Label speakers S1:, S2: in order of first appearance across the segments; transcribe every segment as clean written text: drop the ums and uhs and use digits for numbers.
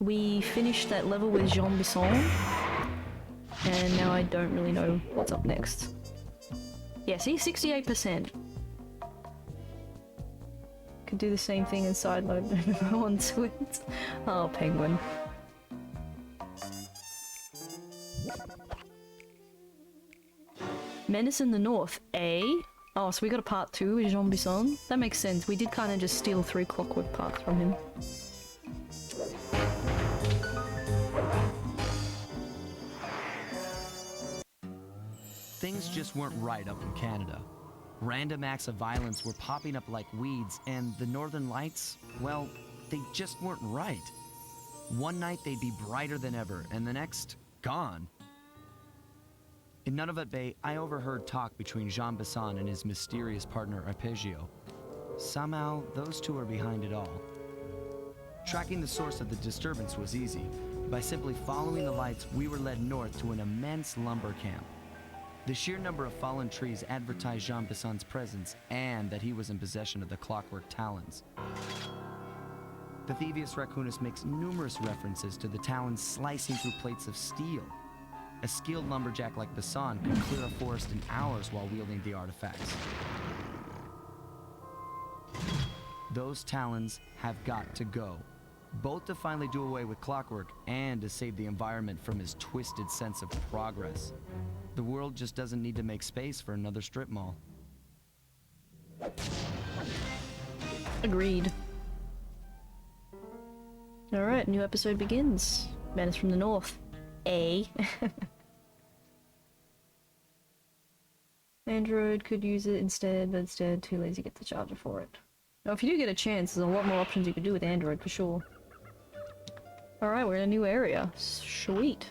S1: We finished that level with Jean Bisson, and now I don't really know what's up next. Yeah, see, 68%. Could do the same thing in side mode onto it. Oh, penguin. Menace in the North, A. Oh, so we got a part 2 with Jean Bisson? That makes sense. We did kind of just steal 3 Clockwerk parts from him.
S2: Things just weren't right up in Canada. Random acts of violence were popping up like weeds, and the Northern Lights, well, they just weren't right. One night they'd be brighter than ever, and the next, gone. In Nunavut Bay, I overheard talk between Jean Bisson and his mysterious partner Arpeggio. Somehow, those two are behind it all. Tracking the source of the disturbance was easy. By simply following the lights, we were led north to an immense lumber camp. The sheer number of fallen trees advertised Jean Bisson's presence and that he was in possession of the Clockwerk talons. The Thievius Raccoonus makes numerous references to the talons slicing through plates of steel. A skilled lumberjack like Bisson could clear a forest in hours while wielding the artifacts. Those talons have got to go, both to finally do away with Clockwerk and to save the environment from his twisted sense of progress. The world just doesn't need to make space for another strip mall.
S1: Agreed. Alright, new episode begins. Menace from the North. A. Android could use it instead, but instead too lazy to get the charger for it. Now if you do get a chance, there's a lot more options you could do with Android for sure. Alright, we're in a new area. Sweet.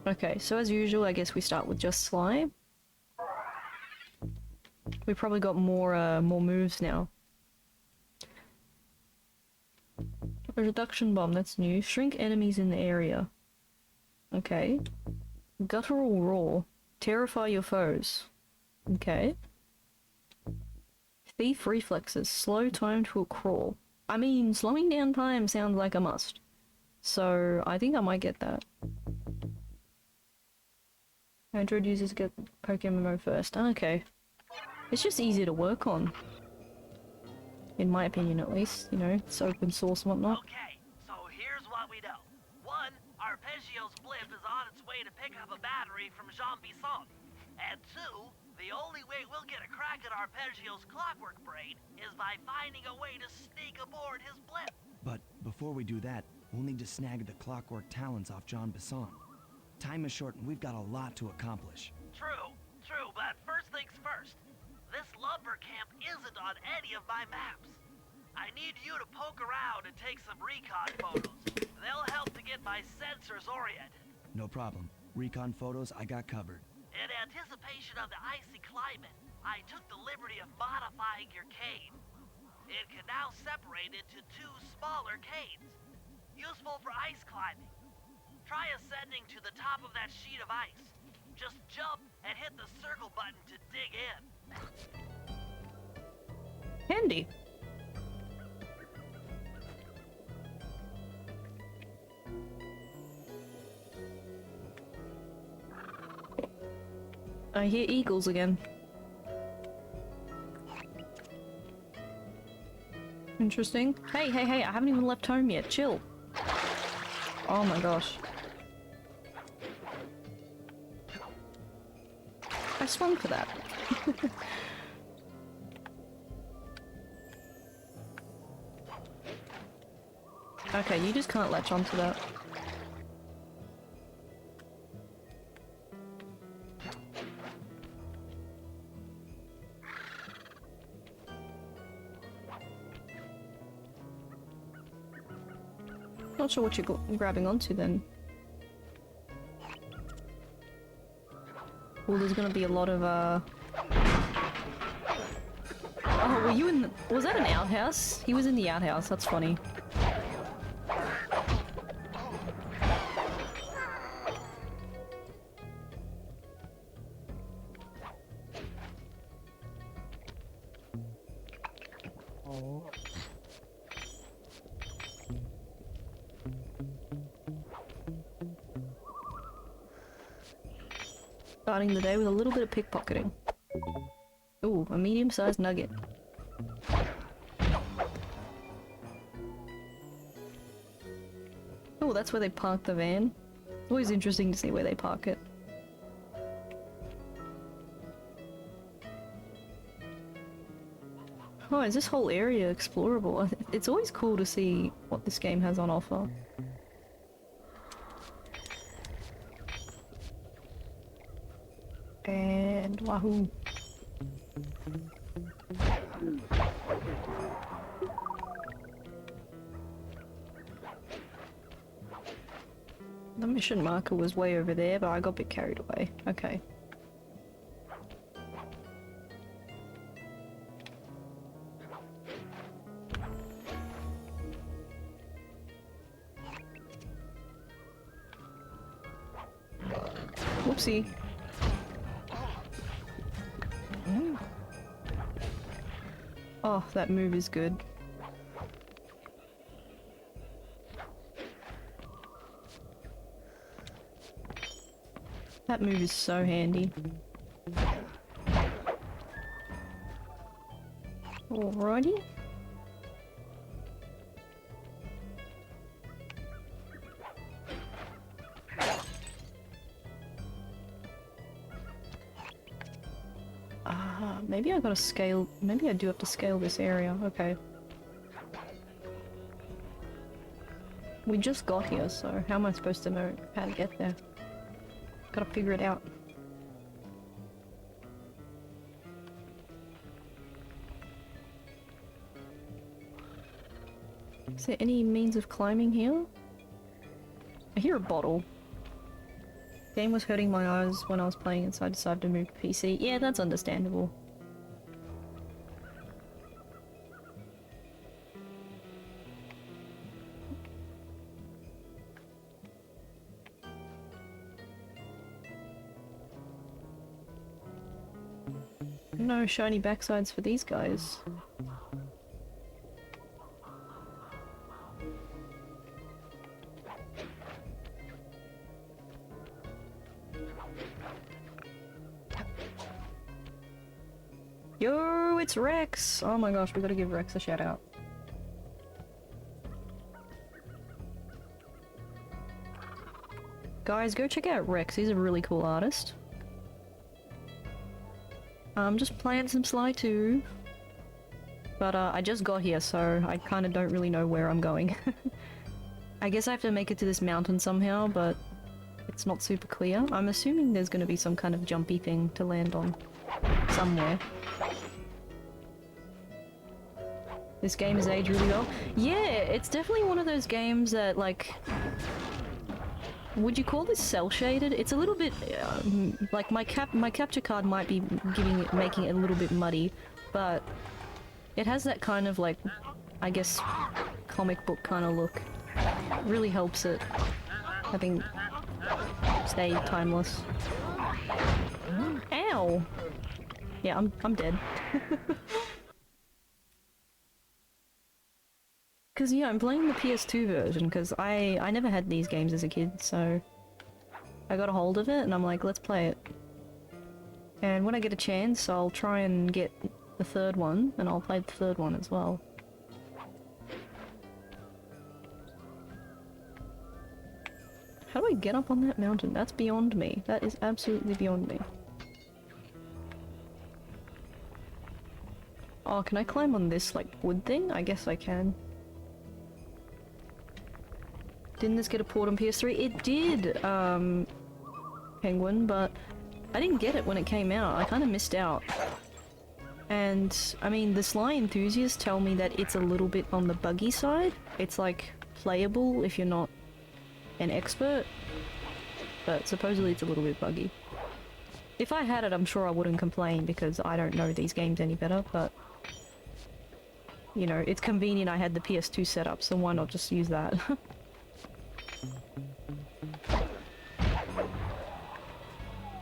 S1: Okay, so as usual, I guess we start with just Sly. We probably got more moves now. A reduction bomb, that's new. Shrink enemies in the area. Okay. Guttural roar. Terrify your foes. Okay. Thief reflexes. Slow time to a crawl. I mean, slowing down time sounds like a must. So, I think I might get that. Android users get Pokemon mode first. Okay. It's just easier to work on. In my opinion, at least. You know, it's open source and whatnot.
S3: Okay, so here's what we know. 1, Arpeggio's blimp is on its way to pick up a battery from Jean Bisson. And 2, the only way we'll get a crack at Arpeggio's Clockwerk brain is by finding a way to sneak aboard his blimp.
S2: But before we do that, we'll need to snag the Clockwerk talons off Jean Bisson. Time is short and we've got a lot to accomplish.
S3: True, but first things first. This lumber camp isn't on any of my maps. I need you to poke around and take some recon photos. They'll help to get my sensors oriented.
S2: No problem. Recon photos I got covered.
S3: In anticipation of the icy climate, I took the liberty of modifying your cave. It can now separate into 2 smaller caves, useful for ice climbing. Try ascending to the top of that sheet of ice. Just jump and hit the circle button to dig in.
S1: Handy. I hear eagles again. Interesting. Hey, I haven't even left home yet. Chill. Oh my gosh. I swung for that. Okay, you just can't latch onto that. Not sure what you're grabbing onto then. Well, there's gonna be a lot of Oh, were you in the... Was that an outhouse? He was in the outhouse, that's funny. Starting the day with a little bit of pickpocketing. Ooh, a medium-sized nugget. Oh, that's where they park the van. It's always interesting to see where they park it. Oh, is this whole area explorable? It's always cool to see what this game has on offer. And wahoo! The mission marker was way over there, but I got a bit carried away. Okay. Whoopsie. Oh, that move is good. That move is so handy. Alrighty. Maybe I gotta scale- maybe I do have to scale this area, okay. We just got here, so how am I supposed to know how to get there? Gotta figure it out. Is there any means of climbing here? I hear a bottle. Game was hurting my eyes when I was playing it, so I decided to move to PC. Yeah, that's understandable. No shiny backsides for these guys. Yo, it's Rex! Oh my gosh, we gotta give Rex a shout out. Guys, go check out Rex, he's a really cool artist. I'm just playing some Sly 2. But I just got here, so I kinda don't really know where I'm going. I guess I have to make it to this mountain somehow, but it's not super clear. I'm assuming there's gonna be some kind of jumpy thing to land on somewhere. This game is aged really well. Yeah, it's definitely one of those games that, like... Would you call this cel-shaded? It's a little bit, like my capture card might be making it a little bit muddy, but it has that kind of like, I guess, comic book kind of look. It really helps it, I think, stay timeless. Ow! Yeah, I'm dead. Because, yeah, I'm playing the PS2 version, because I never had these games as a kid, so I got a hold of it, and I'm like, let's play it. And when I get a chance, I'll try and get the third one, and I'll play the third one as well. How do I get up on that mountain? That's beyond me. That is absolutely beyond me. Oh, can I climb on this, like, wood thing? I guess I can. Didn't this get a port on PS3? It did, Penguin, but I didn't get it when it came out. I kind of missed out. And, I mean, the Sly enthusiasts tell me that it's a little bit on the buggy side. It's, like, playable if you're not an expert, but supposedly it's a little bit buggy. If I had it, I'm sure I wouldn't complain because I don't know these games any better, but... You know, it's convenient I had the PS2 set up, so why not just use that?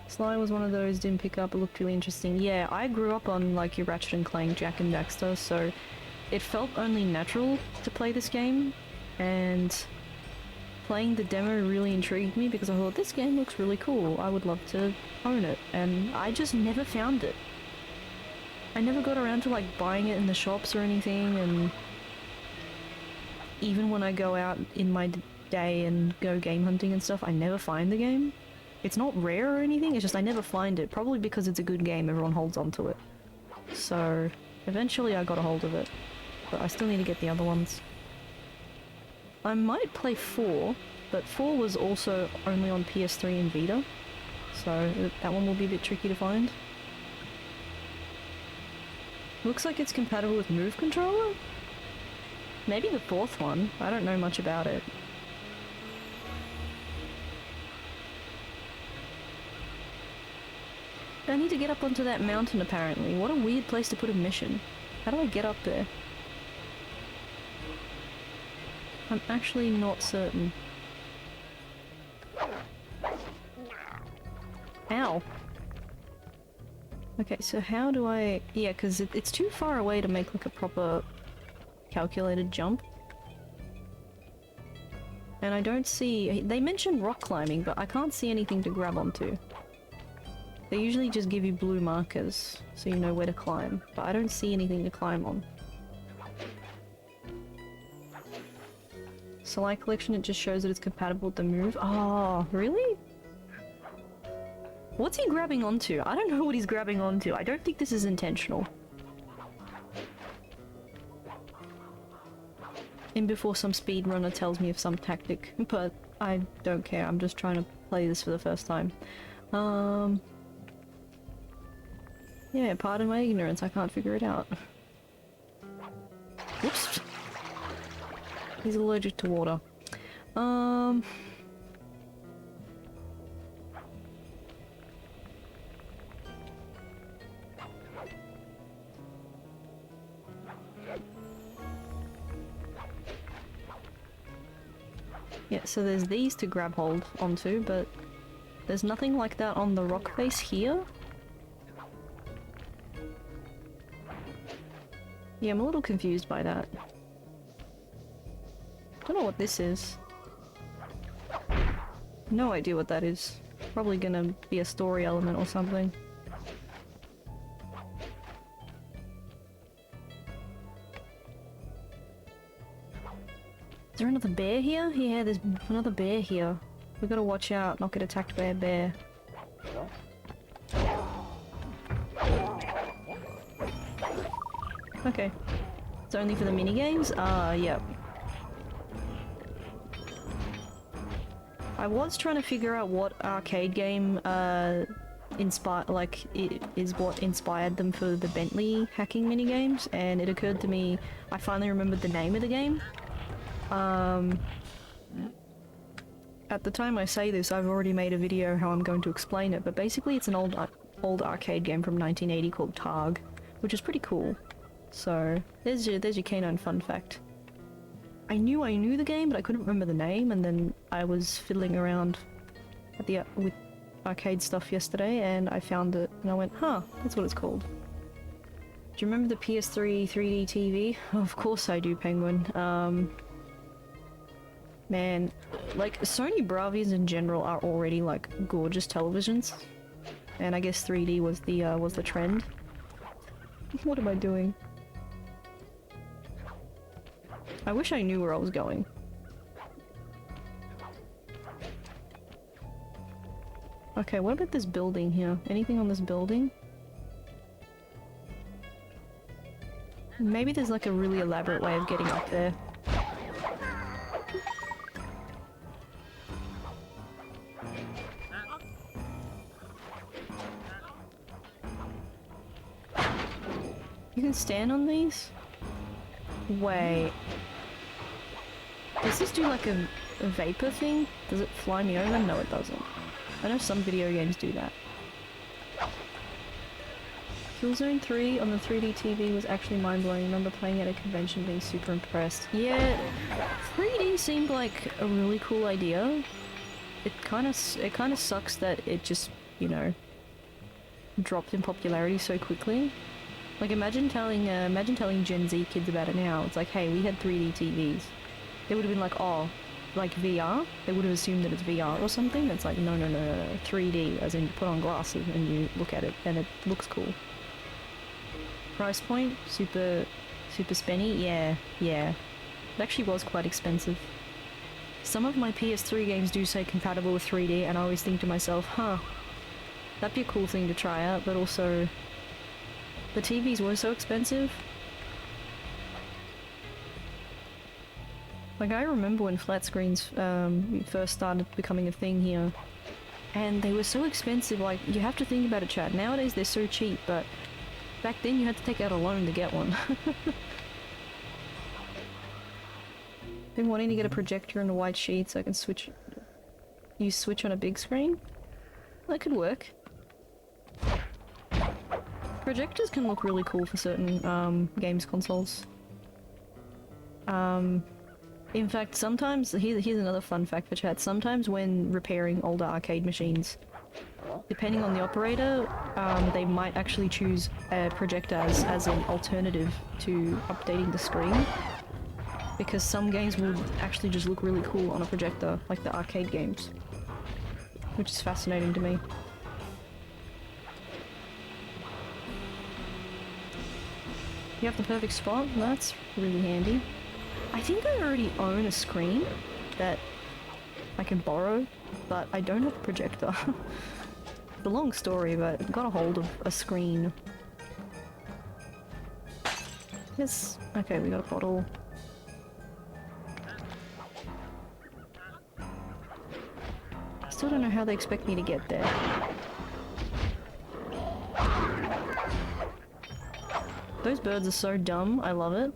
S1: Sly was one of those, didn't pick up, it looked really interesting. Yeah, I grew up on like your Ratchet and Clank, Jak and Daxter, so it felt only natural to play this game, and playing the demo really intrigued me because I thought this game looks really cool. I would love to own it, and I just never found it. I never got around to like buying it in the shops or anything, and even when I go out in my day and go game hunting and stuff, I never find the game. It's not rare or anything, it's just I never find it, probably because it's a good game, everyone holds on to it. So eventually I got a hold of it, but I still need to get the other ones. I might play 4, but 4 was also only on PS3 and Vita, so that one will be a bit tricky to find. Looks like it's compatible with Move Controller? Maybe the 4th one, I don't know much about it. I need to get up onto that mountain apparently. What a weird place to put a mission. How do I get up there? I'm actually not certain. Ow! Okay, so how do I... Yeah, because it's too far away to make like a proper calculated jump. And I don't see... They mentioned rock climbing, but I can't see anything to grab onto. They usually just give you blue markers, so you know where to climb, but I don't see anything to climb on. Sly collection, it just shows that it's compatible with the move. Oh, really? What's he grabbing onto? I don't know what he's grabbing onto. I don't think this is intentional. In before some speedrunner tells me of some tactic, but I don't care. I'm just trying to play this for the first time. Yeah, pardon my ignorance, I can't figure it out. Whoops! He's allergic to water. Yeah, so there's these to grab hold onto, but there's nothing like that on the rock face here. Yeah, I'm a little confused by that. Don't know what this is. No idea what that is. Probably gonna be a story element or something. Is there another bear here? Yeah, there's another bear here. We gotta watch out, not get attacked by a bear. Okay. It's only for the minigames? Yep. I was trying to figure out what arcade game, is what inspired them for the Bentley hacking minigames, and it occurred to me, I finally remembered the name of the game. At the time I say this, I've already made a video how I'm going to explain it, but basically it's an old arcade game from 1980 called Targ, which is pretty cool. So, there's your canine fun fact. I knew the game, but I couldn't remember the name, and then I was fiddling around at with arcade stuff yesterday, and I found it, and I went, huh, that's what it's called. Do you remember the PS3 3D TV? Of course I do, Penguin. Man, like, Sony Bravias in general are already, like, gorgeous televisions. And I guess 3D was the trend. What am I doing? I wish I knew where I was going. Okay, what about this building here? Anything on this building? Maybe there's like a really elaborate way of getting up there. You can stand on these? Wait. Does this do like a vapor thing? Does it fly me over? No, it doesn't. I know some video games do that. Killzone 3 on the 3D TV was actually mind-blowing. I remember playing at a convention being super impressed. Yeah, 3D seemed like a really cool idea. It kind of sucks that it just, you know, dropped in popularity so quickly. Like, imagine telling Gen Z kids about it now. It's like, hey, we had 3D TVs. They would have been like, oh, like VR, they would have assumed that it's VR or something. It's like, no, 3D, as in you put on glasses and you look at it and it looks cool. Price point, super spenny, yeah. It actually was quite expensive. Some of my PS3 games do say compatible with 3D, and I always think to myself, huh, that'd be a cool thing to try out, but also the TVs were so expensive. Like, I remember when flat screens first started becoming a thing here, and they were so expensive. Like, you have to think about it, chat. Nowadays they're so cheap, but back then you had to take out a loan to get one. Been wanting to get a projector and a white sheet so I can use Switch on a big screen. That could work. Projectors can look really cool for certain games consoles. In fact, sometimes, here's another fun fact for chat, sometimes when repairing older arcade machines, depending on the operator, they might actually choose a projector as an alternative to updating the screen. Because some games will actually just look really cool on a projector, like the arcade games. Which is fascinating to me. You have the perfect spot? That's really handy. I think I already own a screen that I can borrow, but I don't have a projector. It's a long story, but I got a hold of a screen. Yes. Okay, we got a bottle. I still don't know how they expect me to get there. Those birds are so dumb, I love it.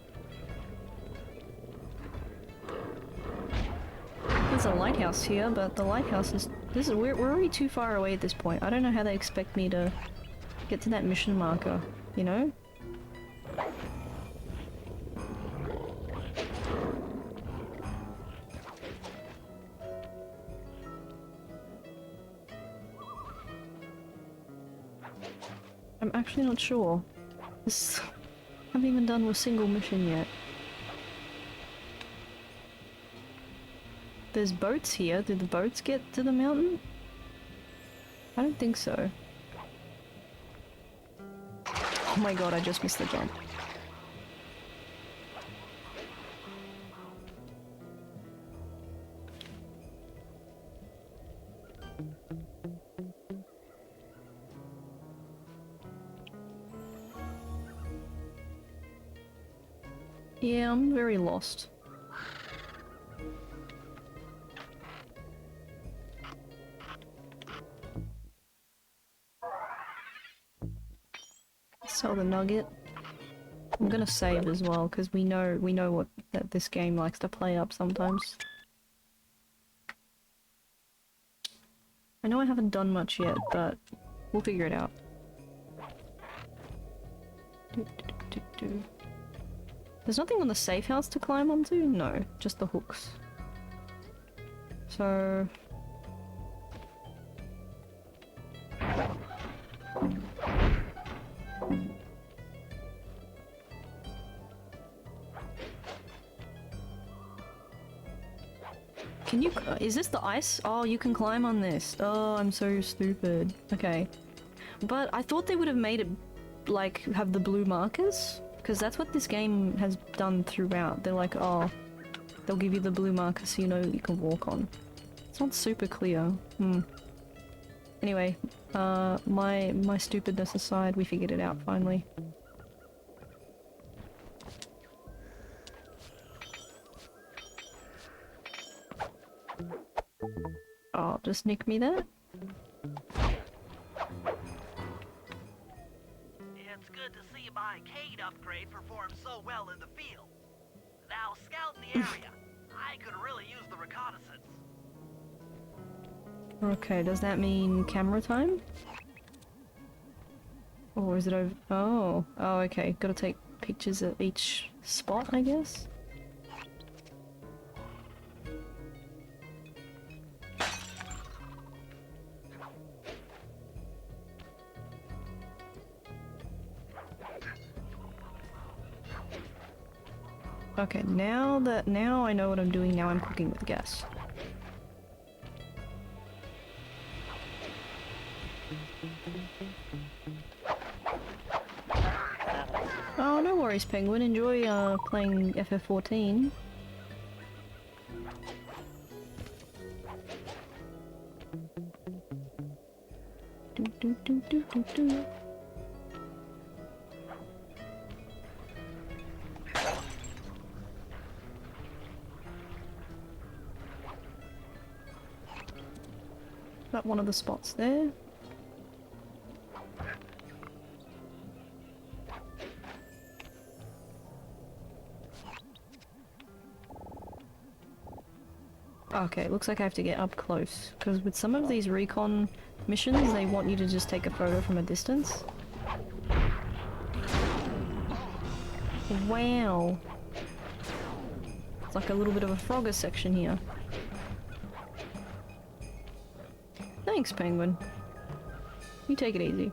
S1: There's a lighthouse here, but the lighthouse is... we're already too far away at this point. I don't know how they expect me to get to that mission marker, you know? I'm actually not sure. I haven't even done a single mission yet. There's boats here. Did the boats get to the mountain? I don't think so. Oh my god, I just missed the jump. Yeah, I'm very lost. Sell the nugget. I'm gonna save as well because we know what that this game likes to play up sometimes. I know I haven't done much yet, but we'll figure it out. There's nothing on the safe house to climb onto? No, just the hooks. So... Can you- is this the ice? Oh, you can climb on this. Oh, I'm so stupid. Okay. But I thought they would have made it, like, have the blue markers? Because that's what this game has done throughout. They're like, oh, they'll give you the blue marker so you know you can walk on. It's not super clear. Anyway, my stupidness aside, we figured it out finally. Oh, just nick me there?
S3: It's good to see my arcade upgrade performed so well in the field. Now scout the area. I could really use the reconnaissance.
S1: Okay, does that mean camera time? Or is it over? Oh, okay. Gotta take pictures of each spot, I guess? Okay, now I know what I'm doing, now I'm cooking with gas. Oh, no worries, Penguin. Enjoy playing FF14. Do, do, do, do, do, do. That one of the spots there. Okay, looks like I have to get up close, because with some of these recon missions, they want you to just take a photo from a distance. Wow. It's like a little bit of a Frogger section here. Thanks, Penguin. You take it easy.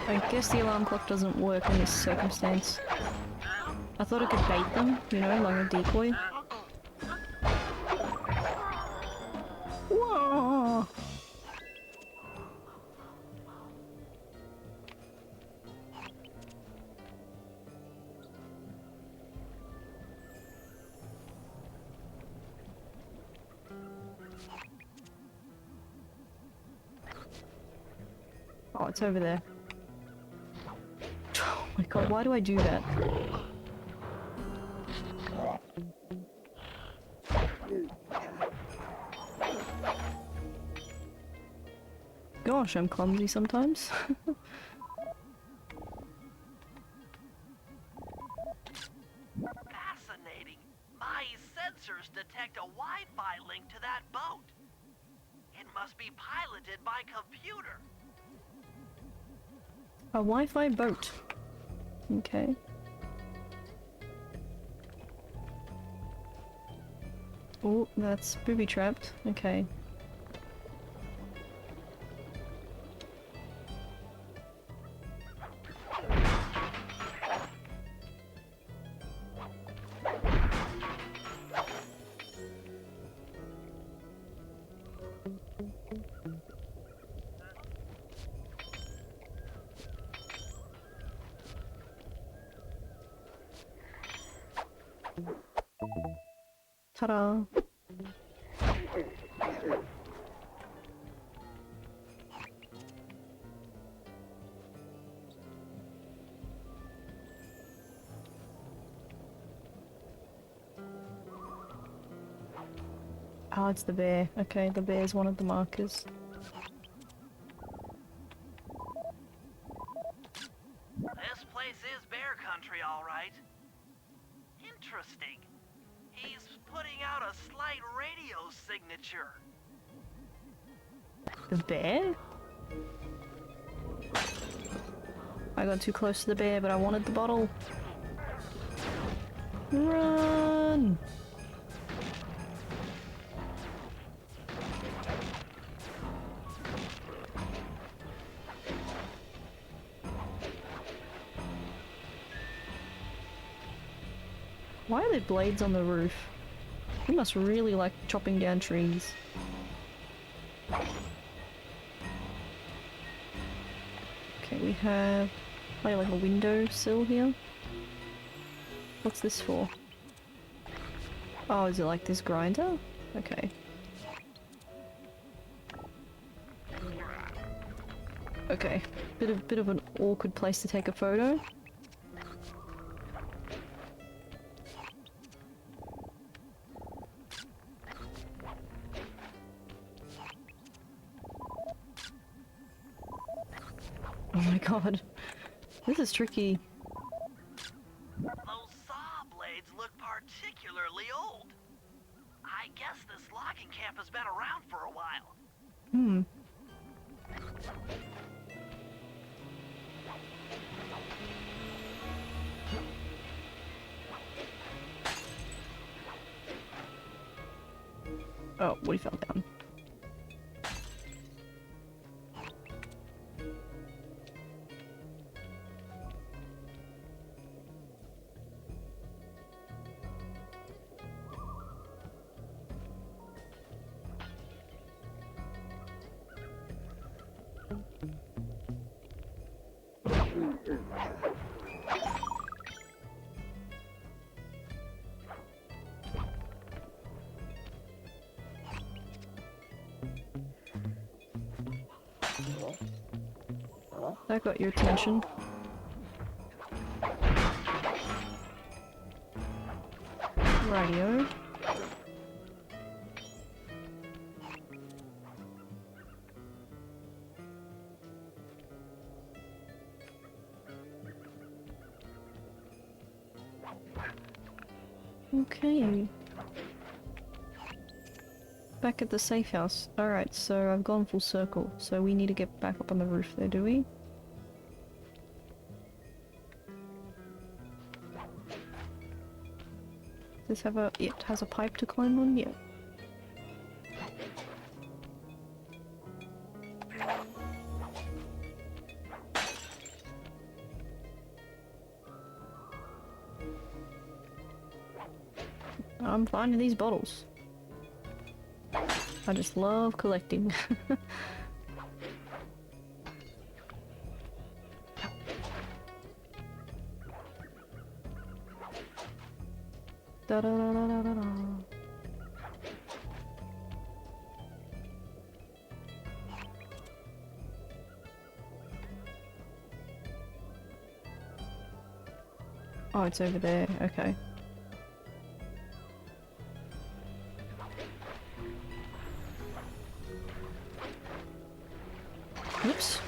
S1: I guess the alarm clock doesn't work in this circumstance. I thought I could bait them, you know, like a decoy. Whoa! Oh, it's over there. Oh my god, why do I do that? Gosh, I'm clumsy sometimes.
S3: Fascinating. My sensors detect a Wi-Fi link to that boat. It must be piloted by computer.
S1: A Wi-Fi boat. Okay. Oh, that's booby-trapped. Okay. Ta-da! Oh, it's the bear. Okay, the bear's one of the markers.
S3: This place is bear country, all right. Interesting. He's putting out a slight radio signature.
S1: The bear? I got too close to the bear, but I wanted the bottle. Run! Why are there blades on the roof? You must really like chopping down trees. Okay, we have like a window sill here. What's this for? Oh, is it like this grinder? Okay. Okay, bit of an awkward place to take a photo. god. This is tricky.
S3: Those saw blades look particularly old. I guess this logging camp has been around for a while.
S1: Hmm. Oh, Woody fell down. That got your attention. Radio. Okay. Back at the safe house. Alright, so I've gone full circle. So we need to get back up on the roof there, do we? Does this have a... it has a pipe to climb on? Yeah. I'm finding these bottles. I just love collecting. Da da da da da da. Oh, it's over there. Okay. Oops.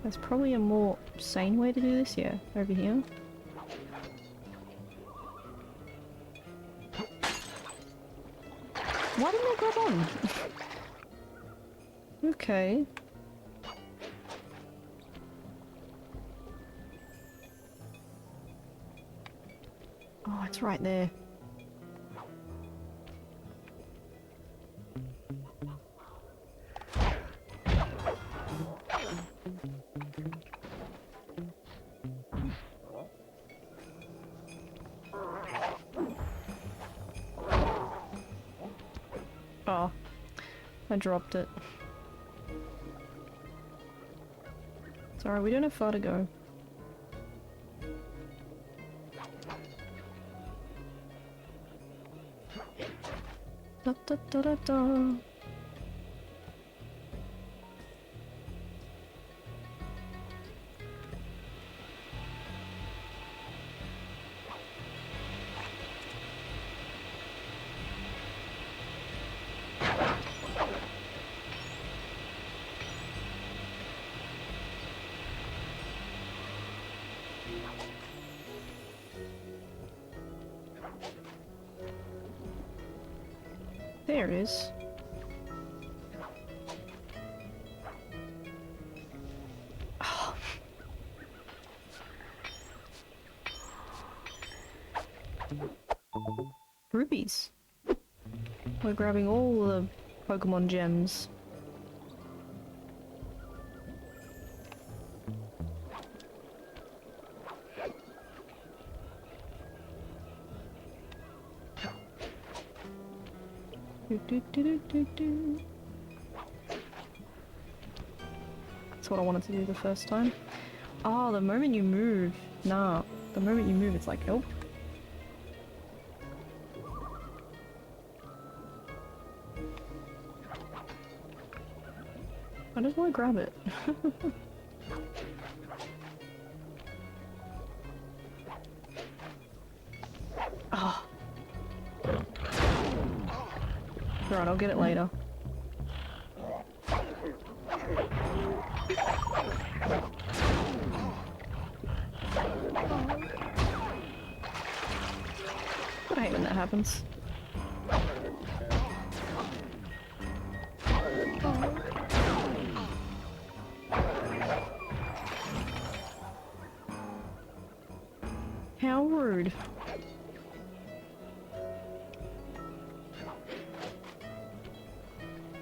S1: There's probably a more sane way to do this, yeah, over here. Why didn't I grab on? Okay. Oh, it's right there. Oh, I dropped it. It's alright, we don't have far to go. Da da da da da. There it is. Oh. Rubies. We're grabbing all the Pokemon gems. That's what I wanted to do the first time. Oh, the moment you move. Nah. The moment you move, it's like, nope. I just want to grab it. Oh. Alright, I'll get it later. I hate when that happens. How rude.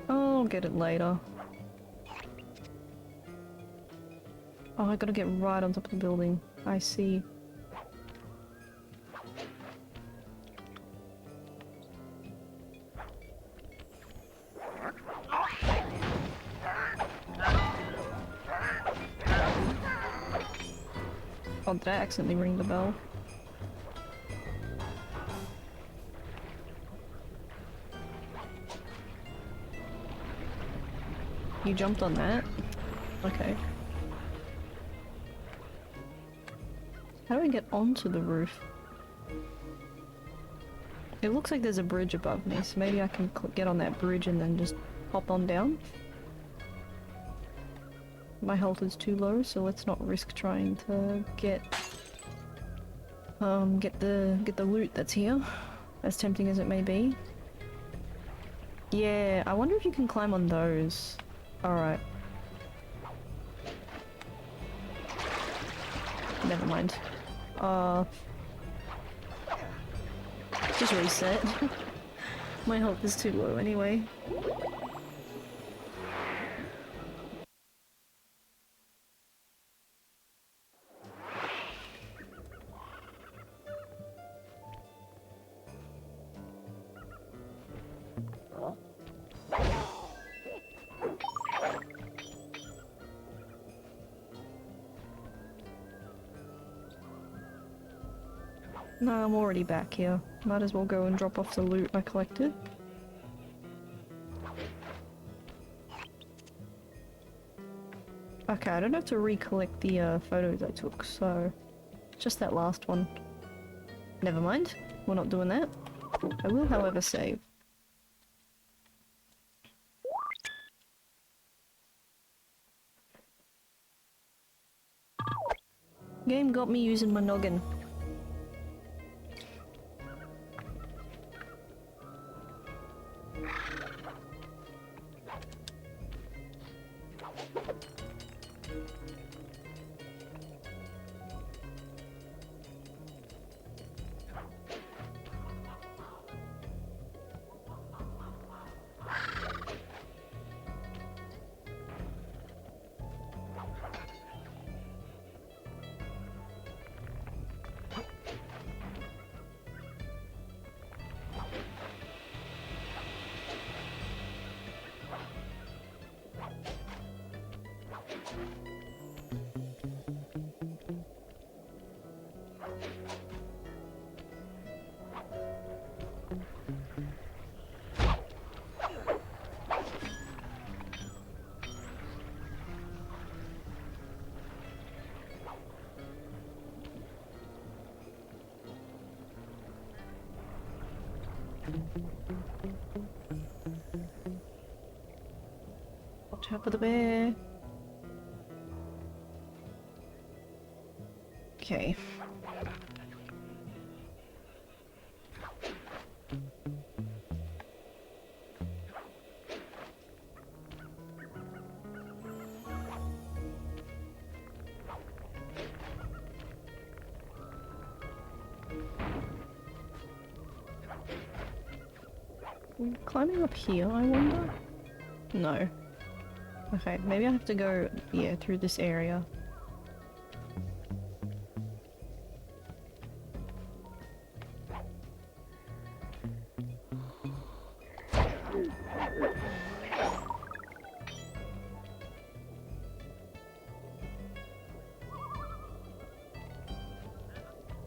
S1: I'll get it later. Oh, I gotta get right on top of the building. I see. Oh, did I accidentally ring the bell? You jumped on that? Okay. How do I get onto the roof? It looks like there's a bridge above me, so maybe I can get on that bridge and then just hop on down? My health is too low, so let's not risk trying to get the loot that's here, as tempting as it may be. Yeah, I wonder if you can climb on those. Alright. Never mind. Just reset. My health is too low anyway. Nah, I'm already back here. Might as well go and drop off the loot I collected. Okay, I don't have to recollect the photos I took, so just that last one. Never mind, we're not doing that. I will, however, save. Game got me using my noggin. Watch out for the bear. Okay. Climbing up here, I wonder? No. Okay, maybe I have to go, yeah, through this area.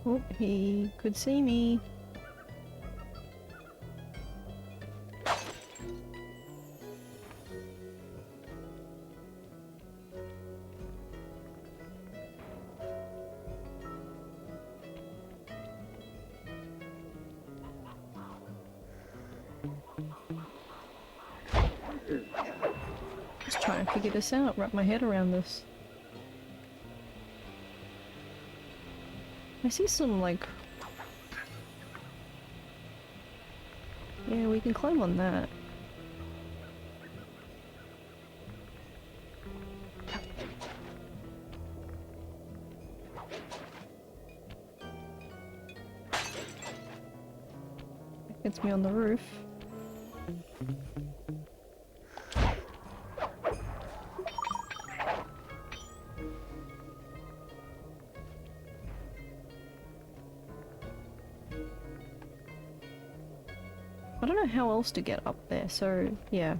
S1: Oh, he could see me. Just trying to figure this out, wrap my head around this. I see some, like... Yeah, we can climb on that. Gets me on the roof. I don't know how else to get up there, so yeah.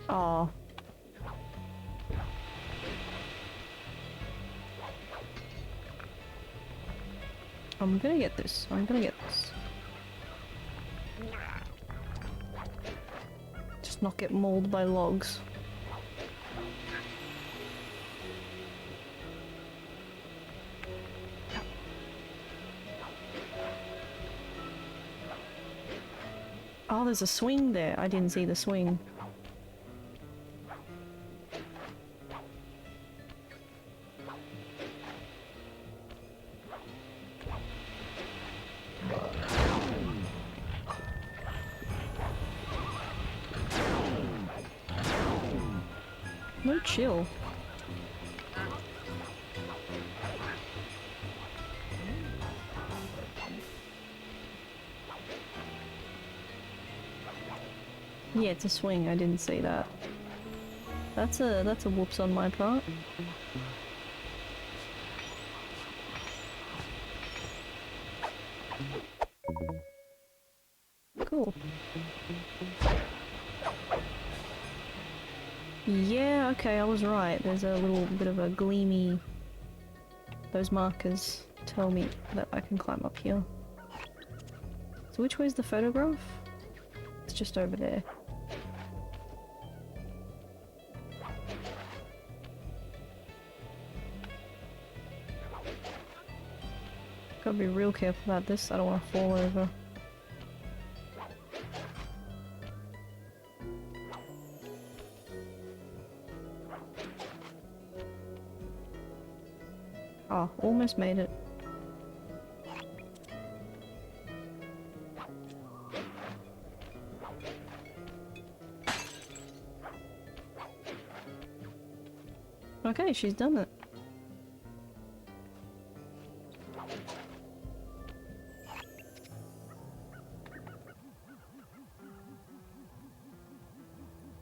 S1: Aw. I'm gonna get this. I'm gonna get this. Just not get mauled by logs. Oh, there's a swing there. I didn't see the swing. No chill. Yeah, it's a swing. I didn't see that. That's a whoops on my part. Cool. Yeah, okay, I was right. There's a little bit of a gleamy... Those markers tell me that I can climb up here. So which way is the photograph? It's just over there. Gotta be real careful about this, I don't want to fall over. Oh, almost made it. Okay, she's done it.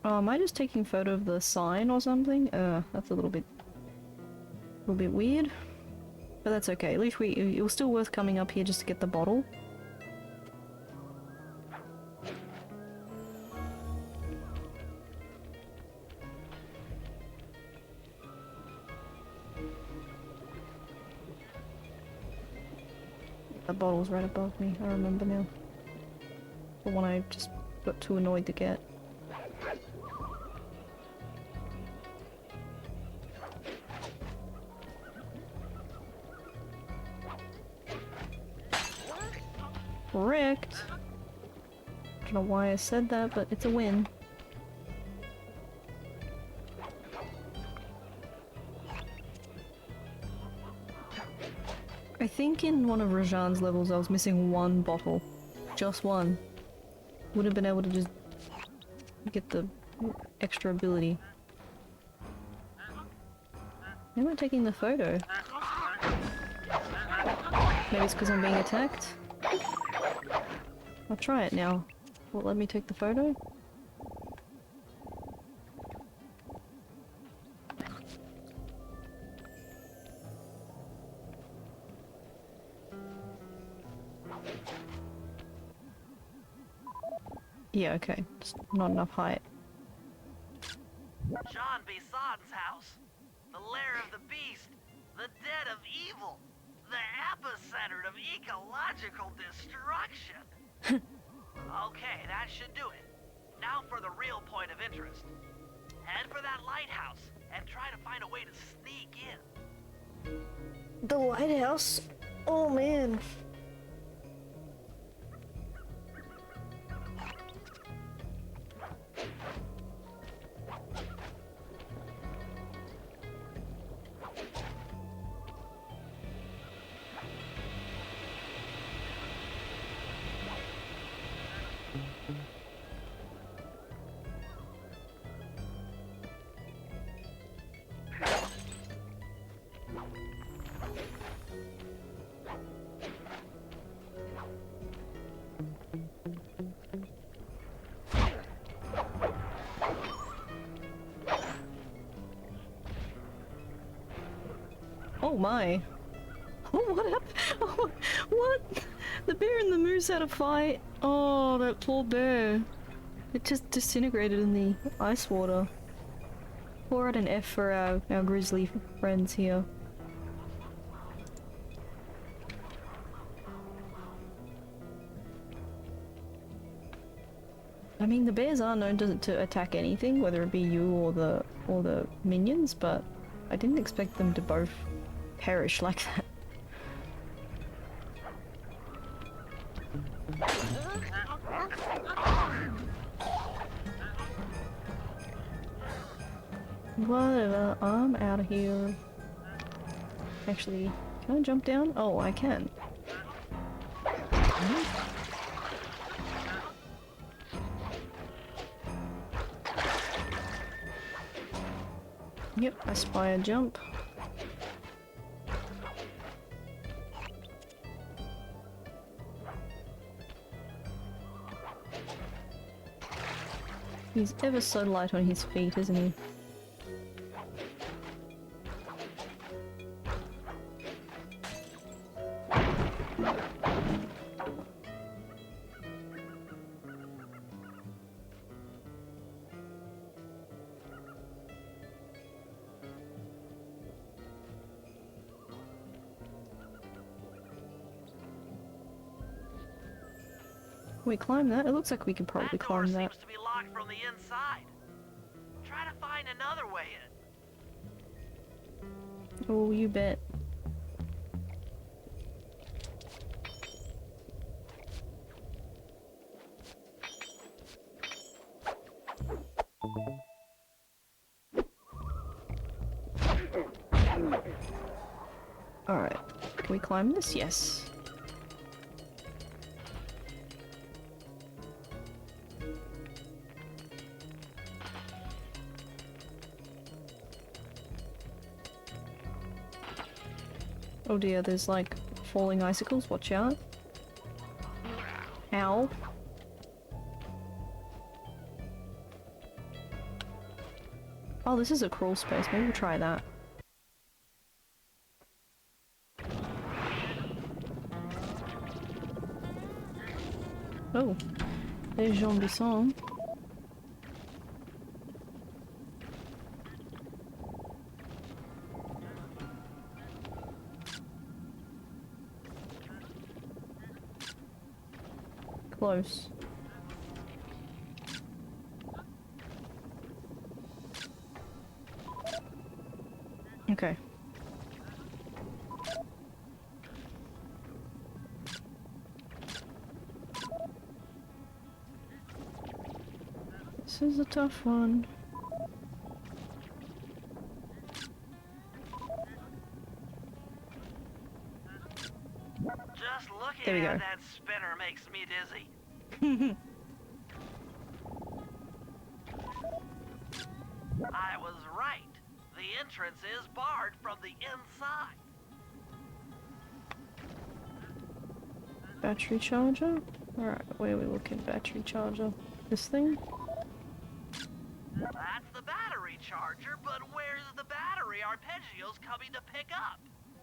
S1: Oh, am I just taking photo of the sign or something? That's a little bit weird. But that's okay. At least it was still worth coming up here just to get the bottle. The bottle's right above me, I remember now. The one I just got too annoyed to get. Correct. Don't know why I said that, but it's a win. I think in one of Rajan's levels I was missing one bottle. Just one. Would have been able to just get the extra ability. Why am I taking the photo? Maybe it's because I'm being attacked? I'll try it now. Will it let me take the photo? Yeah, okay. Just not enough height.
S3: Jean Bison's house. The lair of the beast. The den of evil. The epicenter of ecological destruction. Okay, that should do it. Now for the real point of interest. Head for that lighthouse and try to find a way to sneak in.
S1: The lighthouse? Oh man. Oh my. Oh, what happened? Oh, what? The bear and the moose had a fight. Oh, that poor bear. It just disintegrated in the ice water. Pour out an F for our grizzly friends here. I mean, the bears are known to attack anything, whether it be you or the minions, but I didn't expect them to both perish like that. Whatever, I'm out of here. Actually, can I jump down? Oh, I can. Yep, I spy a jump. He's ever so light on his feet, isn't he? We climb that? It looks like we can probably climb that.
S3: Seems to be locked from the inside. Try to find another way in.
S1: Oh, you bet. Alright. Can we climb this? Yes. Oh dear, there's like falling icicles, watch out. Ow. Oh, this is a crawl space, maybe we'll try that. Oh, there's Jean Bisson. Close. Okay. This is a tough one.
S3: Just looking
S1: There we
S3: at
S1: go.
S3: that spinner makes me dizzy. I was right. The entrance is barred from the inside.
S1: Battery charger? Alright, where are we looking? Battery charger. This thing?
S3: That's the battery charger, but where's the battery Arpeggio's coming to pick up?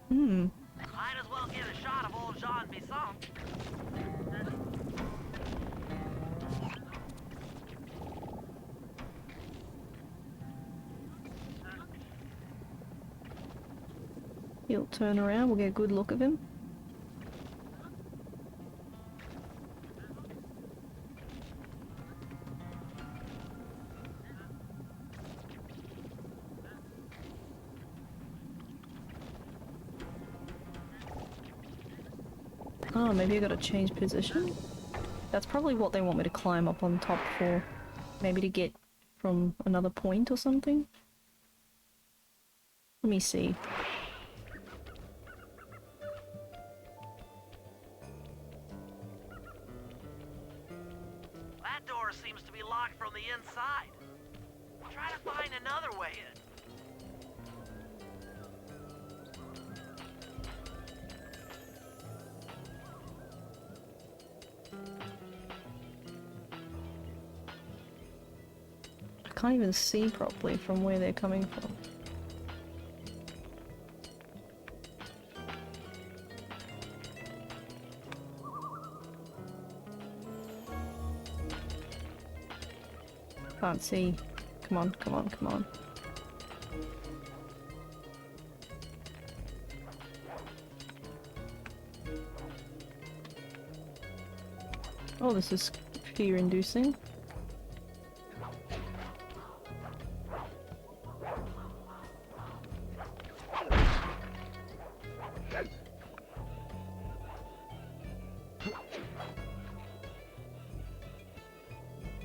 S1: Hmm.
S3: Might as well get a shot of old Jean Bisson.
S1: He'll turn around, we'll get a good look of him. Oh, maybe I gotta change position? That's probably what they want me to climb up on top for. Maybe to get from another point or something? Let me see.
S3: door seems to be locked from the inside. Try to find another way in.
S1: I can't even see properly from where they're coming from. Can't see. Come on, come on, come on. Oh, this is fear-inducing.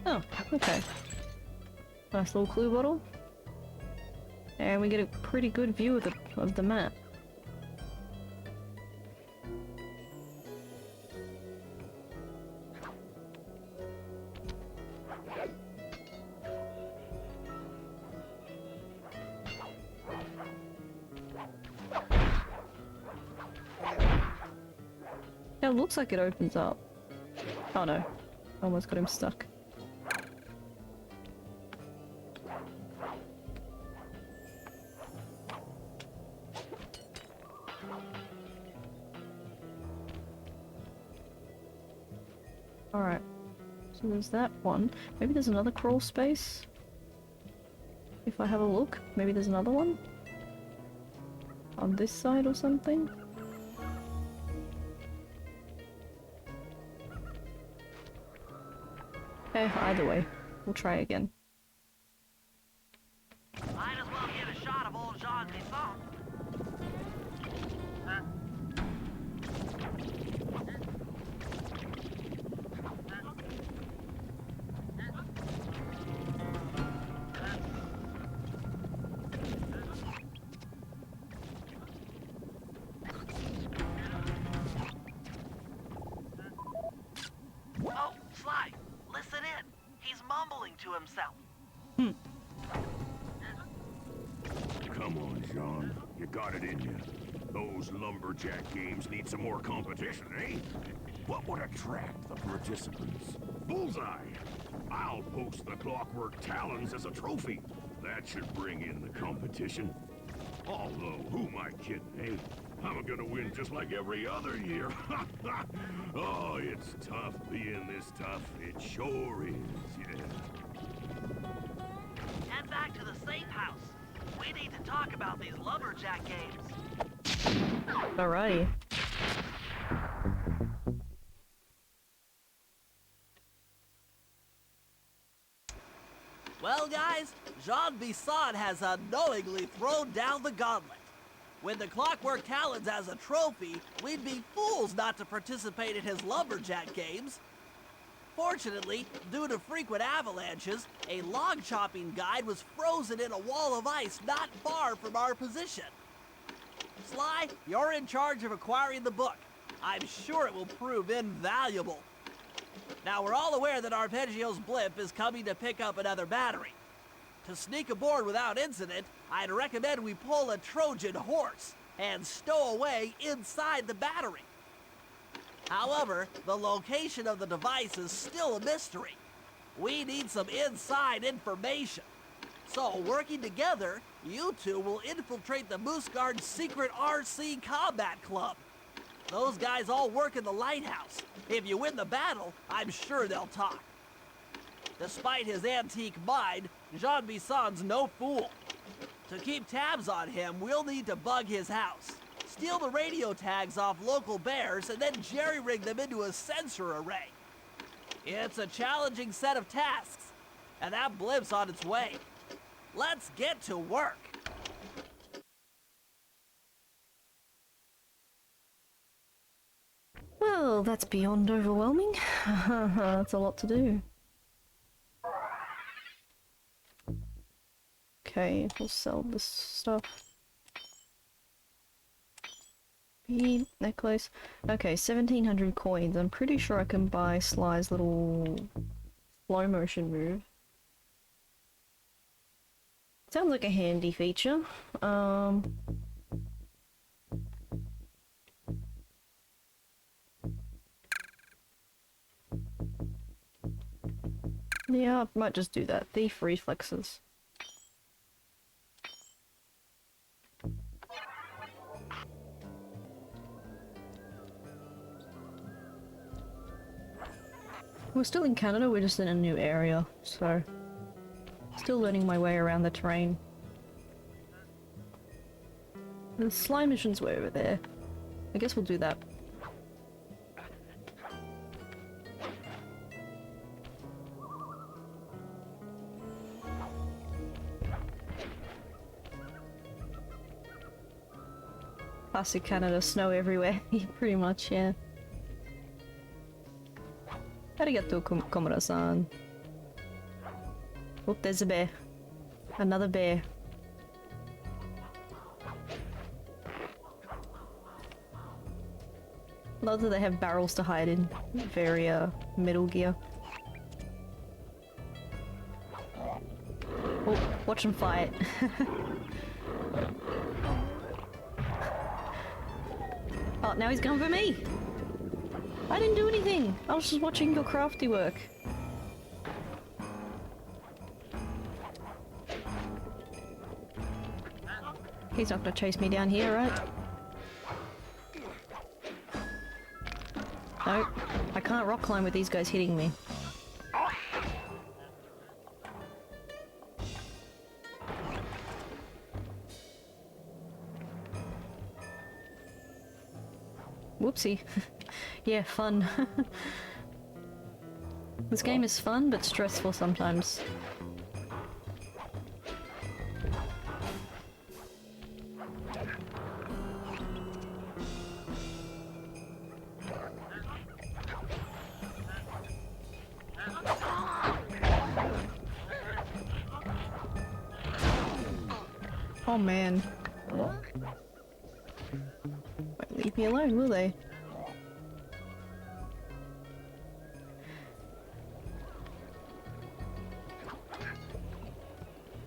S1: Oh, okay. Nice little clue bottle. And we get a pretty good view of the map. Yeah, it looks like it opens up. Oh no. Almost got him stuck. Alright. So there's that one. Maybe there's another crawl space? If I have a look, maybe there's another one? On this side or something? Okay, either way. We'll try again.
S3: Might as well get a shot of old Jean Bison. Oh, Sly, listen in. He's mumbling to himself.
S4: Come on, Jean. You got it in you. Those lumberjack games need some more competition, eh? What would attract the participants? Bullseye! I'll post the Clockwerk talons as a trophy. That should bring in the competition. Although, who am I kidding, eh? I'm gonna win just like every other year. Oh, it's tough being this tough. It sure is, yeah.
S3: Head back to the safe house. We need to talk about these lumberjack games.
S1: Alrighty.
S3: Well, guys, Jean Bison has unknowingly thrown down the gauntlet. With the Clockwerk talons as a trophy, we'd be fools not to participate in his lumberjack games. Fortunately, due to frequent avalanches, a log chopping guide was frozen in a wall of ice not far from our position. Sly, you're in charge of acquiring the book. I'm sure it will prove invaluable. Now, we're all aware that Arpeggio's blimp is coming to pick up another battery. To sneak aboard without incident, I'd recommend we pull a Trojan horse and stow away inside the battery. However, the location of the device is still a mystery. We need some inside information. So, working together, you two will infiltrate the Moose Guard's secret RC combat club. Those guys all work in the lighthouse. If you win the battle, I'm sure they'll talk. Despite his antique mind, Jean Bison's no fool. To keep tabs on him, we'll need to bug his house, steal the radio tags off local bears, and then jerry-rig them into a sensor array. It's a challenging set of tasks, and that blimp's on its way. Let's get to work.
S1: Well, that's beyond overwhelming. That's a lot to do. Okay, we'll sell this stuff. Bead, necklace. Okay, 1,700 coins. I'm pretty sure I can buy Sly's little slow motion move. Sounds like a handy feature. Yeah, I might just do that. Thief reflexes. We're still in Canada, we're just in a new area, so still learning my way around the terrain. The Sly mission's way over there. I guess we'll do that. Classic Canada, snow everywhere, pretty much, yeah. Arigato, Komura-san. Oh, there's a bear. Another bear. Love that they have barrels to hide in. Very, Metal Gear. Oh, watch them fight. Oh, now he's coming for me! I didn't do anything! I was just watching your crafty work. He's not gonna chase me down here, right? No, I can't rock climb with these guys hitting me. Whoopsie. Yeah, fun. This game is fun, but stressful sometimes. Oh man. Won't leave me alone, will they?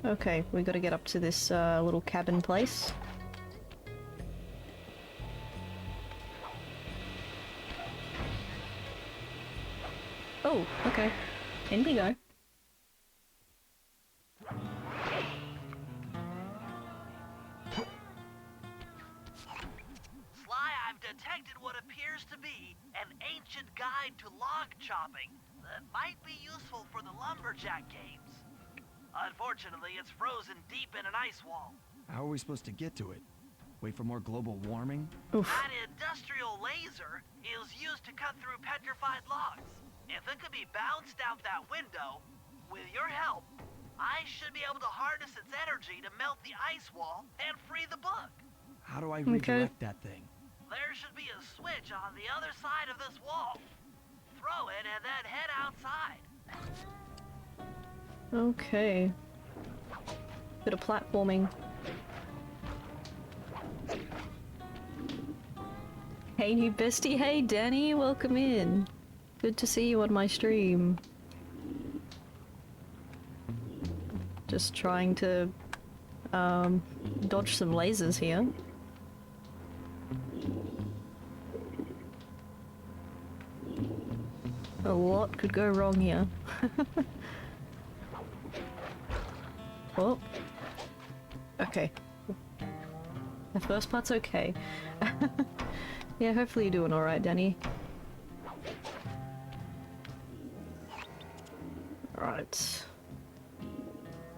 S1: Okay, we gotta get up to this little cabin place. Oh, okay. In we go.
S3: Sly, I've detected what appears to be an ancient guide to log chopping that might be useful for the lumberjack games. Unfortunately, it's frozen deep in an ice wall.
S2: How are we supposed to get to it? Wait for more global warming?
S1: Oof.
S3: That industrial laser is used to cut through petrified logs. If it could be bounced out that window, with your help, I should be able to harness its energy to melt the ice wall and free the bug.
S2: How do I redirect that thing?
S3: There should be a switch on the other side of this wall. Throw it and then head outside.
S1: Okay. Bit of platforming. Hey new bestie, hey Danny, welcome in. Good to see you on my stream. Just trying to dodge some lasers here. A lot could go wrong here. Oh. Okay. The first part's okay. Yeah, hopefully you're doing alright, Danny. Alright.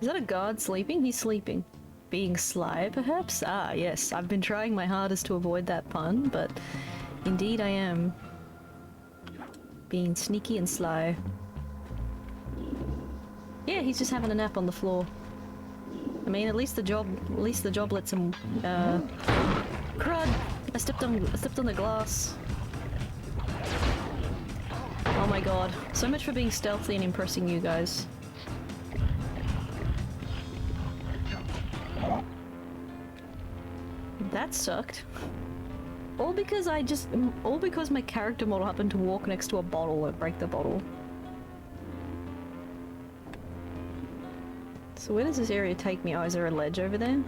S1: Is that a guard sleeping? He's sleeping. Being sly, perhaps? Ah, yes. I've been trying my hardest to avoid that pun, but indeed I am. Being sneaky and sly. Yeah, he's just having a nap on the floor. I mean, at least the job lets him, crud! I stepped on the glass. Oh my god. So much for being stealthy and impressing you guys. That sucked. All because my character model happened to walk next to a bottle and break the bottle. So where does this area take me? Oh, is there a ledge over there?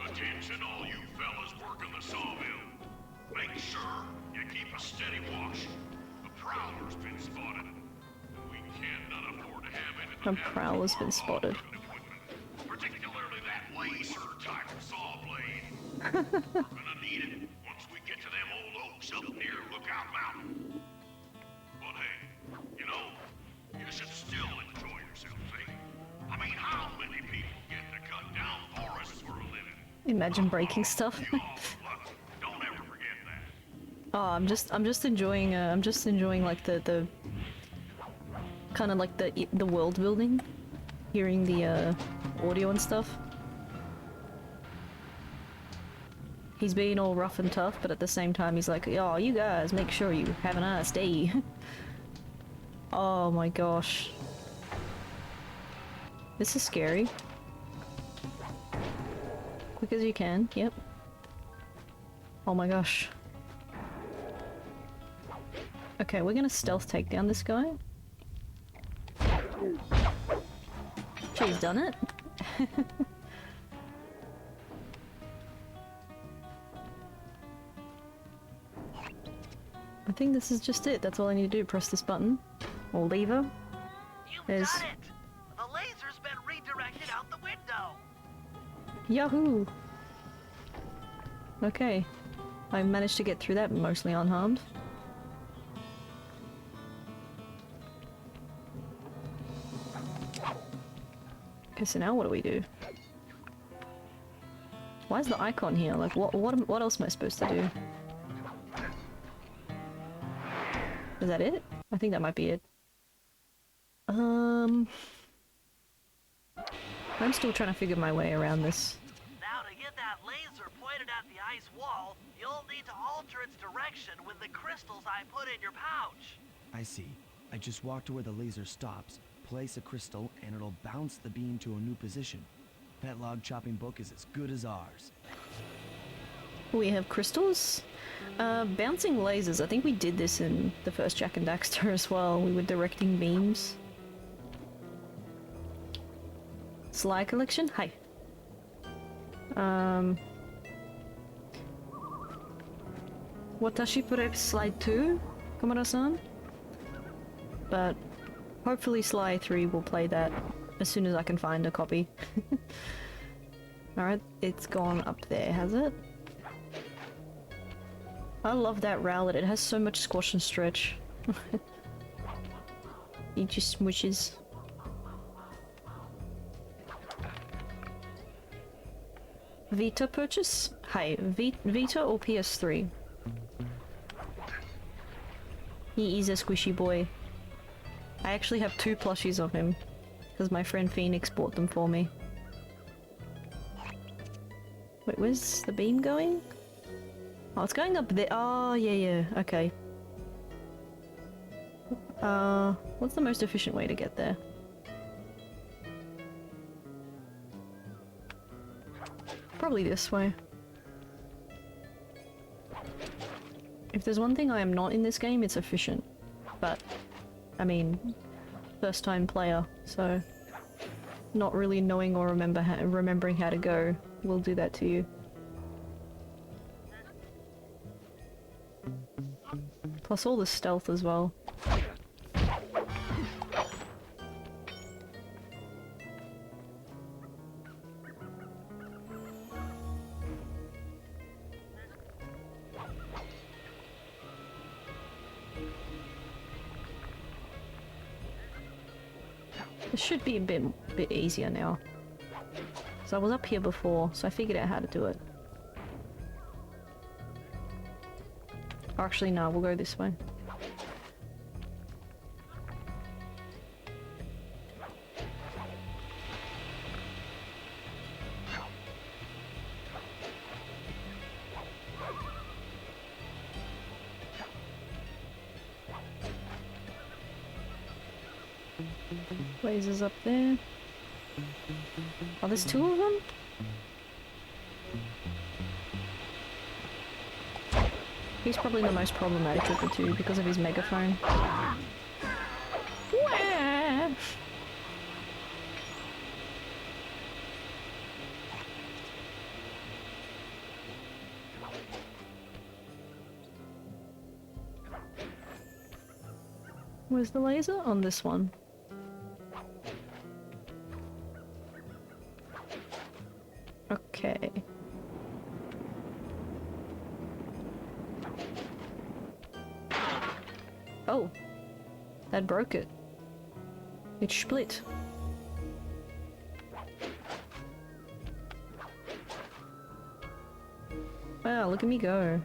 S4: Attention all you fellas working the sawmill. Make sure you keep a steady watch. A prowler's been spotted. We cannot afford to have anything
S1: A prowler's been spotted.
S4: Particularly that laser type of saw blade. We're gonna need it once we get to them old oaks up near Lookout Mountain. But hey, you know, you should still enjoy yourself, eh? I mean, how many people get to cut down forests for a living?
S1: Imagine breaking stuff.
S4: You all lucky. Don't ever forget that.
S1: Oh, I'm just enjoying like the kind of like the world building, hearing the audio and stuff. He's being all rough and tough, but at the same time he's like, "Oh, you guys, make sure you have a nice day." Oh my gosh. This is scary. Quick as you can, yep. Oh my gosh. Okay, we're gonna stealth take down this guy. She's done it. I think this is just it. That's all I need to do. Press this button. Or lever.
S3: You've
S1: There's...
S3: done it! The laser's been redirected out the window!
S1: Yahoo! Okay. I managed to get through that mostly unharmed. Okay, so now what do we do? Why is the icon here? Like, what else am I supposed to do? Is that it? I think that might be it. I'm still trying to figure my way around this.
S3: Now to get that laser pointed at the ice wall, you'll need to alter its direction with the crystals I put in your pouch.
S2: I see. I just walk to where the laser stops, place a crystal, and it'll bounce the beam to a new position. That log chopping book is as good as ours.
S1: We have crystals. Bouncing lasers. I think we did this in the first Jak and Daxter as well. We were directing beams. Sly collection? Hi. Watashi pure Sly 2, Komura-san? But hopefully Sly 3 will play that as soon as I can find a copy. Alright, it's gone up there, has it? I love that rowlet, it has so much squash and stretch. It just smooshes. Vita purchase? Hi, Vita or PS3? He is a squishy boy. I actually have 2 plushies of him, because my friend Phoenix bought them for me. Wait, where's the beam going? Oh, it's going up there. Oh, yeah, okay. What's the most efficient way to get there? Probably this way. If there's one thing I am not in this game, it's efficient. But, I mean, first time player, so not really knowing or remembering how to go will do that to you. Plus all the stealth as well. This should be a bit easier now. So I was up here before, so I figured out how to do it. Or actually, no, we'll go this way. Lasers up there. Oh, there's 2 of them? He's probably the most problematic of the 2 because of his megaphone. Wah! Where's the laser? On this one. Okay. Oh. That broke it. It split. Wow, look at me go.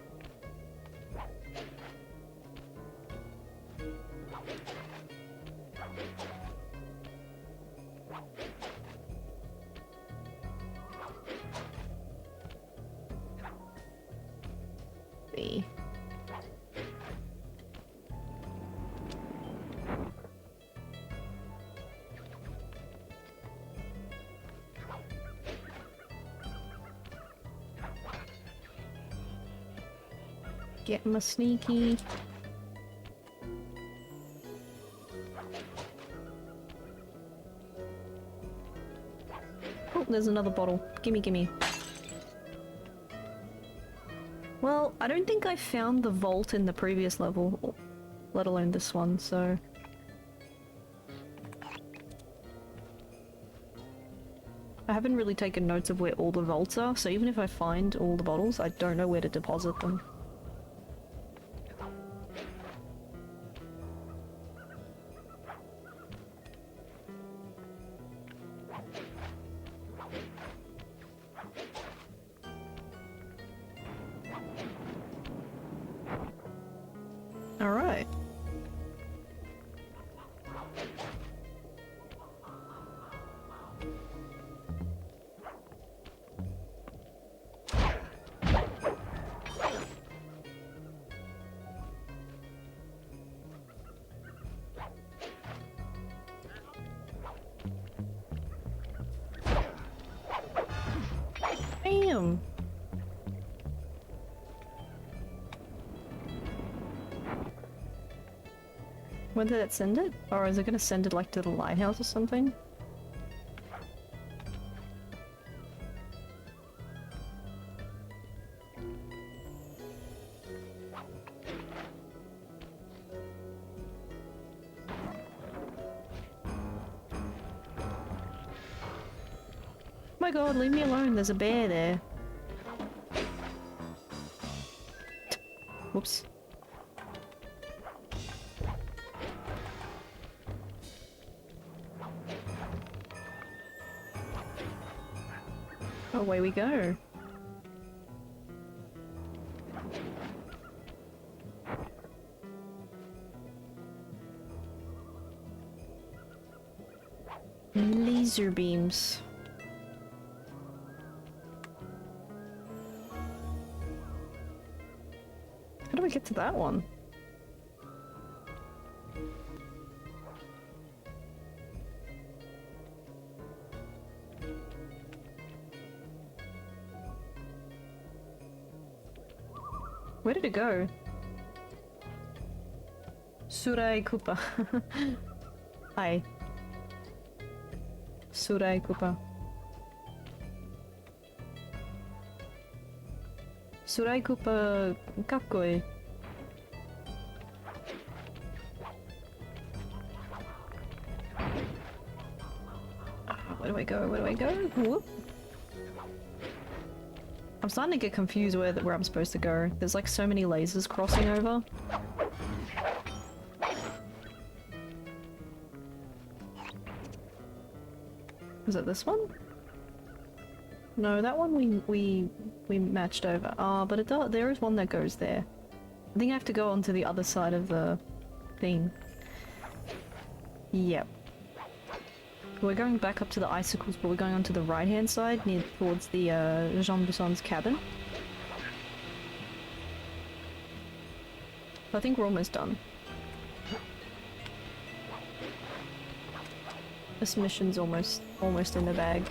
S1: B. Get my sneaky. Oh, there's another bottle. Gimme, gimme. Well, I don't think I found the vault in the previous level, let alone this one, so... I haven't really taken notes of where all the vaults are, so even if I find all the bottles, I don't know where to deposit them. Alright. Damn! When did it send it? Or is it gonna send it like to the lighthouse or something? Oh my god, leave me alone, there's a bear there. Whoops. Away we go. Laser beams. How do I get to that one? Where did it go? Sly Cooper. Hi. Sly Cooper. Sly Cooper, kakkoi. Where do I go? Where do I go? Whoop. I'm starting to get confused where I'm supposed to go. There's like so many lasers crossing over. Is it this one? No, that one we matched over. Ah, but there is one that goes there. I think I have to go onto the other side of the thing. Yep. We're going back up to the icicles, but we're going onto the right-hand side, near towards the Jean Busson's cabin. I think we're almost done. This mission's almost in the bag.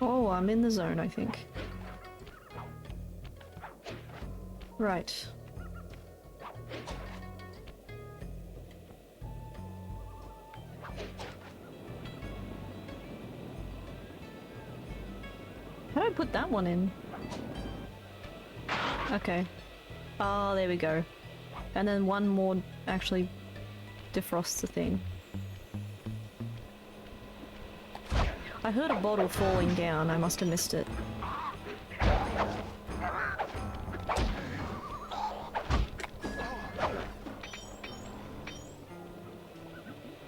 S1: Oh, I'm in the zone, I think. Right. How do I put that one in? Okay. Oh, there we go. And then one more actually defrosts the thing. I heard a bottle falling down, I must have missed it.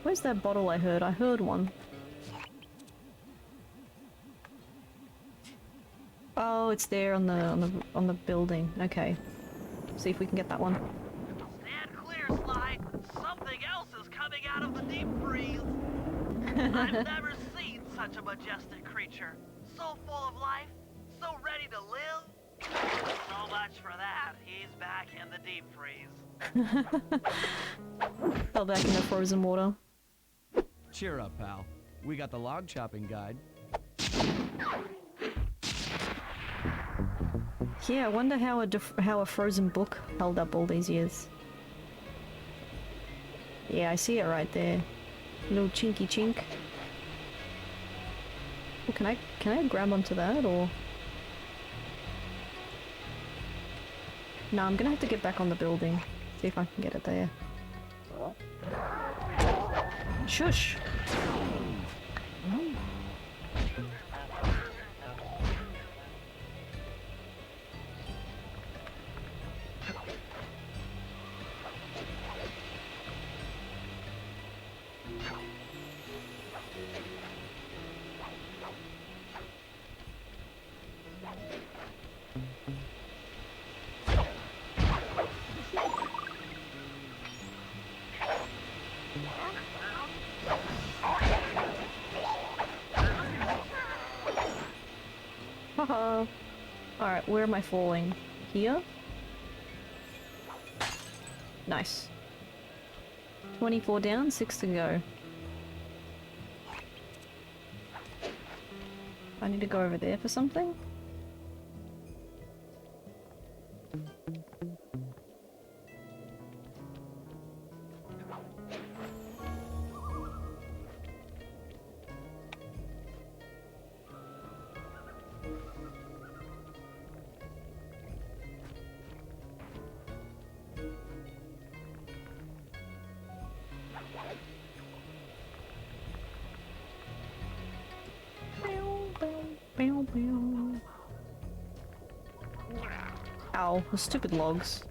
S1: Where's that bottle I heard? I heard one. Oh, it's there on the building. Okay. See if we can get that one.
S3: Stand clear, Sly. Something else is coming out of the deep freeze. I've never seen such a majestic creature. So full of life, so ready to live. So much for that. He's back in the deep freeze.
S1: Fell back in the frozen water.
S2: Cheer up, pal. We got the log chopping guide.
S1: Yeah, I wonder how a frozen book held up all these years. Yeah, I see it right there. Little chinky chink. Oh, can I grab onto that or? No, I'm gonna have to get back on the building. See if I can get it there. Shush! Haha. Alright, where am I falling? Here? Nice. 24 down, 6 to go. I need to go over there for something? Ow, the stupid logs.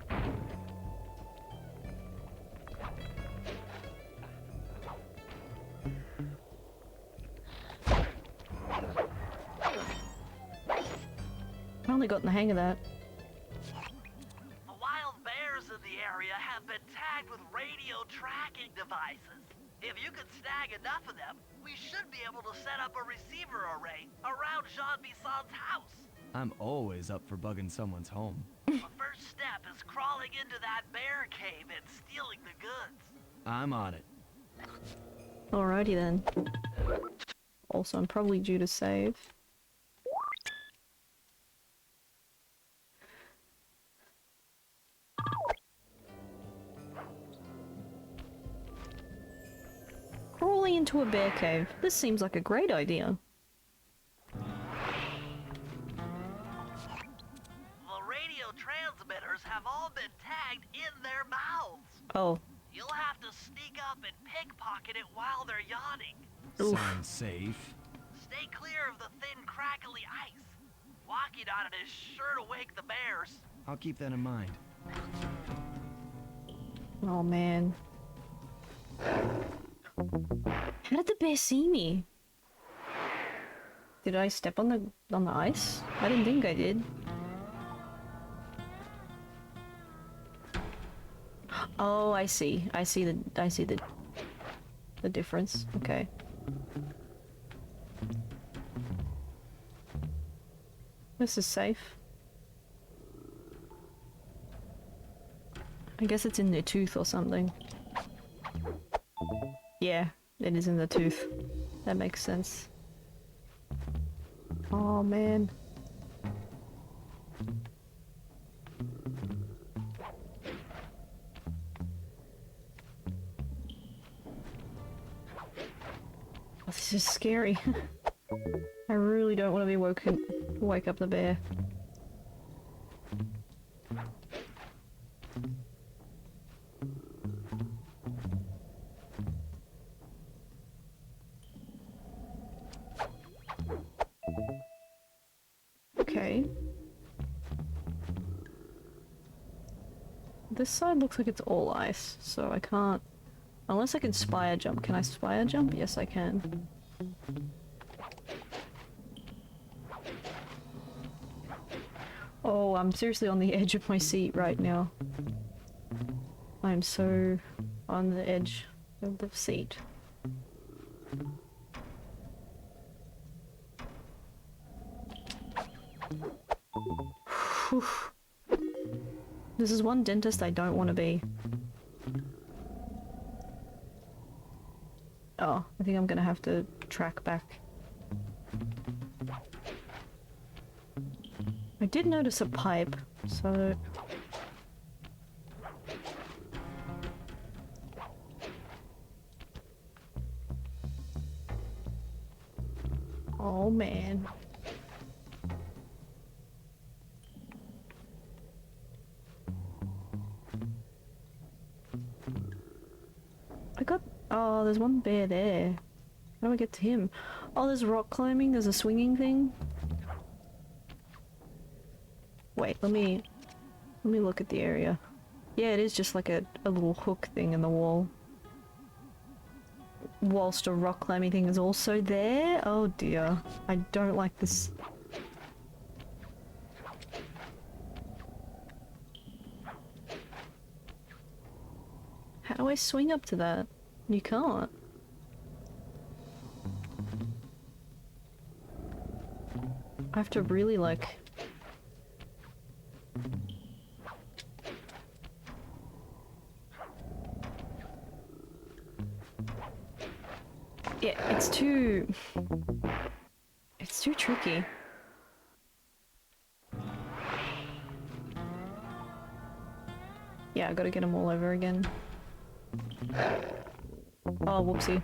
S1: Finally gotten the hang of that.
S3: The wild bears in the area have been tagged with radio tracking devices. If you could snag enough of them, we should be able to set up a receiver array around Jean Bison's house.
S2: I'm always up for bugging someone's home.
S3: The first step is crawling into that bear cave and stealing the goods.
S2: I'm on it.
S1: Alrighty then. Also, I'm probably due to save. Crawling into a bear cave. This seems like a great idea.
S3: Transmitters have all been tagged in their mouths.
S1: Oh.
S3: You'll have to sneak up and pickpocket it while they're yawning.
S1: Oof.
S2: Sounds safe.
S3: Stay clear of the thin, crackly ice. Walking on it is sure to wake the bears.
S2: I'll keep that in mind.
S1: Oh man. How did the bear see me? Did I step on the ice? I didn't think I did. Oh, I see. I see the difference. Okay. This is safe. I guess it's in their tooth or something. Yeah, it is in the tooth. That makes sense. Oh man. This is scary. I really don't want to be wake up the bear. Okay. This side looks like it's all ice, so I can't... Unless I can spire jump. Can I spire jump? Yes, I can. Oh, I'm seriously on the edge of my seat right now. I'm so on the edge of the seat. Whew. This is one dentist I don't want to be. Oh, I think I'm gonna have to track back. I did notice a pipe, so... Oh man. Oh, there's one bear there. How do I get to him? Oh, there's rock climbing, there's a swinging thing. Wait, let me look at the area. Yeah, it is just like a little hook thing in the wall. Whilst a rock climbing thing is also there? Oh dear. I don't like this. How do I swing up to that? You can't. I have to really like... Yeah, it's too tricky. Yeah, I gotta get them all over again. Oh, whoopsie.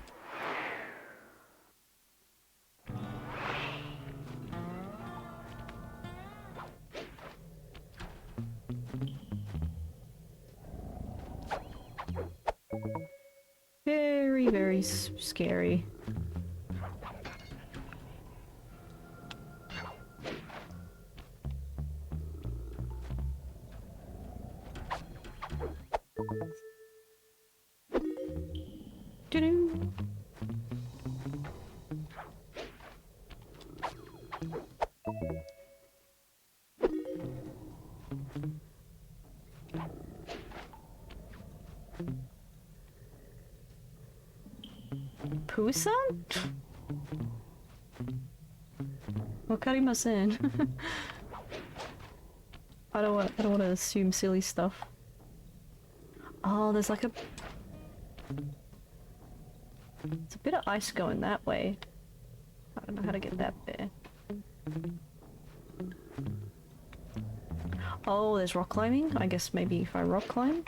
S1: Very, very scary. Doo-doo. Poo-san? Wakarimasen. I don't want to assume silly stuff. Oh, there's like a... It's a bit of ice going that way. I don't know how to get that there. Oh, there's rock climbing? I guess maybe if I rock climb?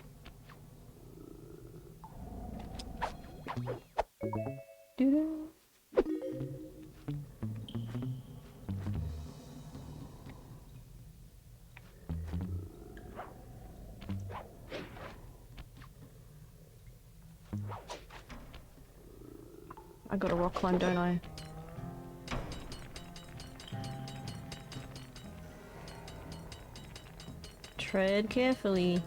S1: Doo-doo. I gotta rock climb, don't I? Tread carefully.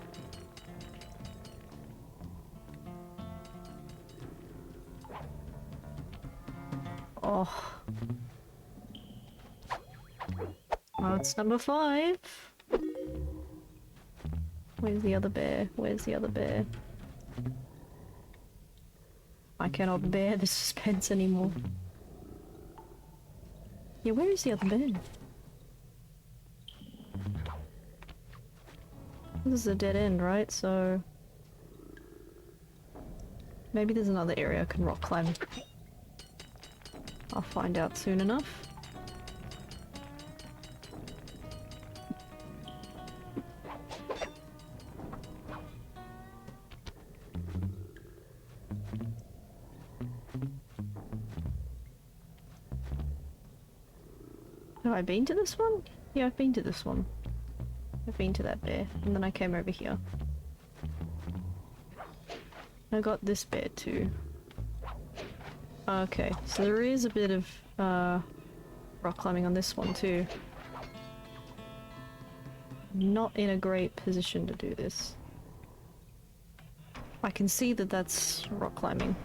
S1: Oh. Oh, it's number 5. Where's the other bear? Where's the other bear? I cannot bear the suspense anymore. Yeah, where is the other bear? This is a dead end, right? So... maybe there's another area I can rock climb. I'll find out soon enough. Have I been to this one? Yeah, I've been to this one. I've been to that bear, and then I came over here. I got this bear too. Okay, so there is a bit of rock climbing on this one too. Not in a great position to do this. I can see that that's rock climbing.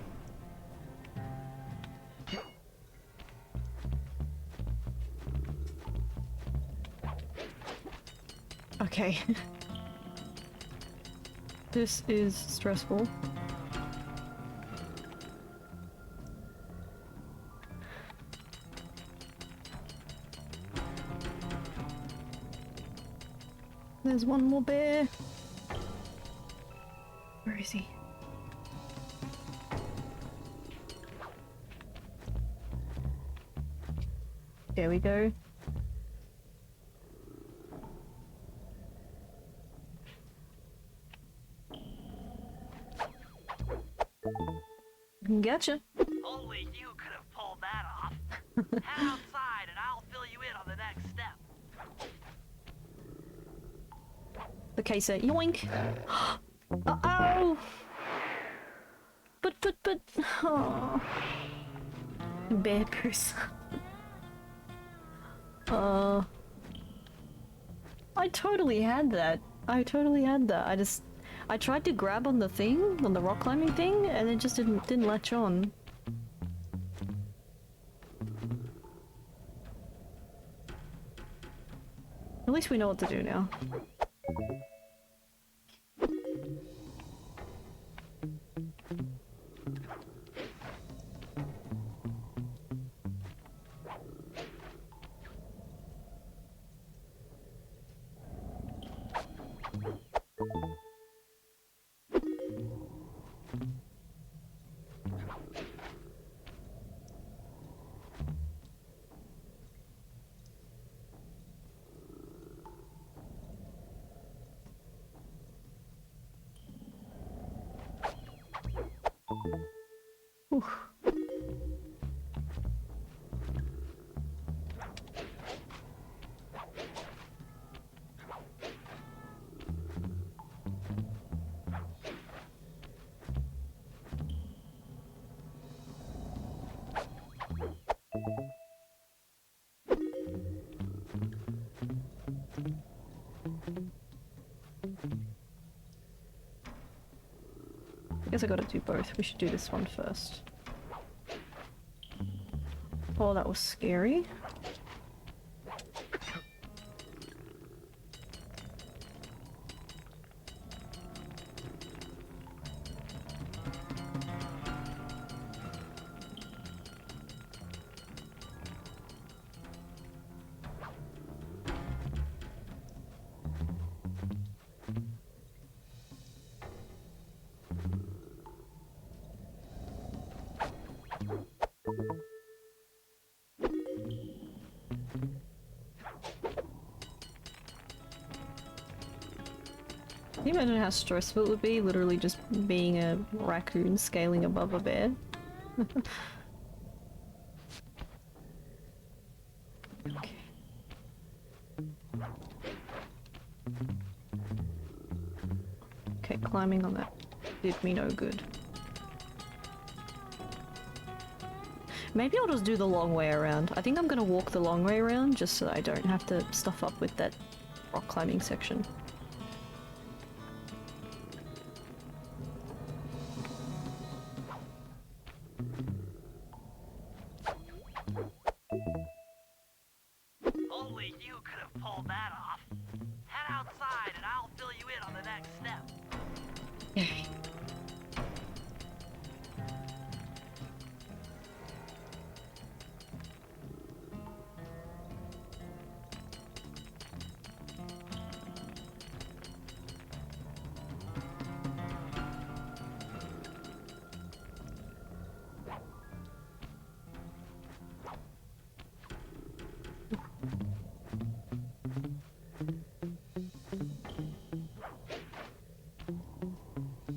S1: Okay. This is stressful. There's one more bear. Where is he? There we go. Gotcha.
S3: Only you could have pulled that off. Head outside and I'll fill you in on the next step.
S1: Okay, so yoink. Uh-oh! But, oh. Bear person. I totally had that. I totally had that. I tried to grab on the thing, on the rock climbing thing, and it just didn't latch on. At least we know what to do now. Whew. I guess I gotta do both. We should do this one first. Oh, that was scary. Can you imagine how stressful it would be, literally just being a raccoon scaling above a bear? Okay. Okay, climbing on that did me no good. Maybe I'll just do the long way around. I think I'm gonna walk the long way around just so that I don't have to stuff up with that rock climbing section.
S3: Only you could have pulled that off. Head outside and I'll fill you in on the next step.
S1: Yay.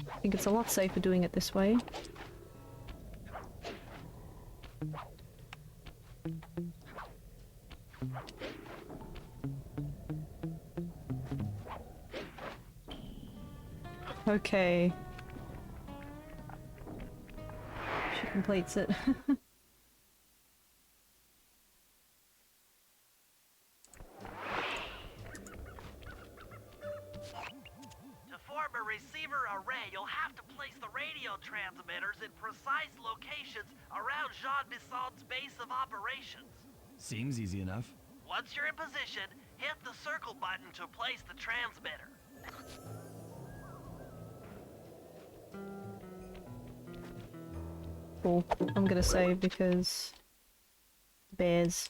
S1: I think it's a lot safer doing it this way. Okay. She completes it.
S3: To form a receiver array, you'll have to place the radio transmitters in precise locations around Jean Bisson's base of operations.
S2: Seems easy enough.
S3: Once you're in position, hit the circle button to place the transmitter.
S1: Cool. I'm gonna save because... bears.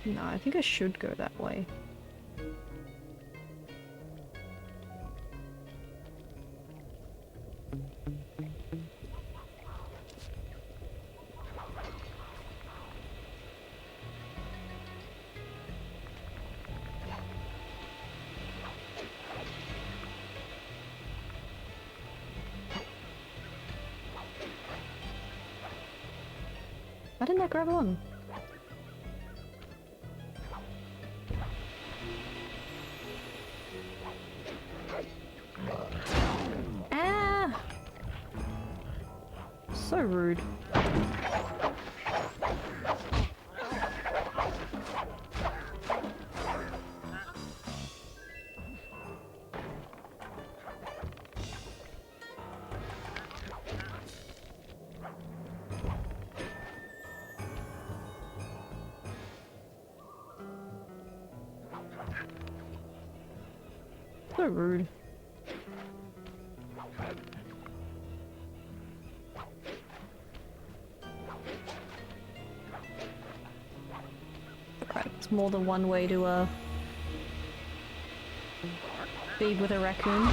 S1: No, I think I should go that way. Why didn't I grab on? Ah! So rude. So rude. Right, it's more than one way to feed with a raccoon.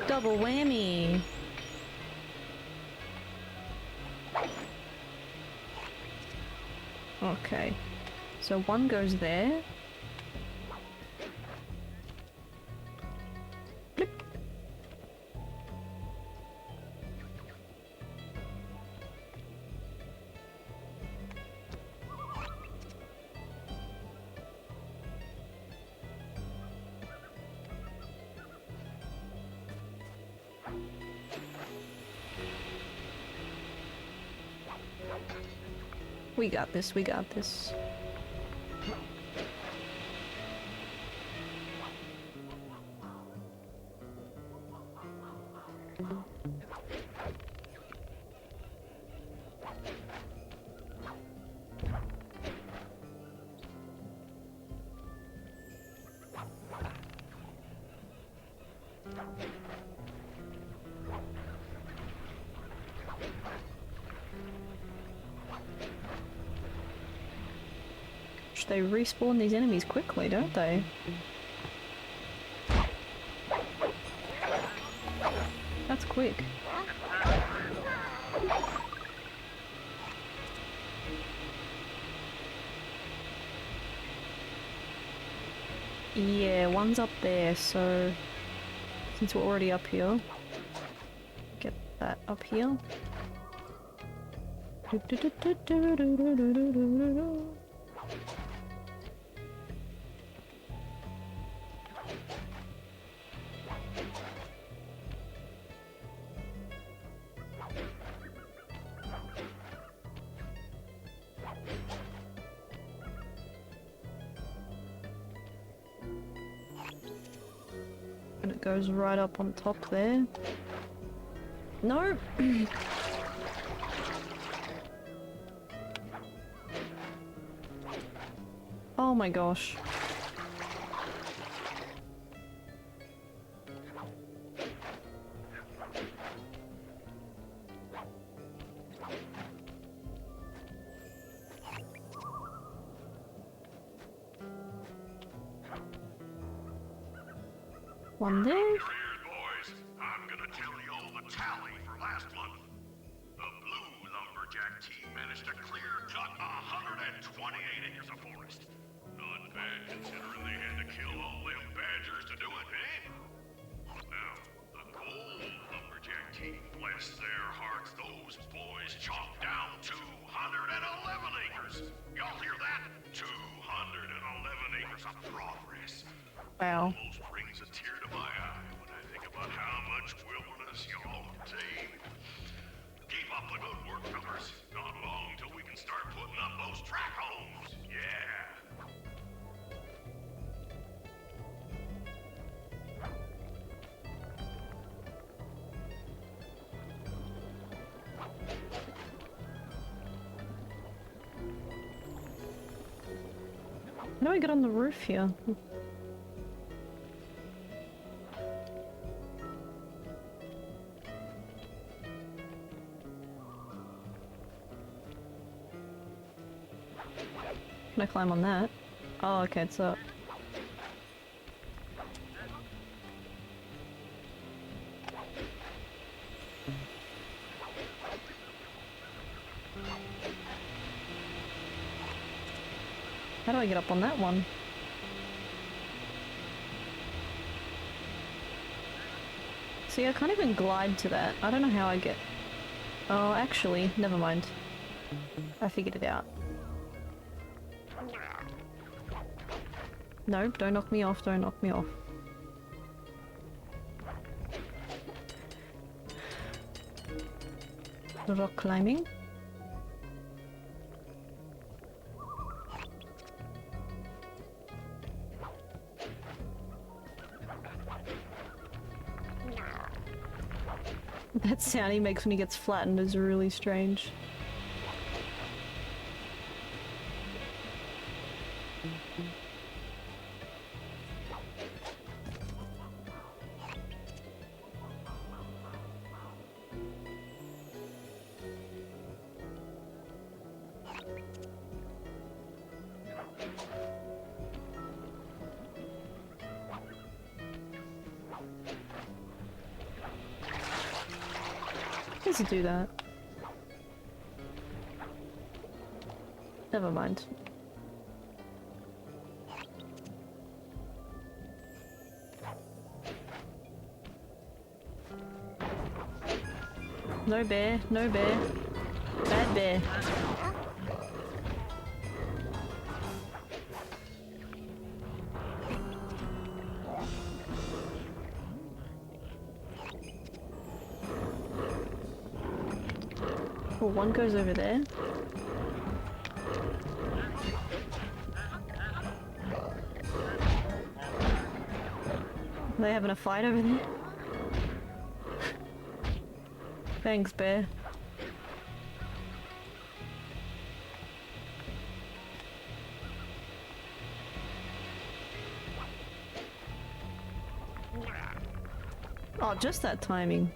S1: Double whammy! Okay, so one goes there. Blip. We got this, we got this. They respawn these enemies quickly, don't they? That's quick. Yeah, one's up there, so since we're already up here, get that up here. And it goes right up on top there. No! Oh my gosh. One there.
S4: Your ears, boys. I'm gonna tell you all the tally for last month. The blue lumberjack team managed to clear cut 128 acres of forest. Not bad considering they had to kill all them badgers to do it, eh? Now, the gold lumberjack team, bless their hearts, those boys chopped down 211 acres. Y'all hear that? 211 acres of progress.
S1: Wow.
S4: Almost brings a tear to my eye when I think about how much wilderness y'all obtained. Keep up the good work, fellas. Not long till we can start putting up those track homes. Yeah.
S1: How do I get on the roof here? Can I climb on that? Oh, okay, it's up. How do I get up on that one? See, I can't even glide to that. I don't know how I get... Oh, actually, never mind. I figured it out. No, don't knock me off, don't knock me off. Rock climbing. That sound he makes when he gets flattened is really strange. How does it do that? Never mind. No bear, no bear. Bad bear. Well, one goes over there. Are they having a fight over there? Thanks, bear. Oh, just that timing.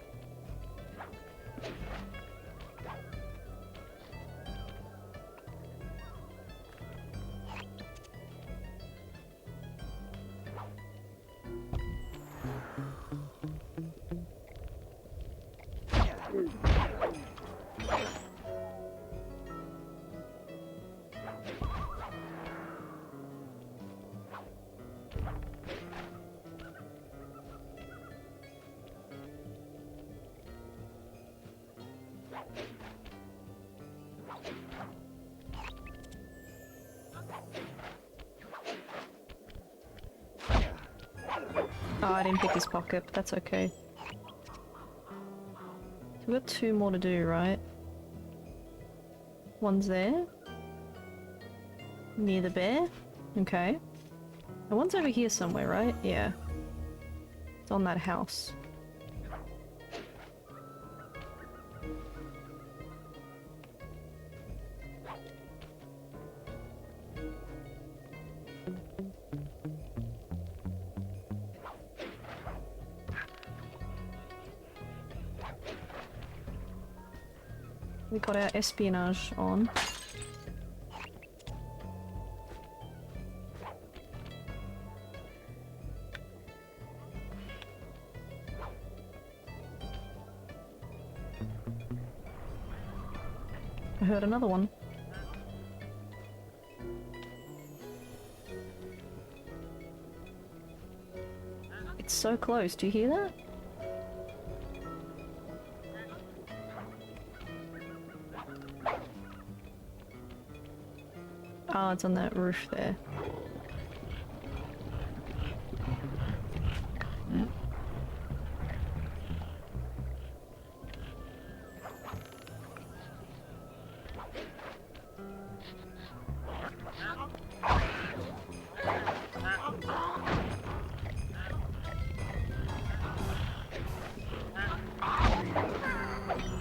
S1: Oh, I didn't pick his pocket, but that's okay. So we've got two more to do, right? One's there. Near the bear. Okay. And one's over here somewhere, right? Yeah. It's on that house. We got our espionage on. heard another one. It's so close, do you hear that? Oh, it's on that roof there.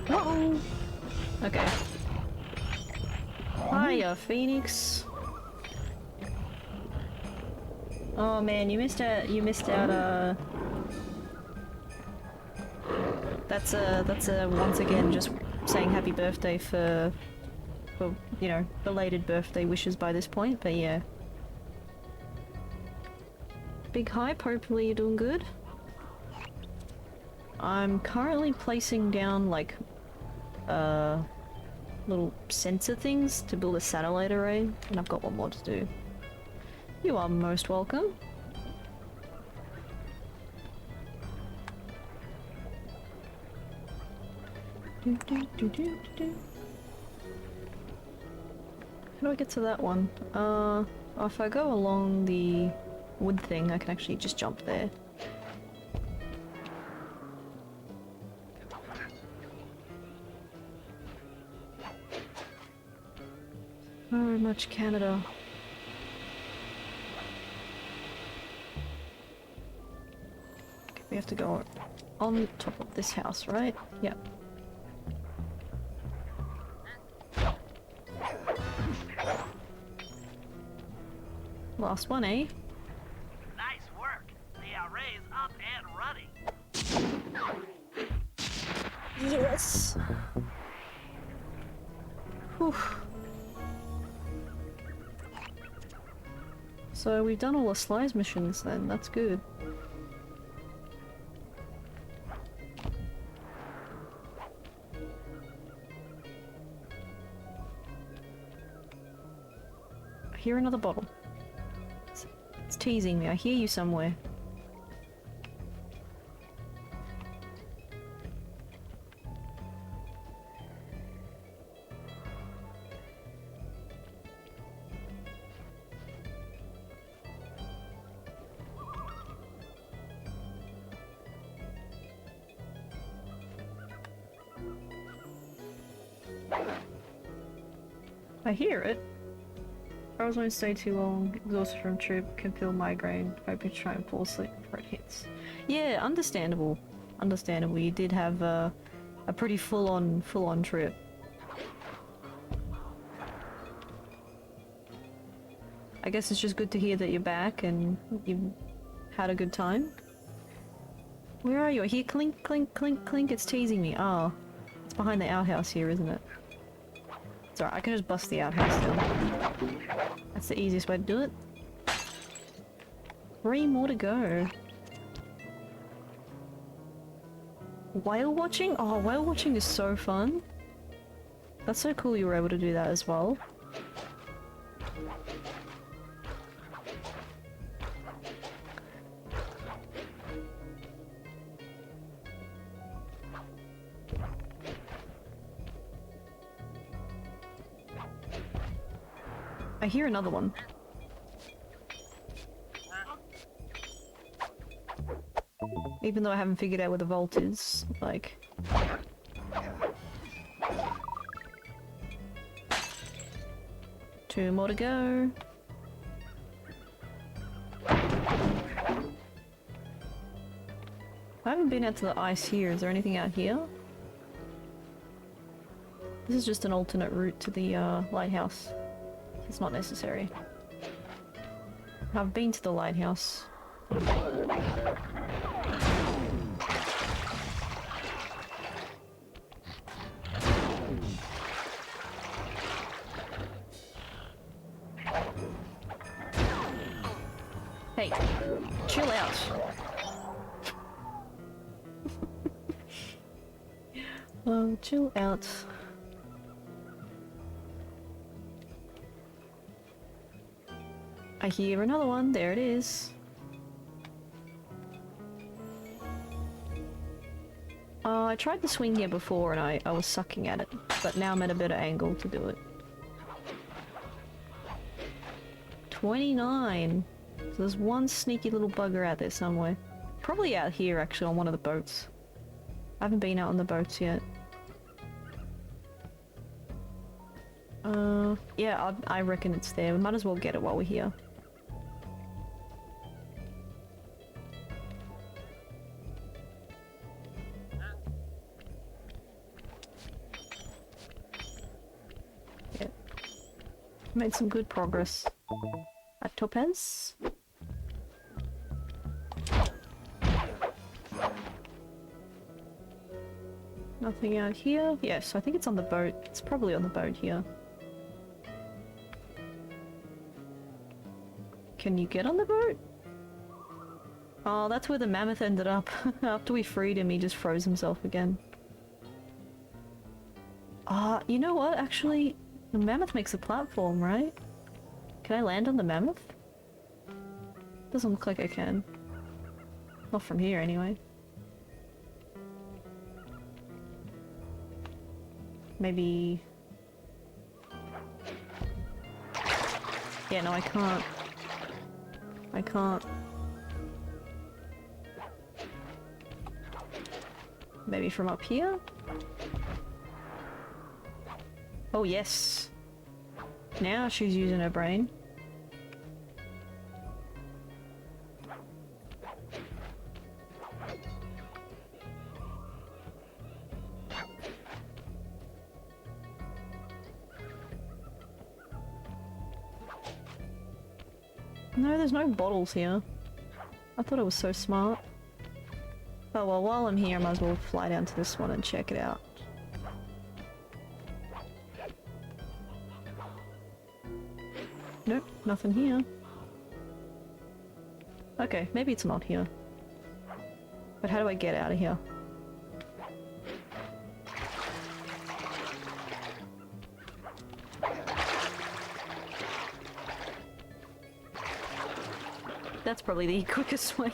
S1: Whoa! Okay. Hiya, Phoenix. Oh man, you missed out. That's once again just saying happy birthday for you know, belated birthday wishes by this point. But yeah. Big hype. Hopefully you're doing good. I'm currently placing down like little sensor things to build a satellite array, and I've got one more to do. You are most welcome. How do I get to that one? If I go along the wood thing, I can actually just jump there. Very much Canada. Okay, we have to go on top of this house, right? Yep. Last one, eh?
S3: Nice work. The array's up and running.
S1: Yes! Whew. So we've done all the Sly's missions then, that's good. I hear another bottle. It's teasing me, I hear you somewhere. I hear it. I won't stay too long. Exhausted from trip, can feel migraine. Hoping to try and fall asleep before it hits. Yeah, understandable. Understandable. You did have a pretty full-on trip. I guess it's just good to hear that you're back and you've had a good time. Where are you? I hear clink, clink, clink, clink. It's teasing me. Oh, it's behind the outhouse here, isn't it? It's alright, I can just bust the outhouse down. That's the easiest way to do it. 3 more to go. Whale watching? Oh, whale watching is so fun. That's so cool you were able to do that as well. I hear another one. Even though I haven't figured out where the vault is, like... Two more to go. I haven't been out to the ice here. Is there anything out here? This is just an alternate route to the lighthouse. It's not necessary. I've been to the lighthouse. Hey, chill out. Chill out. I hear another one. There it is. I tried the swing here before and I was sucking at it, but now I'm at a better angle to do it. 29! So there's one sneaky little bugger out there somewhere. Probably out here actually on one of the boats. I haven't been out on the boats yet. Yeah, I reckon it's there. We might as well get it while we're here. Yeah. Made some good progress. At Topaz? Nothing out here? Yes, I think it's on the boat. It's probably on the boat here. Can you get on the boat? Oh, that's where the mammoth ended up. After we freed him, he just froze himself again. You know what? Actually, the mammoth makes a platform, right? Can I land on the mammoth? Doesn't look like I can. Not from here, anyway. Maybe... Yeah, no, I can't. I can't. Maybe from up here? Oh, yes! Now she's using her brain. No, there's no bottles here. I thought it was so smart. Oh well, while I'm here I might as well fly down to this one and check it out. Nope, nothing here. Okay, maybe it's not here. But how do I get out of here? That's probably the quickest way.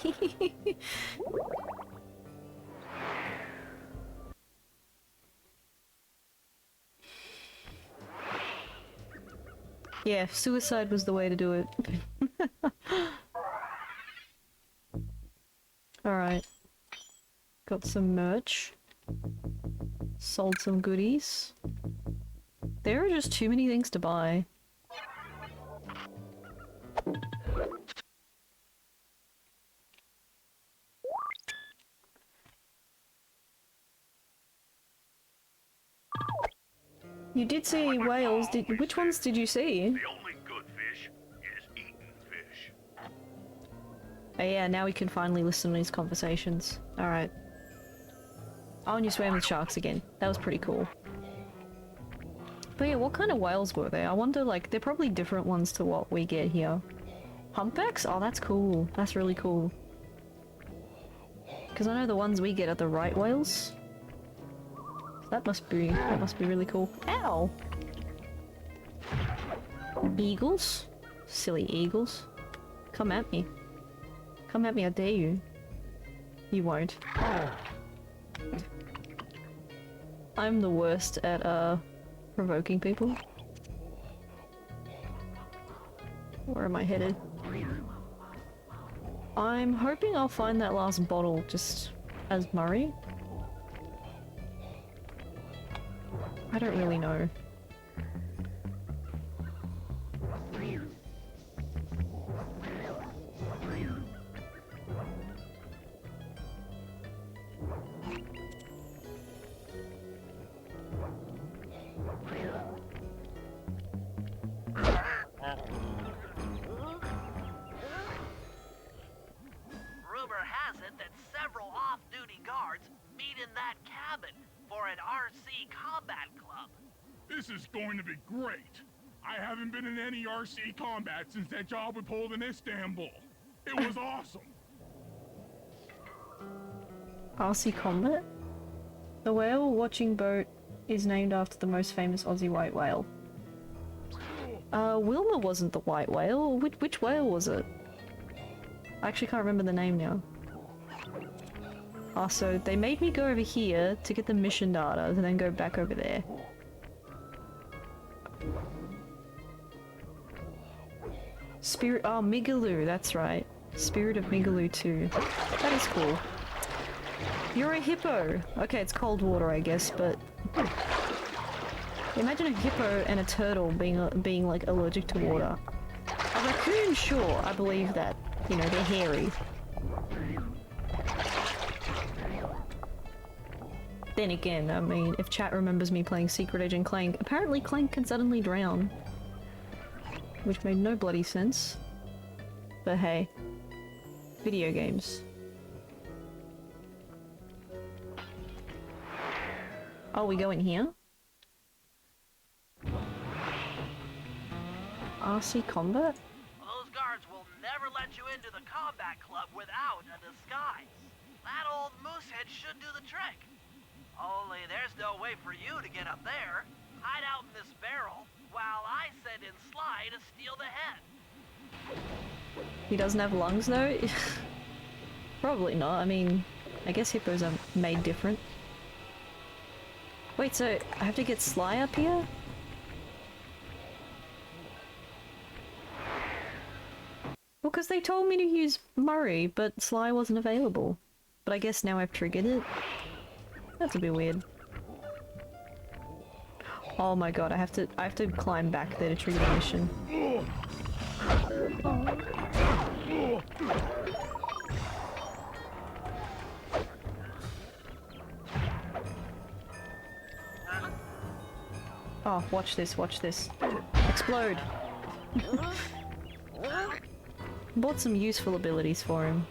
S1: Yeah, suicide was the way to do it. Alright. Got some merch. Sold some goodies. There are just too many things to buy. You did see whales, which ones did you see?
S4: The only good fish is eating fish.
S1: Oh yeah, now we can finally listen to these conversations. Alright. Oh, and you swam with sharks again. That was pretty cool. But yeah, what kind of whales were they? I wonder, like, they're probably different ones to what we get here. Humpbacks? Oh, that's cool. That's really cool. Because I know the ones we get are the right whales. That must be really cool. Ow! Eagles? Silly eagles. Come at me. Come at me, I dare you. You won't. I'm the worst at, provoking people. Where am I headed? I'm hoping I'll find that last bottle just as Murray. I don't really know.
S3: Rumor has it that several off-duty guards meet in that cabin for an RC combat club.
S5: This is going to be great. I haven't been in any RC combat since that job we pulled in Istanbul. It was awesome.
S1: RC Combat? The whale watching boat is named after the most famous Aussie white whale. Wilma wasn't the white whale. Which whale was it? I actually can't remember the name now. Oh, so they made me go over here to get the mission data and then go back over there. Spirit- oh, Migaloo, that's right. Spirit of Migaloo 2. That is cool. You're a hippo! Okay, it's cold water, I guess, but... Imagine a hippo and a turtle being like allergic to water. A raccoon, sure, I believe that. You know, they're hairy. Then again, I mean, if chat remembers me playing Secret Agent Clank, apparently Clank can suddenly drown. Which made no bloody sense. But hey. Video games. Oh, we go in here? RC combat?
S3: Those guards will never let you into the combat club without a disguise. That old moosehead should do the trick. Only there's no way for you to get up there. Hide out in this barrel, while I send in Sly to steal the head.
S1: He doesn't have lungs though? Probably not, I mean, I guess hippos are made different. Wait, so I have to get Sly up here? Well, because they told me to use Murray, but Sly wasn't available. But I guess now I've triggered it. That's a bit weird. Oh my god, I have to climb back there to trigger the mission. Oh, watch this, watch this. Explode! Bought some useful abilities for him.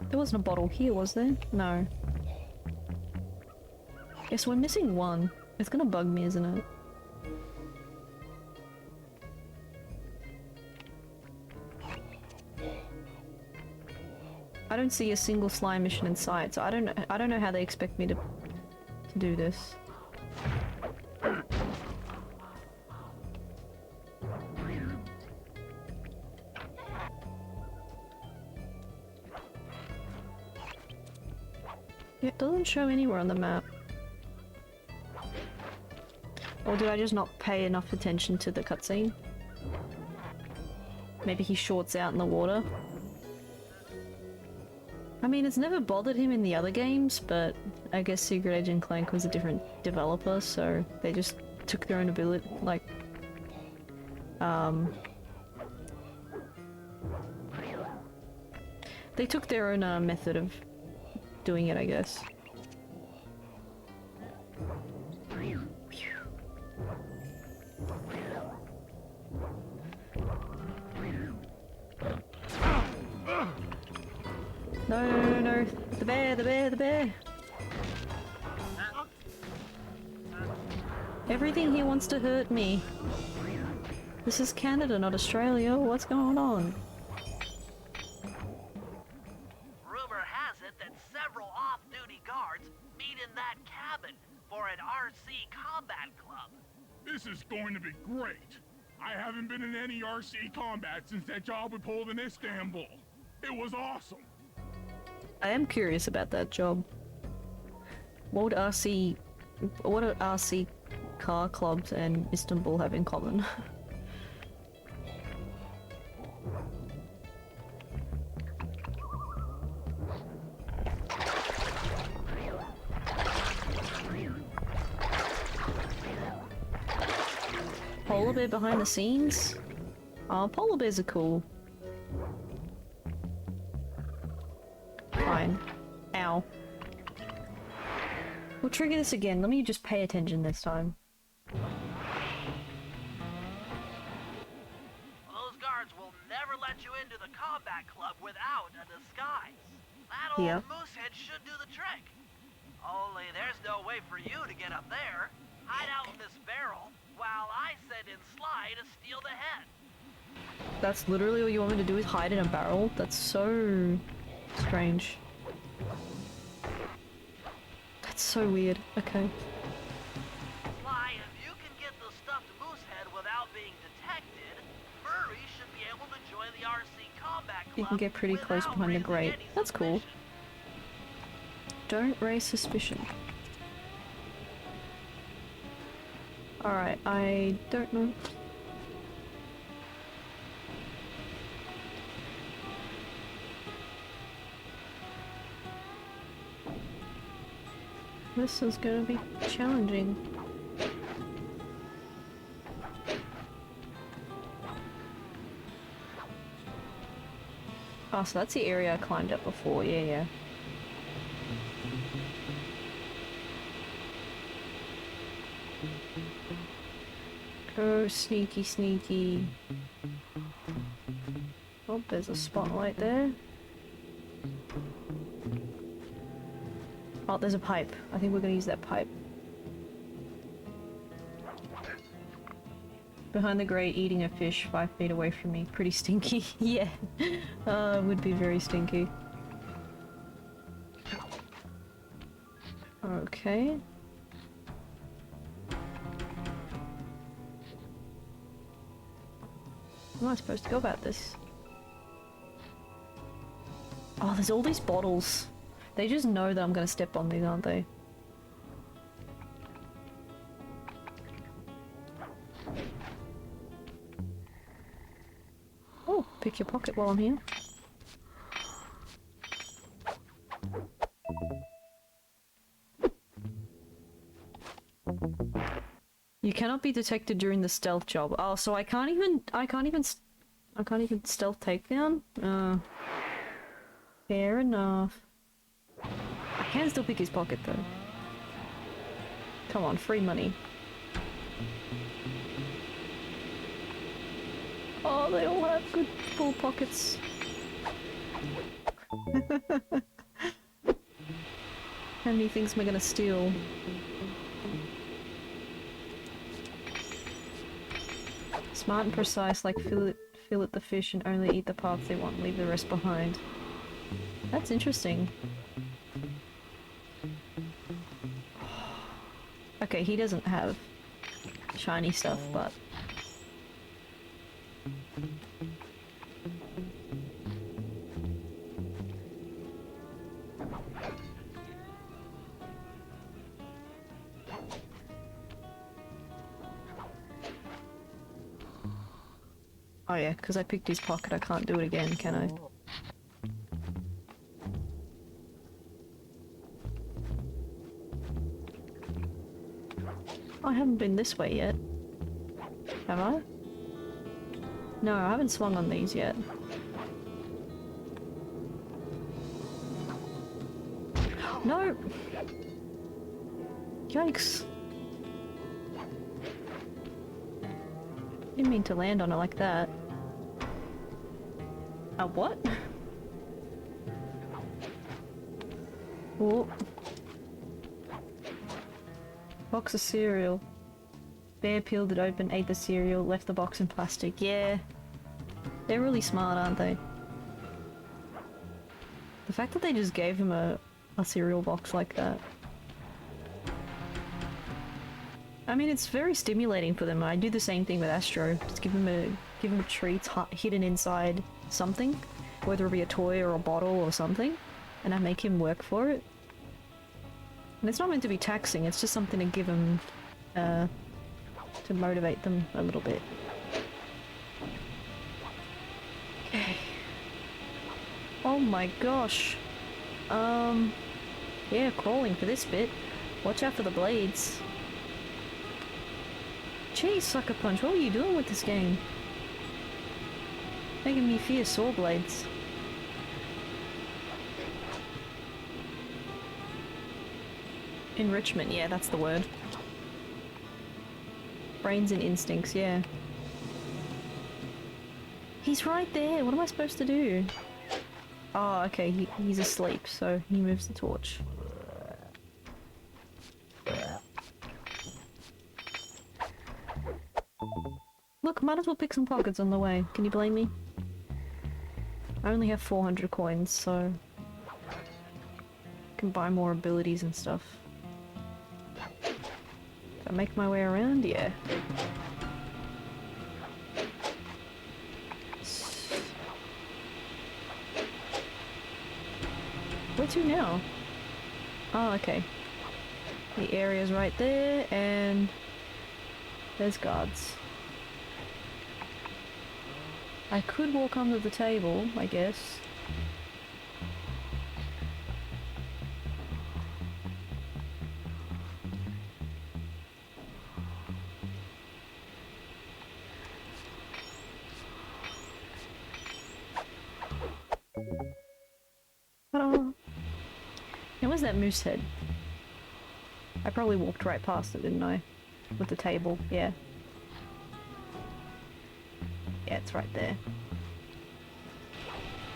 S1: There wasn't a bottle here, was there? No. Yes, we're missing one. It's gonna bug me, isn't it? I don't see a single Sly mission in sight, so I don't know how they expect me to do this. It doesn't show anywhere on the map. Or did I just not pay enough attention to the cutscene? Maybe he shorts out in the water? I mean, it's never bothered him in the other games, but I guess Secret Agent Clank was a different developer, so they just took their own ability, like... They took their own method of doing it, I guess. No, no, no, no. The bear, the bear, the bear! Everything here wants to hurt me. This is Canada, not Australia. What's going on?
S3: Rumor has it that several off-duty guards meet in that cabin for an RC combat club.
S5: This is going to be great. I haven't been in any RC combat since that job we pulled in Istanbul. It was awesome.
S1: I am curious about that job. What do RC car clubs and Istanbul have in common? Polar bear behind the scenes? Oh, polar bears are cool. Fine. Ow. We'll trigger this again. Let me just pay attention this time.
S3: Those guards will never let you into the combat club without a disguise. That old moosehead should do the trick. Only there's no way for you to get up there. Hide out in this barrel, while I send in Sly to steal the head.
S1: That's literally all you want me to do is hide in a barrel? That's so strange. That's so weird. Okay.
S3: Sly, if you can get the stuffed moose head without being detected, Murray should be able to join the RC Combat Club.
S1: You can get pretty close
S3: without
S1: behind the
S3: raising
S1: grate.
S3: any
S1: That's cool.
S3: suspicion.
S1: Don't raise suspicion. Alright, I don't know. This is gonna be challenging. Oh, so that's the area I climbed up before, yeah. Oh, sneaky, sneaky. Oh, there's a spotlight there. Oh, there's a pipe. I think we're gonna use that pipe. Behind the grate, eating a fish 5 feet away from me. Pretty stinky. Yeah. Would be very stinky. Okay. How am I supposed to go about this? Oh, there's all these bottles. They just know that I'm gonna step on these, aren't they? Oh, pick your pocket while I'm here. You cannot be detected during the stealth job. Oh, so I can't even stealth takedown? Fair enough. I can still pick his pocket though. Come on, free money. Oh, they all have good full pockets. How many things am I gonna steal? Smart and precise, like fillet the fish and only eat the parts they want, leave the rest behind. That's interesting. Okay, he doesn't have shiny stuff, but... Oh yeah, because I picked his pocket, I can't do it again, can I? I haven't been this way yet. Have I? No, I haven't swung on these yet. No! Yikes. Didn't mean to land on it like that. A what? Oh. Box of cereal. Bear peeled it open, ate the cereal, left the box in plastic. Yeah. They're really smart, aren't they? The fact that they just gave him a cereal box like that. I mean, it's very stimulating for them. I do the same thing with Astro. Just give him a treat hidden inside something, whether it be a toy or a bottle or something, and I make him work for it. And it's not meant to be taxing, it's just something to give them, to motivate them a little bit. Okay. Oh my gosh. Yeah, crawling for this bit. Watch out for the blades. Jeez, Sucker Punch, what are you doing with this game? Making me fear saw blades. Enrichment, yeah, that's the word. Brains and instincts, yeah. He's right there, what am I supposed to do? Oh, okay, he's asleep, so he moves the torch. Look, might as well pick some pockets on the way. Can you blame me? I only have 400 coins, so... I can buy more abilities and stuff. I make my way around? Yeah. Where to now? Oh, okay. The area's right there, and there's guards. I could walk under the table, I guess. Ta-da! Now where's that moose head? I probably walked right past it, didn't I? With the table, yeah. Yeah, it's right there.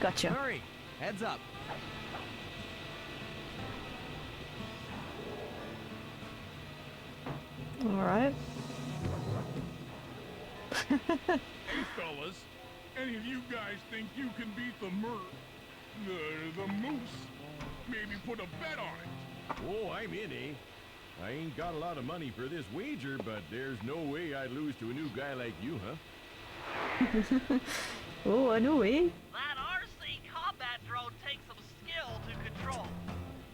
S1: Gotcha.
S2: Hurry! Heads up!
S1: Alright.
S5: Hey fellas, any of you guys think you can beat the moose? Maybe put a bet on it.
S6: Oh, I'm in, eh? I ain't got a lot of money for this wager, but there's no way I'd lose to a new guy like you, huh?
S1: Oh, I know, eh?
S3: That RC combat drone takes some skill to control.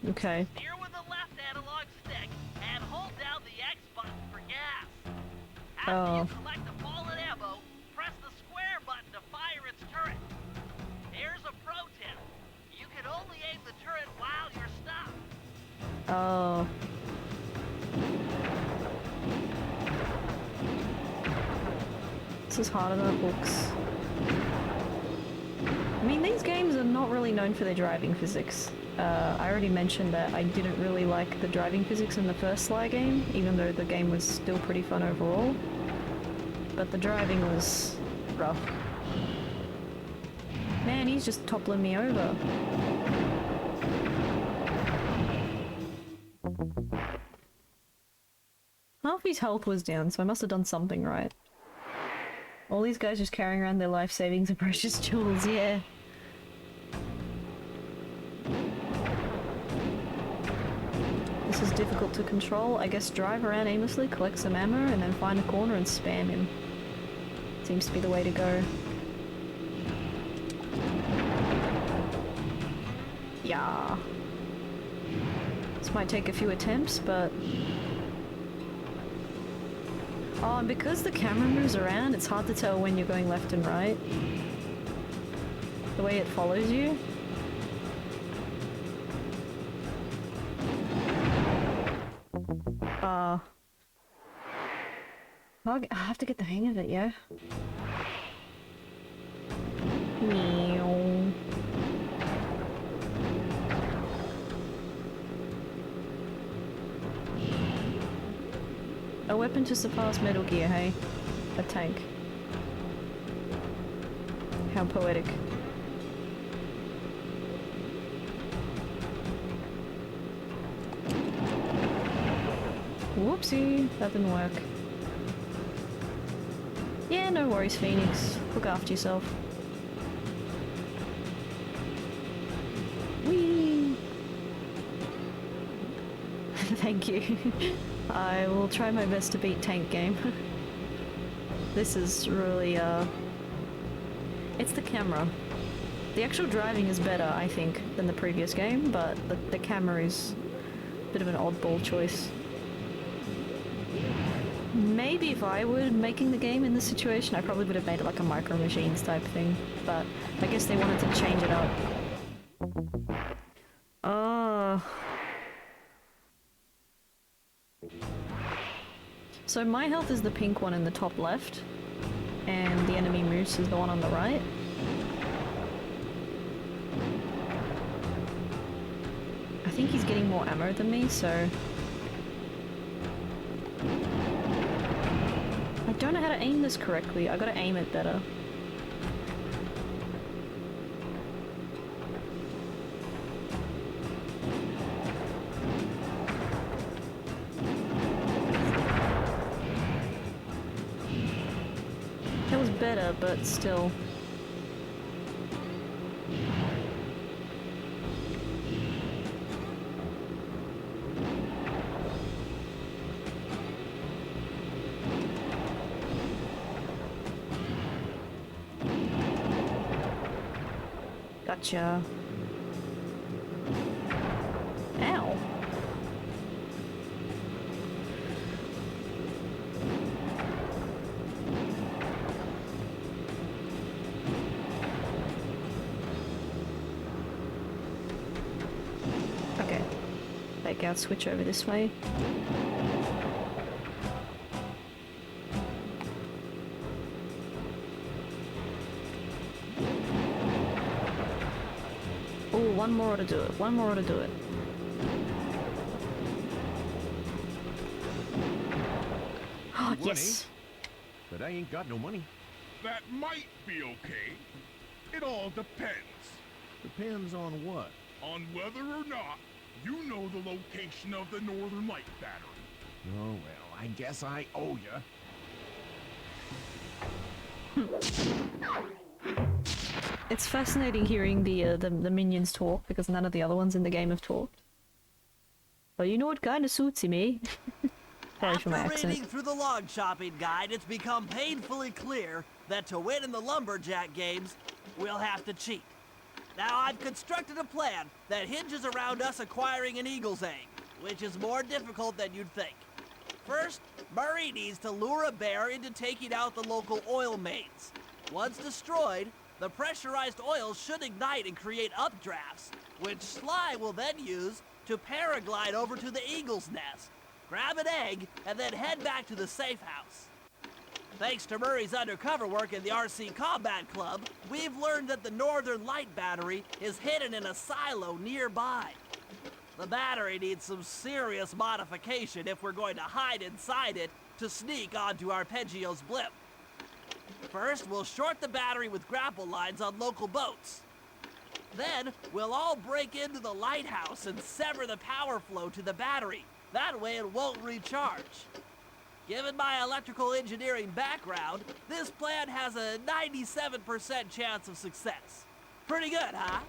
S1: Okay.
S3: Steer with the left analog stick and hold down the X button for gas. After you collect the fallen ammo, press the square button to fire its turret. Here's a pro tip. You can only aim the turret while you're stopped.
S1: Oh. This is harder than it looks. I mean, these games are not really known for their driving physics. I already mentioned that I didn't really like the driving physics in the first Sly game, even though the game was still pretty fun overall. But the driving was rough. Man, he's just toppling me over. Half his health was down, so I must have done something right. All these guys just carrying around their life savings and precious jewels, yeah. This is difficult to control. I guess drive around aimlessly, collect some ammo, and then find a corner and spam him. Seems to be the way to go. Yeah. This might take a few attempts, but... Oh, and because the camera moves around, it's hard to tell when you're going left and right. The way it follows you. I have to get the hang of it, yeah? Meow. A weapon to surpass Metal Gear, hey? A tank. How poetic. Whoopsie, that didn't work. Yeah, no worries, Phoenix. Look after yourself. Whee! Thank you. I will try my best to beat Tank Game. This is really, it's the camera. The actual driving is better, I think, than the previous game, but the camera is a bit of an oddball choice. Maybe if I were making the game in this situation, I probably would have made it like a Micro Machines type thing, but I guess they wanted to change it up. So my health is the pink one in the top left, and the enemy moose is the one on the right. I think he's getting more ammo than me, so... I don't know how to aim this correctly. I gotta aim it better. That was better, but still. Gotcha. Ow. Okay. Take our switch over this way. Oh, one more to do it. One more to do it. Oh, yes.
S6: But I ain't got no money.
S5: That might be okay. It all depends
S6: Depends on what?
S5: on whether or not you know the location of the Northern Light Battery.
S6: Oh, well, I guess I owe ya.
S1: It's fascinating hearing the minions talk because none of the other ones in the game have talked. But you know what kind of suits me? Sorry for my
S3: After
S1: accent.
S3: reading through the log shopping guide, it's become painfully clear that to win in the lumberjack games, we'll have to cheat. Now, I've constructed a plan that hinges around us acquiring an eagle's egg, which is more difficult than you'd think. First, Murray needs to lure a bear into taking out the local oil mains. Once destroyed, the pressurized oil should ignite and create updrafts, which Sly will then use to paraglide over to the eagle's nest, grab an egg, and then head back to the safe house. Thanks to Murray's undercover work in the RC Combat Club, we've learned that the Northern Light Battery is hidden in a silo nearby. The battery needs some serious modification if we're going to hide inside it to sneak onto Arpeggio's blimp. First, we'll short the battery with grapple lines on local boats. Then, we'll all break into the lighthouse and sever the power flow to the battery. That way it won't recharge. Given my electrical engineering background, this plan has a 97% chance of success. Pretty good, huh?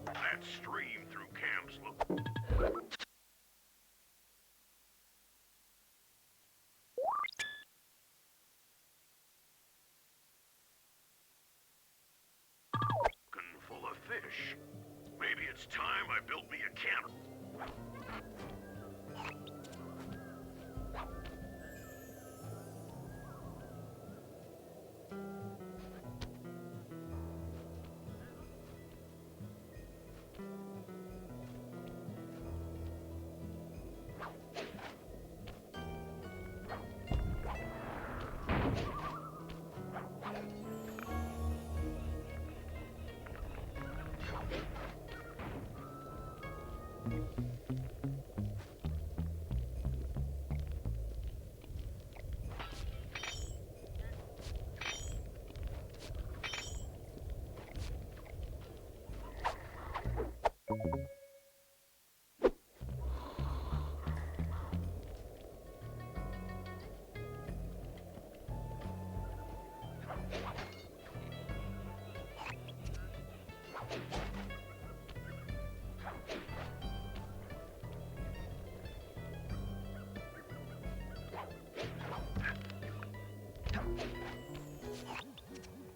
S4: That stream through camps look... full of fish. Maybe it's time I built me a camp.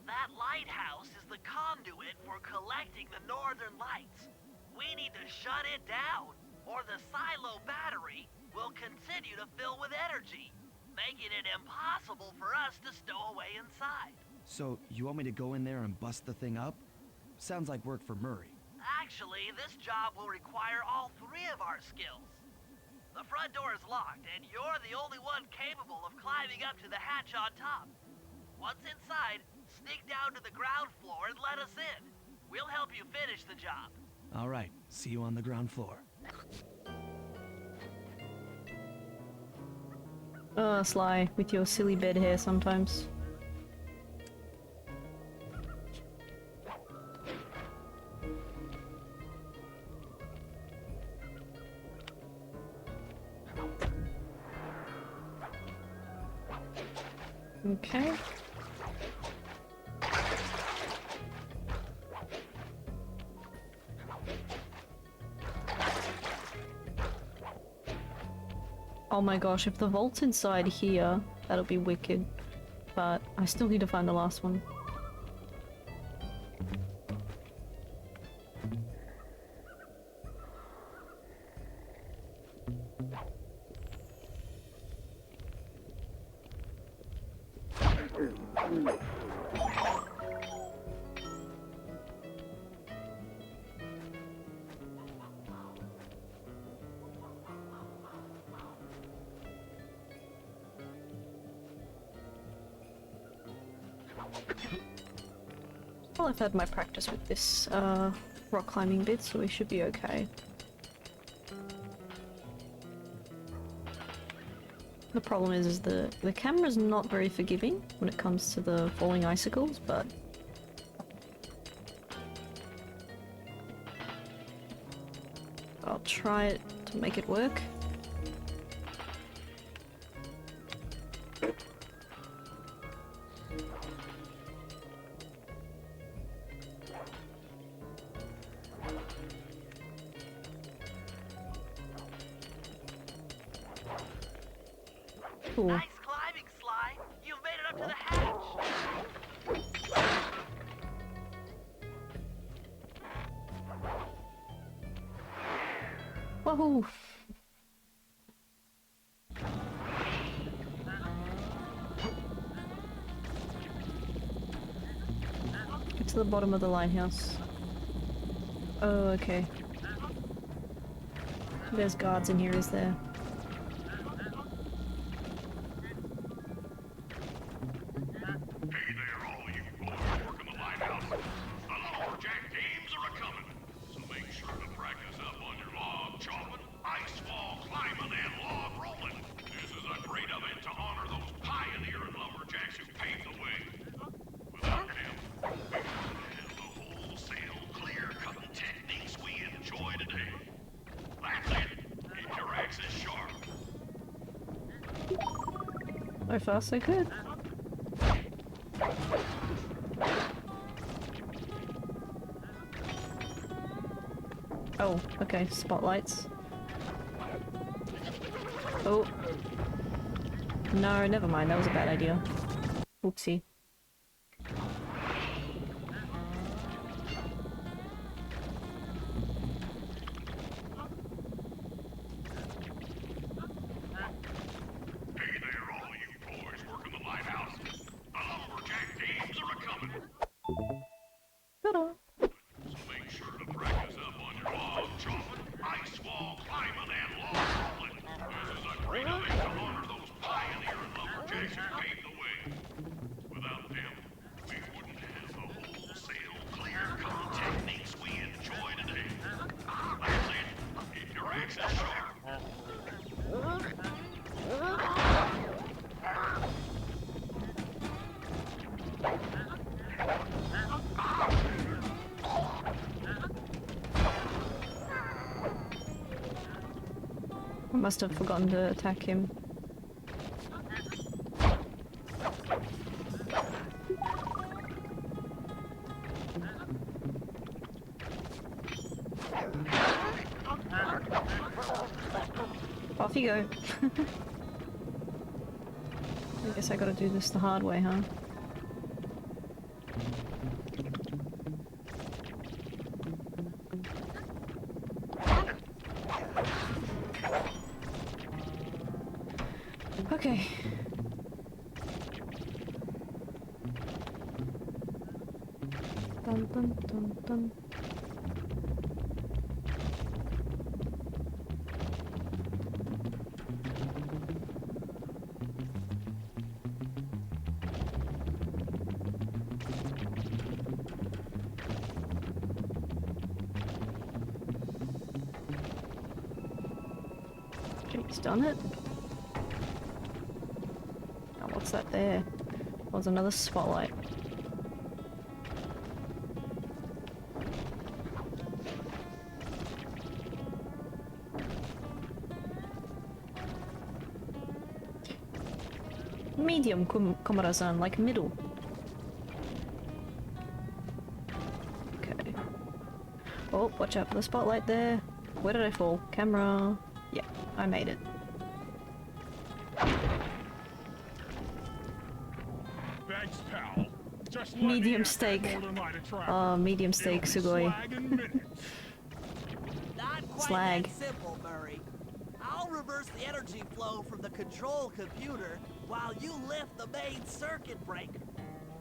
S3: That lighthouse is the conduit for collecting the northern lights. We need to shut it down, or the silo battery will continue to fill with energy, making it impossible for us to stow away inside.
S2: So, you want me to go in there and bust the thing up? Sounds like work for Murray.
S3: Actually, this job will require all three of our skills. The front door is locked, and you're the only one capable of climbing up to the hatch on top. Once inside, sneak down to the ground floor and let us in. We'll help you finish the job.
S2: All right, see you on the ground floor.
S1: Oh, Sly, with your silly bed hair sometimes. Okay. Oh my gosh, if the vault's inside here, that'll be wicked. But I still need to find the last one. Well, I've had my practice with this rock climbing bit, so we should be okay. The problem is the camera's not very forgiving when it comes to the falling icicles, but I'll try it to make it work. Cool.
S3: Nice climbing, Sly. You've made it up to the hatch.
S1: Wahoo! Get to the bottom of the lighthouse. Oh, okay. There's guards in here, is there? So far, so good. Oh, okay, spotlights. Oh. No, never mind, that was a bad idea. Oopsie. I must have forgotten to attack him. Off you go. I guess I gotta do this the hard way, huh? Okay. Dun dun dun dun. Jake's done it. Oh, what's that there? Oh, there's another spotlight. Me. medium, Komura-san, like middle. Okay. Oh, watch out for the spotlight there. Where did I fall? Camera. Yeah, I made it.
S5: Thanks, pal. Just
S1: Medium steak. Medium steak, sugoi.
S3: Not quite
S1: Slag.
S3: that simple, Murray. I'll reverse the energy flow from the control computer while you lift the main circuit breaker.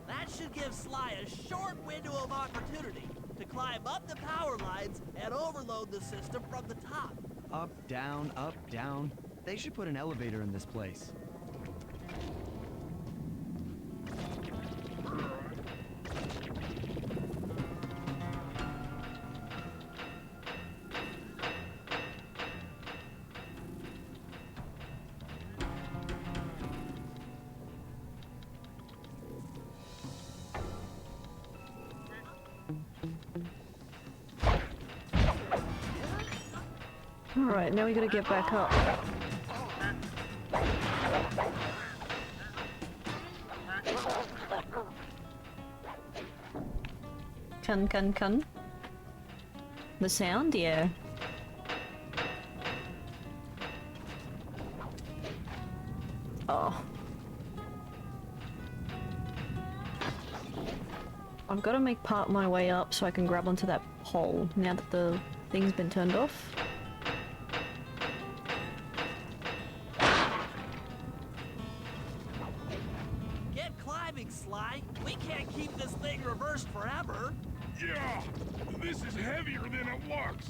S3: That should give Sly a short window of opportunity to climb up the power lines and overload the system from the top.
S2: Up, down, up, down. They should put an elevator in this place.
S1: Alright, now we gotta get back up. Kun. The sound? Yeah. Oh. I've got to make part my way up so I can grab onto that pole now that the thing's been turned off.
S3: Get climbing, Sly. We can't keep this thing reversed forever.
S5: Yeah, this is heavier than it looks.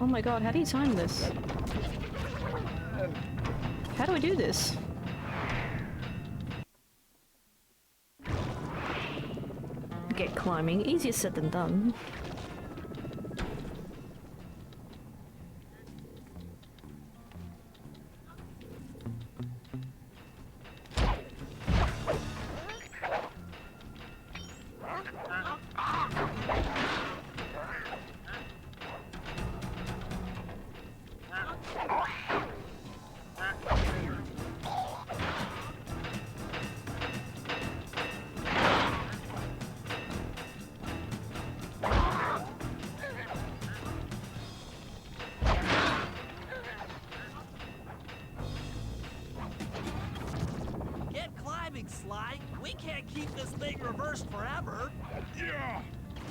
S1: Oh my god, how do you time this? How do we do this? Get climbing. Easier said than done.
S3: Sly. We can't keep this thing reversed forever.
S5: Yeah,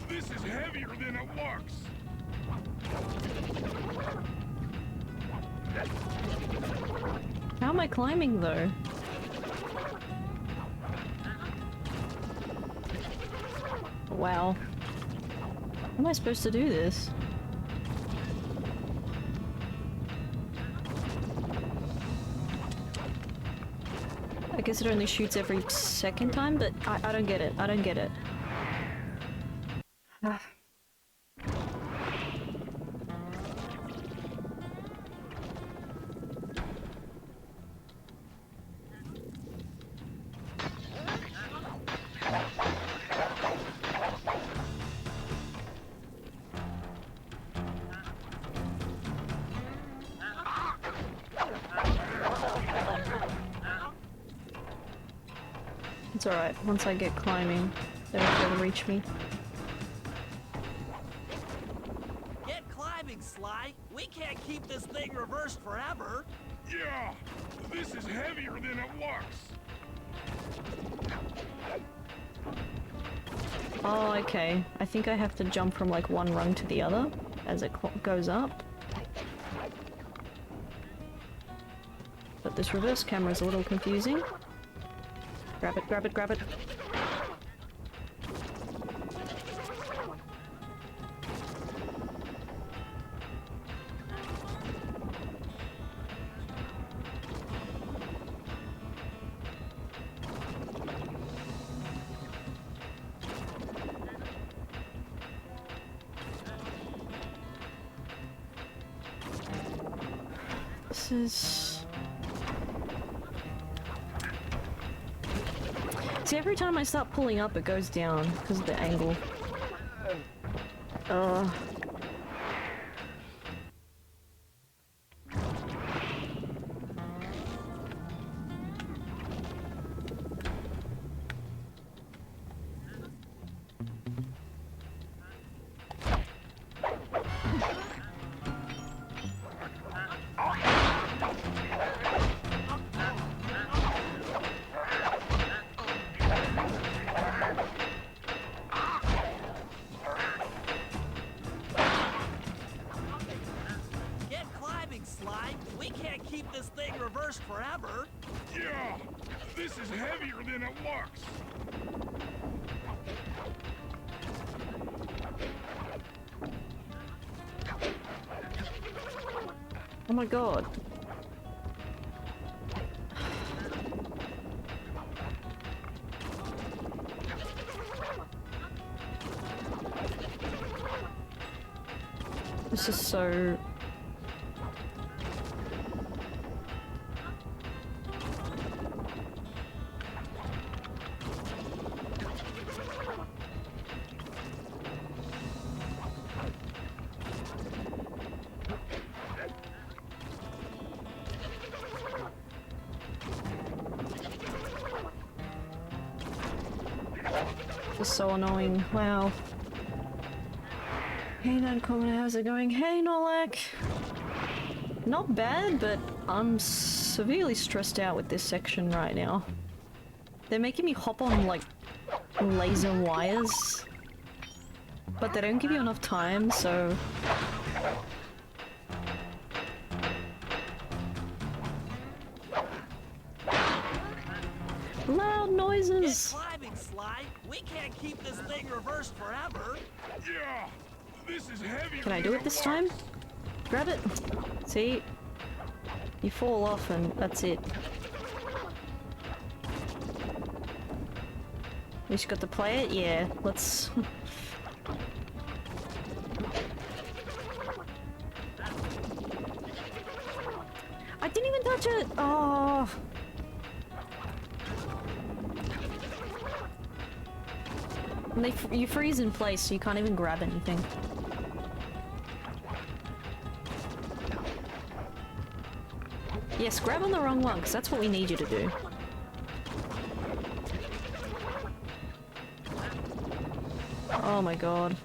S5: this is heavier than it looks.
S1: How am I climbing though? Wow. How am I supposed to do this? I guess it only shoots every second time, but I don't get it. I don't get it. It's alright, once I get climbing, they won't be able to reach me.
S3: Get climbing, Sly! We can't keep this thing reversed forever!
S5: Yeah, this is heavier than it looks.
S1: Oh, okay. I think I have to jump from like one rung to the other as it goes up. But this reverse camera is a little confusing. Grab it, grab it, grab it. This is... See, every time I start pulling up, it goes down because of the angle.
S5: Yeah, this is heavier than it looks.
S1: Oh my god. This is so... This is so annoying. Wow. Hey Uncommon, how's it going? Hey Nolak! Not bad, but I'm severely stressed out with this section right now. They're making me hop on, like, laser wires. But they don't give you enough time, so... Loud noises!
S3: Get climbing, Sly. We can't keep this thing reversed forever.
S5: Yeah, this is heavier.
S1: Can I do it this time? Grab it. See? You fall off and that's it. You just got to play it? Yeah, let's... I didn't even touch it! Oh. And you freeze in place, so you can't even grab anything. Yes, grab on the wrong one, because that's what we need you to do. Oh my god.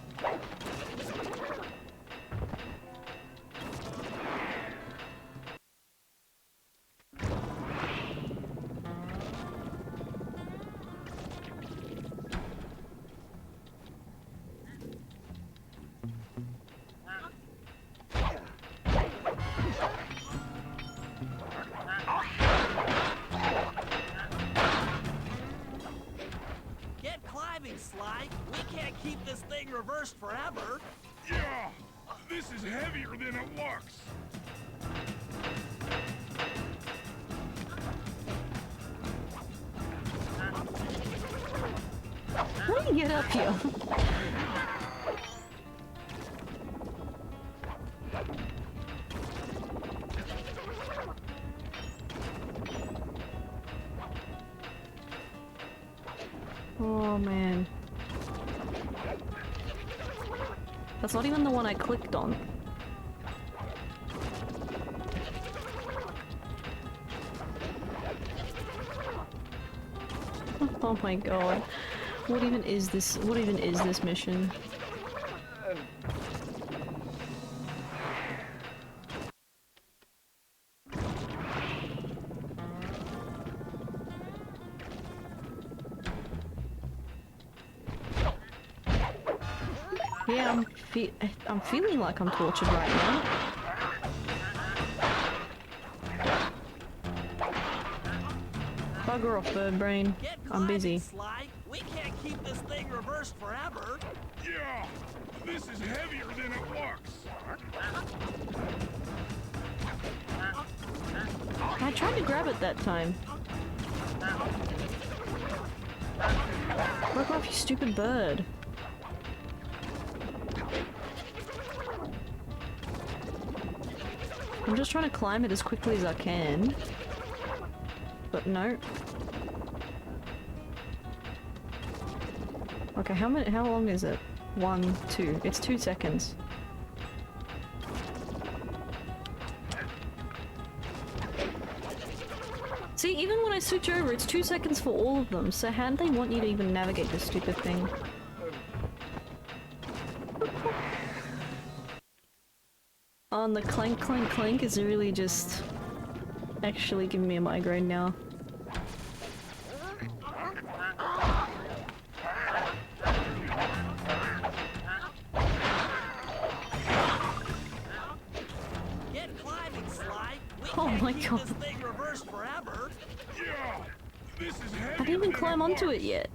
S3: Sly. We can't keep this thing reversed forever.
S5: Yeah, this is heavier than it looks.
S1: How do you get up here? Oh man. That's not even the one I clicked on. Oh my god. What even is this? What even is this mission? Yeah, I'm feeling like I'm tortured right now. Bugger off, bird brain. I'm busy.
S3: Sly. We can't keep this thing reversed forever.
S5: Yeah, this is heavier than it looks.
S1: I tried to grab it that time. Fuck off, you stupid bird. I'm just trying to climb it as quickly as I can. But no. Okay, how long is it? 1, 2. It's 2 seconds. See, even when I switch over, it's 2 seconds for all of them, so how do they want you to even navigate this stupid thing? On the clank clank clank is really just actually giving me a migraine now.
S3: Get climbing, Sly. We
S1: Oh
S3: can't
S1: my
S3: keep
S1: god.
S3: this thing reversed forever.
S5: Yeah, this is heavier
S1: I didn't even
S5: than
S1: climb onto
S5: looks.
S1: it yet.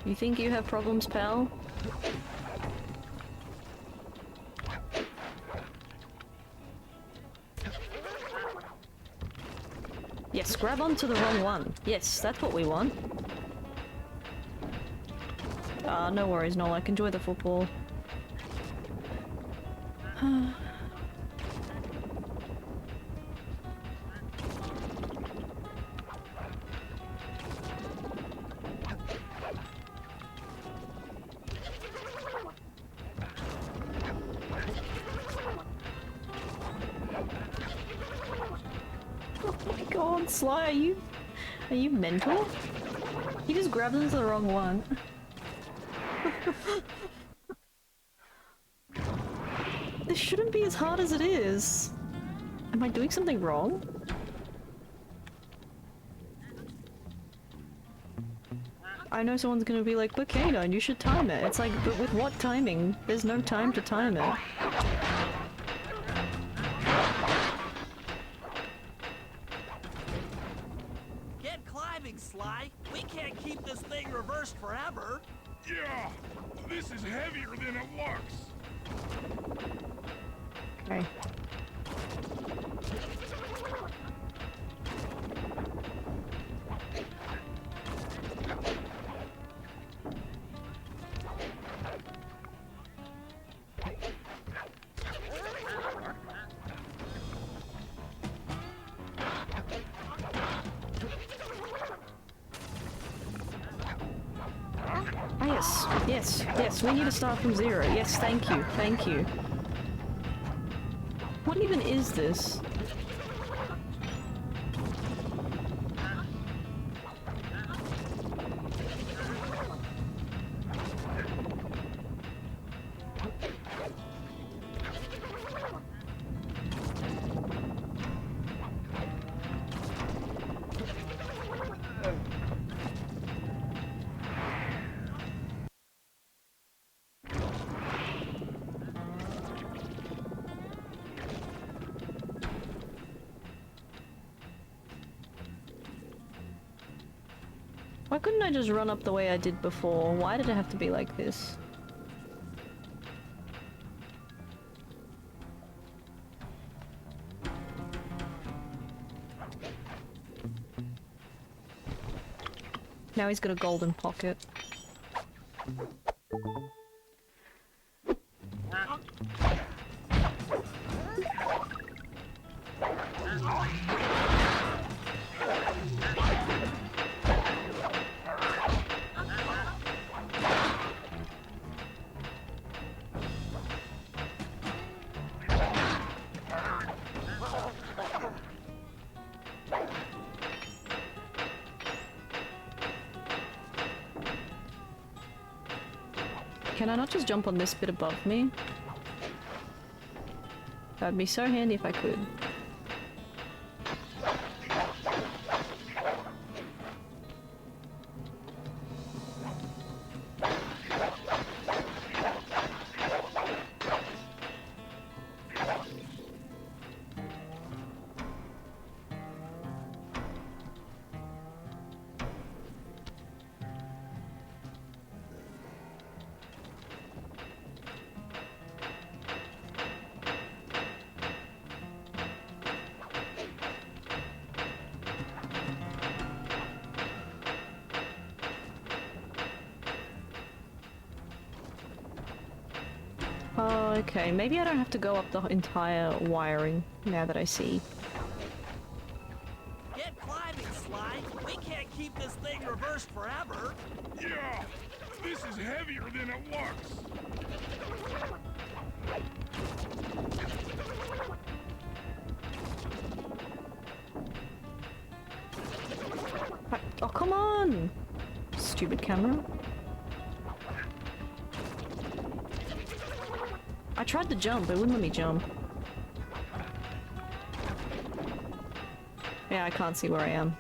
S1: You think you have problems, pal? Yes, grab onto the wrong one. Yes, that's what we want. No worries, Nolik. Enjoy the football. Oh my god, Sly, are you mental? You just grabbed onto the wrong one. This shouldn't be as hard as it is. Am I doing something wrong? I know someone's gonna be like, but Kaitou, you should time it. It's like, but with what timing? There's no time to time it.
S3: Get climbing, Sly. We can't keep this thing reversed forever.
S5: Yeah, this is heavier than it looks.
S1: Okay. Ah, yes, yes, yes, we need to start from zero. Yes, thank you, thank you. What even is this? Why couldn't I just run up the way I did before? Why did it have to be like this? Now he's got a golden pocket. Can I not just jump on this bit above me? That'd be so handy if I could. Oh, okay. Maybe I don't have to go up the entire wiring now that I see.
S3: Get climbing, Sly. We can't keep this thing reversed forever.
S5: Yeah, this is heavier than it looks.
S1: Oh, come on! Stupid camera. I tried to jump, it wouldn't let me jump. Yeah, I can't see where I am.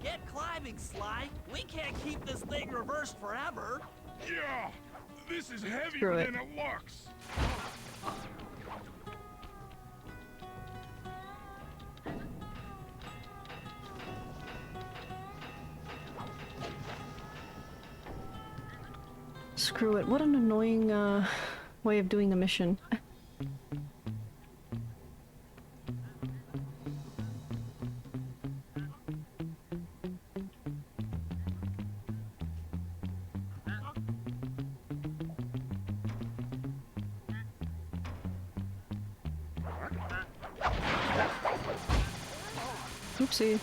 S3: Get climbing, Sly. We can't keep this thing reversed forever.
S5: Yeah, this is heavier
S1: Screw it.
S5: than it looks.
S1: Screw it. What an annoying way of doing the mission. Oopsie.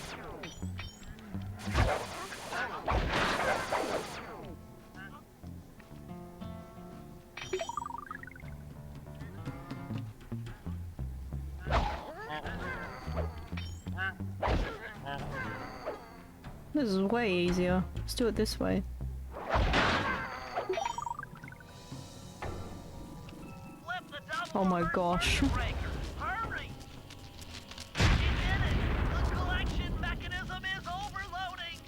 S1: This is way easier. Let's do it this way.
S3: Flip the double
S1: Oh my
S3: reverse
S1: gosh.
S3: circuit breaker. Hurry! You did it! The collection mechanism is overloading!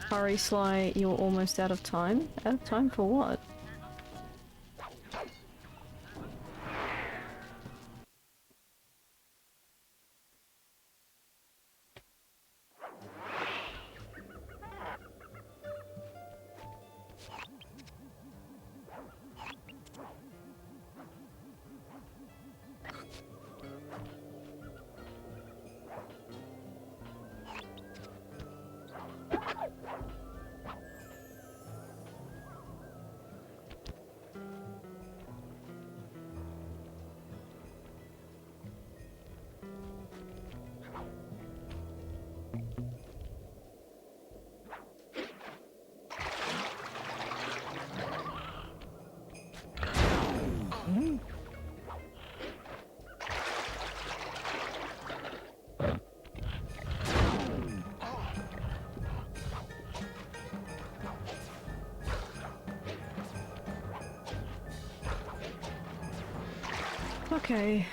S1: Hurry, Sly, you're almost out of time. Out of time for what? Okay.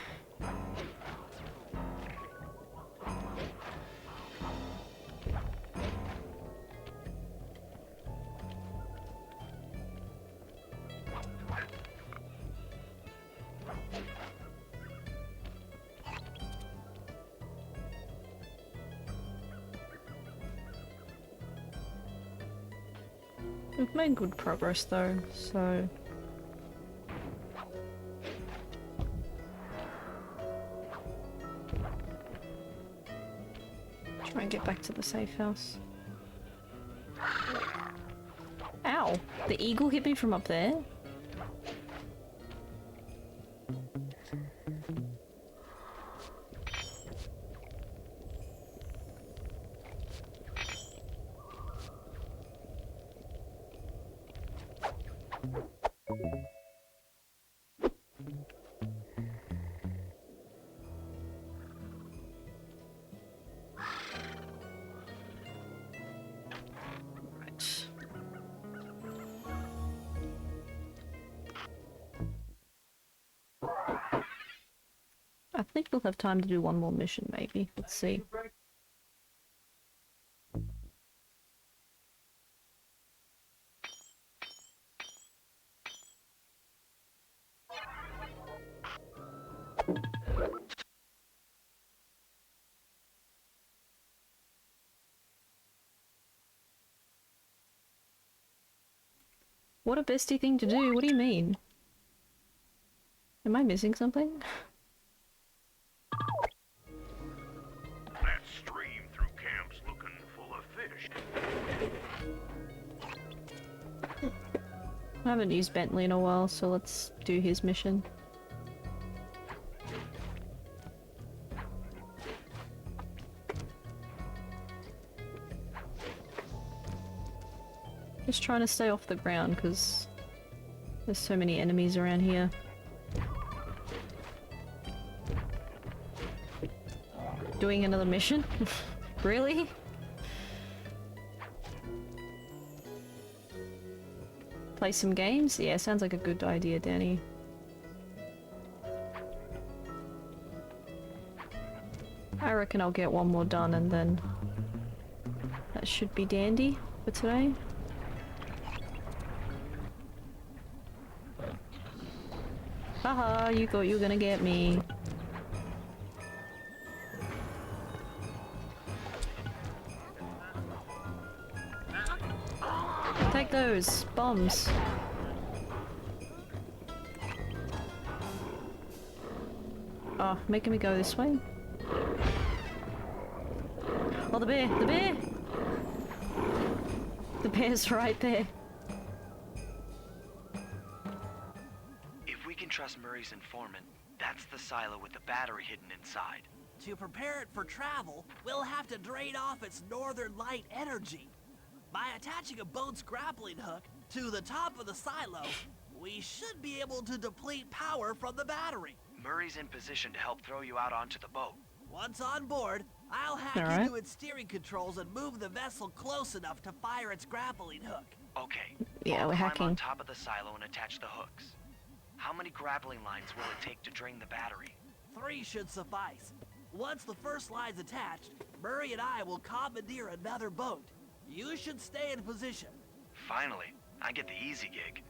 S1: We've made good progress though, so... Try and get back to the safe house. Ow! The eagle hit me from up there? I think we'll have time to do one more mission, maybe. Let's see. What a bestie thing to do, what do you mean? Am I missing something?
S4: That stream through camp's looking full of
S1: I haven't used Bentley in a while, so let's do his mission. Just trying to stay off the ground because there's so many enemies around here. Doing another mission? Really? Play some games? Yeah, sounds like a good idea, Danny. I reckon I'll get one more done and then that should be dandy for today. Haha, you thought you were gonna get me. Take those bombs. Oh, making me go this way. Oh, the bear! The bear! The bear's right there.
S2: If we can trust Murray's informant, that's the silo with the battery hidden inside.
S3: To prepare it for travel, we'll have to drain off its northern light energy. By attaching a boat's grappling hook to the top of the silo, we should be able to deplete power from the battery.
S2: Murray's in position to help throw you out onto the boat.
S3: Once on board, I'll hack into its steering controls and move the vessel close enough to fire its grappling hook.
S2: Okay.
S1: Yeah,
S2: I'll
S1: we're
S2: climb
S1: hacking.
S2: on top of the silo and attach the hooks. How many grappling lines will it take to drain the battery?
S3: 3 should suffice. Once the first line's attached, Murray and I will commandeer another boat. You should stay in position.
S2: Finally, I get the easy gig.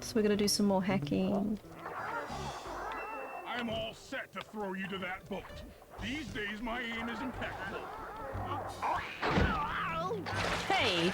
S1: So we're gonna do some more hacking.
S5: I'm all set to throw you to that boat. These days, my aim is impeccable.
S1: Hey!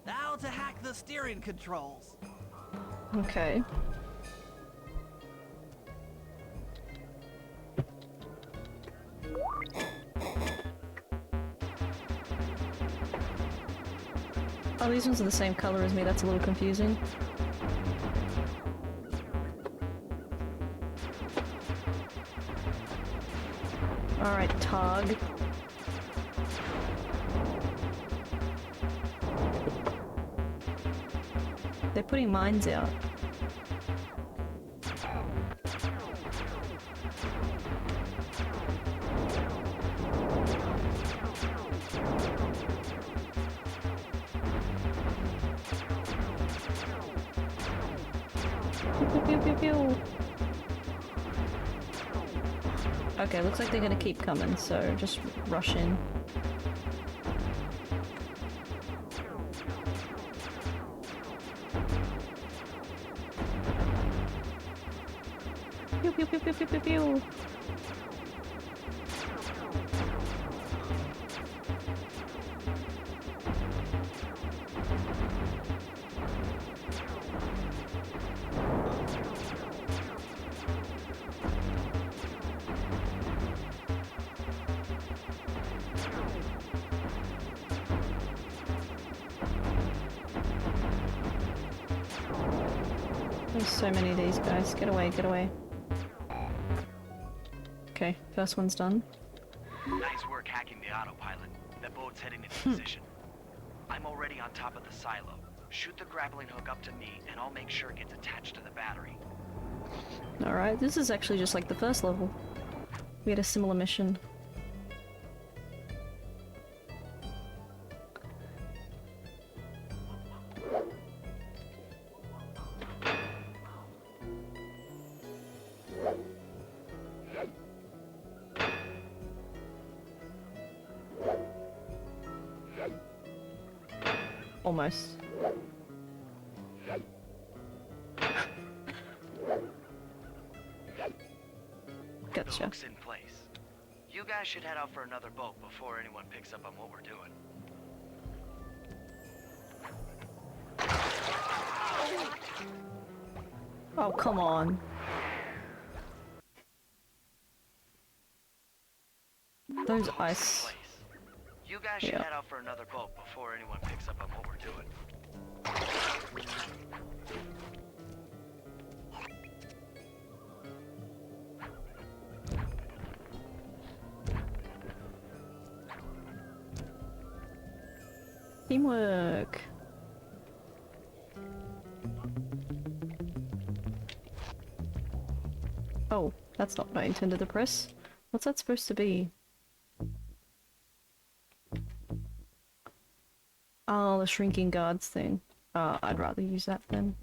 S3: Now to hack the steering controls.
S1: Okay. Oh, these ones are the same color as me, that's a little confusing. Alright, Tog. They're putting mines out. Pew, pew, pew, pew. Okay, looks like they're gonna keep coming, so just rush in. Pew, pew, pew, pew, pew, pew, pew. There's so many of these guys. Get away, get away. Okay, first one's done.
S2: Nice work hacking the autopilot. That boat's heading into position. I'm already on top of the silo. Shoot the grappling hook up to me, and I'll make sure it gets attached to the battery.
S1: Alright, this is actually just like the first level. We had a similar mission. Almost. Gotcha.
S3: The hook's in place. You guys should head out for another boat before anyone picks up on what we're doing.
S1: Oh, come on. Those ice.
S3: You guys should head out for another boat before anyone picks up on what we're doing.
S1: Teamwork. Oh, that's not what I intended to press. What's that supposed to be? Oh, the shrinking guards thing. I'd rather use that then.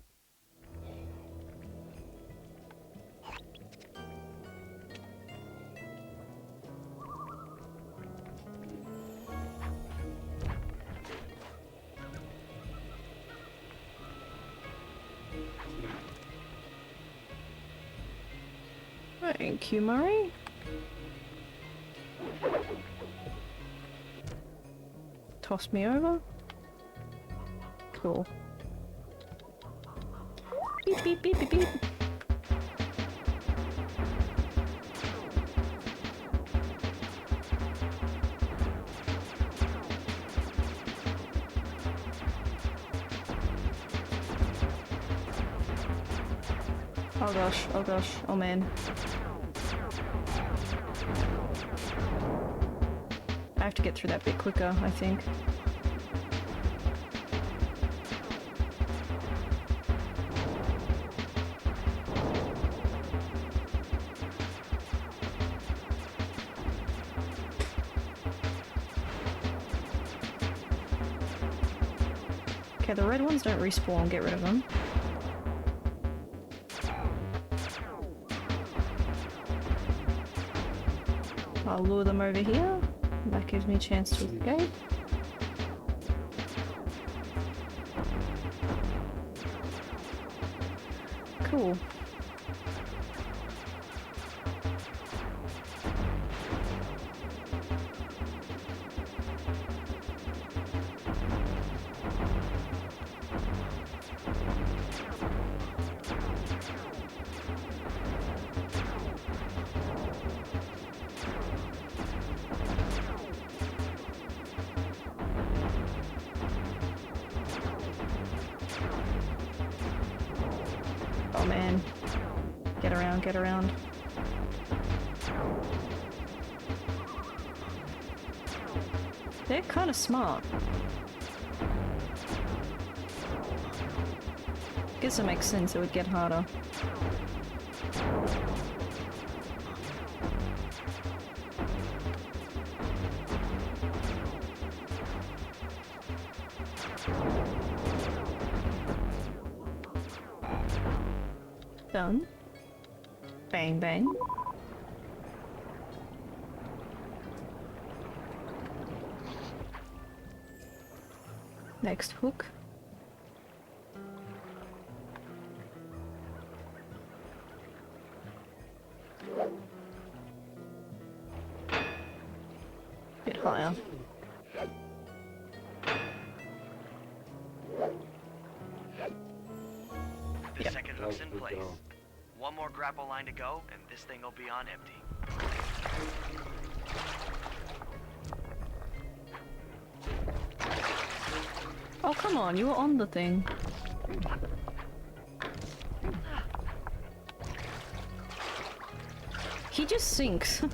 S1: Thank you, Murray. Toss me over. Cool. Beep beep beep beep beep. Oh gosh, oh gosh, oh man. I have to get through that bit quicker, I think. Okay, the red ones don't respawn, get rid of them. I'll lure them over here. That gives me a chance to escape. Cool. Oh man. Get around, get around. They're kind of smart. Guess it makes sense, it would get harder. Done. Bang bang. Next hook. Bit higher.
S3: The second hook's in place. One more grapple line to go, and this thing will be on empty.
S1: Oh, come on, you were on the thing. He just sinks.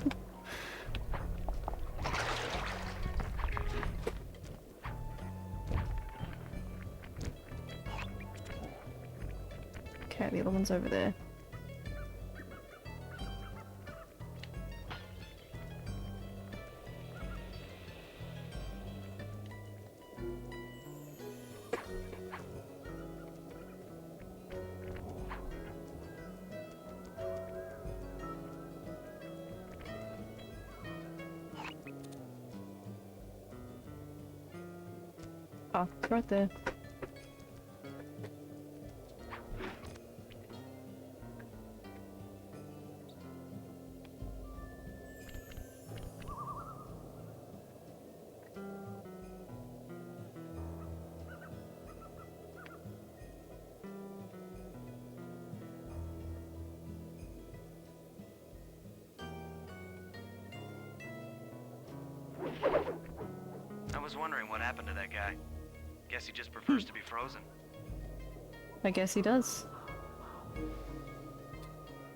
S1: Okay, the other one's over there. Oh, it's right there.
S2: was wondering what happened to that guy. Guess he just prefers to be frozen.
S1: I guess he does.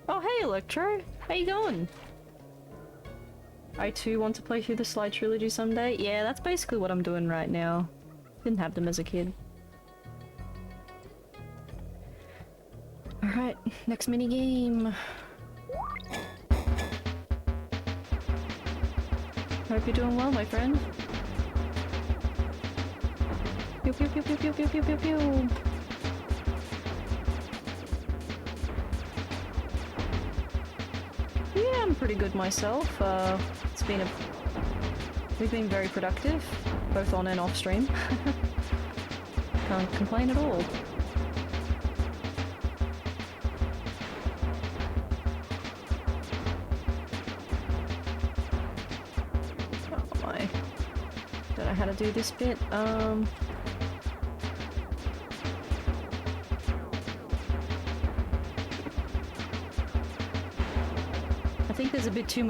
S1: Oh, hey, Electro! How you going? I too want to play through the Sly trilogy someday. Yeah, that's basically what I'm doing right now. Didn't have them as a kid. Alright, next minigame. Hope you're doing well, my friend. Pew pew pew pew pew pew pew pew pew. Yeah, I'm pretty good myself. We've been very productive, both on and off stream. Can't complain at all. Oh my. Don't know how to do this bit. I think there's a bit too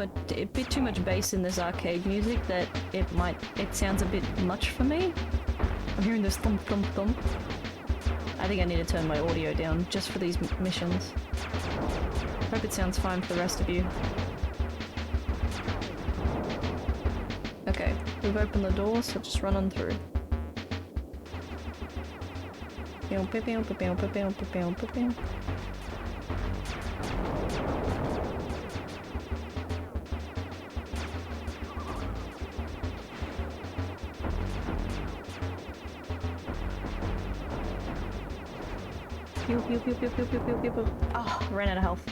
S1: much bass in this arcade music that it sounds a bit much for me. I'm hearing this thump thump thump. I think I need to turn my audio down just for these missions. Hope it sounds fine for the rest of you. Okay, we've opened the door, so just run on through. Pew pew pew pew pew pew pew pew pew. Oh, ran out of health.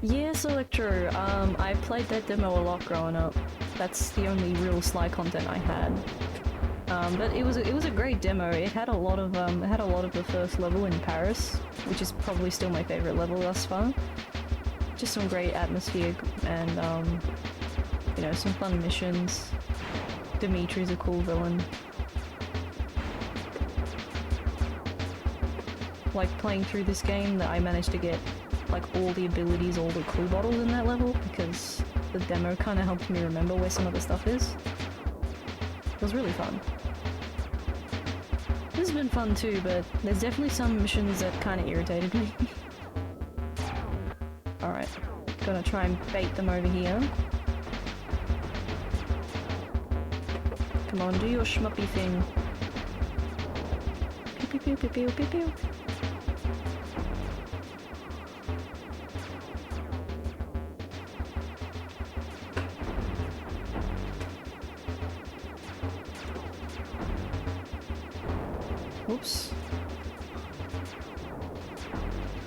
S1: Yes, Electro. I played that demo a lot growing up. That's the only real Sly content I had. But it was a great demo. It had a lot of the first level in Paris, which is probably still my favorite level thus far. Just some great atmosphere and you know, some fun missions. Dimitri's a cool villain. Like playing through this game, that I managed to get like all the abilities, all the clue bottles in that level, because the demo kind of helped me remember where some of the stuff is. It was really fun. This has been fun too, but there's definitely some missions that kind of irritated me. Alright, gonna try and bait them over here. Come on, do your schmuppy thing. Pew pew pew pew pew pew. Oops.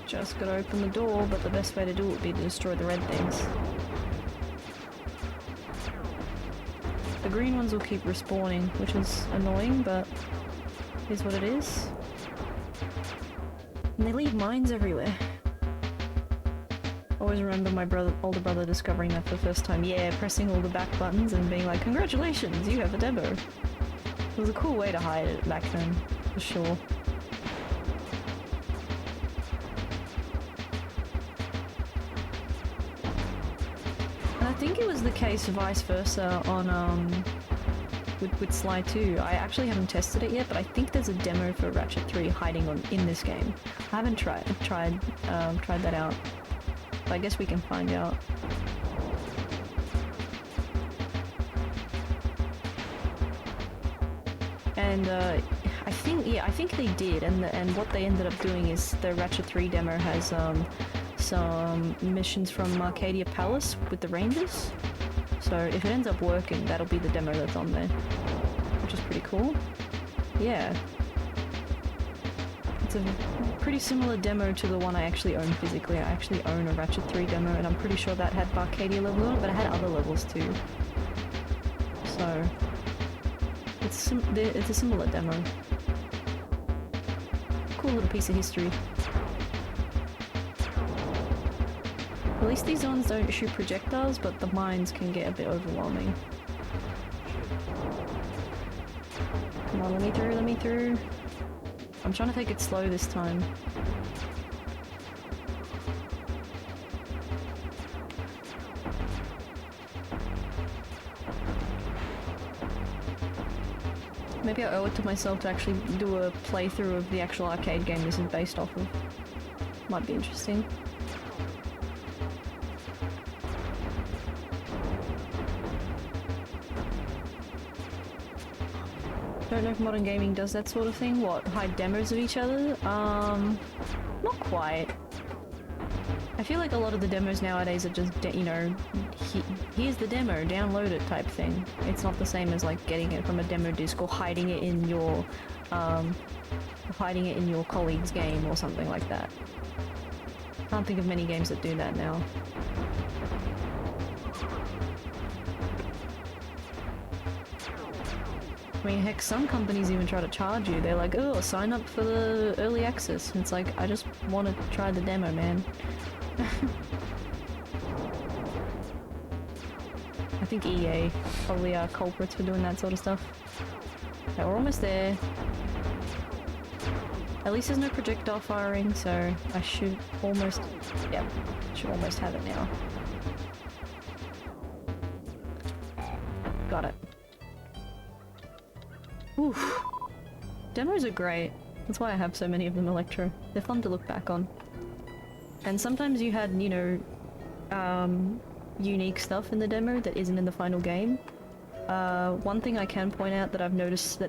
S1: Just gotta open the door, but the best way to do it would be to destroy the red things. The green ones will keep respawning, which is annoying, but is what it is. And they leave mines everywhere. Always remember my older brother discovering that for the first time. Yeah, pressing all the back buttons and being like, "Congratulations, you have a demo." It was a cool way to hide it back then, for sure. And I think it was the case vice versa on with Sly 2. I actually haven't tested it yet, but I think there's a demo for Ratchet 3 hiding in this game. I haven't tried that out, but I guess we can find out. And I think they did, and what they ended up doing is the Ratchet 3 demo has some missions from Arcadia Palace with the Rangers. So if it ends up working, that'll be the demo that's on there, which is pretty cool. Yeah. It's a pretty similar demo to the one I actually own physically. I actually own a Ratchet 3 demo, and I'm pretty sure that had Arcadia level on it, but it had other levels too. So it's a similar demo. Cool little piece of history. At least these ones don't shoot projectiles, but the mines can get a bit overwhelming. Come on, let me through. I'm trying to take it slow this time. Maybe I owe it to myself to actually do a playthrough of the actual arcade game this is based off of. Might be interesting. Don't know if modern gaming does that sort of thing. What, hide demos of each other? Not quite. I feel like a lot of the demos nowadays are just, you know, here's the demo, download it type thing. It's not the same as like getting it from a demo disc or hiding it in your colleague's game or something like that. Can't think of many games that do that now. I mean, heck, some companies even try to charge you. They're like, oh, sign up for the early access. And it's like, I just want to try the demo, man. I think EA probably are culprits for doing that sort of stuff. Okay, we're almost there. At least there's no projectile firing, so I should almost... Yep, should almost have it now. Got it. Oof. Demos are great. That's why I have so many of them, Electro. They're fun to look back on. And sometimes you had, you know, unique stuff in the demo that isn't in the final game. One thing I can point out that I've noticed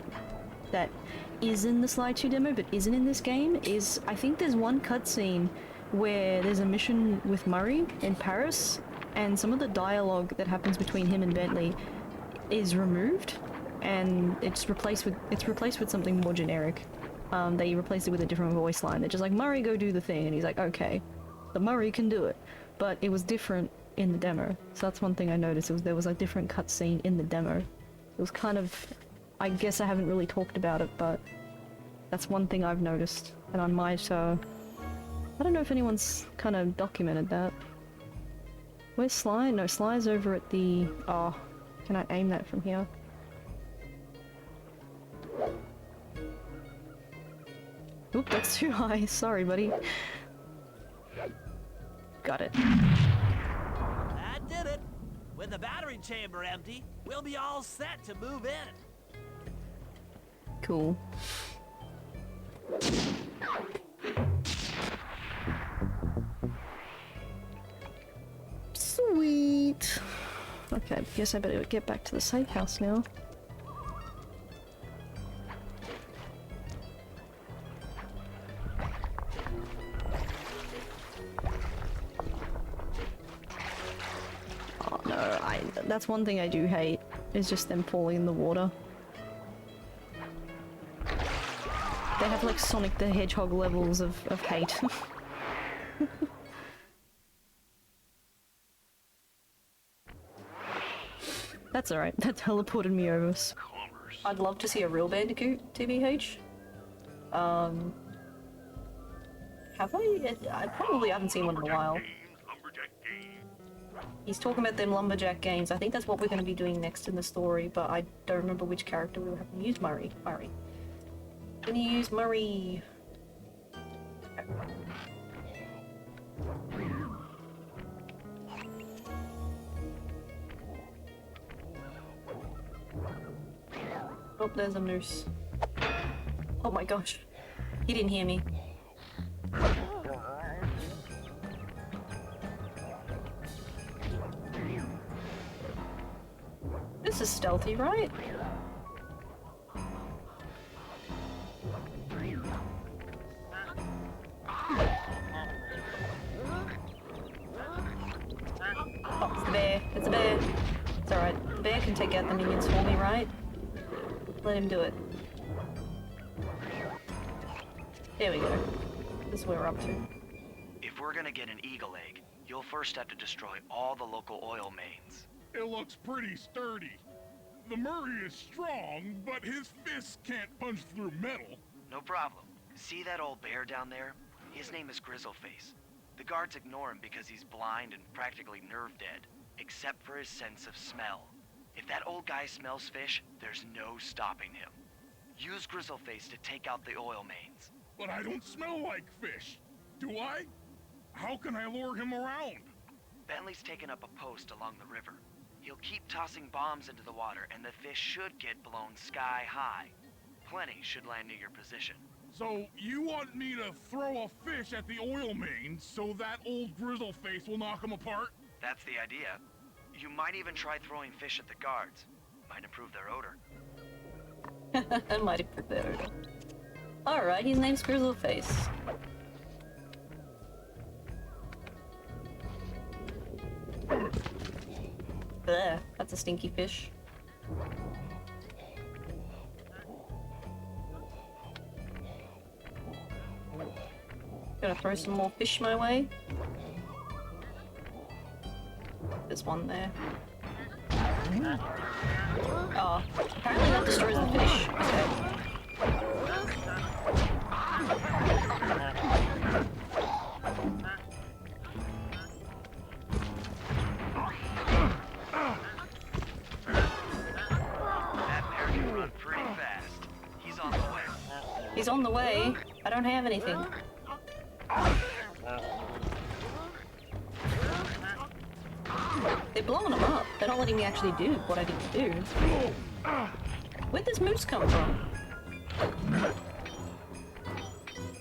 S1: that is in the Sly 2 demo but isn't in this game is I think there's one cutscene where there's a mission with Murray in Paris and some of the dialogue that happens between him and Bentley is removed and it's replaced with something more generic. They replaced it with a different voice line. They're just like, Murray, go do the thing, and he's like, okay. The Murray can do it. But it was different in the demo. So that's one thing I noticed, there was a different cutscene in the demo. It was kind of... I guess I haven't really talked about it, but that's one thing I've noticed. And I might, I don't know if anyone's kind of documented that. Where's Sly? No, Sly's over at the... Oh, can I aim that from here? Oop, that's too high. Sorry, buddy. Got it.
S3: That did it. With the battery chamber empty, we'll be all set to move in.
S1: Cool. Sweet. Okay, guess I better get back to the safe house now. Oh no, that's one thing I do hate, is just them falling in the water. They have like Sonic the Hedgehog levels of hate. That's alright, that teleported me over. I'd love to see a real Bandicoot, TBH. Have I probably haven't seen one in a while. He's talking about them lumberjack games. I think that's what we're going to be doing next in the story, but I don't remember which character we were having to use. Murray. Gonna use Murray. Oh, there's a moose. Oh my gosh. He didn't hear me. This is stealthy, right? Oh, it's the bear. It's a bear. It's alright. The bear can take out the minions for me, right? Let him do it. There we go. This is where we're up to.
S2: If we're gonna get an eagle egg, you'll first have to destroy all the local oil mains.
S5: It looks pretty sturdy. The Murray is strong, but his fists can't punch through metal.
S2: No problem. See that old bear down there? His name is Grizzleface. The guards ignore him because he's blind and practically nerve dead, except for his sense of smell. If that old guy smells fish, there's no stopping him. Use Grizzleface to take out the oil mains.
S5: But I don't smell like fish. Do I? How can I lure him around?
S2: Bentley's taken up a post along the river. He'll keep tossing bombs into the water and the fish should get blown sky high.
S3: Plenty should land near your position.
S5: So, you want me to throw a fish at the oil mains so that old grizzle face will knock them apart?
S3: That's the idea. You might even try throwing fish at the guards. Might improve their odor.
S1: I might have put that over. Alright, his name's Grizzleface. There, that's a stinky fish. Gonna throw some more fish my way. There's one there. Oh, apparently that destroys the fish. Okay.
S3: That bear can run pretty fast. He's on the way.
S1: He's on the way. I don't have anything. They're blowing him up. They're not letting me actually do what I need to do. Where'd this moose come from?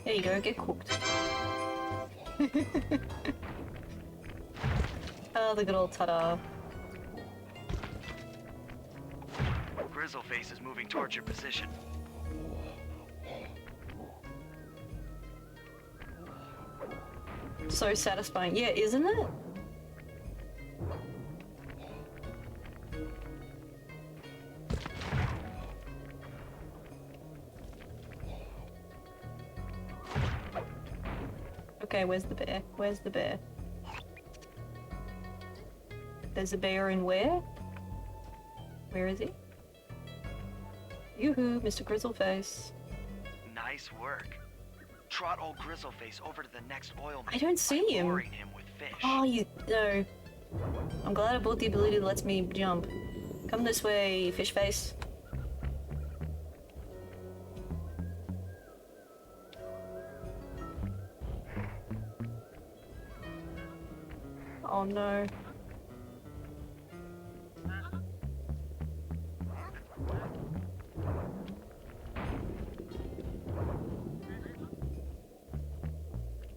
S1: There you go, get cooked. Oh, the good old ta-da.
S3: Grizzleface is moving towards your position.
S1: So satisfying. Yeah, isn't it? Okay, where's the bear? Where's the bear? There's a bear in where? Where is he? Yoo-hoo, Mr. Grizzleface.
S3: Nice work. Trot old Grizzleface over to the next oil
S1: I don't see him.
S3: Luring him with fish.
S1: Oh, you... no. I'm glad I bought the ability that lets me jump. Come this way, fish face. Oh no.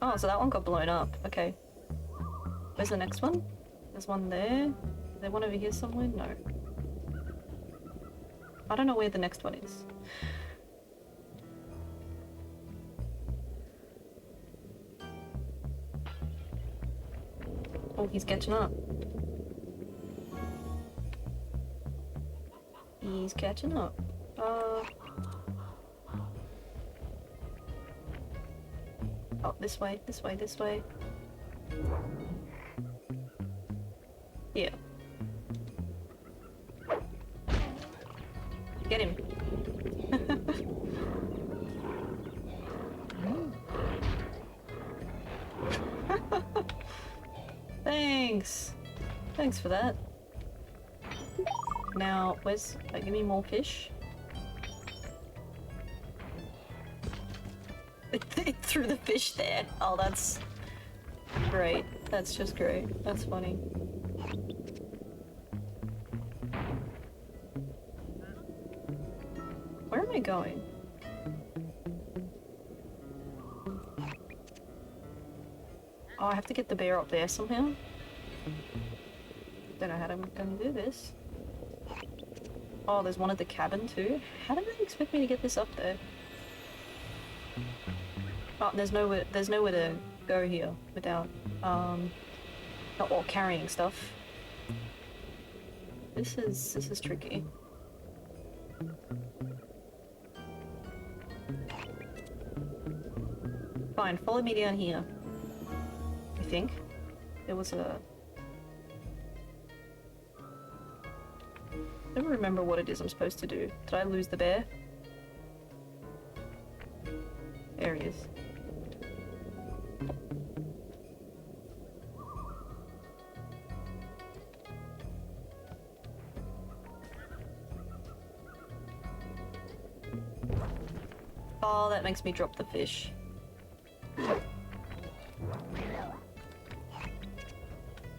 S1: Oh, so that one got blown up. Okay. Where's the next one? There's one there. Is there one over here somewhere? No. I don't know where the next one is. Oh, he's catching up. He's catching up. Oh, this way, this way, this way. Yeah. Get him. Thanks. Thanks for that. Now, where's... give me more fish. It threw the fish there. Oh, that's great. That's just great. That's funny. Where am I going? Oh, I have to get the bear up there somehow. Don't know how I'm gonna do this. Oh, there's one at the cabin too. How did they expect me to get this up there? Oh, there's nowhere to go here without, or carrying stuff. This is tricky. Fine, follow me down here. I think there was a... I don't remember what it is I'm supposed to do. Did I lose the bear? There he is. Oh, that makes me drop the fish.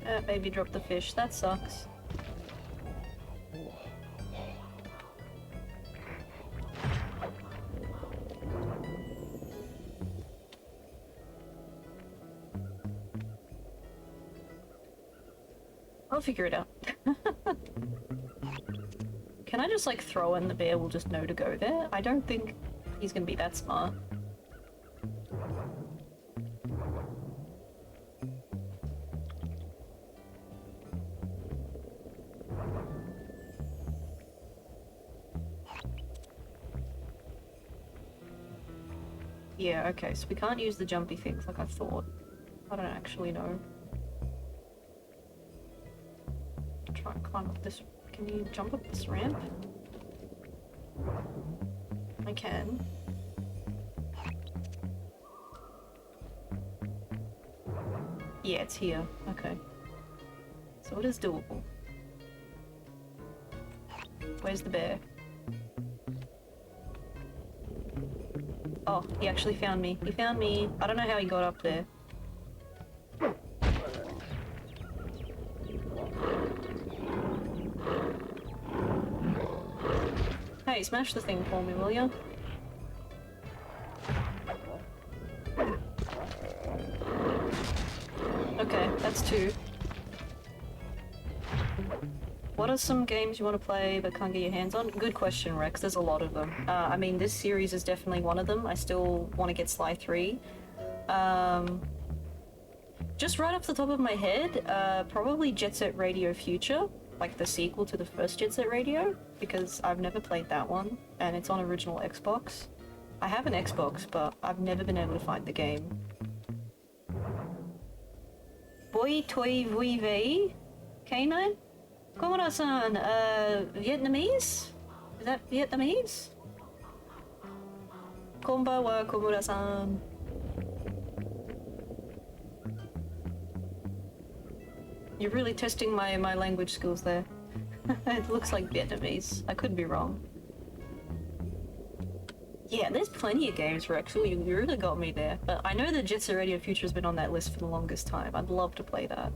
S1: That made me drop the fish. That sucks. I'll figure it out. Can I just like throw in the bear will just know to go there? I don't think he's gonna be that smart. Yeah, okay, so we can't use the jumpy things like I thought. I don't actually know. Try and climb up this. Can you jump up this ramp? I can. Yeah, it's here. Okay. So it is doable. Where's the bear? Oh, he actually found me. He found me. I don't know how he got up there. Hey, smash the thing for me, will ya? Okay, that's 2. What are some games you want to play but can't get your hands on? Good question, Rex. There's a lot of them. I mean, this series is definitely one of them. I still want to get Sly 3. Just right off the top of my head, probably Jet Set Radio Future, like the sequel to the first Jet Set Radio, because I've never played that one, and it's on original Xbox. I have an Xbox, but I've never been able to find the game. Boy Toi Vui Vei? K9? Komura-san, Vietnamese? Is that Vietnamese? Konbanwa, Komura-san. You're really testing my language skills there. It looks like Vietnamese. I could be wrong. Yeah, there's plenty of games, Rex. You really got me there. But I know that Jet Set Radio Future has been on that list for the longest time. I'd love to play that.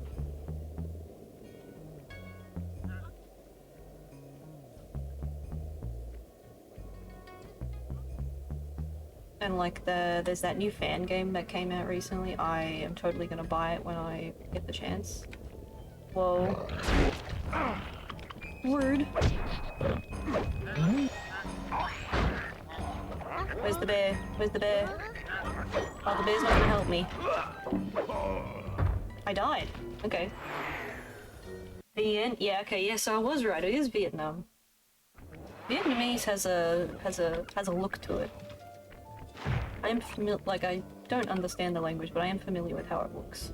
S1: And like there's that new fan game that came out recently. I am totally gonna buy it when I get the chance. Whoa. Word. Where's the bear? Where's the bear? Oh, the bear's not gonna help me. I died. Okay. The end? Yeah, okay, yeah, so I was right. It is Vietnam. Vietnamese has a look to it. I am familiar, like, I don't understand the language, but I am familiar with how it looks.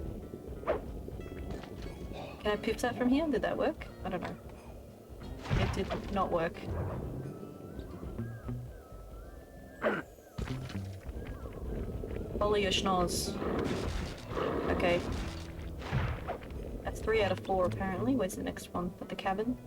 S1: Can I pip that from here? Did that work? I don't know. It did not work. Follow your schnoz. Okay. That's 3 out of 4 apparently. Where's the next one? At the cabin?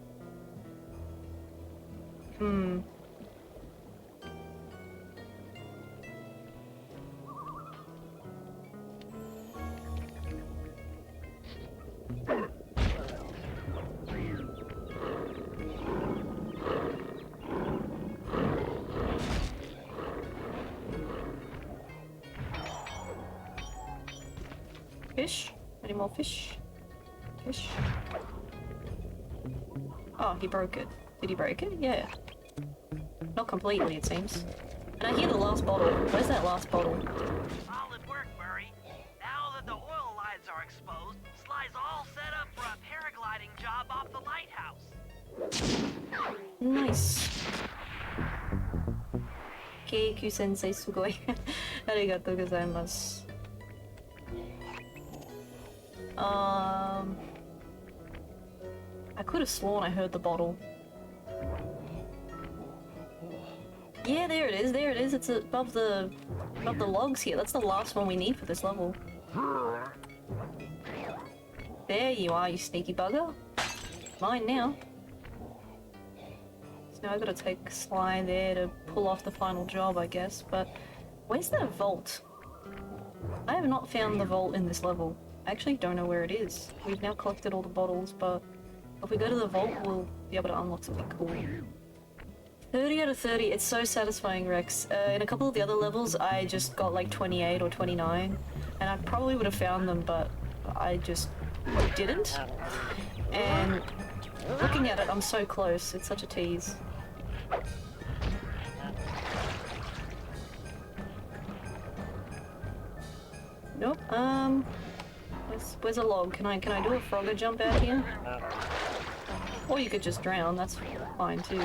S1: Fish? Any more fish? Fish? Oh, he broke it. Did he break it? Yeah. Not completely, it seems. And I hear the last bottle. Where's that last bottle?
S3: Solid work, Murray. Now that the oil lines are exposed, Sly's all set up for a paragliding job off the lighthouse.
S1: Nice. Keikyu sensei sugoi. Arigatou gozaimasu. I could have sworn I heard the bottle. Yeah, there it is, there it is. It's above the logs here. That's the last one we need for this level. There you are, you sneaky bugger. Mine now. So now I've got to take Sly there to pull off the final job, I guess. But where's that vault? I have not found the vault in this level. I actually don't know where it is. We've now collected all the bottles, but if we go to the vault, we'll be able to unlock something cool. 30 out of 30, it's so satisfying, Rex. In a couple of the other levels, I just got like 28 or 29, and I probably would have found them, but I just didn't. and looking at it, I'm so close. It's such a tease. Nope. Where's a log? Can I do a frogger jump out here? Or you could just drown. That's fine too.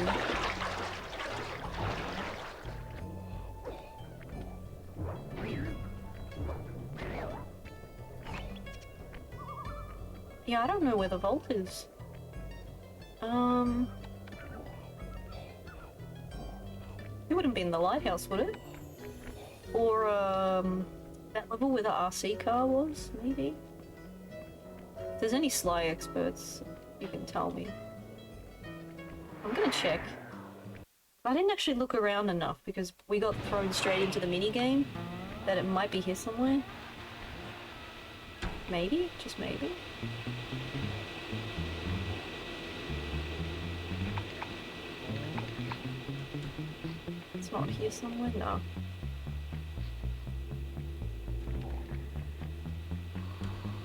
S1: Yeah, I don't know where the vault is. It wouldn't be in the lighthouse, would it? Or, that level where the RC car was, maybe? If there's any Sly experts, you can tell me. I'm gonna check. I didn't actually look around enough because we got thrown straight into the minigame that it might be here somewhere. Maybe? Just maybe? It's not here somewhere? No.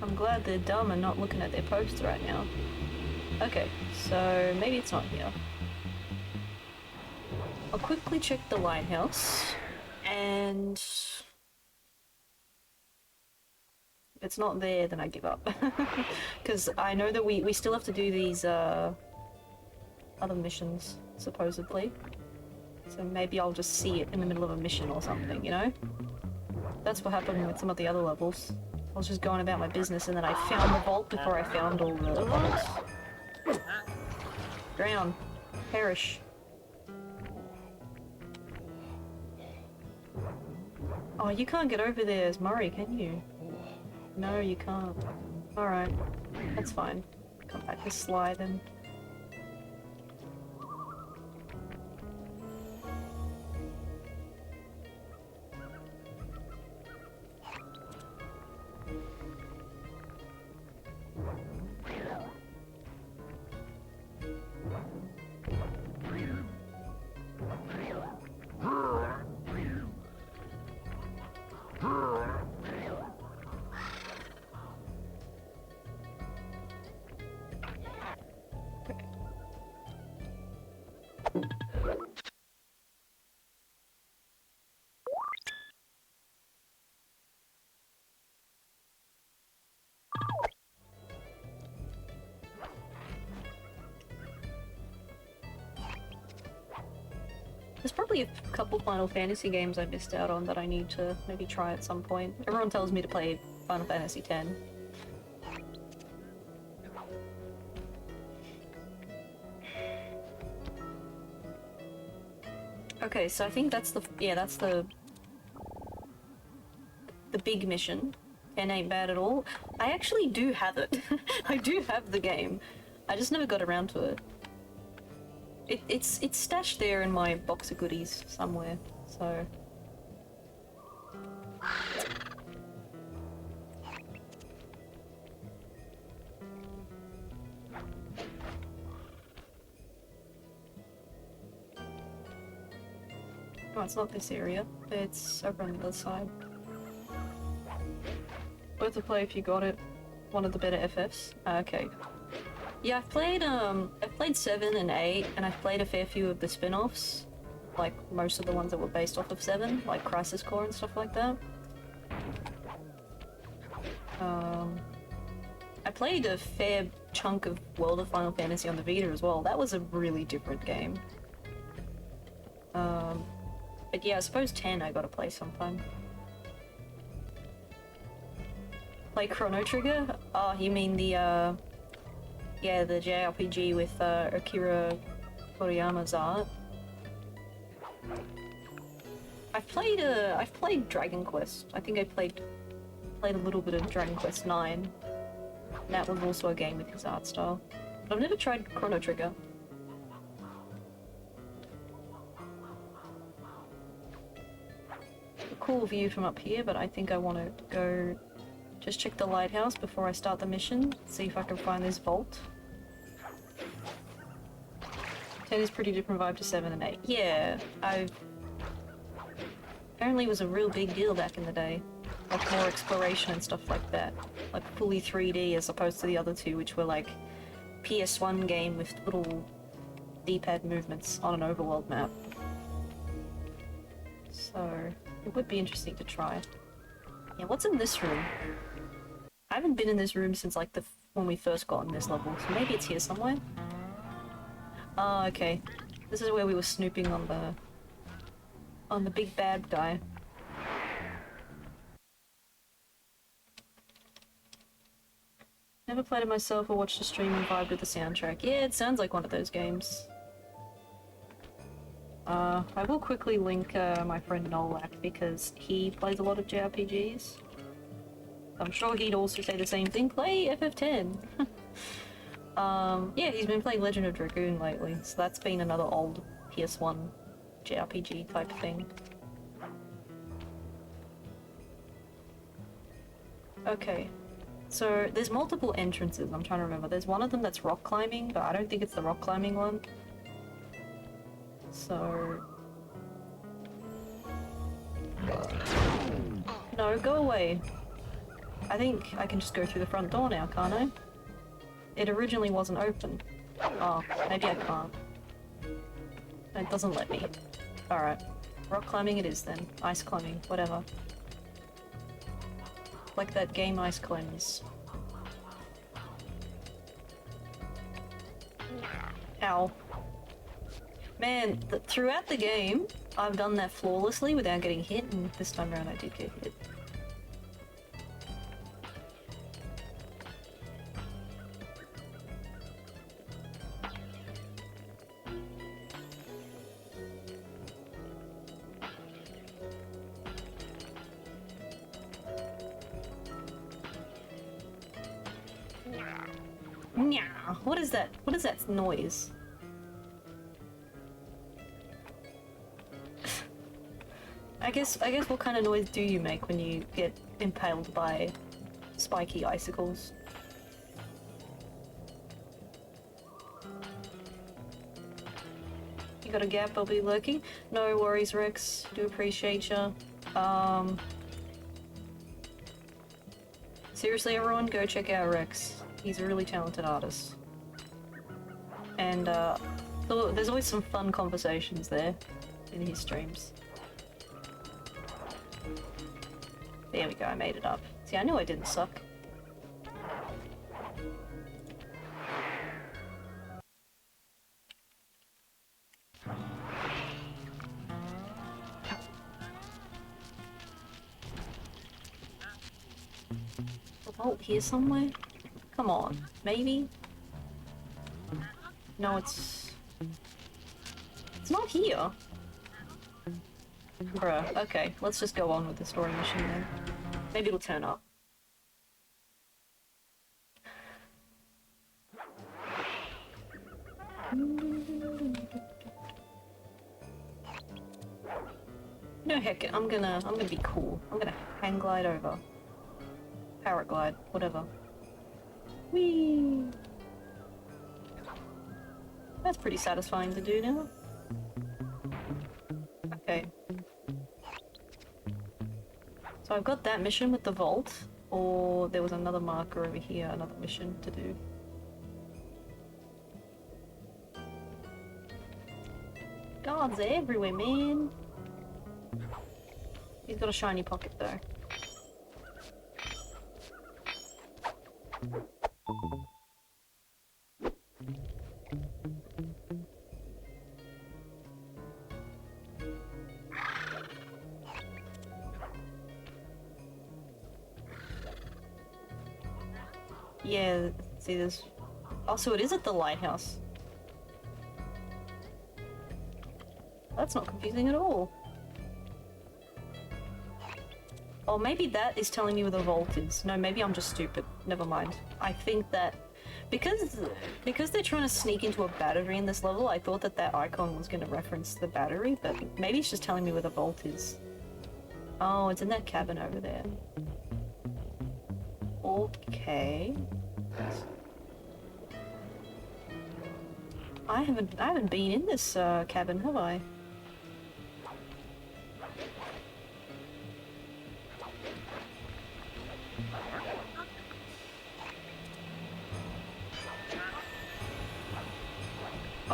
S1: I'm glad they're dumb and not looking at their posts right now. Okay, so maybe it's not here. I'll quickly check the lighthouse, and if it's not there, then I give up. Because I know that we still have to do these other missions, supposedly. So maybe I'll just see it in the middle of a mission or something, you know? That's what happened with some of the other levels. I was just going about my business and then I found the vault before I found all the vaults. Drown. Perish. Oh, you can't get over there as Murray, can you? No, you can't. Alright. That's fine. Come back to Sly then. There's probably a couple Final Fantasy games I missed out on that I need to maybe try at some point. Everyone tells me to play Final Fantasy X. Okay, so I think that's the big mission. 10 ain't bad at all. I actually do have it. I do have the game. I just never got around to it. It's stashed there in my box of goodies somewhere, so... Oh, it's not this area. It's over on the other side. Worth a play if you got it. One of the better FFs. Okay. Yeah, I've played 7 and 8, and I've played a fair few of the spin-offs. Like, most of the ones that were based off of 7, like Crisis Core and stuff like that. I played a fair chunk of World of Final Fantasy on the Vita as well. That was a really different game. But yeah, I suppose 10 I gotta play sometime. Play Chrono Trigger? Oh, you mean the, yeah, the JRPG with, Akira Toriyama's art. I've played Dragon Quest. I think I played a little bit of Dragon Quest 9. And that was also a game with his art style. But I've never tried Chrono Trigger. A cool view from up here, but I think I want to go just check the lighthouse before I start the mission, see if I can find this vault. 10 is pretty different vibe to 7 and 8. Yeah, apparently it was a real big deal back in the day. Like more exploration and stuff like that. Like fully 3D as opposed to the other two, which were like PS1 game with little D-pad movements on an overworld map. So, it would be interesting to try. Yeah, what's in this room? I haven't been in this room since like when we first got in this level, so maybe it's here somewhere? Oh, okay. This is where we were snooping on the big bad guy. Never played it myself or watched a stream and vibed with the soundtrack. Yeah, it sounds like one of those games. I will quickly link my friend Nolak because he plays a lot of JRPGs. I'm sure he'd also say the same thing. Play FF10! Yeah, he's been playing Legend of Dragoon lately, so that's been another old PS1 JRPG type thing. Okay, so there's multiple entrances, I'm trying to remember. There's one of them that's rock climbing, but I don't think it's the rock climbing one. So... No, go away. I think I can just go through the front door now, can't I? It originally wasn't open. Oh, maybe I can't. It doesn't let me. Alright. Rock climbing it is then. Ice climbing, whatever. Like that game Ice Climbs. Ow. Man, throughout the game, I've done that flawlessly without getting hit, and this time around I did get hit. What is that? What is that noise? I guess what kind of noise do you make when you get impaled by spiky icicles? You got a gap, I'll be lurking? No worries, Rex. Do appreciate ya. Seriously, everyone, go check out Rex. He's a really talented artist. And, there's always some fun conversations there in his streams. There we go, I made it up. See, I knew I didn't suck. A vault here somewhere? Come on, maybe? No, it's not here. Bruh, okay, let's just go on with the story mission then. Maybe it'll turn up. No heck, I'm gonna be cool. I'm gonna hang glide over. Paraglide, whatever. Whee! That's pretty satisfying to do now. Okay. So I've got that mission with the vault, or there was another marker over here, another mission to do. Guards are everywhere, man! He's got a shiny pocket though. Yeah, see this. Also, it is at the lighthouse. That's not confusing at all. Or maybe that is telling me where the vault is. No, maybe I'm just stupid. Never mind. I think that because they're trying to sneak into a battery in this level, I thought that that icon was going to reference the battery, but maybe it's just telling me where the vault is. Oh, it's in that cabin over there. Okay. I haven't been in this cabin, have I?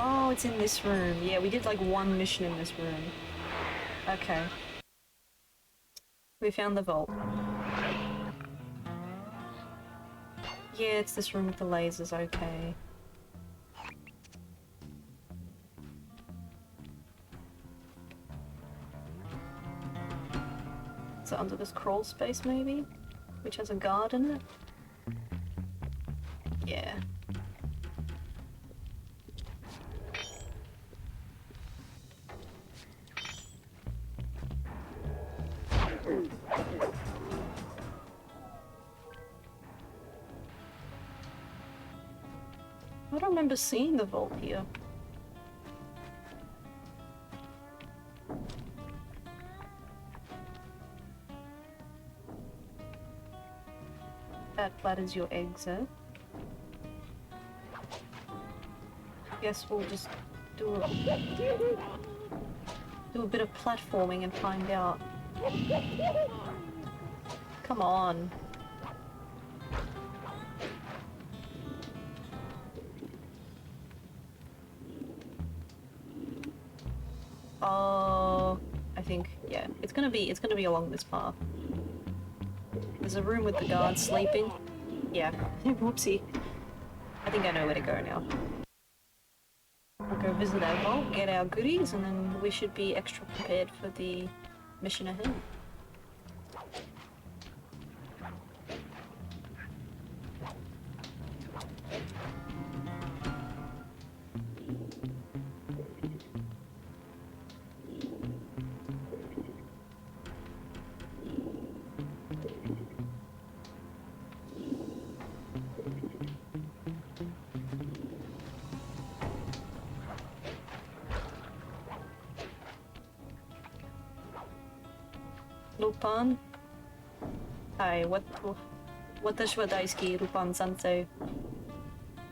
S1: Oh, it's in this room. Yeah, we did like one mission in this room. Okay. We found the vault. Yeah, it's this room with the lasers, okay. Is it under this crawl space, maybe? Which has a guard in it? Yeah. I don't remember seeing the vault here. That flatters your exit. Guess we'll just do a bit of platforming and find out. Come on. I think, yeah, it's gonna be along this path. There's a room with the guards sleeping. Yeah, whoopsie. I think I know where to go now. We'll go visit our vault, get our goodies, and then we should be extra prepared for the mission ahead. Lupin? Hi, what does Shwadaisky, Lupin-sensei?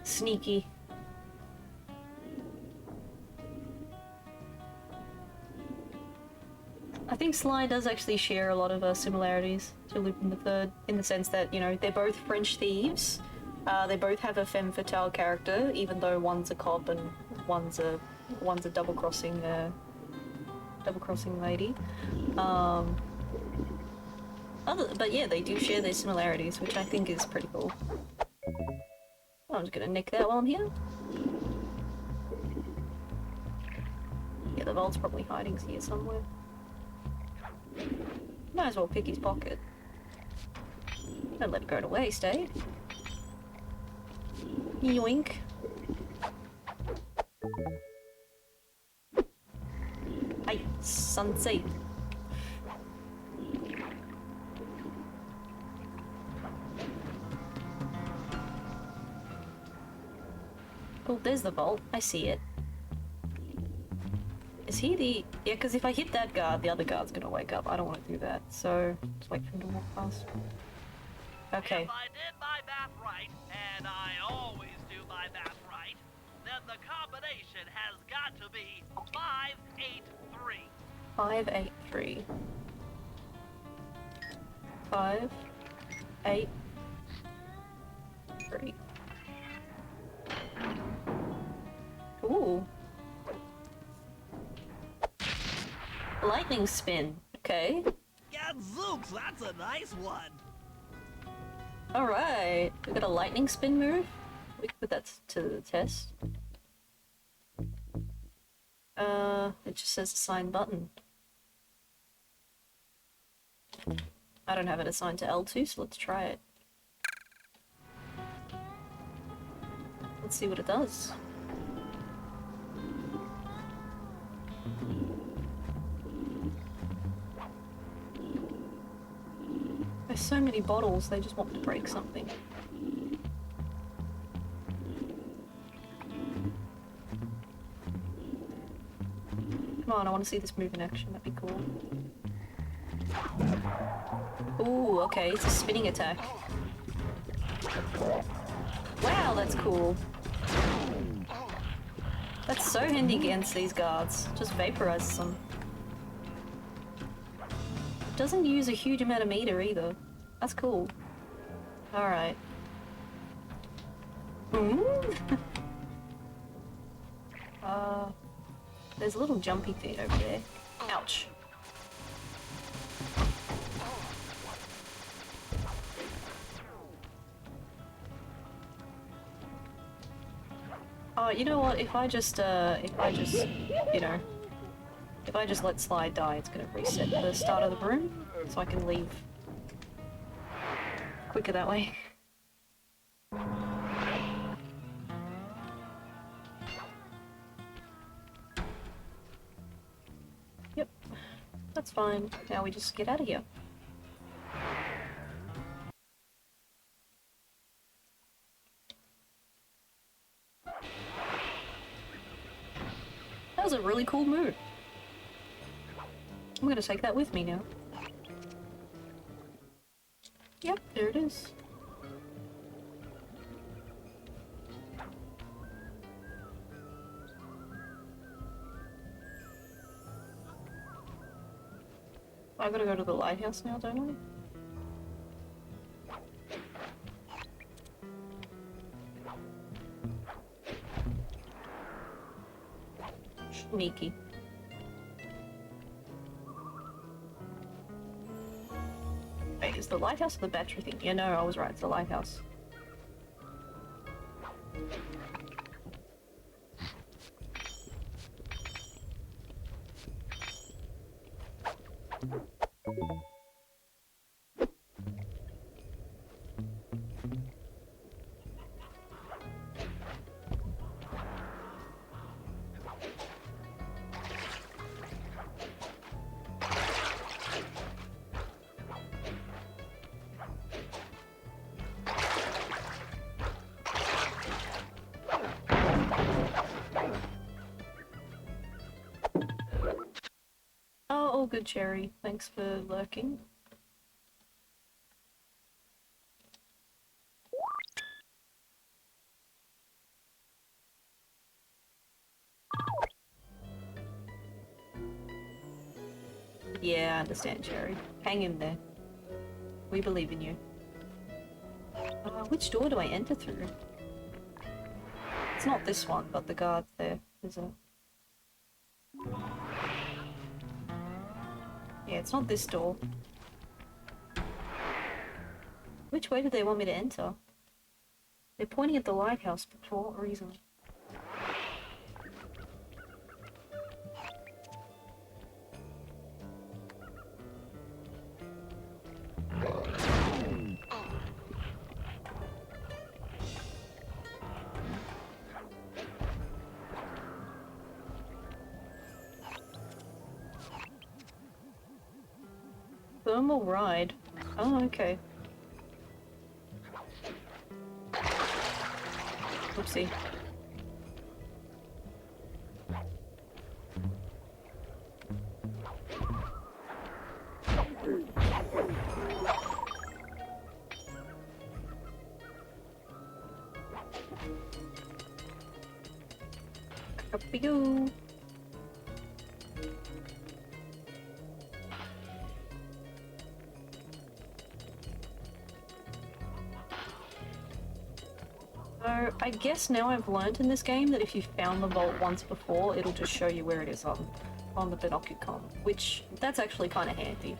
S1: Sneaky. I think Sly does actually share a lot of similarities to Lupin III, in the sense that, you know, they're both French thieves. They both have a femme fatale character, even though one's a cop and one's a double-crossing lady. But yeah, they do share their similarities, which I think is pretty cool. I'm just gonna nick that while I'm here. Yeah, the vault's probably hiding here somewhere. Might as well pick his pocket. Don't let it go to waste, eh? Yoink. Hey, Sensei. Oh, there's the vault. I see it. Is he the... Yeah, because if I hit that guard, the other guard's gonna wake up. I don't want to do that, so... Just wait for him to walk past. Okay.
S3: If I did my math right, and I always do my math right, then the combination has got to be 583.
S1: 583. 5, 8, 3. Ooh. Lightning spin. Okay.
S3: Gadzooks, that's a nice one.
S1: Alright. We got a lightning spin move. We can put that to the test. It just says assign button. I don't have it assigned to L2, so let's try it. Let's see what it does. There's so many bottles, they just want to break something. Come on, I want to see this move in action, that'd be cool. Ooh, okay, it's a spinning attack. Wow, that's cool. That's so handy against these guards. Just vaporizes them. Doesn't use a huge amount of meter either. That's cool. Alright. There's a little jumpy thing over there. Ouch. Oh, you know what? If I just, you know, if I just let Sly die, it's gonna reset the start of the room, so I can leave quicker that way. Yep, that's fine. Now we just get out of here. That was a really cool move. I'm gonna take that with me now. Yep, there it is. I gotta go to the lighthouse now, don't I? Sneaky. Wait, is the lighthouse or the battery thing? Yeah, no, I was right, it's the lighthouse. Oh, all good, Cherry. Thanks for lurking. Yeah, I understand, Cherry. Hang in there. We believe in you. Which door do I enter through? It's not this one, but the guard there. There's a... Yeah, it's not this door. Which way do they want me to enter? They're pointing at the lighthouse, but for what reason? Thermal ride. Oh, okay. Oopsie. Up we go. So, I guess now I've learned in this game that if you found the vault once before, it'll just show you where it is on the Binocucom, which, that's actually kind of handy.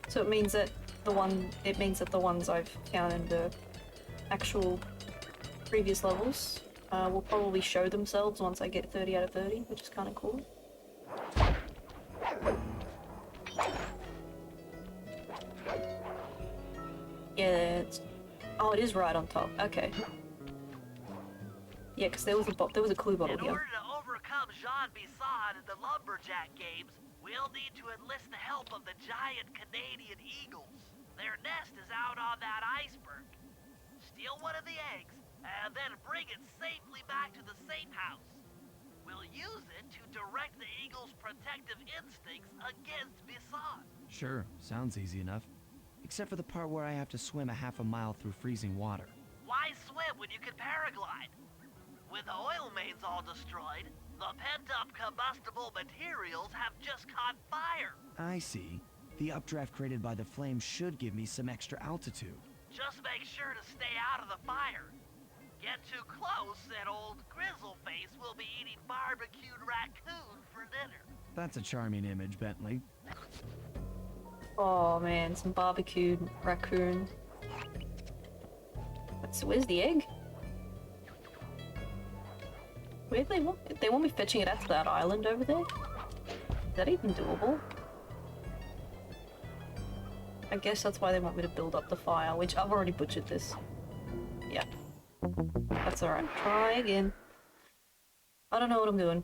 S1: So it means that the ones I've found in the actual previous levels will probably show themselves once I get 30 out of 30, which is kind of cool. Yeah, oh, it is right on top. Okay. Yeah, because there was a clue bottle
S3: In
S1: here.
S3: order to overcome Jean Bison in the Lumberjack games, we'll need to enlist the help of the giant Canadian eagles. Their nest is out on that iceberg. Steal one of the eggs, and then bring it safely back to the safe house. We'll use it to direct the eagle's protective instincts against Bison.
S2: Sure, sounds easy enough. Except for the part where I have to swim a half a mile through freezing water.
S3: Why swim when you can paraglide? With the oil mains all destroyed, the pent-up combustible materials have just caught fire.
S2: I see. The updraft created by the flame should give me some extra altitude.
S3: Just make sure to stay out of the fire. Get too close and old Grizzleface will be eating barbecued raccoon for dinner.
S2: That's a charming image, Bentley.
S1: Oh man, some barbecued raccoon. Where's the egg? Where do they want? They want me fetching it out to that island over there? Is that even doable? I guess that's why they want me to build up the fire, which I've already butchered this. Yeah. That's alright. Try again. I don't know what I'm doing.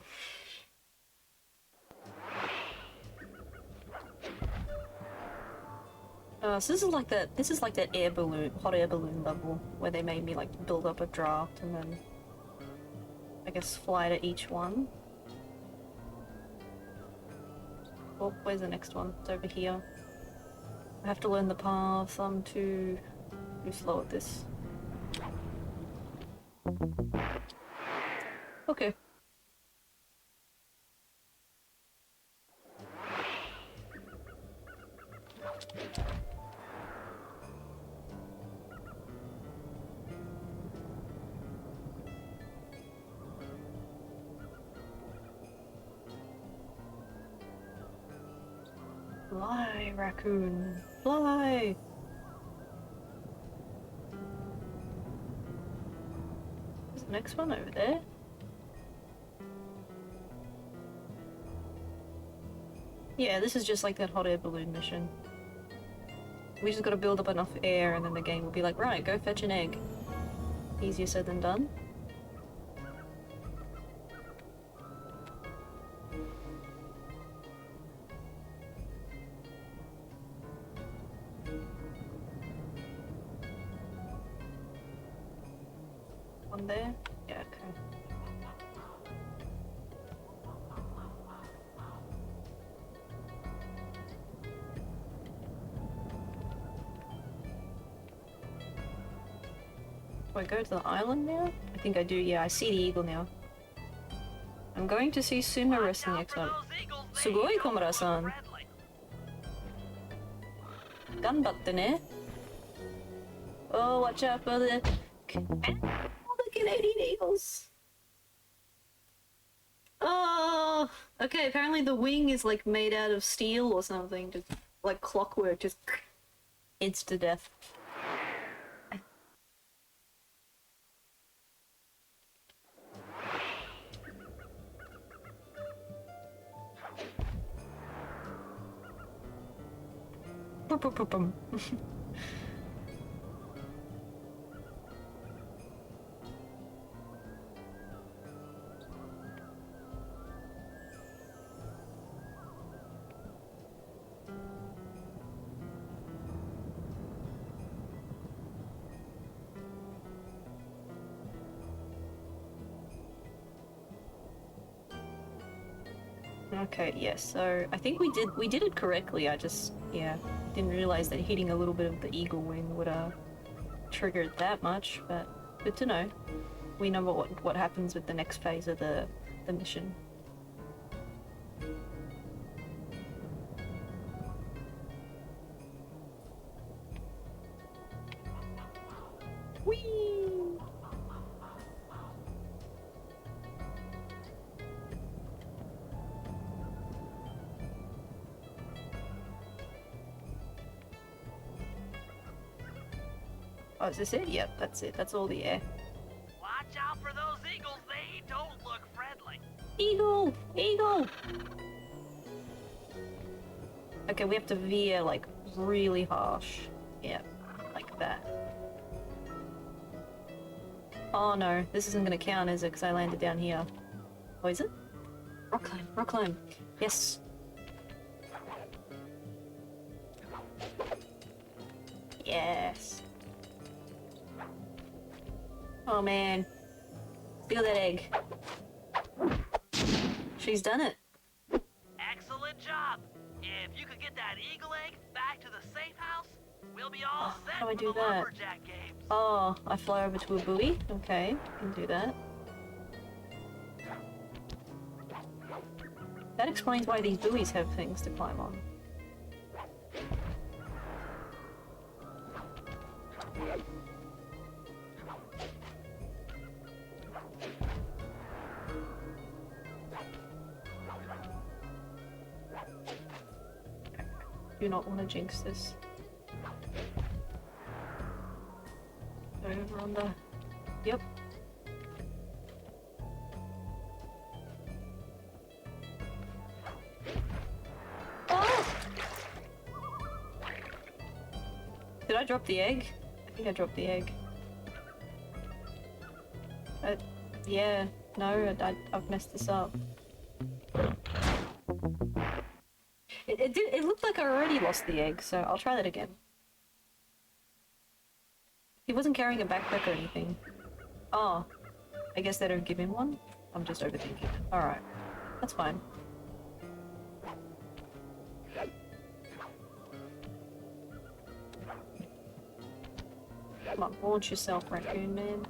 S1: So this is like that air balloon, hot air balloon level, where they made me like build up a draft and then I guess fly to each one. Oh, where's the next one? It's over here. I have to learn the path. I'm too slow at this. Okay. Fly, raccoon, fly! There's the next one over there. Yeah, this is just like that hot air balloon mission. We just gotta build up enough air and then the game will be like, right, go fetch an egg. Easier said than done. One there? Yeah, okay. Do I go to the island now? I think I do, yeah, I see the eagle now. I'm going to see sumo wrestling next time. Sugoi, Komura-san! Ganbatte ne? Oh, watch out for the Canadian eagles! Oh! Okay, apparently the wing is like made out of steel or something, just like clockwork, just hits to death. Okay, yes, so I think we did it correctly. I just, yeah, didn't realize that hitting a little bit of the eagle wing would trigger it that much, but good to know. We know what happens with the next phase of the mission. Whee! Oh, is this it? Yep, that's it. That's all the air.
S3: Watch out for those eagles, they don't look friendly.
S1: Eagle! Eagle! Okay, we have to veer, like, really harsh. Yeah, like that. Oh no, this isn't gonna count, is it? Because I landed down here. Oh, is it? Rock climb, rock climb. Yes. Yes. Oh man. Feel that egg. She's done it.
S3: Excellent job. If you could get that eagle egg back to the safe house, we'll be all set
S1: how do I
S3: for
S1: do
S3: the
S1: that?
S3: lumberjack games.
S1: Oh, I fly over to a buoy? Okay, can do that. That explains why these buoys have things to climb on. do not want to jinx this. Over on the... Yep. Oh! Did I drop the egg? I think I dropped the egg. Yeah, no, I've messed this up. It looked like I already lost the egg, so I'll try that again. He wasn't carrying a backpack or anything. Oh, I guess they don't give him one? I'm just overthinking it. Alright, that's fine. Come on, launch yourself, raccoon man.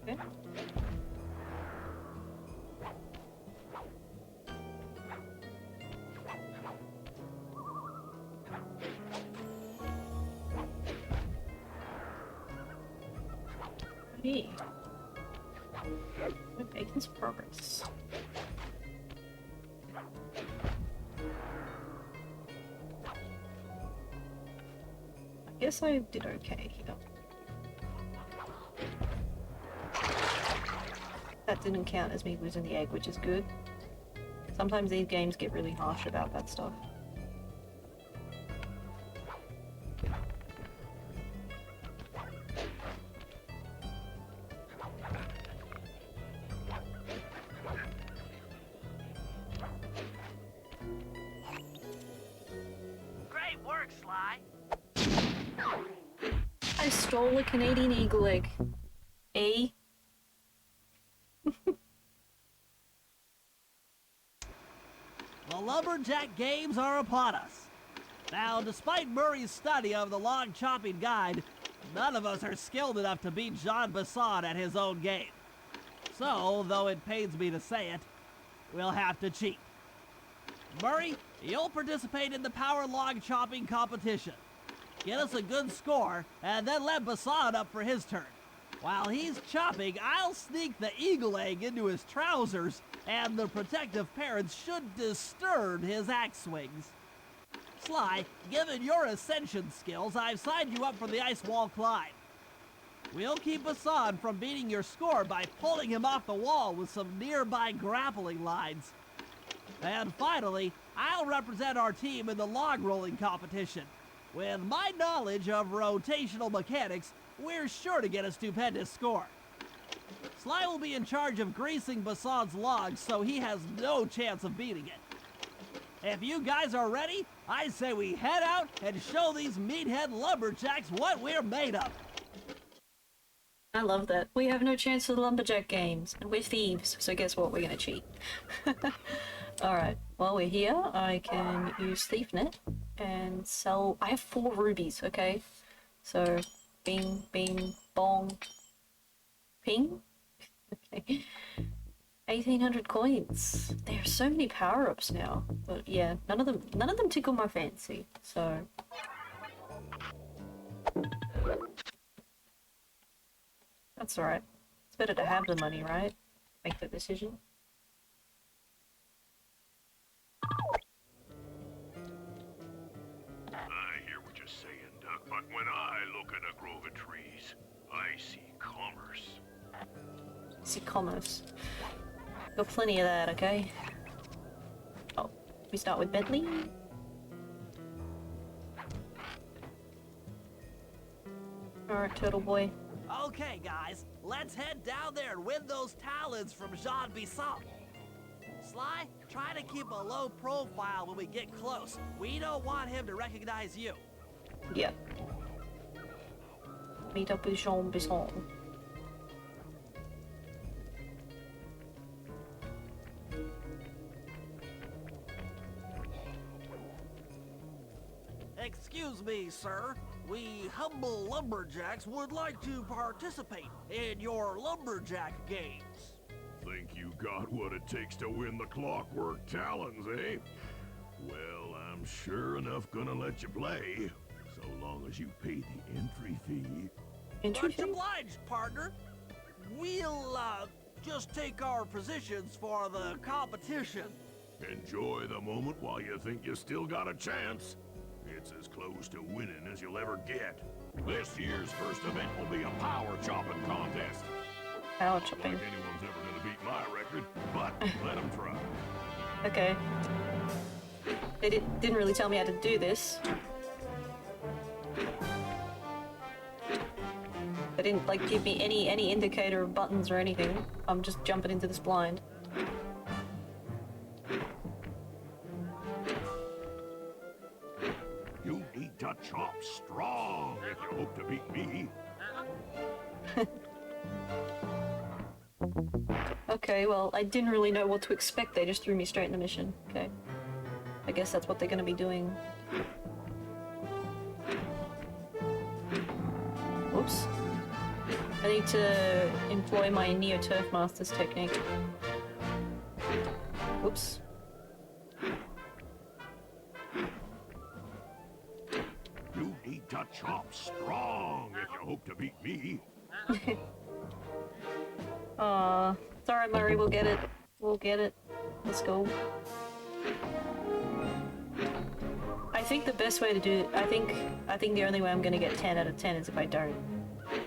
S1: Okay. Hey. We're making some progress. I guess I did okay here. That didn't count as me losing the egg, which is good. Sometimes these games get really harsh about that stuff.
S3: Great work, Sly.
S1: I stole a Canadian eagle egg. Eh?
S7: The Lumberjack Games are upon us. Now, despite Murray's study of the log chopping guide, none of us are skilled enough to beat Jean Bisson at his own game. So, though it pains me to say it, we'll have to cheat. Murray, you'll participate in the power log chopping competition. Get us a good score, and then let Bisson up for his turn. While he's chopping, I'll sneak the eagle egg into his trousers, and the protective parents should disturb his axe swings. Sly, given your ascension skills, I've signed you up for the ice wall climb. We'll keep Bisson from beating your score by pulling him off the wall with some nearby grappling lines. And finally, I'll represent our team in the log rolling competition. With my knowledge of rotational mechanics, we're sure to get a stupendous score. Sly will be in charge of greasing Bisson's logs, so he has no chance of beating it. If you guys are ready, I say we head out and show these meathead lumberjacks what we're made of.
S1: I love that. We have no chance for the Lumberjack games, and we're thieves, so guess what? We're gonna cheat. Alright, while we're here, I can use Thiefnet and sell... I have 4 rubies, okay? So, bing, bing, bong, ping? Okay. 1,800 coins. There are so many power-ups now. But yeah, none of them tickle my fancy, so... That's alright. It's better to have the money, right? Make the decision.
S4: I hear what you're saying, Duck, but when I look at a grove of trees, I see commerce.
S1: See commerce. Got plenty of that, okay? Oh, we start with Bentley. Alright, Turtle Boy.
S7: Okay, guys, let's head down there and win those talons from Jean Bisson. Sly, try to keep a low profile when we get close. We don't want him to recognize you.
S1: Yeah. Meet up with Jean Bisson.
S7: Excuse me, sir. We humble lumberjacks would like to participate in your lumberjack games.
S4: Think you got what it takes to win the Clockwerk talons, eh? Well, I'm sure enough gonna let you play, so long as you pay the entry fee.
S1: Interesting.
S7: obliged, partner. We'll, just take our positions for the competition.
S4: Enjoy the moment while you think you still got a chance. It's as close to winning as you'll ever get. This year's first event will be a power chopping contest.
S1: Power
S4: Not
S1: chopping.
S4: like anyone's ever gonna beat my record, but let them try.
S1: Okay. They didn't really tell me how to do this. They didn't like give me any indicator of buttons or anything. I'm just jumping into this blind.
S4: You need to chop strong if you hope to beat me.
S1: Okay, well, I didn't really know what to expect. They just threw me straight in the mission. Okay. I guess that's what they're gonna be doing. Whoops. I need to employ my Neo Turf Masters technique. Whoops.
S4: You need to chop strong if you hope to beat me.
S1: Aw. It's alright, Murray, we'll get it. We'll get it. Let's go. I think the best way to do it, I think the only way I'm gonna get 10 out of 10 is if I don't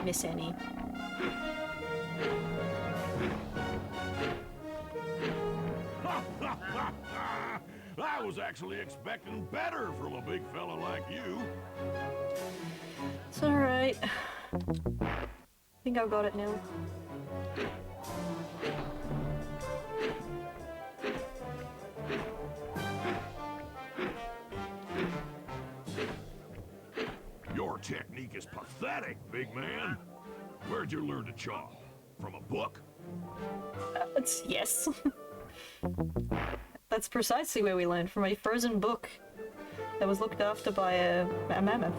S1: miss any.
S4: I was actually expecting better from a big fella like you.
S1: It's alright. I think I've got it now.
S4: Your technique is pathetic, big man. Where'd you learn to chop? From a book?
S1: Yes. That's precisely where we learned, from a frozen book that was looked after by a mammoth.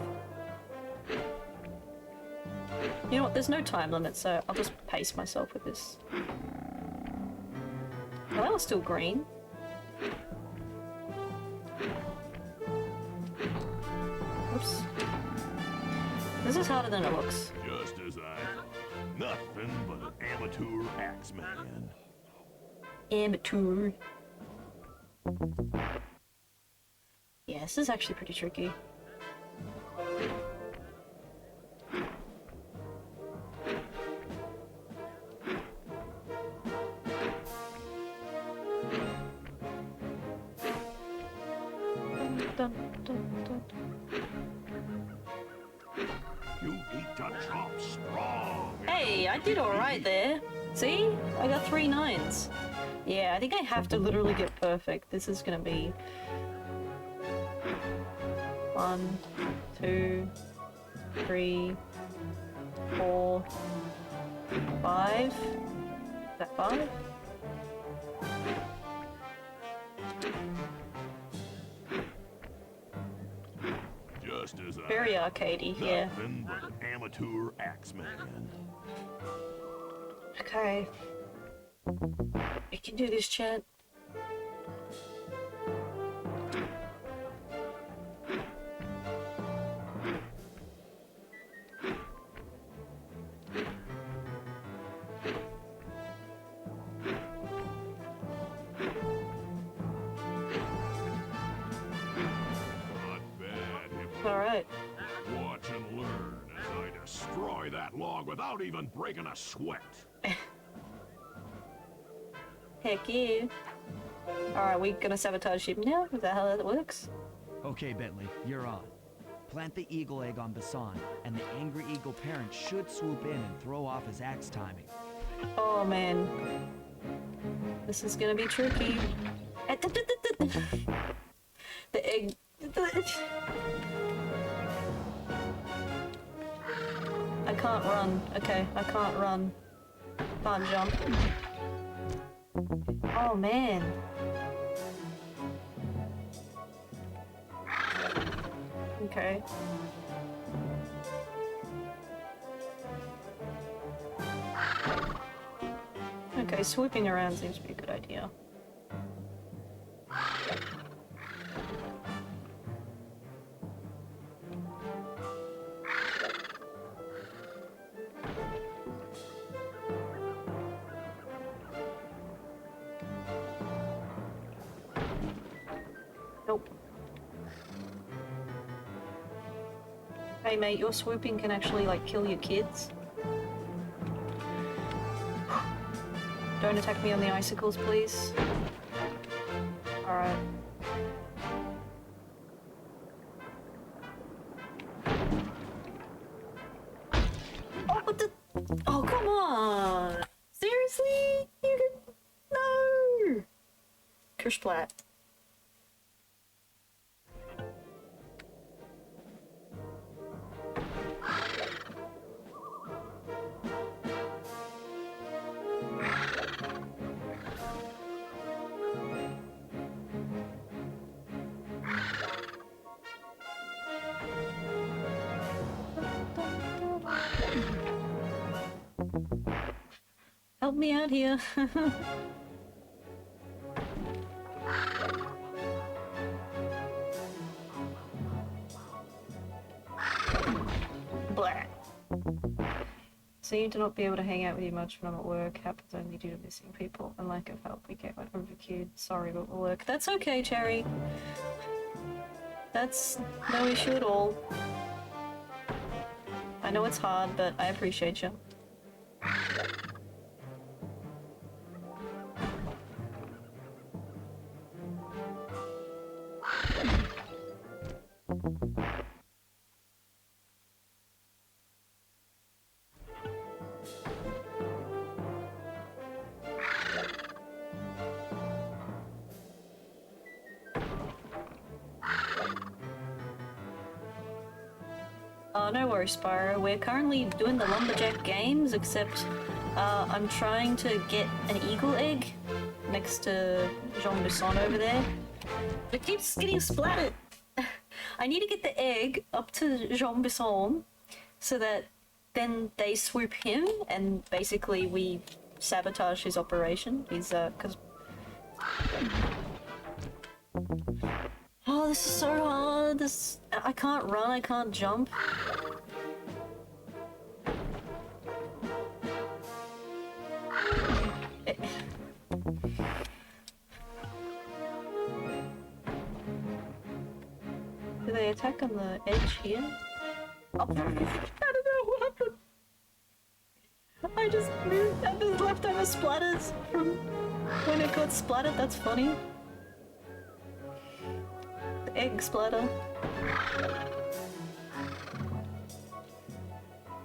S1: You know what, there's no time limit, so I'll just pace myself with this. Oh, that was still green. Oops. This is harder than it looks.
S4: Just as I thought. Nothing but an amateur axeman.
S1: Amateur. Yeah, this is actually pretty tricky. Dun, dun, dun.
S4: You need to chop strong.
S1: Hey, I did alright there. See? I got 3 9s. Yeah, I think I have to literally get perfect. This is gonna be 1, 2, 3, 4, 5. Is that 5?
S4: Just as I
S1: Very arcadey, yeah.
S4: Nothing but an amateur axeman.
S1: Okay. We can do this, chat.
S4: Not bad.
S1: Alright.
S4: Watch and learn as I destroy that log without even breaking a sweat.
S1: Heck yeah. Alright, we gonna sabotage him now? Is that how that works?
S2: Okay, Bentley, you're on. Plant the eagle egg on Bison, and the angry eagle parent should swoop in and throw off his axe timing.
S1: Oh man. This is gonna be tricky. The egg. I can't run. Okay, I can't run. Can't jump. Oh man. Okay. Okay, swooping around seems to be a good idea. Nope. Hey mate, your swooping can actually, like, kill your kids. Don't attack me on the icicles, please. Alright. Oh, what the? Oh, come on! Seriously? You can... No! Kersplat. Help me out here. Blah. Seem to not be able to hang out with you much when I'm at work. Happens only due to missing people and lack of help. We get overqueued. Sorry, but we'll work. That's okay, Cherry. That's no issue at all. I know it's hard, but I appreciate you. No worries, Spyro. We're currently doing the Lumberjack games, except I'm trying to get an eagle egg next to Jean Bisson over there. It keeps getting splattered. I need to get the egg up to Jean Bisson so that then they swoop him and basically we sabotage his operation. He's, cause... Oh, this is so hard. This... I can't run, I can't jump. Do they attack on the edge here? Oh, I don't know what happened. I just moved and there's leftover splatters from when it got splattered. That's funny. The egg splatter.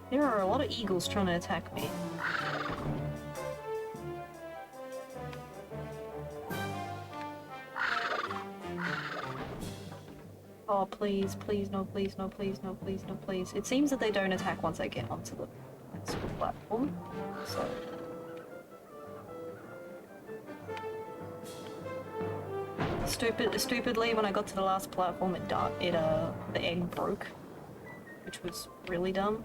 S1: There are a lot of eagles trying to attack me. Oh, please, please, no, please, no, please, no, please, no, please. It seems that they don't attack once I get onto the platform, so... Stupidly, when I got to the last platform, the egg broke, which was really dumb.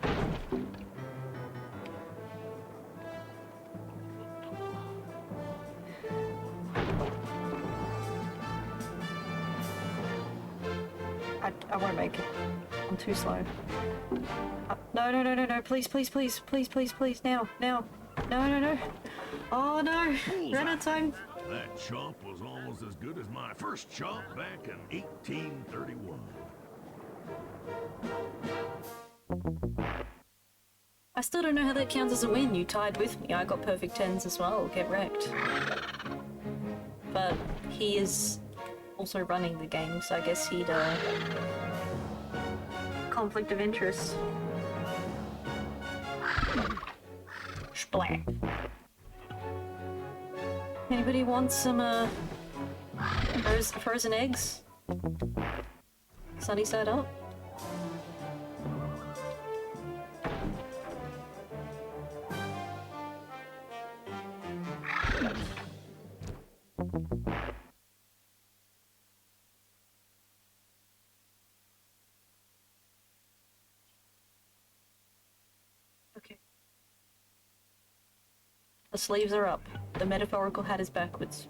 S1: I won't make it. I'm too slow. No, please, please, please, please, please, please, now. No. Oh no, ran out of time.
S4: That chomp was almost as good as my first chomp back in 1831.
S1: I still don't know how that counts as a win. You tied with me. I got perfect 10s as well. Get wrecked. But he is also running the game, so I guess he'd, conflict of interest. Splat. Anybody want some, frozen eggs? Sunny side up? Okay. The sleeves are up. The metaphorical hat is backwards.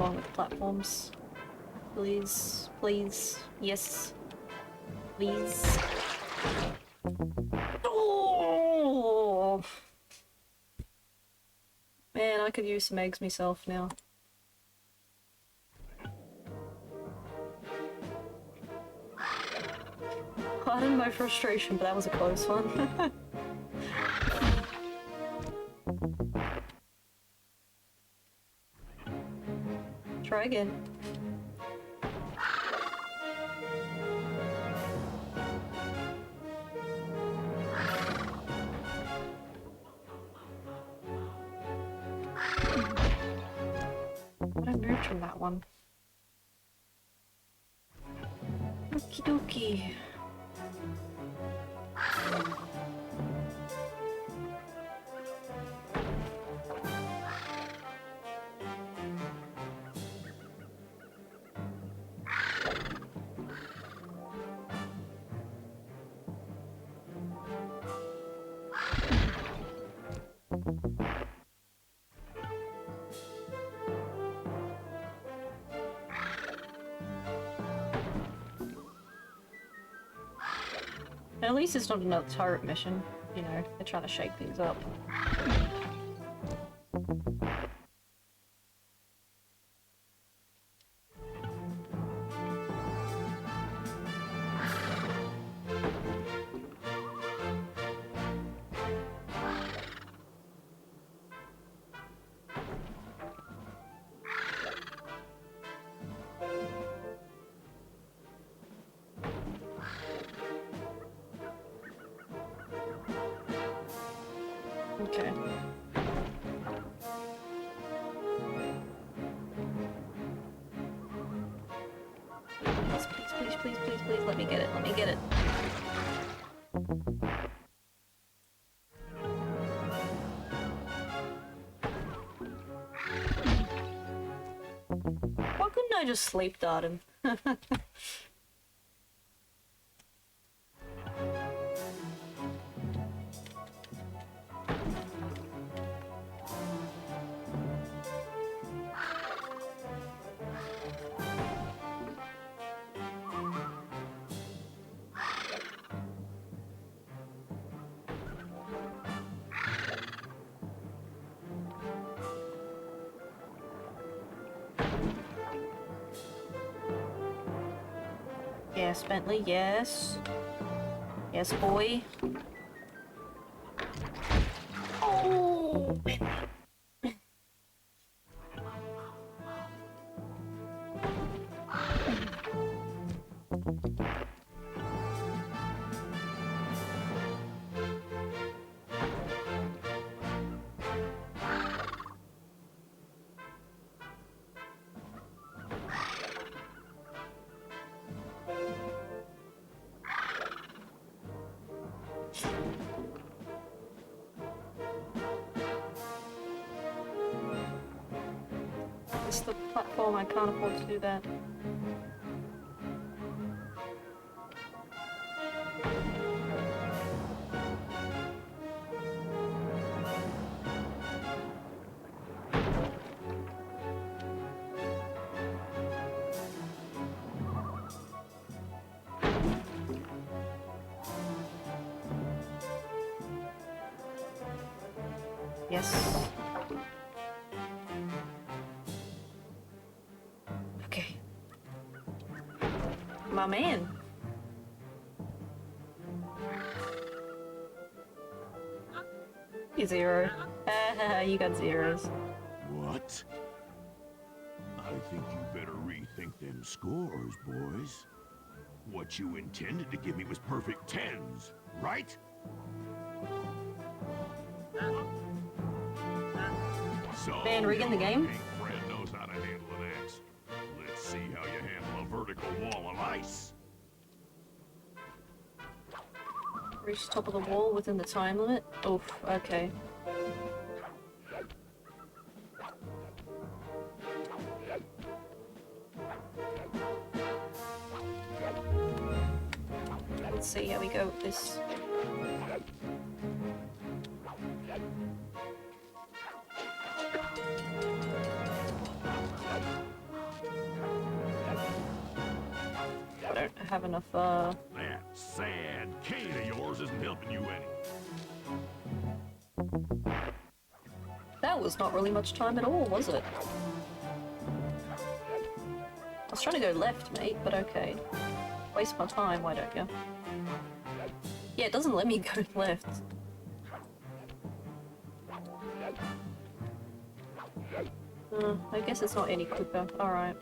S1: along with the platforms. Please, please, yes, please. Oh! Man, I could use some eggs myself now. Pardon my frustration, but that was a close one. Try again. What I moved from that one? Okie dokie. At least it's not another turret mission, you know, they're trying to shake things up. Okay. Please, please, please, please, please, let me get it, let me get it. Why couldn't I just sleep dart him? Yes, Bentley, yes. Yes, boy. Oh, Bentley. It's the platform, I can't afford to do that. Yes. Okay. My man. You zero. You got zeros.
S4: What? I think you better rethink them scores, boys. What you intended to give me was perfect tens, right? So,
S1: Man, rigging the game?
S4: your friend knows how to handle an axe. Let's see how you handle a vertical wall of ice.
S1: Reach the top of the wall within the time limit? Oof, okay. Let's see how we go with this. have enough,
S4: That sad cane of yours isn't helping you any.
S1: That was not really much time at all, was it? I was trying to go left, mate, but okay. Waste my time, why don't you? Yeah, it doesn't let me go left. I guess it's not any quicker. Alright.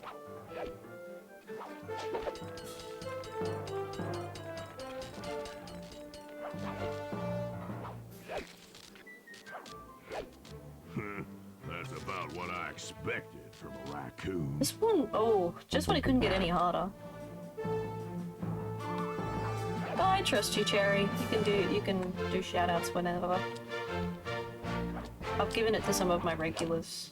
S4: That's about what I expected from a raccoon.
S1: This one, oh, just when it couldn't get any harder. Oh, I trust you, Cherry. You can do shoutouts whenever. I've given it to some of my regulars.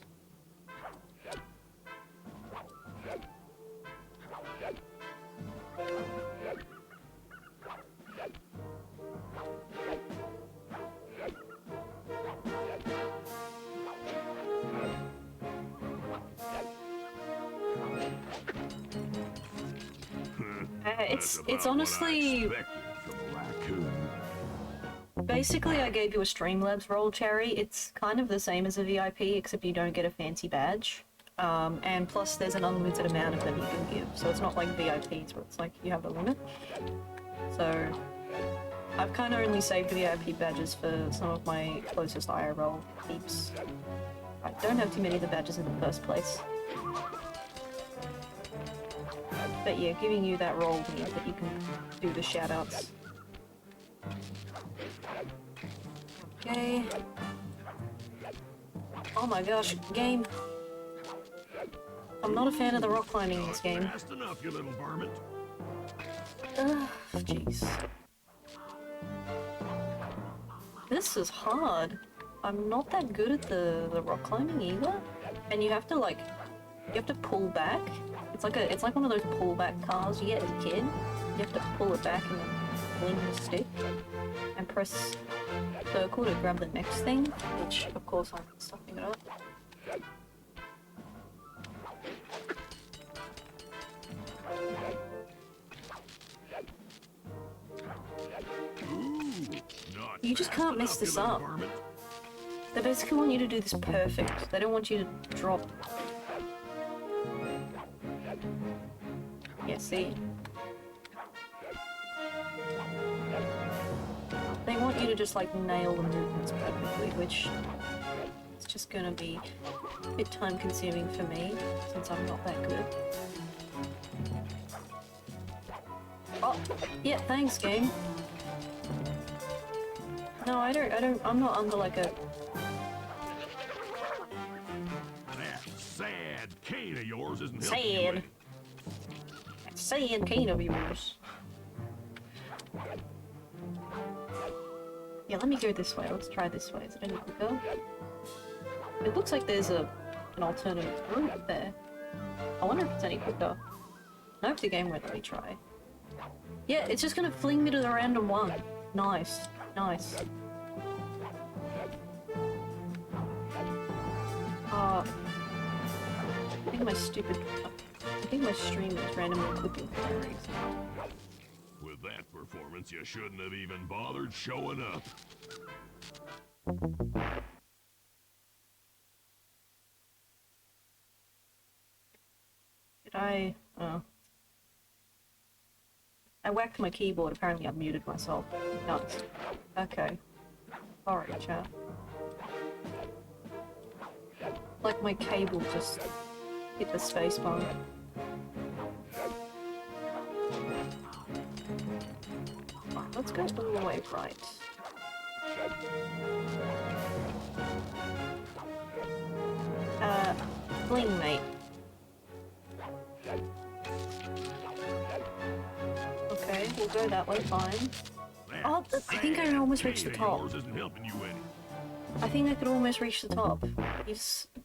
S1: It's honestly... Basically, I gave you a Streamlabs role, Cherry. It's kind of the same as a VIP, except you don't get a fancy badge. And plus, there's an unlimited amount of them you can give, so it's not like VIPs where it's like you have a limit. So, I've kind of only saved VIP badges for some of my closest IRL peeps. I don't have too many of the badges in the first place. But yeah, giving you that role means that you can do the shoutouts. Okay. Oh my gosh, game. I'm not a fan of the rock climbing in this game.
S4: Fast enough, you little varmint.
S1: Ugh, jeez. This is hard. I'm not that good at the rock climbing either. And you have to like, you have to pull back. It's like one of those pullback cars you get as a kid. You have to pull it back and then fling the stick and press circle to grab the next thing, which of course I'm stuffing it up. You just can't mess this up. They basically want you to do this perfect. They don't want you to drop. Yeah, see? They want you to just like nail the movements perfectly, which is just gonna be a bit time consuming for me, since I'm not that good. Oh, yeah, thanks, game. No, I'm not under like a...
S4: That sad cane of yours isn't
S1: Sad.
S4: helping you any.
S1: Sad cane of yours. Yeah, let me go this way. Let's try this way. Is it any quicker? It looks like there's an alternative route there. I wonder if it's any quicker. No, if the game won't let me try. Yeah, it's just gonna fling me to the random one. Nice. Nice. I think my stream is randomly clicking for no reason.
S4: With that performance, you shouldn't have even bothered showing up.
S1: Did I... Oh. I whacked my keyboard, apparently I muted myself. Nuts. Okay. Alright, chat. Like my cable just hit the spacebar. Right, let's go all the way right. Fling, mate. Okay, we'll go that way, fine. Oh, I think I almost reached the top. I think I could almost reach the top.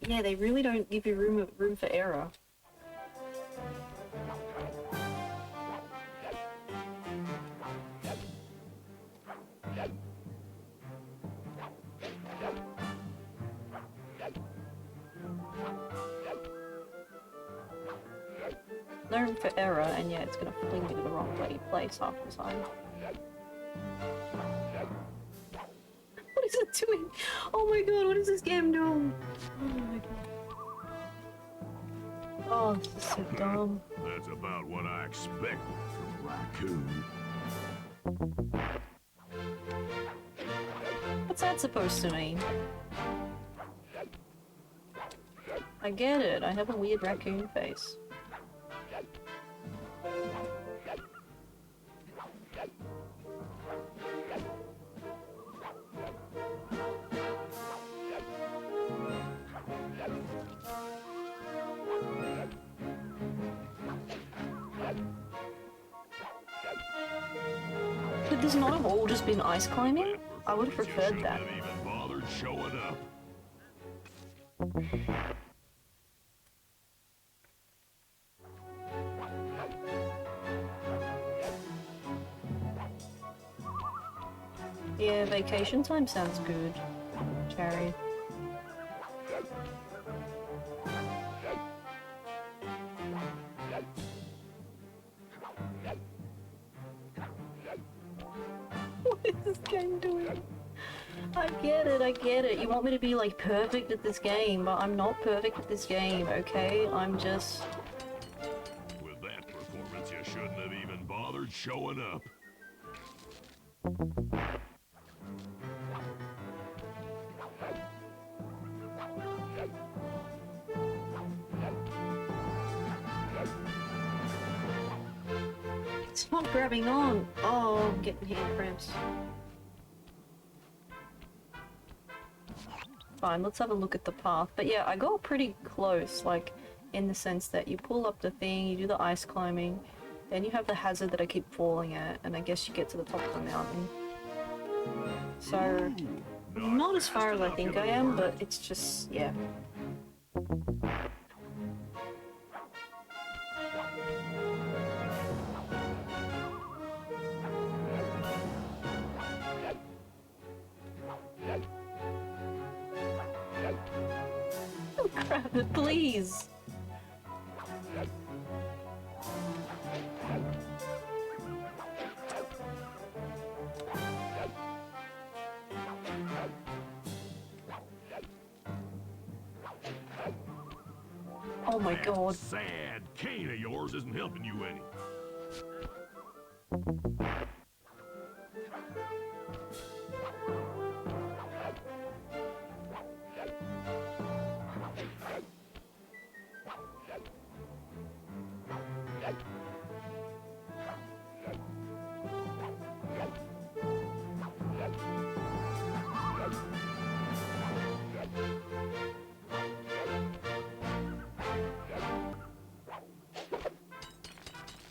S1: Yeah, they really don't give you room for error. known for error, and yeah, it's gonna fling me to the wrong place half the time. What is it doing? Oh my god, what is this game doing? Oh my god. Oh, this is so dumb.
S4: That's about what I expected from a raccoon.
S1: What's that supposed to mean? I get it, I have a weird raccoon face. Could this not have all just been ice climbing? I would have preferred that.
S4: Shouldn't have even bothered showing up.
S1: Yeah, vacation time sounds good, Cherry. What is this game doing? I get it. You want me to be like perfect at this game, but I'm not perfect at this game, okay? I'm just...
S4: With that performance, you shouldn't have even bothered showing up.
S1: It's not grabbing on. Oh, I'm getting hand cramps. Fine, let's have a look at the path. But yeah, I got pretty close, like, in the sense that you pull up the thing, you do the ice climbing, then you have the hazard that I keep falling at, and I guess you get to the top of the mountain. So, not as far as I think I am, but it's just, yeah. Grab it, please! Oh my god.
S4: Sad cane of yours isn't helping you any.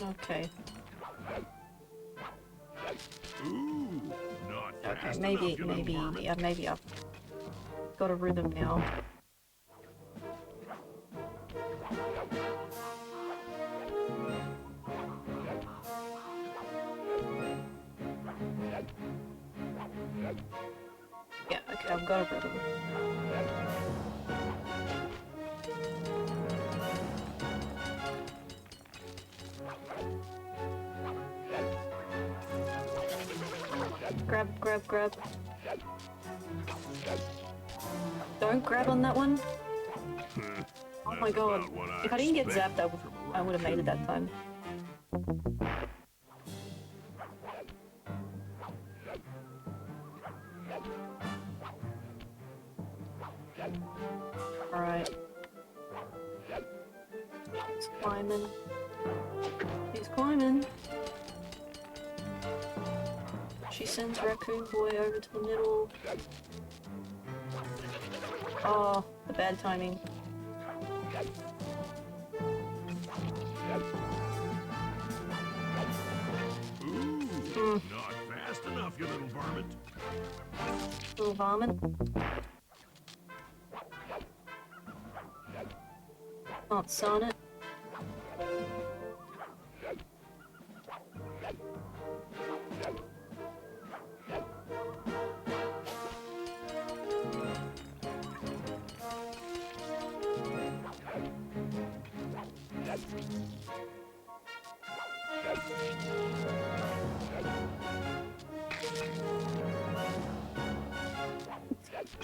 S1: Okay.
S4: Ooh, not
S1: Okay,
S4: fast
S1: maybe
S4: enough, you little varmint.
S1: yeah, maybe I've got a rhythm now. Yeah, okay, I've got a rhythm. Grab. Don't grab on that one. Oh my god. If I didn't get zapped, I would have made it that time. Alright. He's climbing. He's climbing. She sends Raccoon Boy over to the middle. Oh, the bad timing.
S4: Ooh, not fast enough, you little varmint.
S1: Little varmint. Can't son it.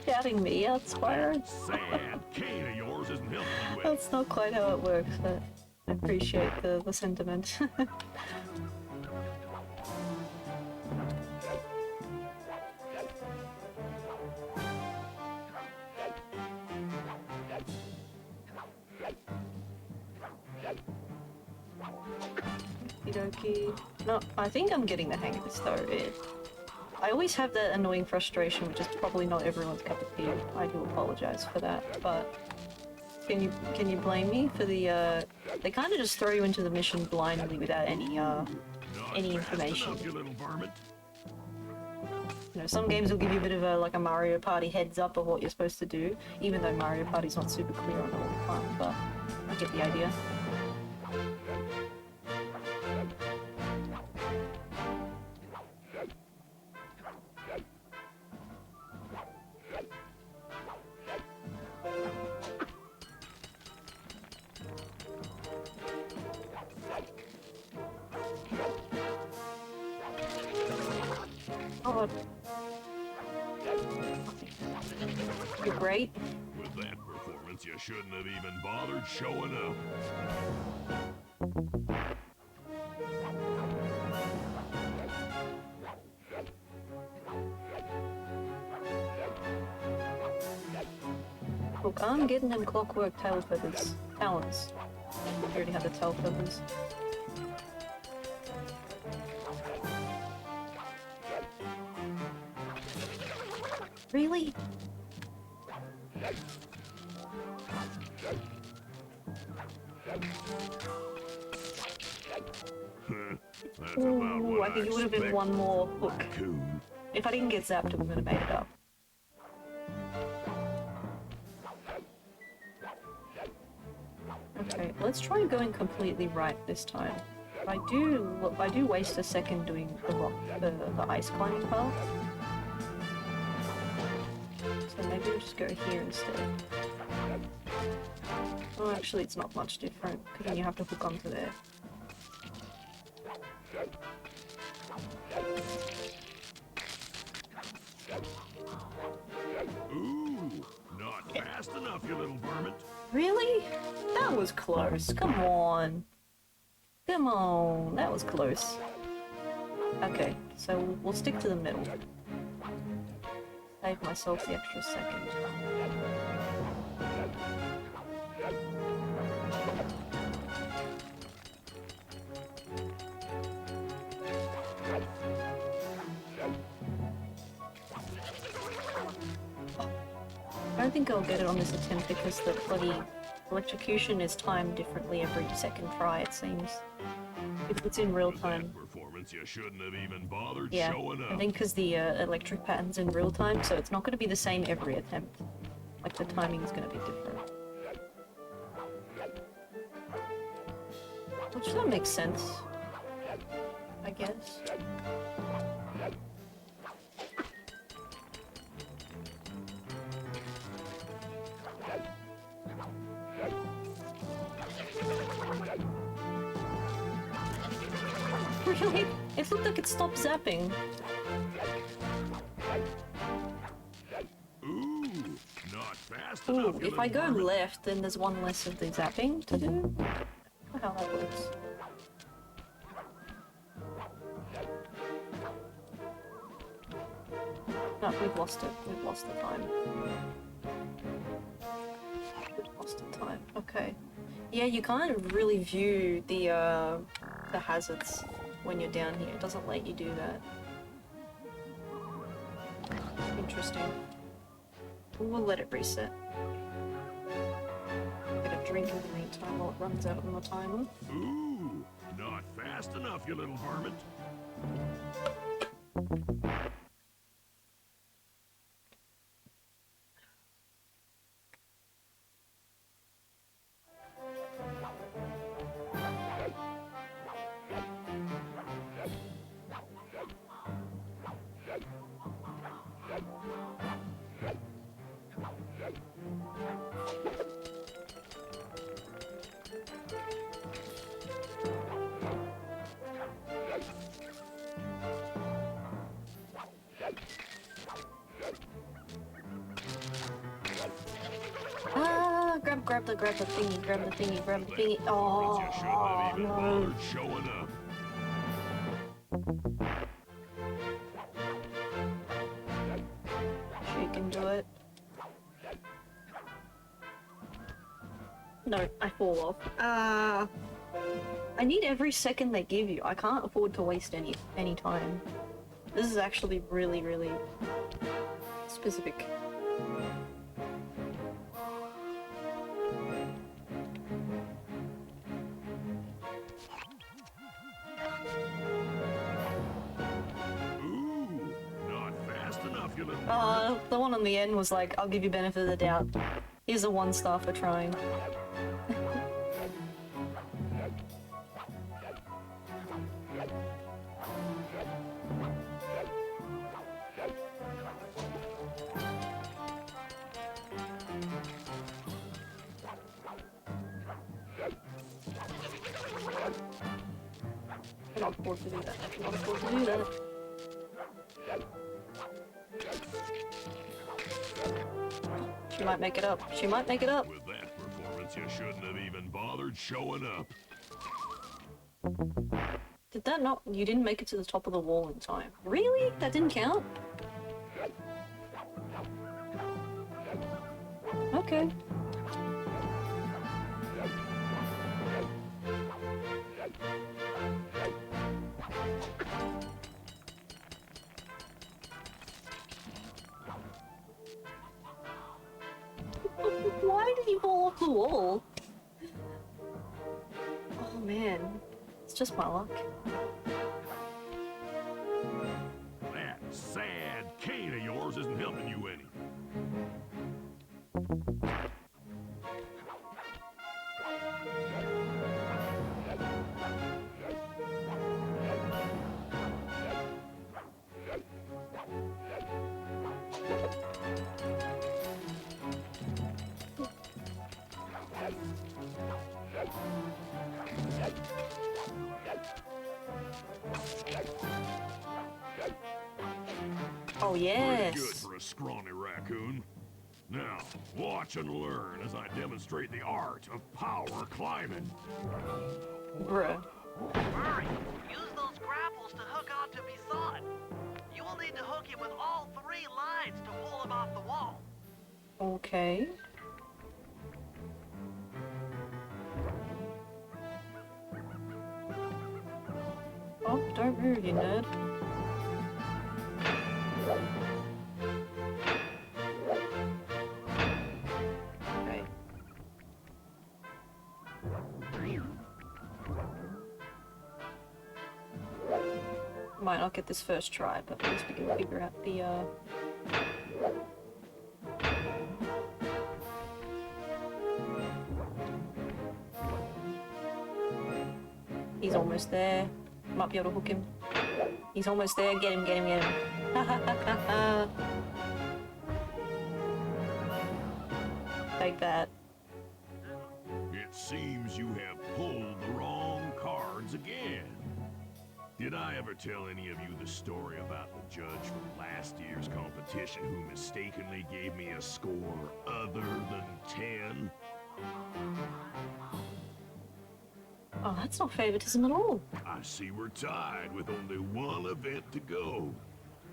S1: shouting me out, Spyro?
S4: Sad cane of yours isn't helping you with.
S1: That's not quite how it works, but I appreciate the sentiment. Okey-dokey. No, I think I'm getting the hang of this though. I always have that annoying frustration, which is probably not everyone's cup of tea. I do apologize for that, but can you blame me for the they kind of just throw you into the mission blindly without any information.
S4: Enough, you little varmint.
S1: You know, some games will give you a bit of a Mario Party heads up of what you're supposed to do, even though Mario Party's not super clear on it all the time, but I get the idea. You're great.
S4: With that performance, you shouldn't have even bothered showing up.
S1: Look, I'm getting them Clockwerk tail feathers. Talons. I already have the tail feathers. Really?
S4: That's about
S1: Ooh,
S4: what
S1: I think it would have been
S4: expect.
S1: one more hook.
S4: Raccoon.
S1: If I didn't get zapped, I would have made it up. Okay, let's try going completely right this time. I do waste a second doing the ice climbing path. So maybe we'll just go here instead. Oh, actually it's not much different, because then you have to hook onto there.
S4: Ooh, not fast enough, you little varmint.
S1: Really? That was close. Come on. Come on. That was close. Okay, so we'll stick to the middle. Save myself the extra second. I don't think I'll get it on this attempt because the bloody electrocution is timed differently every second try, it seems. If it's in real time.
S4: Performance, you shouldn't have even bothered
S1: Yeah,
S4: showing up.
S1: I think because the electric pattern's in real time, so it's not going to be the same every attempt. Like, the timing's going to be different. Which that makes sense, I guess. Really? It looked like it stopped zapping.
S4: Ooh, not fast
S1: Ooh,
S4: enough. you
S1: if I
S4: little
S1: go
S4: varmint.
S1: left, then there's one less of the zapping to do. I don't know how that works. No, we've lost it. We've lost the time. We've lost the time. Okay. Yeah, you can't really view the hazards when you're down here. It doesn't let you do that. Interesting. We'll let it reset. Get a drink in the meantime while it runs out on the timer.
S4: Ooh, not fast enough, you little varmint.
S1: the thingy, grab the thingy, grab the thingy.
S4: You shouldn't have even
S1: no.
S4: bothered showing up.
S1: She can do it. No, I fall off. I need every second they give you. I can't afford to waste any time. This is actually really, really specific.
S4: Ooh, not fast enough, you little
S1: The one on the end was like, I'll give you benefit of the doubt. Here's a 1 star for trying. I cannot afford to do that. I cannot afford to do that. She might make it up. She might make it up.
S4: With that performance, you shouldn't have even bothered showing up.
S1: Did that not? You didn't make it to the top of the wall in time. Really? That didn't count? Okay. Why did he fall off the wall? Oh man, it's just my luck.
S4: That sad cane of yours isn't helping you any.
S1: Oh yes.
S4: Pretty good for a scrawny raccoon. Now, watch and learn as I demonstrate the art of power climbing.
S1: Bruh.
S3: Murray, use those grapples to hook onto Bison. You will need to hook him with all 3 lines to pull him off the wall.
S1: Okay. Oh, don't move, you nerd. Okay. Might not get this first try, but at least we can figure out the, He's almost there. Might be able to hook him. He's almost there. Get him, get him, get him. Take that.
S4: It seems you have pulled the wrong cards again. Did I ever tell any of you the story about the judge from last year's competition who mistakenly gave me a score other than 10?
S1: Oh, that's not favoritism at all.
S4: I see we're tied with only one event to go.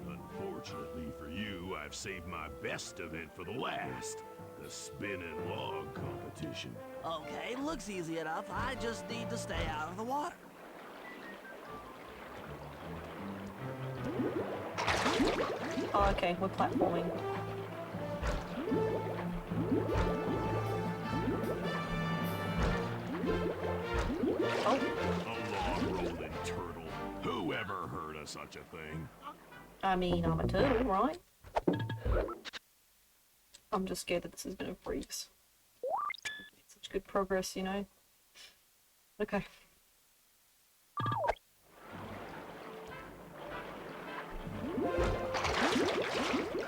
S4: Unfortunately for you, I've saved my best event for the last, the spinning log competition.
S7: Okay, looks easy enough. I just need to stay out of the water.
S1: Oh, okay, we're platforming. Oh.
S4: A log-rolling turtle. Who ever heard of such a thing?
S1: I mean, I'm a turtle, right? I'm just scared that this is gonna freeze. Such good progress, you know? Okay.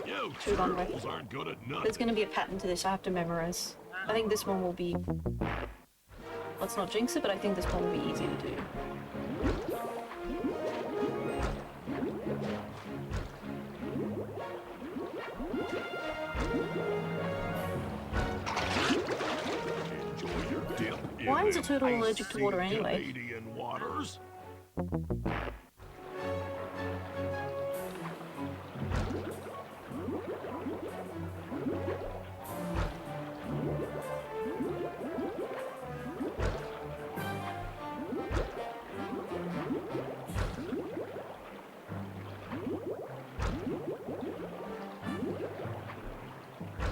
S4: You
S1: Two on
S4: turtles aren't good at nothing.
S1: There's gonna be a pattern to this I have to memorize. I think this one will be... Let's not jinx it, but I think this one will be easy to do.
S4: dip in
S1: Why is a
S4: them
S1: turtle allergic to
S4: icy
S1: water anyway?
S4: Canadian waters?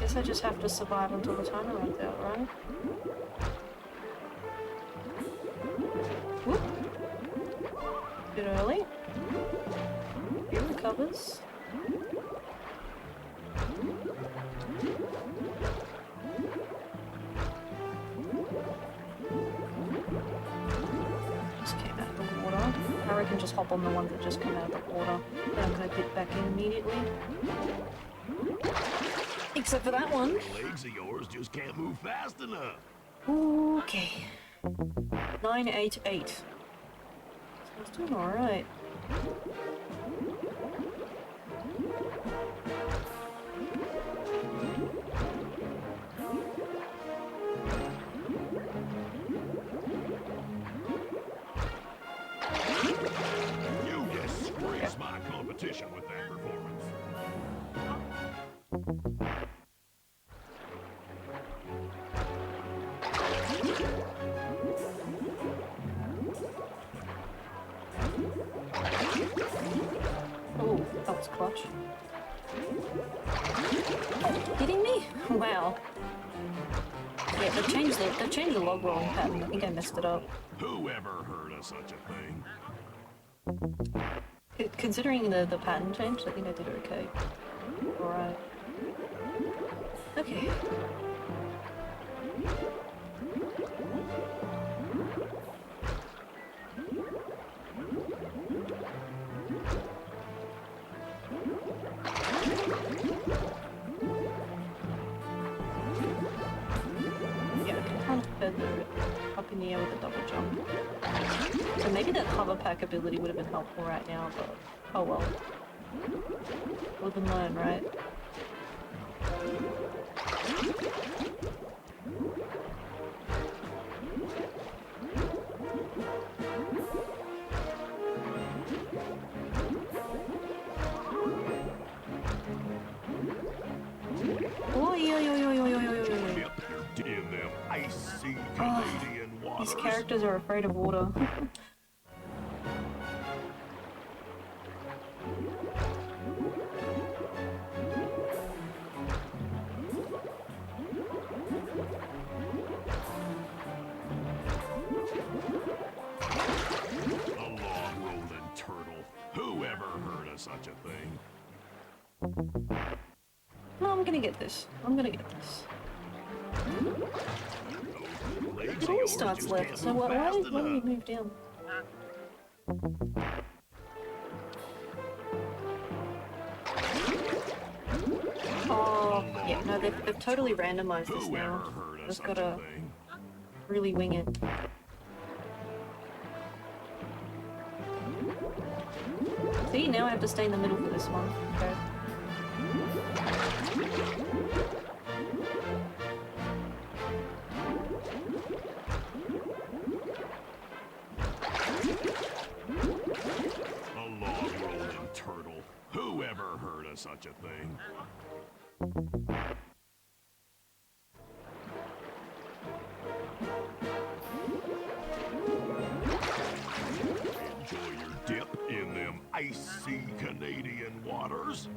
S1: Guess I just have to survive until the timer runs out, right? Whoop. Bit early. He recovers. Just came out of the water. I reckon just hop on the ones that just come out of the water. Then I'm gonna dip back in immediately. Except for that one.
S4: The legs of yours just can't move fast enough.
S1: Okay. 988. So I was doing alright.
S4: You disgrace my competition with that performance.
S1: Oh, that was clutch. Kidding me? Wow. Yeah, they've changed the log rolling pattern. I think I messed it up.
S4: Whoever heard of such a thing?
S1: Considering the pattern change, I think I did okay. Alright. Okay. Yeah, I can kind of put the up in the air with a double jump. So maybe that hover pack ability would have been helpful right now, but oh well. Live and learn, right? Oh, yeah.
S4: Dip in them icy Canadian waters.
S1: These characters are afraid of water.
S4: A long-rolling turtle. Whoever heard of such a thing?
S1: No, I'm gonna get this. I'm gonna get this. It always starts left, so why did we move down? Oh, yeah, no, they've totally randomized this now. Just gotta really wing it. See, now I have to stay in the middle for this one. Okay.
S4: A long-rolling turtle. Whoever heard of such a thing? Enjoy your dip in them icy Canadian waters.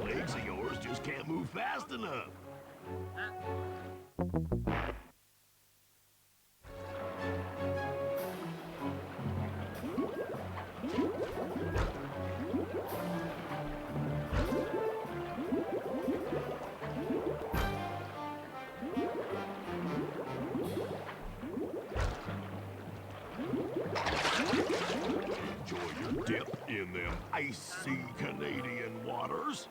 S4: Legs of yours just can't move fast enough. Enjoy your dip in them icy Canadian waters.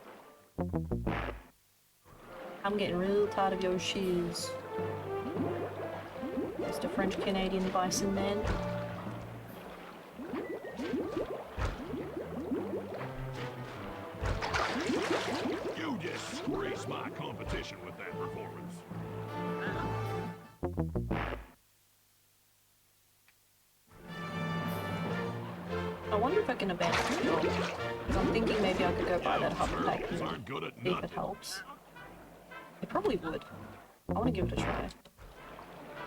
S1: I'm getting real tired of your shoes. Mr. French-Canadian Bison man.
S4: disgrace my competition with that performance.
S1: I wonder if I can abandon the job. Because I'm thinking maybe I could go buy that hub pack and
S4: Aren't good at
S1: see if
S4: nothing.
S1: it helps. It probably would. I want to give it a try.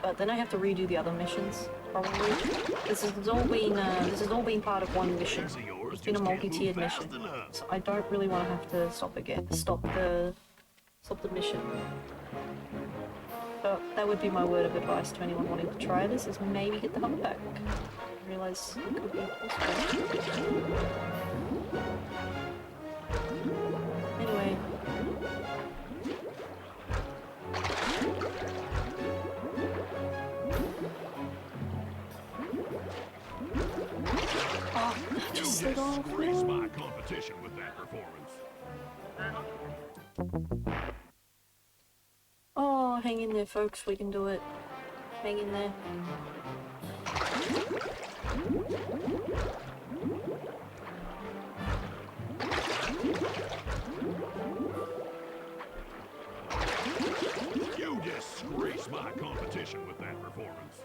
S1: But then I have to redo the other missions, probably. This has all been part of one mission. It's been a multi-tiered mission. So I don't really want to have to stop the mission. But that would be my word of advice to anyone wanting to try this, is maybe get the hub pack. I realise it could be possible. Anyway. Oh, I just slid off.
S4: Disgrace my competition with that performance.
S1: Oh, hang in there, folks. We can do it. Hang in there.
S4: You disgrace my competition with that performance.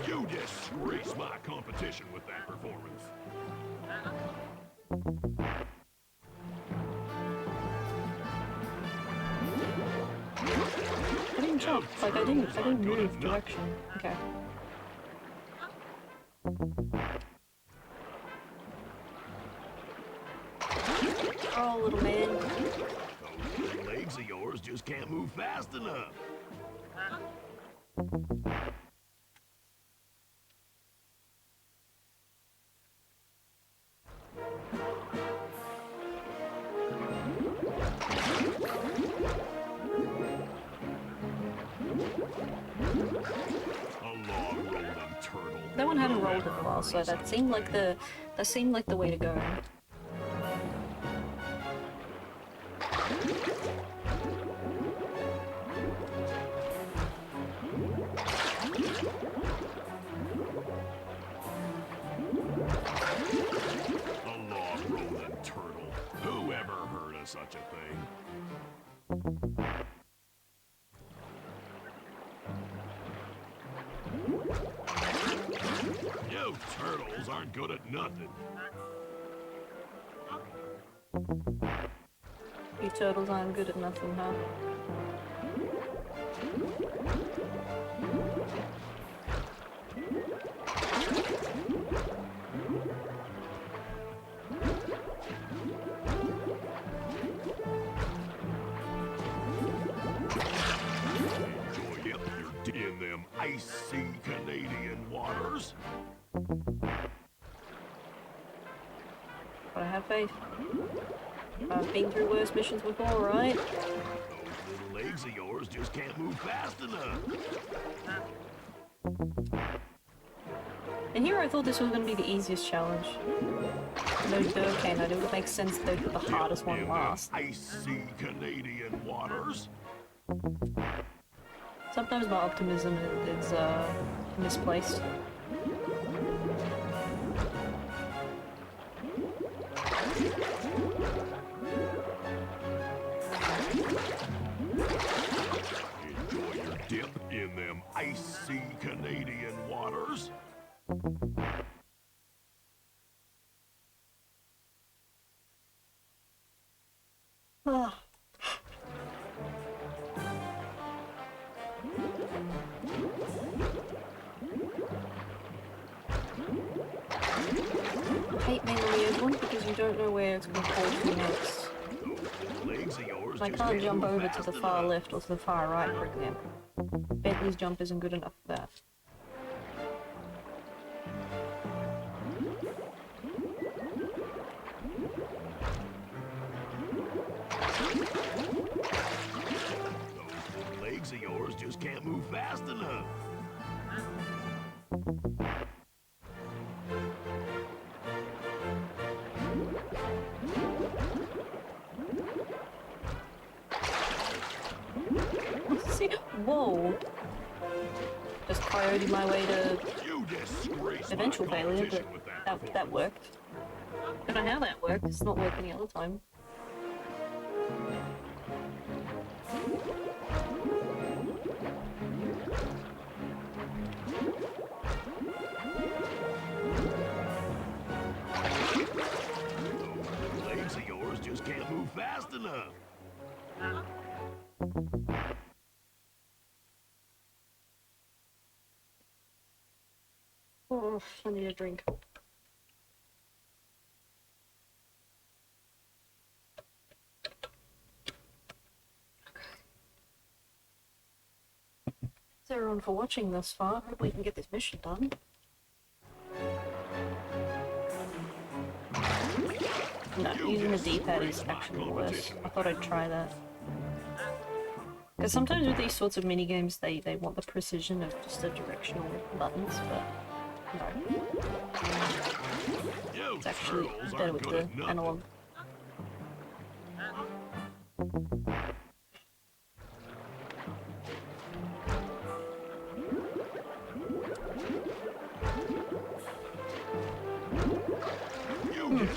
S4: You disgrace my competition with that performance.
S1: I didn't jump. Like, I didn't move direction. Okay. Oh, little man.
S4: Those legs of yours just can't move fast enough.
S1: That one hadn't rolled in a while, so that seemed like the way to go.
S4: A log-rolling turtle. Who ever heard of such a thing? You turtles aren't good at nothing.
S1: You turtles aren't good at nothing, huh?
S4: Yep, you're in them icy Canadian waters.
S1: But I have faith. I've been through worse missions before, right?
S4: Those little legs of yours just can't move fast enough.
S1: And here I thought this was going to be the easiest challenge. No, okay, no, it would make sense that they put the hardest one
S4: In
S1: last.
S4: them icy Canadian waters.
S1: Sometimes my optimism is misplaced.
S4: Enjoy your dip in them icy Canadian waters.
S1: Ah. I hate mainly the one because you don't know where it's going to fall to next.
S4: Those legs of yours
S1: I
S4: just
S1: can't jump
S4: move
S1: over to
S4: fast
S1: the far
S4: enough.
S1: left or to the far right, for example. Bentley's jump isn't good enough for that.
S4: Those legs of yours just can't move fast enough.
S1: See? Whoa! Just coyote roadie my way to
S4: You disgrace my
S1: eventual failure, but
S4: competition with that
S1: that
S4: performance.
S1: worked. I don't know how that worked. It's not working the other time.
S4: Those legs of yours just can't move fast enough.
S1: Oh, I need a drink. Thanks everyone for watching thus far. Hope we can get this mission done. No, using the D-pad is actually worse. I thought I'd try that. Because sometimes with these sorts of mini-games, they want the precision of just the directional buttons, but no. It's actually better with the analog.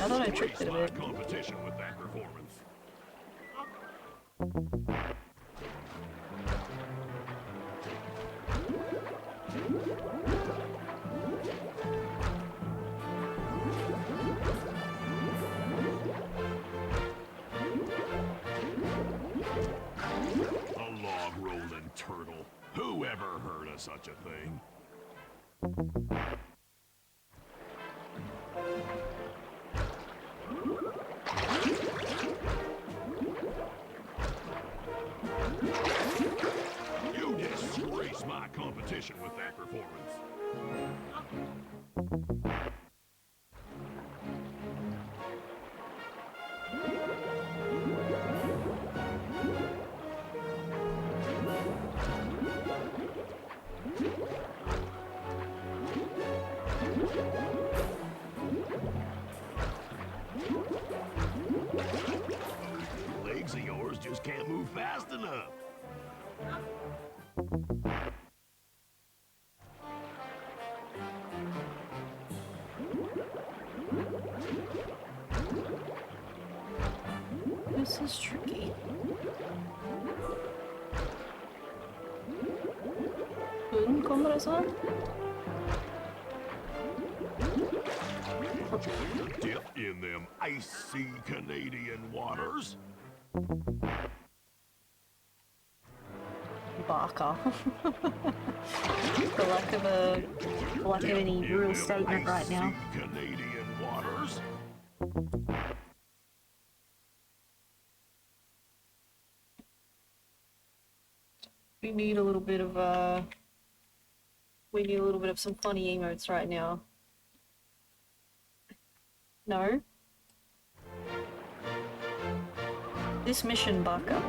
S1: I thought I tricked it a bit.
S4: Competition with that performance. A log-rolling turtle. Who ever heard of such a thing? You disgrace my competition with that performance. Legs of yours just can't move fast enough.
S1: This is tricky. compresor?
S4: Dip in them icy Canadian waters.
S1: Barker. For lack of any real statement right now.
S4: Canadian waters.
S1: We need a little bit of some funny emotes right now. No. This mission, Barker.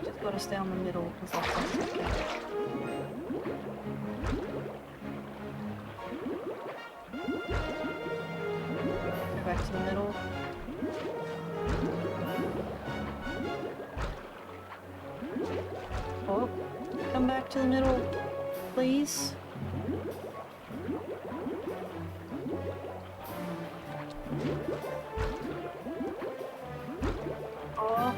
S1: Just gotta stay on the middle because that's okay. Go back to the middle. Oh, come back to the middle, please. Oh,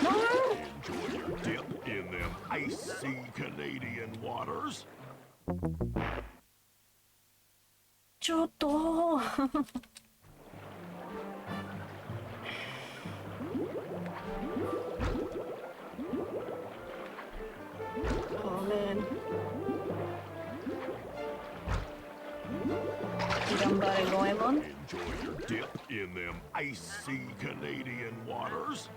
S1: no!
S4: Enjoy your dip in them icy Canadian waters.
S1: ちょっと Oh man. Gambare Goemon.
S4: Enjoy your dip in them icy Canadian waters.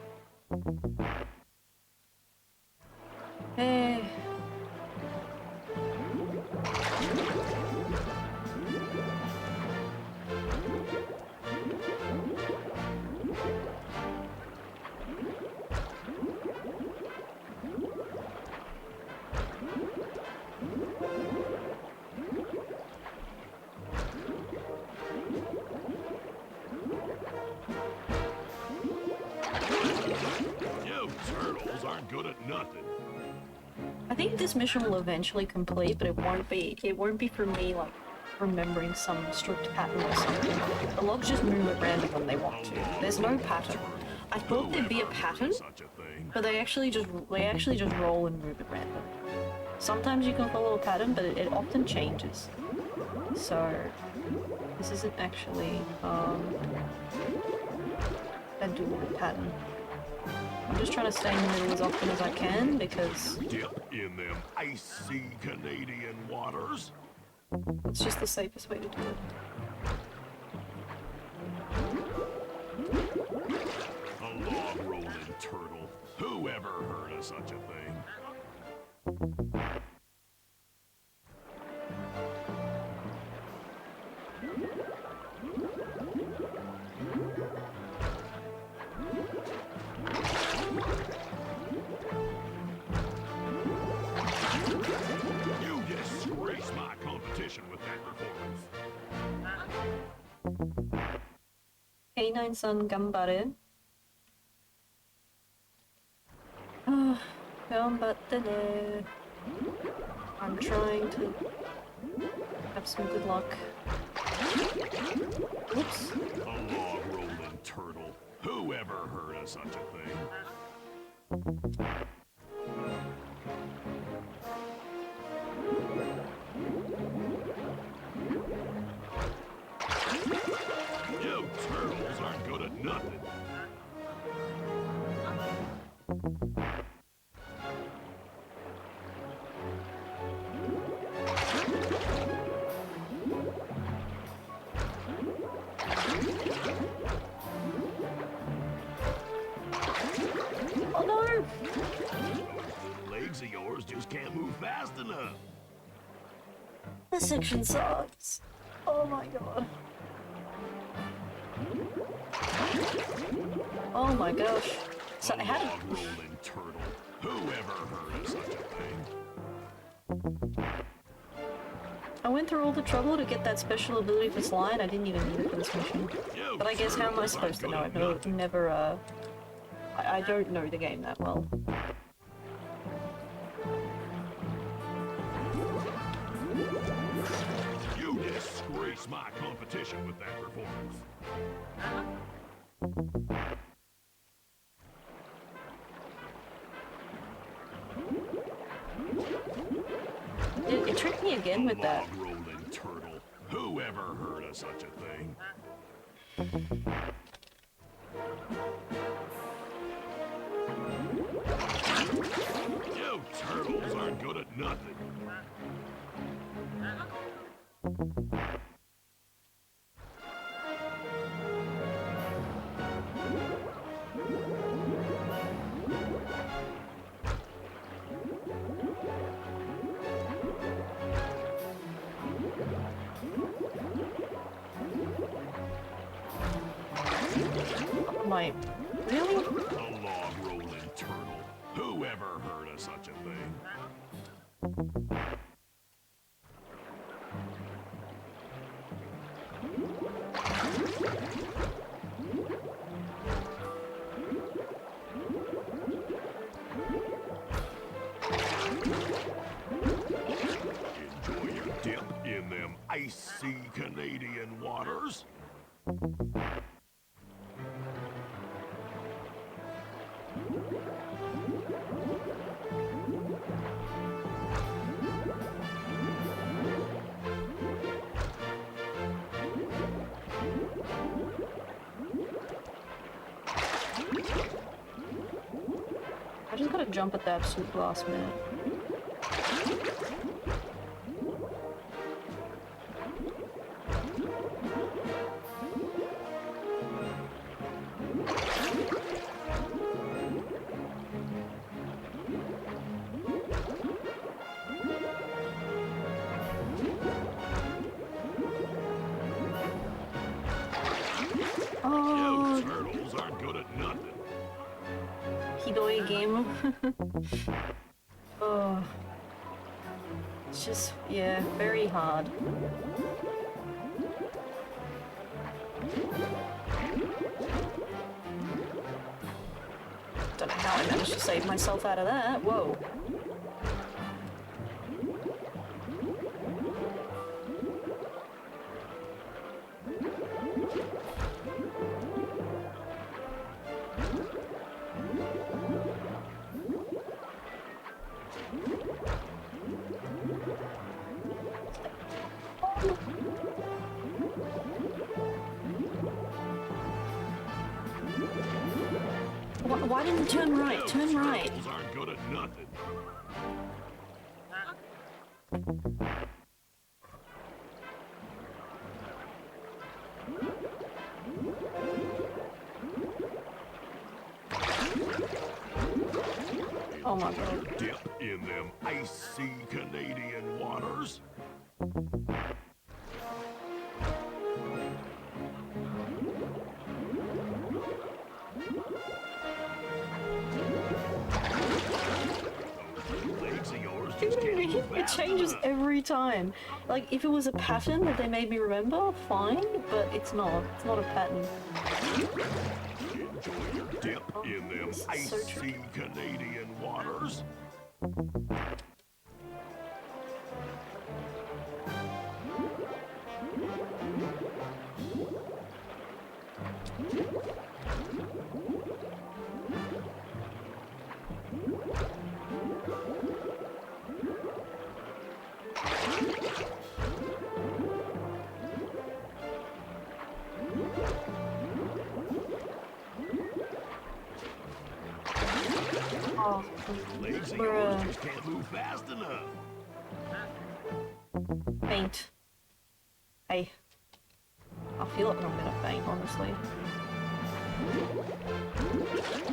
S1: Hey.
S4: nothing.
S1: I think this mission will eventually complete, but it won't be for me like remembering some strict pattern or something. The logs just move at random when they want to. There's no pattern. I thought there'd be a pattern, but they actually just roll and move at random. Sometimes you can follow a pattern, but it often changes. So this isn't actually a dual pattern. I'm just trying to stay in the middle as often as I can because
S4: Dip in them icy Canadian waters.
S1: it's just the safest way to do it.
S4: A log-rolling turtle. Who ever heard of such a thing? You disgrace my competition with that performance.
S1: K9-san ganbare. Ganbatte ne. I'm trying to have some good luck. Oops.
S4: A log-rolling turtle. Who ever heard of such a thing? You turtles aren't good at nothing.
S1: Oh no!
S4: Those legs of yours just can't move fast enough.
S1: This section sucks. Oh my god. Oh my gosh. So
S4: A
S1: how did...
S4: log-rolling turtle. Who ever heard of such a thing?
S1: I went through all the trouble to get that special ability for Sly and I didn't even need it for this mission.
S4: You
S1: But I guess how am I
S4: turtles
S1: supposed to know?
S4: aren't
S1: I've
S4: good at
S1: never, I don't know the game that well.
S4: You disgrace my competition with that performance.
S1: It tricked me again with that.
S4: Log-rolling turtle. Who ever heard of such a thing? You turtles aren't good at nothing.
S1: My... Really?
S4: A log-rolling turtle. Who ever heard of such a thing? Enjoy your dip in them icy Canadian waters.
S1: I just gotta jump at the absolute last minute. Oh,
S4: You turtles aren't good at nothing.
S1: Hidoi game. Oh. It's just, yeah, very hard. Don't know how I managed to save myself out of that. Whoa. Why didn't you turn right? Turn right.
S4: Turtles aren't good at nothing.
S1: Oh my god.
S4: Dip in them icy Canadian waters.
S1: It changes every time. Like, if it was a pattern that they made me remember, fine, but it's not. It's not a pattern.
S4: Enjoy your dip in them icy Canadian waters.
S1: Oh,
S4: Legs of yours just can't move fast enough.
S1: faint. I feel like I'm gonna faint, honestly.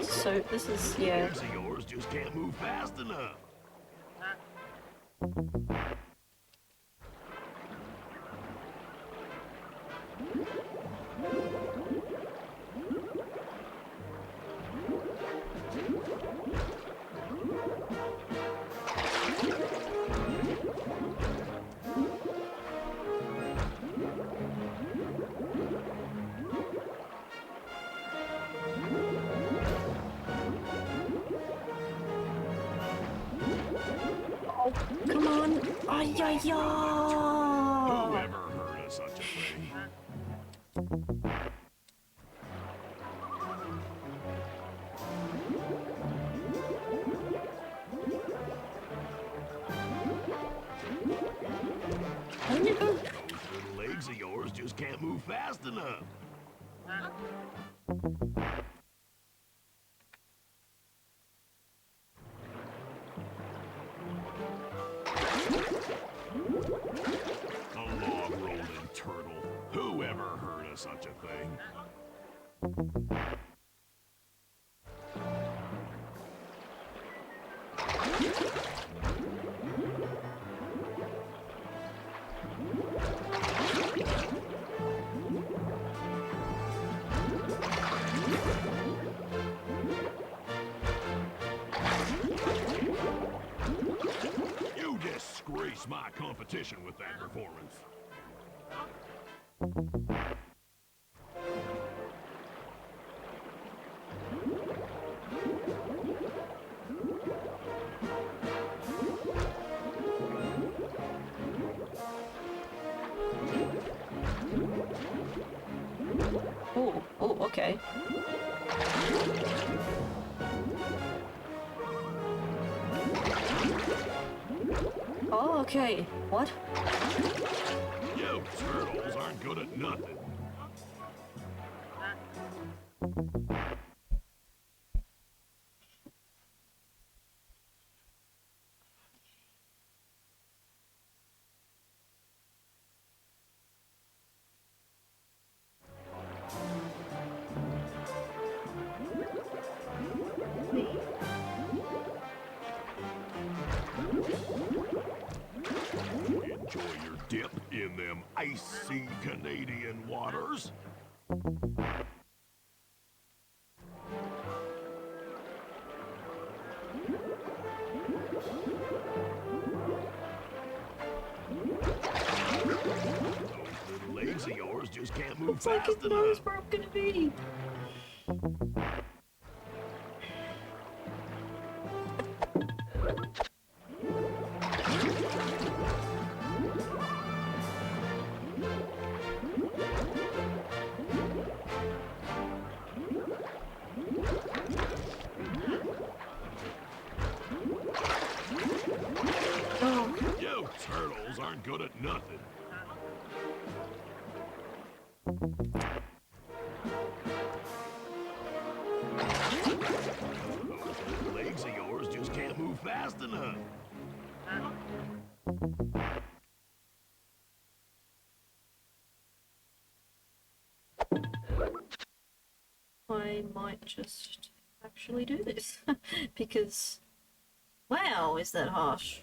S1: So this is, yeah.
S4: Legs of yours just can't move fast enough.
S1: Oh, come on! Ay, ay, ay!
S4: Whoever heard of such a thing?
S1: Where'd you go?
S4: Those little legs of yours just can't move fast enough. A log-rolling turtle. Whoever heard of such a thing? You disgrace my competition with that performance.
S1: Oh, okay. Oh, okay. What?
S4: You turtles aren't good at nothing. Enjoy your dip in them icy Canadian waters. Those little legs of yours just can't move
S1: It's like
S4: fast
S1: it knows
S4: enough.
S1: where I'm gonna be.
S4: good at nothing. Those legs of yours just can't move fast enough.
S1: I might just actually do this because wow, is that harsh?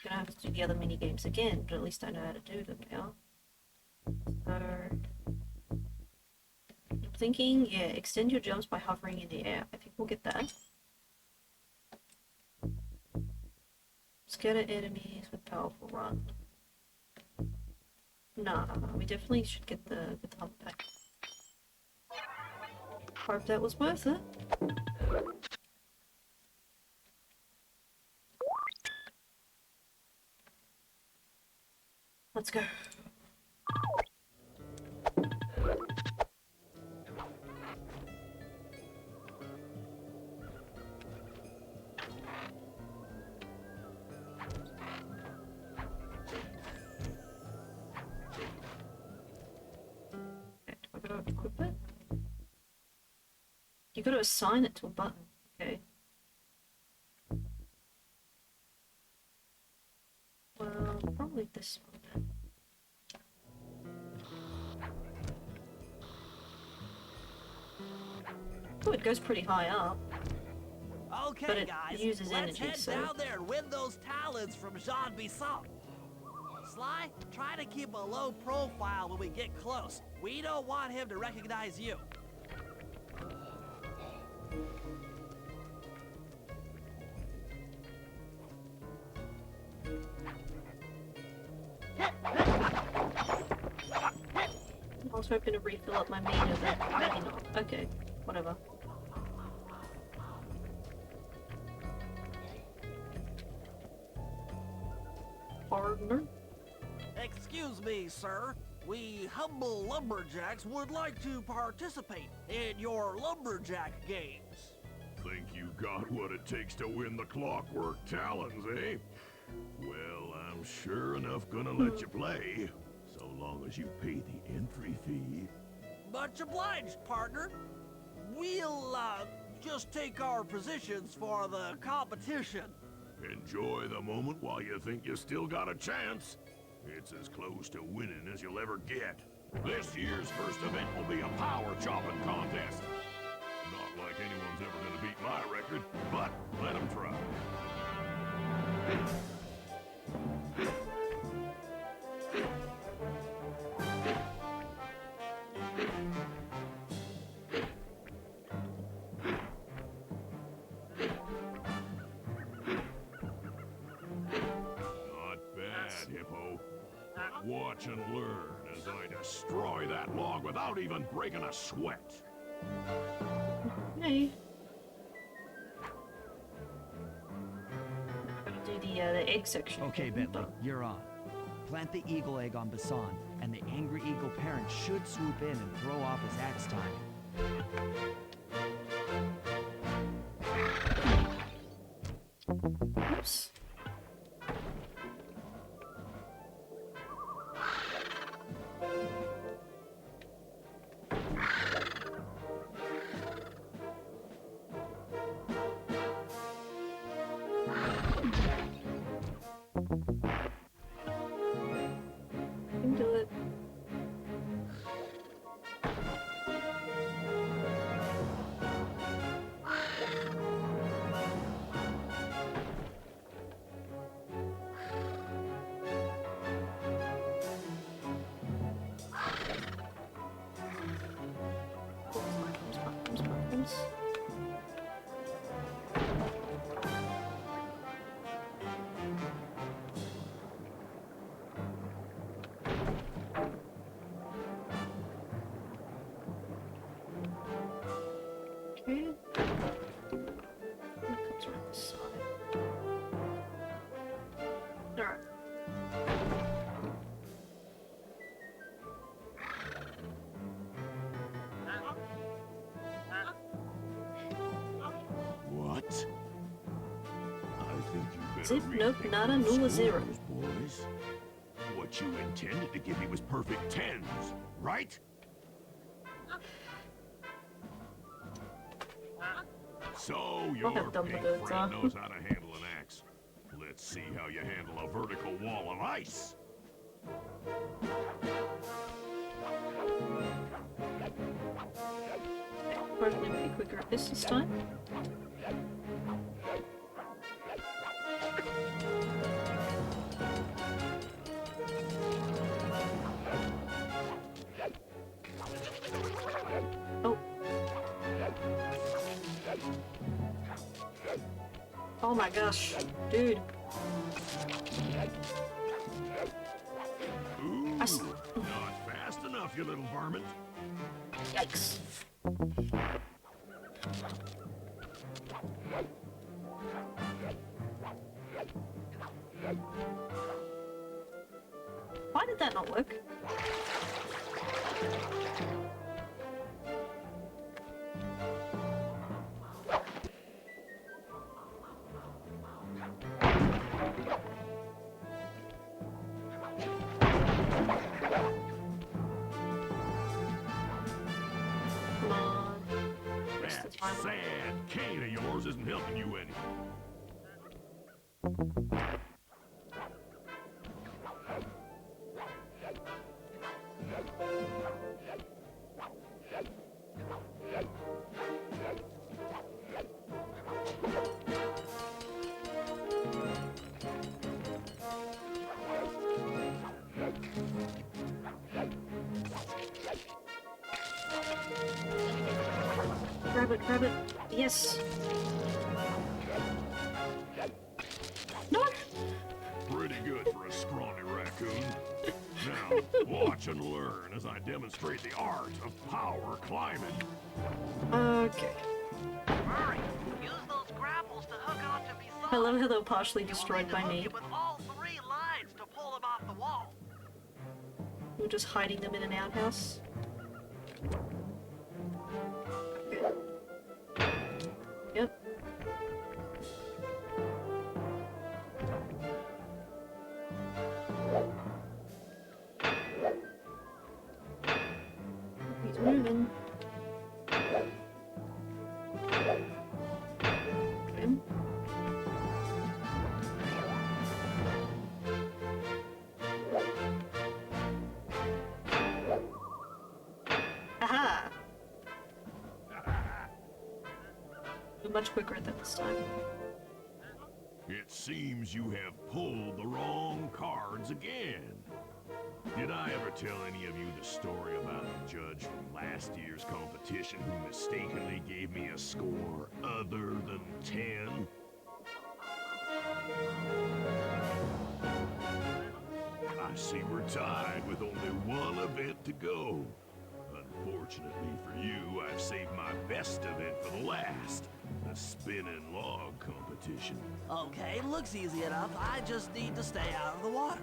S1: Gonna have to do the other mini games again, but at least I know how to do them now. So I'm thinking, yeah, extend your jumps by hovering in the air. I think we'll get that. Scatter enemies with powerful run. No, we definitely should get the hump pack. Hope that was worth it. Let's go. I gotta equip it? You gotta assign it to a button. Okay. Well, probably this one then. Oh, it goes pretty high up.
S7: Okay,
S1: But it
S7: guys,
S1: uses
S7: let's
S1: energy,
S7: head
S1: so-
S7: down there and win those talents from Jean Bison. Sly, try to keep a low profile when we get close. We don't want him to recognize you.
S1: I was hoping to refill up my meter, but maybe not. Okay, whatever. Partner?
S7: Excuse me, sir. We humble lumberjacks would like to participate in your lumberjack games.
S4: Think you got what it takes to win the Clockwerk talons, eh? Well, I'm sure enough gonna let you play, so long as you pay the entry fee.
S7: Much obliged, partner. We'll, just take our positions for the competition.
S4: Enjoy the moment while you think you still got a chance. It's as close to winning as you'll ever get. This year's first event will be a power chopping contest. Not like anyone's ever gonna beat my record, but let them try. Not bad, Hippo. Watch and learn as I destroy that log without even breaking a sweat.
S1: Hey. Gotta do the egg section.
S2: Okay, Bentley, you're on. Plant the eagle egg on Bison, and the angry eagle parent should swoop in and throw off his axe timing.
S1: Oops. Can do it. Buttons. Okay. That comes around this side. Alright. Zip, nope,
S4: repick
S1: nada,
S4: those
S1: nulla, zero.
S4: scores, boys. What you intended to give me was perfect tens, right? So your
S1: have done
S4: pink
S1: with it,
S4: friend knows how to handle an axe. Let's see how you handle a vertical wall of ice.
S1: Probably be quicker at this time. Oh. Oh my gosh, dude.
S4: Ooh, not fast enough, you little varmint.
S1: Yikes. Why did that not work? Come on. Where's the
S4: That
S1: timer?
S4: sad cane of yours isn't helping you any.
S1: Grab it. Yes. No.
S4: Pretty good for a scrawny raccoon. Now, watch and learn as I demonstrate the art of power climbing.
S1: Okay.
S3: Murray, use those grapples to hook onto Bison.
S1: Hello, partially
S3: You will
S1: destroyed
S3: need to
S1: by
S3: hook
S1: me.
S3: it with all 3 lines to pull them off the wall.
S1: We're just hiding them in an outhouse. Okay. Yep. He's moving. Him. Aha! Much quicker than this time.
S4: It seems you have pulled the wrong cards again. Did I ever tell any of you the story about the judge from last year's competition who mistakenly gave me a score other than 10? I see we're tied with only one event to go. Unfortunately for you, I've saved my best event for the last. The spinning log competition.
S7: Okay, looks easy enough. I just need to stay out of the water.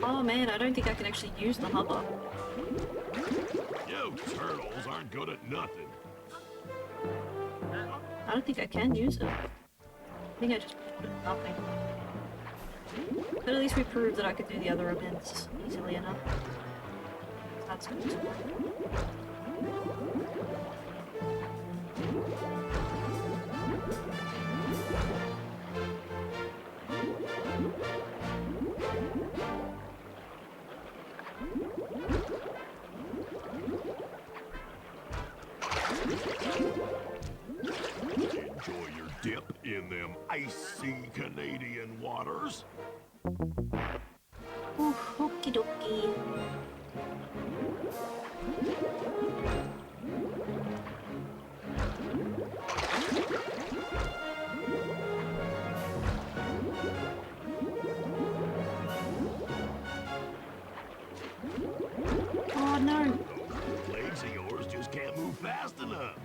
S1: Oh man, I don't think I can actually use the hover.
S4: You turtles aren't good at nothing.
S1: I don't think I can use it. I think I just put it in nothing. But at least we proved that I could do the other events easily enough. That's good.
S4: Enjoy your dip in them icy Canadian waters.
S1: Ooh, okie dokie. Oh no!
S4: Those legs of yours just can't move fast enough.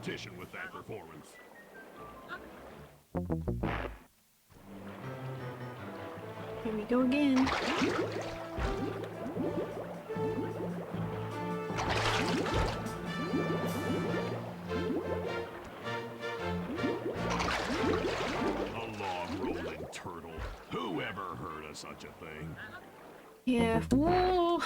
S4: competition with that performance.
S1: Here we go again.
S4: A log-rolling turtle. Who ever heard of such a thing?
S1: Yeah. Whoa.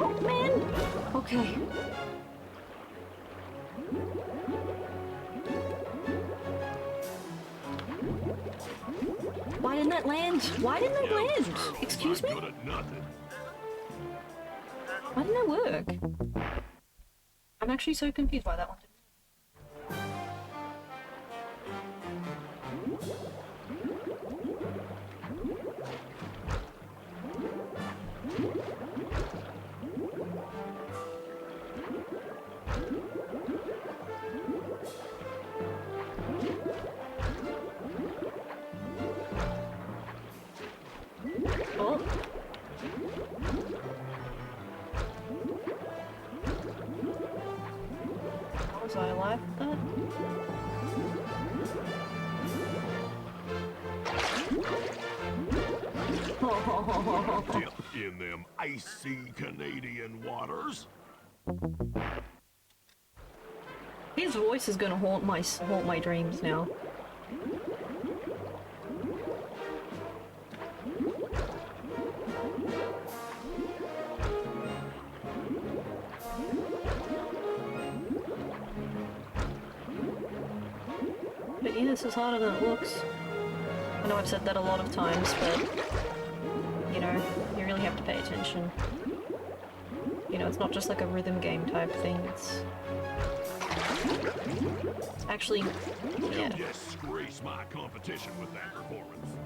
S1: Oh man. Okay. Why didn't that land? Why didn't that land? Excuse me?
S4: Good at nothing.
S1: Why didn't that work? I'm actually so confused why that one didn't. Oh. Was I alive with that?
S4: Dip in them icy Canadian waters.
S1: His voice is gonna haunt my dreams now. But yeah, this is harder than it looks. I know I've said that a lot of times, but you know, you really have to pay attention. You know, it's not just like a rhythm game type thing, it's actually, yeah.
S4: You disgrace my competition with that performance.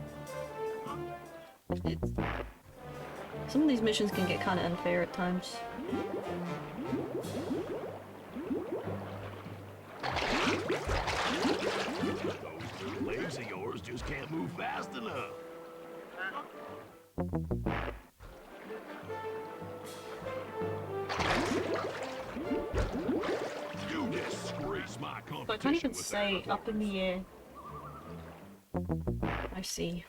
S1: Some of these missions can get kind of unfair at times.
S4: Those legs of yours just can't move fast enough. You disgrace my competition.
S1: So I can't even
S4: with
S1: say
S4: that
S1: up in the air. I see.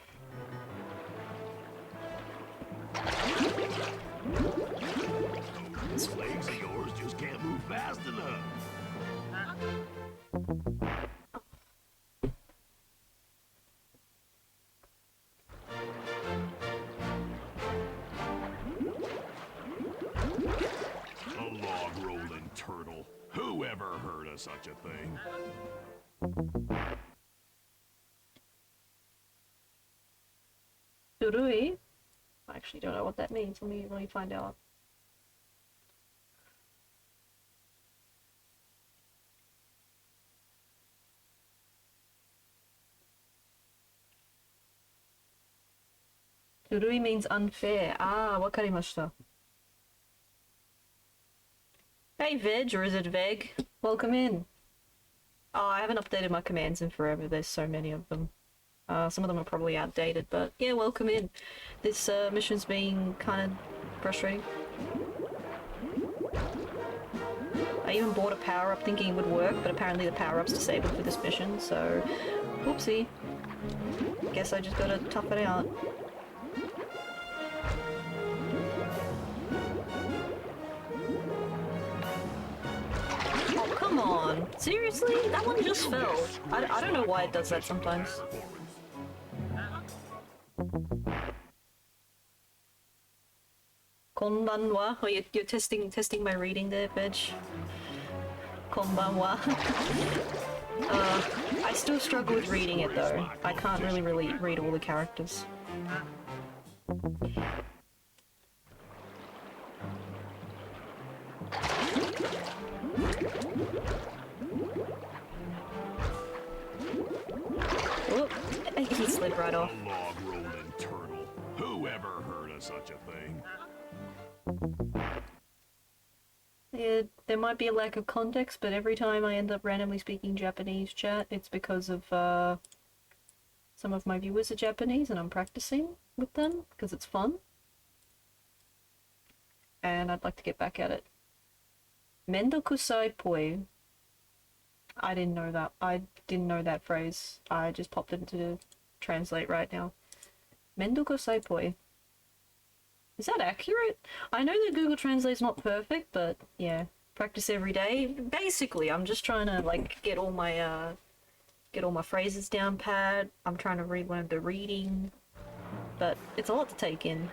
S4: Those legs of yours just can't move fast enough. A log-rolling turtle. Who ever heard of such a thing?
S1: Durui? I actually don't know what that means. Let me find out. Durui means unfair. Ah, wakarimashita. Hey Veg, or is it Veg? Welcome in. Oh, I haven't updated my commands in forever. There's so many of them. Some of them are probably outdated, but yeah, welcome in. This mission's been kind of frustrating. I even bought a power-up thinking it would work, but apparently the power-up's disabled for this mission, so whoopsie. Guess I just gotta tough it out. Oh, come on. Seriously? That one just fell. I don't know why it does that sometimes. Konbanwa? Oh, you're testing my reading there, Veg. Konbanwa. I still struggle with reading it though. I can't really read all the characters. Oh, he slid right off.
S4: A log-rolling turtle. Who ever heard of of such a thing.
S1: Yeah, there might be a lack of context, but every time I end up randomly speaking Japanese chat, it's because of, some of my viewers are Japanese and I'm practicing with them, because it's fun. And I'd like to get back at it. Mendokusai poi. I didn't know that. I didn't know that phrase. I just popped it into translate right now. Mendokusai poi. Is that accurate? I know that Google Translate's not perfect, but yeah, practice every day. Basically, I'm just trying to like get all my phrases down pat. I'm trying to relearn the reading, but it's a lot to take in.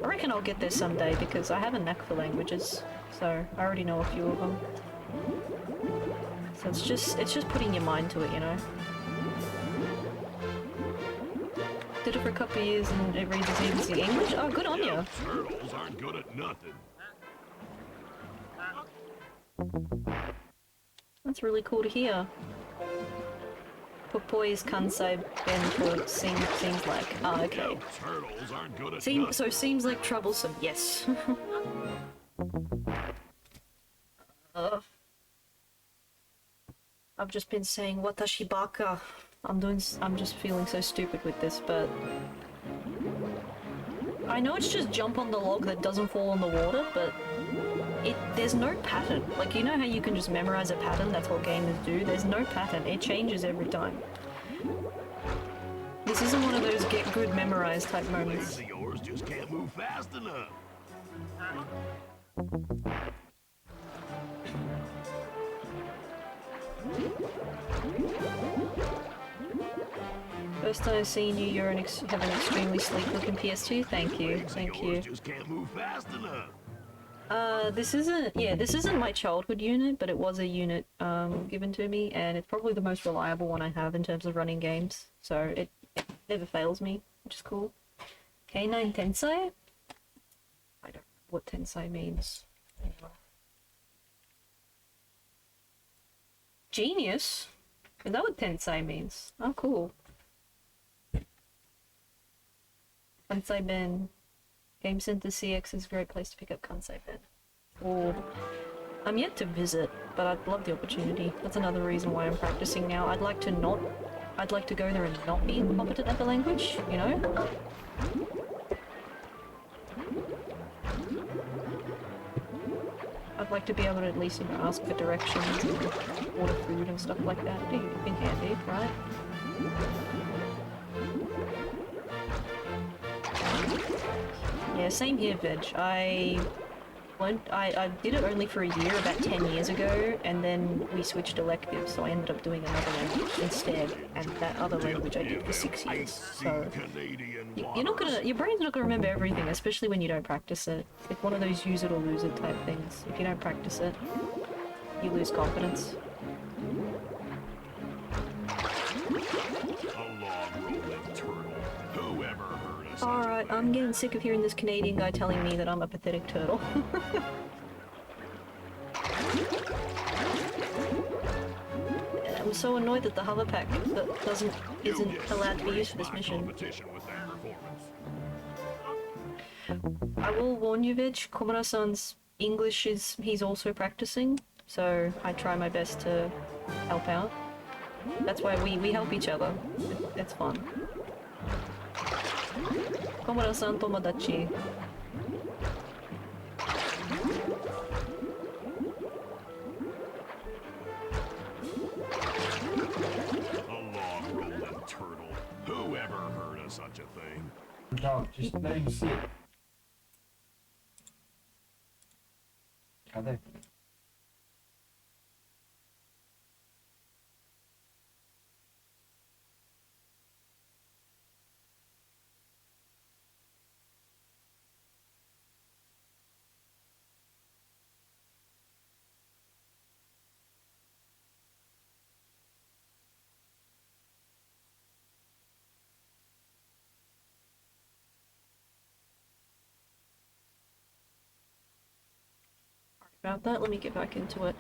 S1: I reckon I'll get there someday because I have a knack for languages, so I already know a few of them. So it's just putting your mind to it, you know. Did it for a couple of years and it reads as easy as English. Oh, good on you.
S4: Turtles aren't good at nothing.
S1: That's really cool to hear. Popoy's Kansai Ben for seems like. Ah, okay.
S4: Turtles aren't good at nothing.
S1: So seems like troublesome. Yes. I've just been saying watashi baka. I'm just feeling so stupid with this, but I know it's just jump on the log that doesn't fall on the water, but there's no pattern. Like, you know how you can just memorize a pattern? That's what gamers do. There's no pattern. It changes every time. This isn't one of those get good memorize type moments.
S4: Yours just can't move fast enough.
S1: First time seeing you, you have an extremely sleek-looking PS2. Thank you, thank you.
S4: Just can't move fast enough.
S1: This isn't my childhood unit, but it was a unit given to me, and it's probably the most reliable one I have in terms of running games. So it never fails me, which is cool. K9 Tensei? I don't know what Tensei means. Genius? Is that what Tensei means? Oh, cool. Kansai Ben. Game Center CX is a great place to pick up Kansai Ben. Or I'm yet to visit, but I'd love the opportunity. That's another reason why I'm practicing now. I'd like to go there and not be competent at the language, you know? I'd like to be able to at least, you know, ask for directions and order food and stuff like that. Dude, it'd be handy, right? Yeah, same here, Veg. I did it only for a year about 10 years ago, and then we switched electives, so I ended up doing another language instead, and that other language I did for 6 years. So your brain's not gonna remember everything, especially when you don't practice it. It's one of those use it or lose it type things. If you don't practice it, you lose confidence. Alright, I'm getting sick of hearing this Canadian guy telling me that I'm a pathetic turtle. I'm so annoyed that the hover pack isn't allowed to be used for this mission. I will warn you, Veg, Komura-san's English he's also practicing, so I try my best to help out. That's why we help each other. It's fun. Komura-san tomodachi.
S4: A long-rolling turtle. Who ever heard of such a thing?
S8: No, just let him sit. Cadê?
S1: About that, let me get back into it.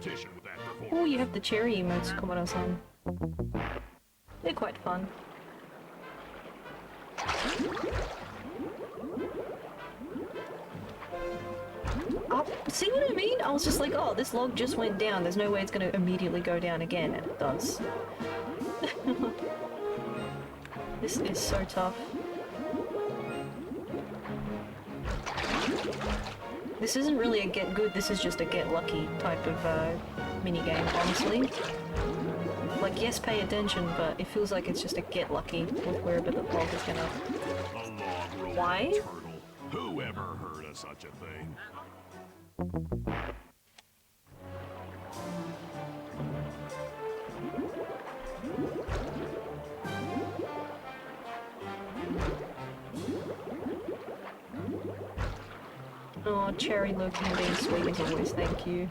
S4: competition with that performance.
S1: Oh, you have the cherry emotes, Komuro-san. They're quite fun. Oh, see what I mean? I was just like, oh, this log just went down. There's no way it's gonna immediately go down again, and it does. This is so tough. This isn't really a get good, this is just a get lucky type of minigame, honestly. Like, yes, pay attention, but it feels like it's just a get lucky with wherever the log is gonna...
S4: A log rolling
S1: Why?
S4: turtle. Who ever heard of such a thing?
S1: Oh, cherry looking being sweet as always, thank you.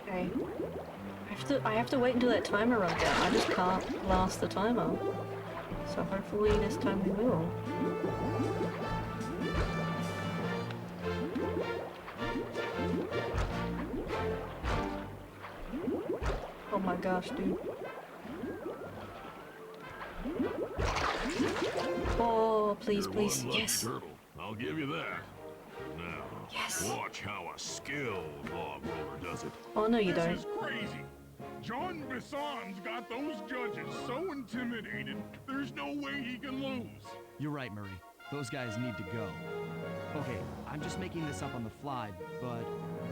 S1: Okay. I have to wait until that timer runs out. I just can't last the timer. So hopefully this time we will. Oh my gosh, dude. Oh, please,
S4: You're
S1: please,
S4: one lucky
S1: yes.
S4: turtle. I'll give you that. Now,
S1: Yes.
S4: watch how a skilled log roller does it.
S1: Oh no, you
S5: This
S1: don't.
S5: is crazy. John Bison's got those judges so intimidated, there's no way he can lose.
S2: You're right, Murray. Those guys need to go. Okay, I'm just making this up on the fly, but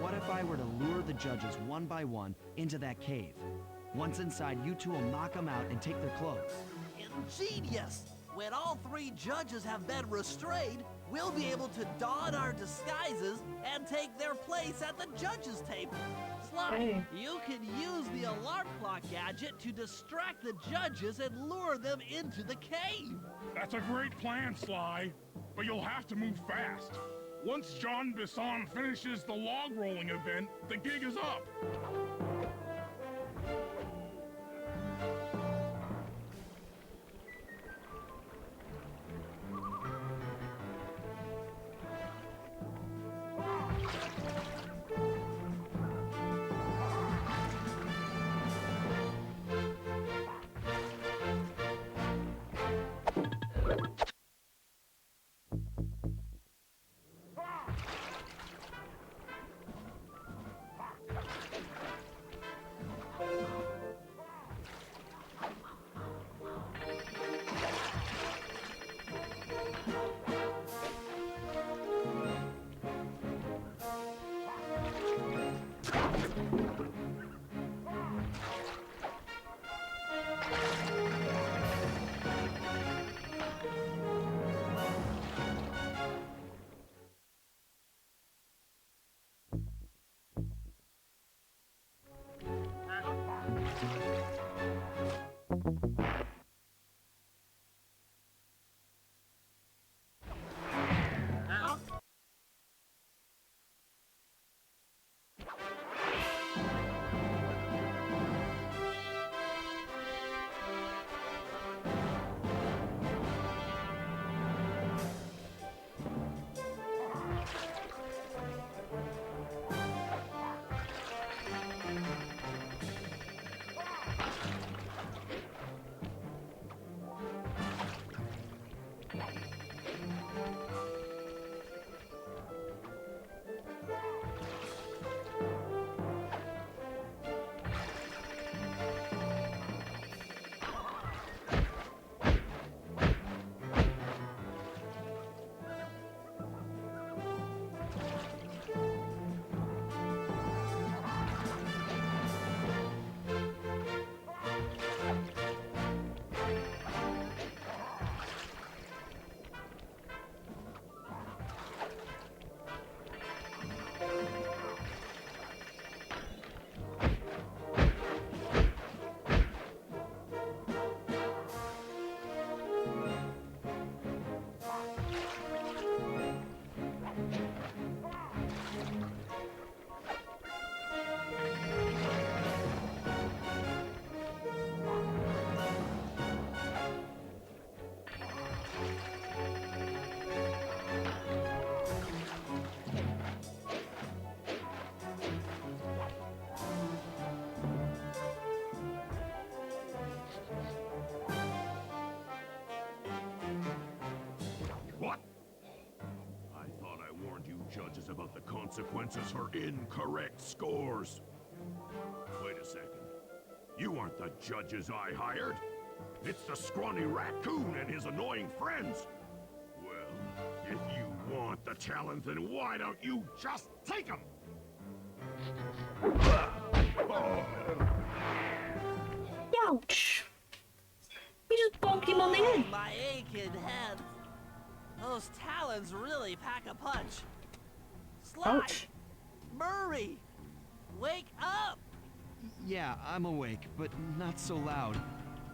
S2: what if I were to lure the judges one by one into that cave? Once inside, you two will knock them out and take their clothes.
S7: Ingenious! When all three judges have been restrained, we'll be able to don our disguises and take their place at the judges' table. Sly,
S1: Hey.
S7: you can use the alarm clock gadget to distract the judges and lure them into the cave.
S5: That's a great plan, Sly, but you'll have to move fast. Once John Bison finishes the log rolling event, the gig is up.
S4: consequences for incorrect scores. Wait a second. You aren't the judges I hired. It's the scrawny raccoon and his annoying friends. Well, if you want the challenge, then why don't you just take them?
S1: Ouch! You just bonked him on the head.
S7: My aching head. Those talons really pack a punch. Sly!
S1: Ouch.
S7: Murray! Wake up!
S2: Yeah, I'm awake, but not so loud.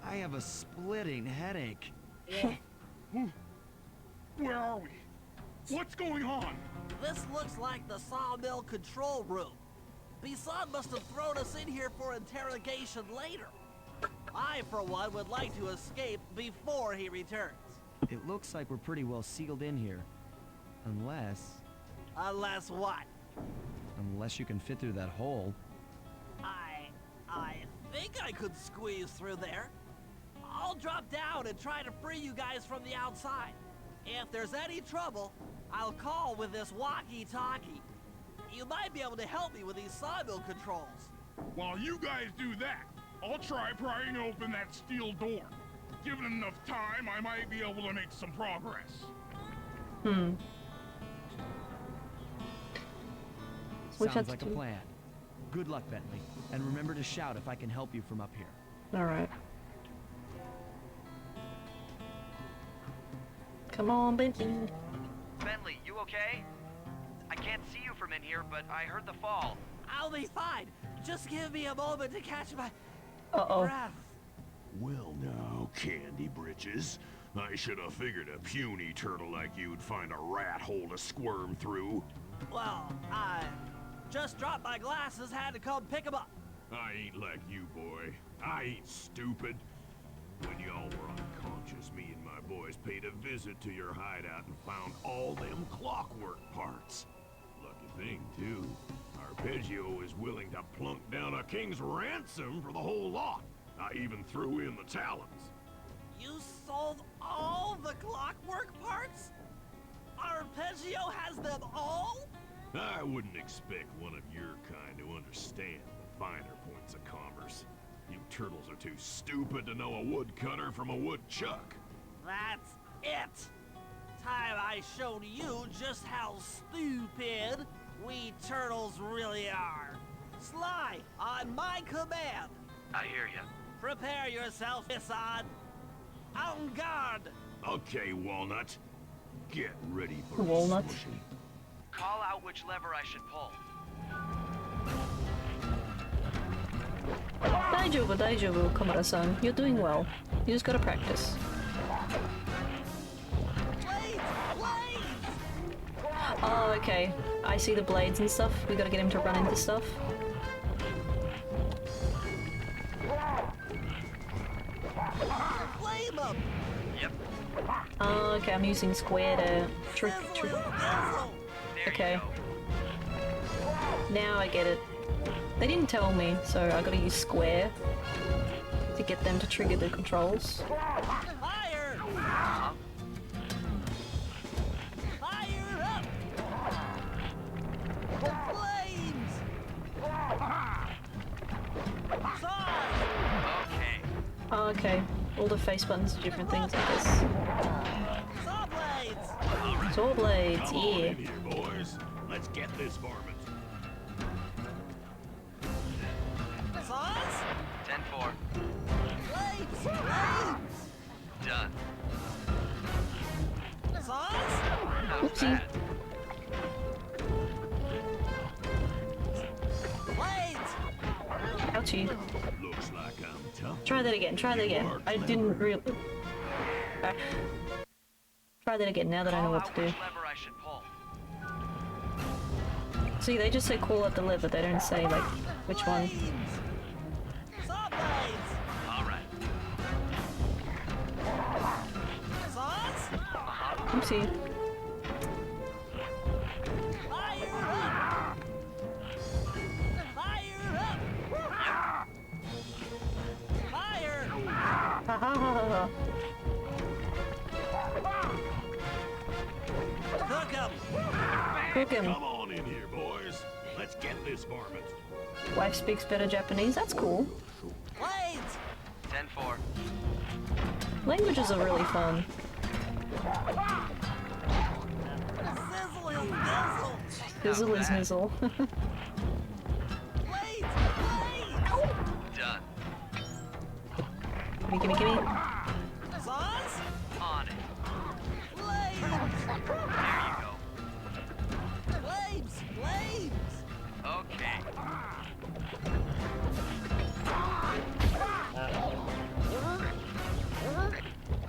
S2: I have a splitting headache.
S5: Where are we? What's going on?
S7: This looks like the sawmill control room. Bison must have thrown us in here for interrogation later. I, for one, would like to escape before he returns.
S2: It looks like we're pretty well sealed in here. Unless
S7: Unless what?
S2: you can fit through that hole.
S7: I think I could squeeze through there. I'll drop down and try to free you guys from the outside. If there's any trouble, I'll call with this walkie-talkie. You might be able to help me with these sawmill controls.
S5: While you guys do that, I'll try prying open that steel door. Given enough time, I might be able to make some progress.
S1: Which
S2: Sounds
S1: has
S2: like
S1: to
S2: a
S1: do-
S2: plan. Good luck, Bentley. And remember to shout if I can help you from up here.
S1: Alright. Come on, Bentley.
S9: Bentley, you okay? I can't see you from in here, but I heard the fall.
S7: I'll be fine. Just give me a moment to catch my
S1: Uh-oh.
S7: breath.
S4: Well now, Candy Britches. I should have figured a puny turtle like you'd find a rat hole to squirm through.
S7: Well, I just dropped my glasses, had to come pick them up.
S4: I ain't like you, boy. I ain't stupid. When y'all were unconscious, me and my boys paid a visit to your hideout and found all them Clockwerk parts. Lucky thing, too. Arpeggio is willing to plunk down a king's ransom for the whole lot. I even threw in the talons.
S7: You sold all the Clockwerk parts? Arpeggio has them all?
S4: I wouldn't expect one of your kind to understand the finer points of commerce. You turtles are too stupid to know a woodcutter from a woodchuck.
S7: That's it. Time I showed you just how stupid we turtles really are. Sly, on my command.
S9: I hear you.
S7: Prepare yourself, Bison. En garde.
S4: Okay, Walnut. Get ready for
S1: Walnut.
S4: smushing.
S9: Call out which lever I should pull.
S1: Daijoubu, daijoubu, Komura-san. You're doing well. You just gotta practice.
S7: Blades! Blades!
S1: Oh, okay. I see the blades and stuff. We gotta get him to run into stuff.
S7: Flame them!
S9: Yep.
S1: Oh, okay, I'm using square to trick.
S7: Sizzle, sizzle.
S9: There
S1: Okay.
S9: you go.
S1: Now I get it. They didn't tell me, so I gotta use square to get them to trigger the controls.
S7: Fire! Fire up! The flames! Saws!
S9: Okay.
S1: Oh, okay. All the face buttons are different things, I guess.
S7: Saw blades!
S1: Saw blades,
S4: Come on
S1: yeah.
S4: in here, boys. Let's get this varmint.
S7: Saws?
S9: 10-4.
S7: Blades! Blades!
S9: Done.
S7: Saws?
S9: How's
S1: Oopsie.
S9: that?
S7: Blades!
S1: Ouchie.
S4: Looks like I'm tough.
S1: Try that again, try that again. I didn't really... Try that again, now that I know
S9: Call
S1: what
S9: out
S1: to do.
S9: which lever I should pull.
S1: See, they just say call out the lever, they don't say, like, which one.
S7: Blades! Saw blades!
S9: All right.
S7: Saws?
S1: Oopsie.
S7: Fire up! Fire up! Fire!
S1: Ha ha ha ha ha.
S7: Cook 'em!
S1: Cook him.
S4: Come on in here, boys. Let's get this varmint.
S1: Wife speaks better Japanese. That's cool.
S7: Blades!
S9: 10-4.
S1: Languages are really fun.
S7: Sizzle
S1: Fizzle
S7: is
S1: is nizzle.
S7: Blades!
S9: Done.
S1: Gimme, gimme, gimme.
S7: Sauce?
S9: On it.
S7: Blades!
S9: There you go.
S7: Blades! Blades!
S9: Okay.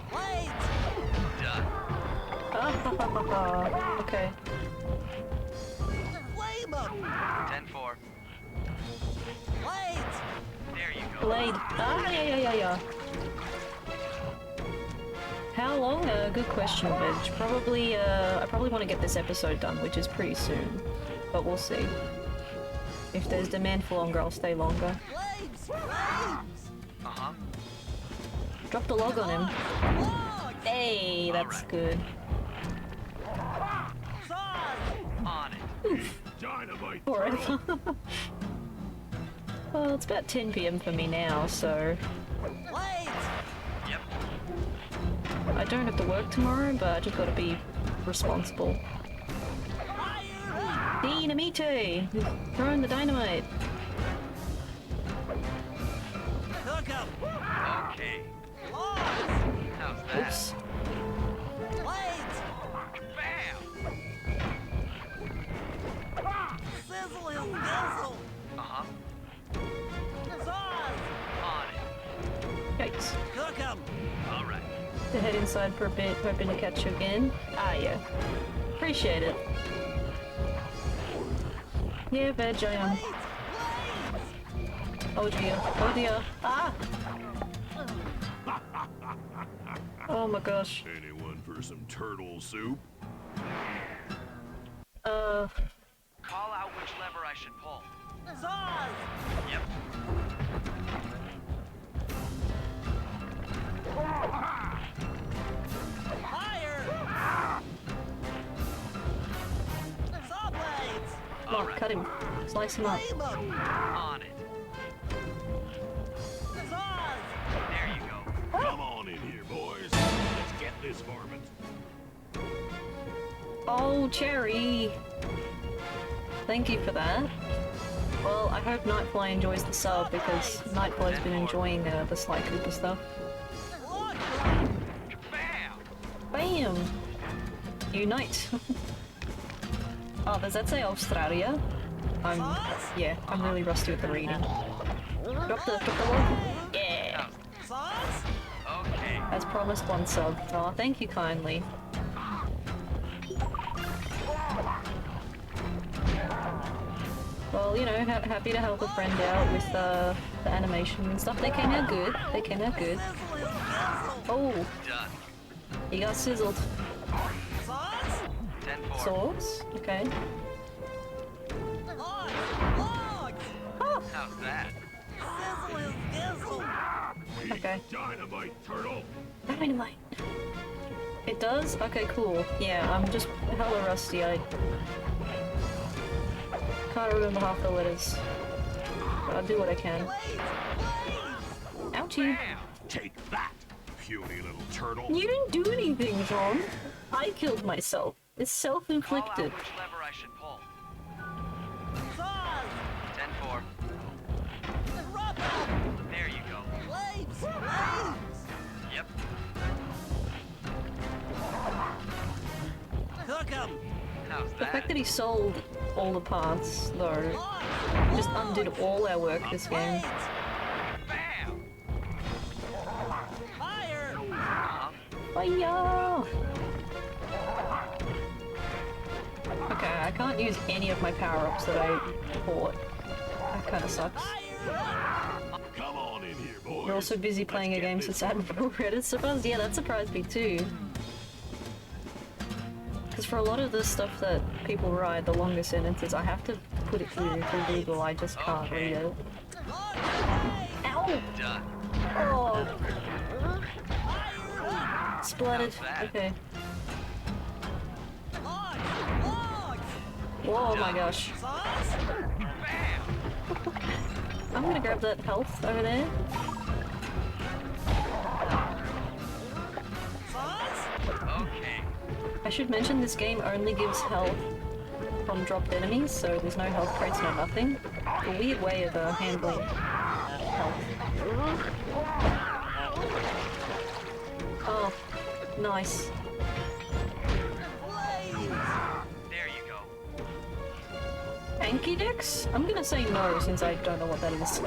S7: Blades!
S9: Done.
S1: Okay.
S7: Flame 'em!
S9: 10-4.
S7: Blades!
S9: There you go.
S1: Blade. Ah, yeah. How long? Good question, Veg. Probably, I probably want to get this episode done, which is pretty soon. But we'll see. If there's demand for longer, I'll stay longer.
S7: Blades! Blades!
S9: Uh-huh.
S1: Drop the log on him.
S7: Logs!
S1: Hey, that's
S9: Alright.
S1: good.
S7: Sauce!
S9: On it.
S4: Dynamite.
S1: Forever. Well, it's about 10 PM for me now, so
S7: Blades!
S9: Yep.
S1: I don't have to work tomorrow, but I just gotta be responsible.
S7: Fire!
S1: Dynamite! Throwing the dynamite!
S7: Cook 'em!
S9: Okay.
S7: Logs!
S9: How's that?
S1: Oops.
S7: Blades!
S9: Bam!
S7: Sizzle is nizzle!
S9: Uh-huh.
S7: Sauce!
S9: On it.
S1: Yikes.
S7: Cook 'em!
S9: All right.
S1: To head inside for a bit, hoping to catch you again. Ah, yeah. Appreciate it. Yeah, Veg, I am.
S7: Blades! Blades!
S1: Oh dear. Oh dear. Ah! Oh my gosh.
S4: Anyone for some turtle soup?
S9: Call out which lever I should pull.
S7: Sauce!
S9: Yep.
S7: Fire! Saw blades!
S1: Oh, cut him. Slice him up.
S7: Flame 'em!
S9: On it.
S7: Sauce!
S9: There you go.
S4: Come on in here, boys. Let's get this varmint.
S1: Oh, Cherry! Thank you for that. Well, I hope Nightfly enjoys the sub, because Nightfly's been enjoying the Sly Cooper stuff.
S7: Lock 'em!
S9: Bam!
S1: Bam! Unite! Oh, does that say Australia? Yeah, I'm really rusty with the reading. Drop the log. Yeah!
S7: Sauce?
S9: Okay.
S1: As promised, one sub. Oh, thank you kindly. Well, you know, happy to help a friend out with the animation and stuff. They came out good. They came out good.
S7: Sizzle is nizzle!
S1: Oh,
S9: Done.
S1: he got sizzled.
S7: Sauce?
S9: 10-4.
S1: Sauce? Okay.
S7: Logs! Logs!
S9: How's that?
S7: Sizzle is nizzle!
S1: Okay.
S4: Dynamite, turtle.
S1: Dynamite. It does? Okay, cool. Yeah, I'm just hella rusty. I can't remember half the letters. But I'll do what I can.
S7: Blades! Blades!
S1: Ouchie.
S9: Bam!
S4: Take that, puny little turtle.
S1: You didn't do anything, John. I killed myself. It's
S9: Call out
S1: self-inflicted.
S9: which lever I should pull.
S7: Sauce!
S9: 10-4.
S7: Rub 'em!
S9: There you go.
S7: Blades! Blades!
S9: Yep.
S7: Cook 'em!
S9: How's
S1: The fact
S9: that?
S1: that he sold all the parts, though,
S7: Logs!
S1: just undid all our work this game.
S7: Blades!
S9: Bam!
S7: Fire!
S9: Uh-huh.
S1: Fire! Okay, I can't use any of my power-ups that I bought. That kinda sucks.
S4: Come on in here, boys.
S1: We're also busy playing a
S4: Let's get
S1: game
S4: this
S1: since Admiral Reddit surprised. Yeah, that surprised me too. Because for a lot of the stuff that people write, the longer sentences, I have to put it through Google. I just can't read it. Ow!
S9: Done.
S1: Oh! Spluttered.
S9: How's that?
S1: Okay.
S7: Logs! Logs!
S1: Whoa, my gosh.
S7: Sauce?
S1: I'm gonna grab that health over there.
S7: Sauce?
S9: Okay.
S1: I should mention this game only gives health from dropped enemies, so there's no health crates, no nothing. A weird way of handling health. Oh, nice.
S9: There you go.
S1: Anki Dex? I'm gonna say no since I don't know what that is.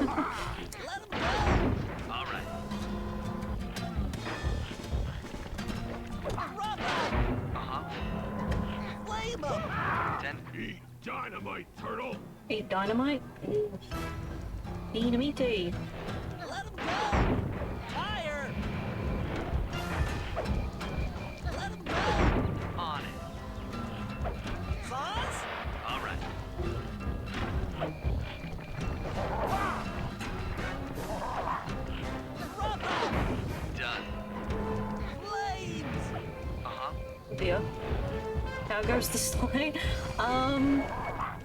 S9: All right. Uh-huh.
S7: Flame 'em.
S9: 10.
S4: Eat dynamite, turtle!
S1: Eat dynamite? Dynamite.
S7: Let 'em go. Fire. Let 'em go.
S9: On it.
S7: Sauce?
S9: All right. Done.
S7: Flames.
S9: Uh-huh.
S1: Dear. How goes the Sly?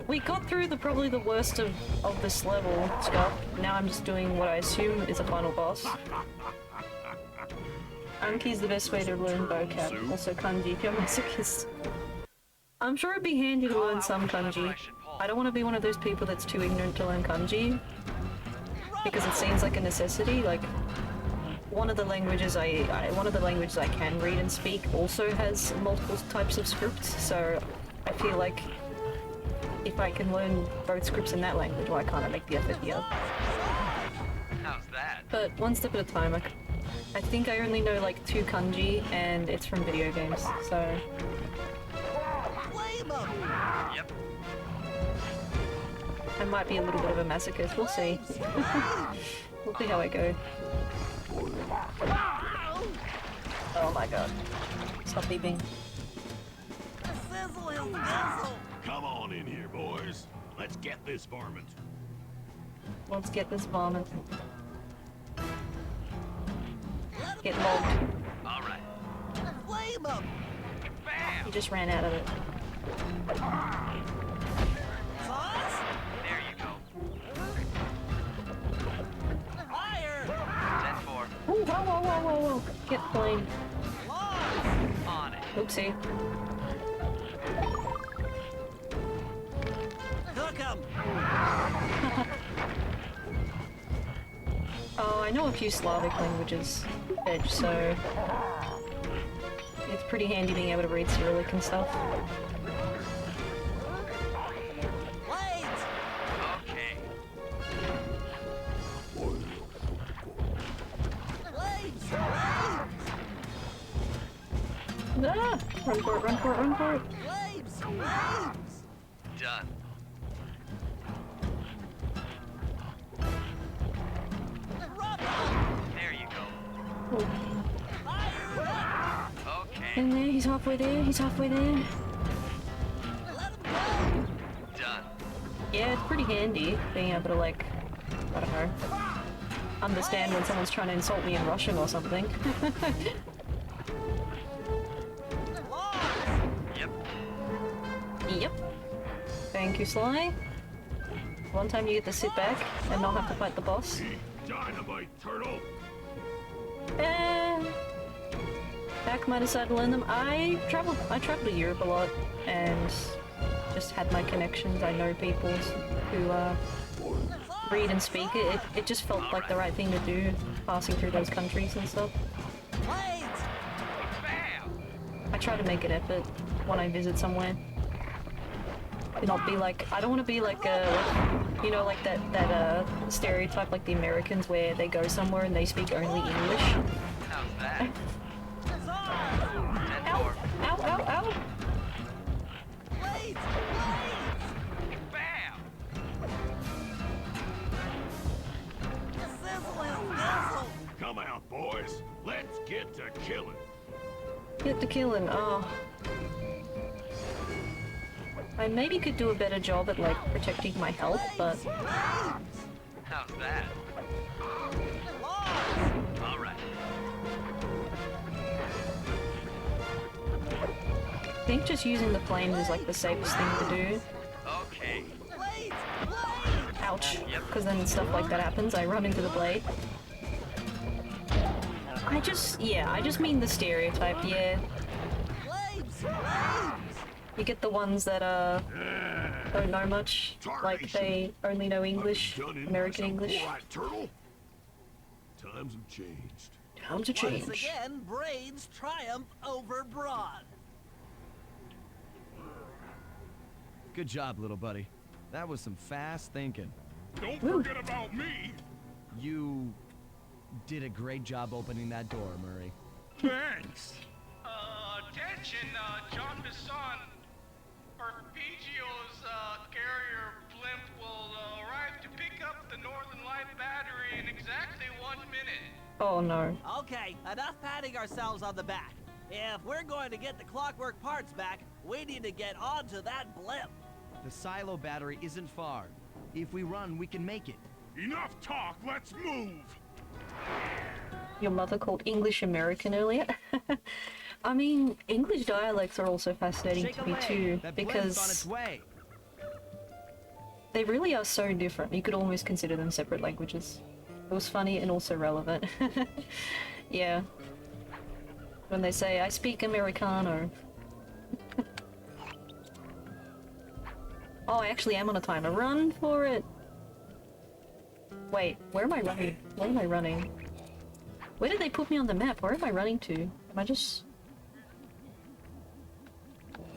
S1: We got through probably the worst of this level, Scott. Now I'm just doing what I assume is a final boss. Anki's the best way to learn vocab. Also kanji if you're masochist. I'm sure it'd be handy to learn some kanji. I don't want to be one of those people that's too ignorant to learn kanji, because it seems like a necessity. Like, one of the languages I can read and speak also has multiple types of scripts, so I feel like if I can learn both scripts in that language, why can't I make the effort here?
S9: How's that?
S1: But one step at a time. I think I only know like 2 kanji, and it's from video games, so...
S7: Flame 'em.
S9: Yep.
S1: I might be a little bit of a masochist, we'll see. We'll see how I go. Oh my god. Stop beeping.
S7: Sizzle his gizzle.
S4: Come on in here, boys. Let's get this varmint.
S1: Let's get this vomit.
S7: Let 'em
S1: Get logged.
S9: All right.
S7: flame 'em.
S9: Bam!
S1: He just ran out of it.
S7: Sauce?
S9: There you go.
S7: Fire.
S9: 10-4.
S1: Ooh, whoa, whoa, whoa, whoa, whoa. Get flamed.
S7: Logs.
S9: On it.
S1: Oopsie.
S7: Cook 'em.
S1: Oh, I know a few Slavic languages, Edge, so... It's pretty handy being able to read Cyrillic and stuff.
S7: Blades.
S9: Okay.
S7: Blades. Blades.
S1: Ah! Run for it, run for it, run for it!
S7: Blades. Blades.
S9: Done. There you go.
S1: Oh.
S7: Fire up.
S9: Okay.
S1: In there, he's halfway there, he's halfway there.
S7: Let 'em go.
S9: Done.
S1: Yeah, it's pretty handy being able to, like, I don't know, understand when someone's trying to insult me in Russian or something.
S7: Logs.
S9: Yep.
S1: Yep. Thank you, Sly. One time you get to sit back and not have to fight the boss.
S4: Eat dynamite, turtle!
S1: And back might decide to learn them. I traveled to Europe a lot and just had my connections. I know people who read and speak it. It just felt like the right thing to do, passing through those countries and stuff.
S7: Blades.
S9: Bam!
S1: I try to make an effort when I visit somewhere. To not be like, I don't want to be like you know, like that stereotype like the Americans where they go somewhere and they speak only English.
S9: How's that?
S7: Sauce.
S9: 10-4.
S1: Ow, ow, ow!
S7: Blades. Blades.
S9: Bam!
S7: Sizzle his gizzle.
S4: Come out, boys. Let's get to killing.
S1: Get to killing, oh. I maybe could do a better job at like protecting my health, but
S7: Blades.
S9: How's that?
S7: Logs.
S9: All right.
S1: I think just using the flames is like the safest thing to do. English, because then stuff like that happens. I run into the blade. I just mean the stereotype, yeah. You get the ones that, don't know much, like they only know English, American English.
S4: Times have changed.
S1: Times have changed.
S7: Once again, brains triumph over brawn.
S2: Good job, little buddy. That was some fast thinking.
S5: Don't forget about me.
S2: You did a great job opening that door, Murray.
S5: Thanks.
S10: Attention, John Bison. Arpeggio's carrier blimp will arrive to pick up the Northern Light battery in exactly 1 minute.
S1: Oh no.
S7: Okay, enough patting ourselves on the back. If we're going to get the Clockwerk parts back, we need to get onto that blimp.
S2: The silo battery isn't far. If we run, we can make it.
S5: Enough talk, let's move.
S1: Your mother called English American earlier? I mean, English dialects are also fascinating to me too, because they really are so different. You could almost consider them separate languages. It was funny and also relevant. Yeah. When they say, I speak Americano. Oh, I actually am on a timer. Run for it! Wait, where am I running? Where am I running? Where did they put me on the map? Where am I running to? Am I just...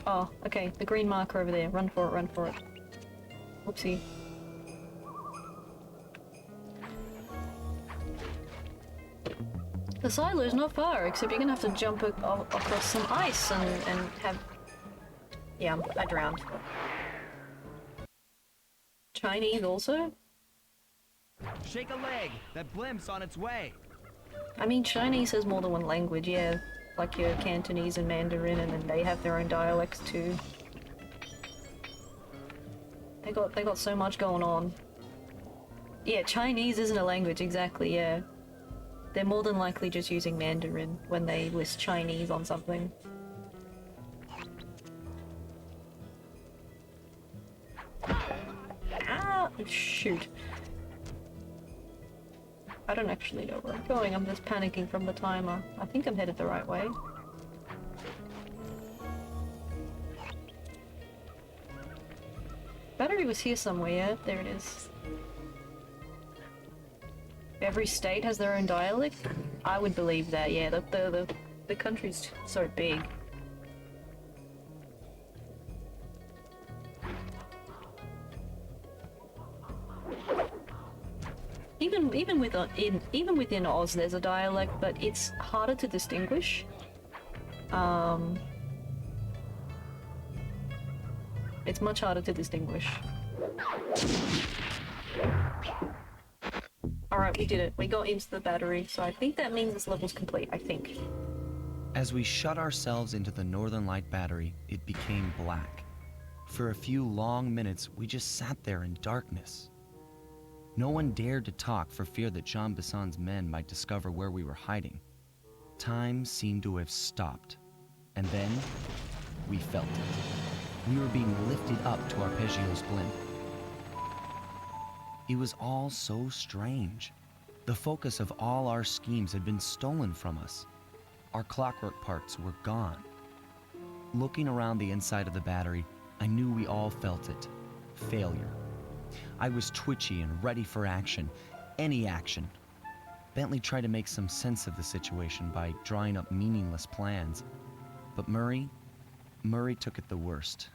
S1: Oh, okay, the green marker over there. Run for it, run for it. Whoopsie. The silo's not far, except you're gonna have to jump across some ice and have... Yeah, I drowned. Chinese also?
S2: Shake a leg! That blimp's on its way!
S1: I mean, Chinese has more than one language, yeah. Like your Cantonese and Mandarin, and then they have their own dialects too. They got so much going on. Yeah, Chinese isn't a language, exactly, yeah. They're more than likely just using Mandarin when they list Chinese on something. Ah, shoot. I don't actually know where I'm going, I'm just panicking from the timer. I think I'm headed the right way. Battery was here somewhere, yeah? There it is. Every state has their own dialect? I would believe that, yeah. The country's so big. Even within Oz, there's a dialect, but it's harder to distinguish. It's much harder to distinguish. Alright, we did it. We got into the battery, so I think that means this level's complete, I think.
S2: As we shut ourselves into the Northern Light battery, it became black. For a few long minutes, we just sat there in darkness. No one dared to talk for fear that Jean Bison's men might discover where we were hiding. Time seemed to have stopped. And then, we felt it. We were being lifted up to Arpeggio's blimp. It was all so strange. The focus of all our schemes had been stolen from us. Our Clockwerk parts were gone. Looking around the inside of the battery, I knew we all felt it. Failure. I was twitchy and ready for action. Any action. Bentley tried to make some sense of the situation by drawing up meaningless plans. But Murray took it the worst.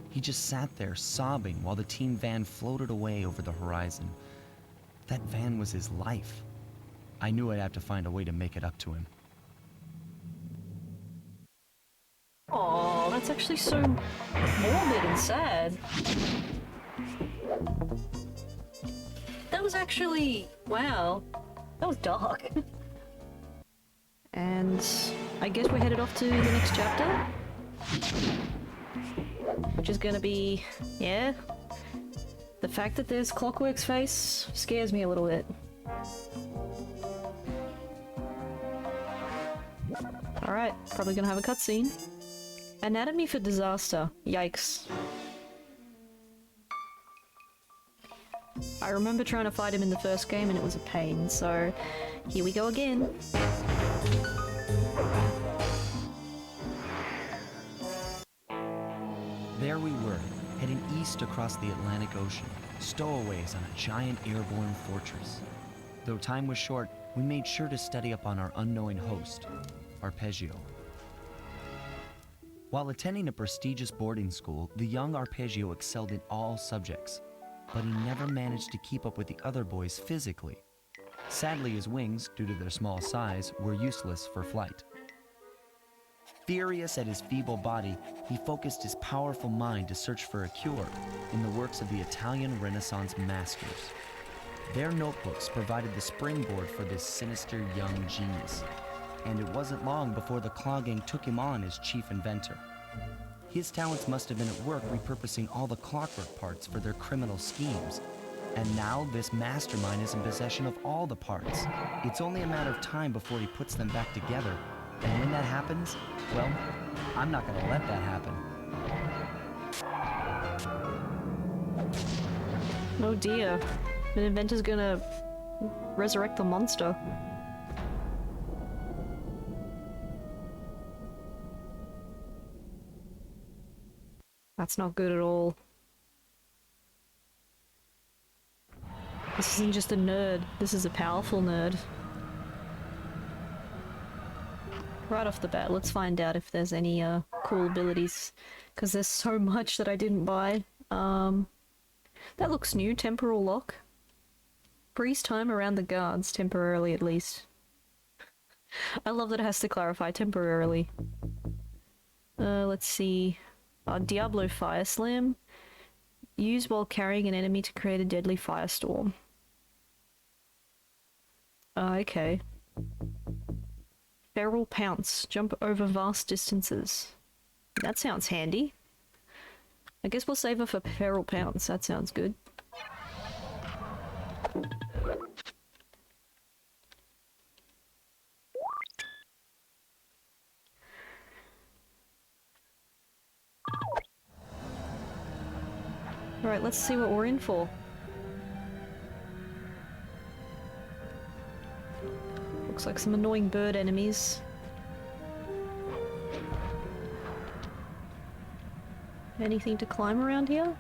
S2: He just sat there sobbing while the team van floated away over the horizon. That van was his life. I knew I'd have to find a way to make it up to him.
S1: Aw, that's actually so morbid and sad. That was actually... wow. That was dark. And I guess we're headed off to the next chapter. Which is gonna be... yeah. The fact that there's Clockwerk's face scares me a little bit. Alright, probably gonna have a cutscene. Anatomy for disaster. Yikes. I remember trying to fight him in the first game and it was a pain, so here we go again.
S2: There we were, heading east across the Atlantic Ocean, stowaways on a giant airborne fortress. Though time was short, we made sure to study up on our unknowing host, Arpeggio. While attending a prestigious boarding school, the young Arpeggio excelled in all subjects, but he never managed to keep up with the other boys physically. Sadly, his wings, due to their small size, were useless for flight. Furious at his feeble body, he focused his powerful mind to search for a cure in the works of the Italian Renaissance masters. Their notebooks provided the springboard for this sinister young genius, and it wasn't long before the Claw Gang took him on as chief inventor. His talents must have been at work repurposing all the Clockwerk parts for their criminal schemes, and now this mastermind is in possession of all the parts. It's only a matter of time before he puts them back together, and when that happens, well, I'm not gonna let that happen.
S1: Oh dear, the inventor's gonna resurrect the monster. That's not good at all. This isn't just a nerd, this is a powerful nerd. Right off the bat, let's find out if there's any cool abilities, because there's so much that I didn't buy. That looks new, temporal lock. Freeze time around the guards, temporarily at least. I love that it has to clarify temporarily. Let's see. Diablo Fire Slam. Use while carrying an enemy to create a deadly firestorm. Okay. Feral Pounce. Jump over vast distances. That sounds handy. I guess we'll save her for Feral Pounce. That sounds good. Alright, let's see what we're in for. Looks like some annoying bird enemies. Anything to climb around here?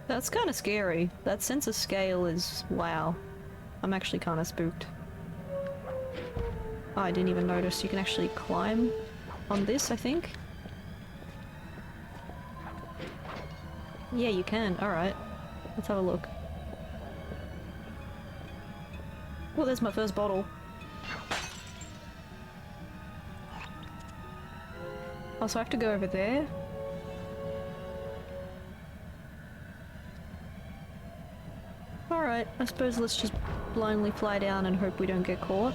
S1: That's kind of scary. That sense of scale is... wow. I'm actually kind of spooked. Oh, I didn't even notice. You can actually climb on this, I think. Yeah, you can. Alright. Let's have a look. Oh, there's my first bottle. Oh, so I have to go over there? Alright, I suppose let's just blindly fly down and hope we don't get caught.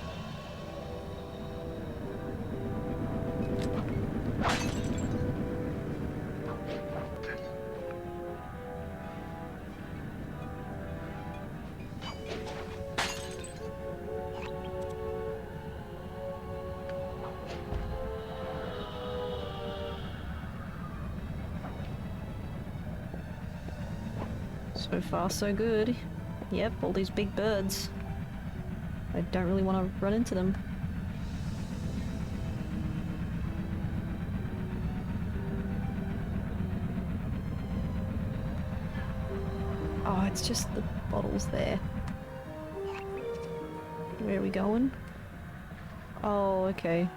S1: So far, so good. Yep, all these big birds. I don't really want to run into them. Oh, it's just the bottles there. Where are we going? Oh, okay.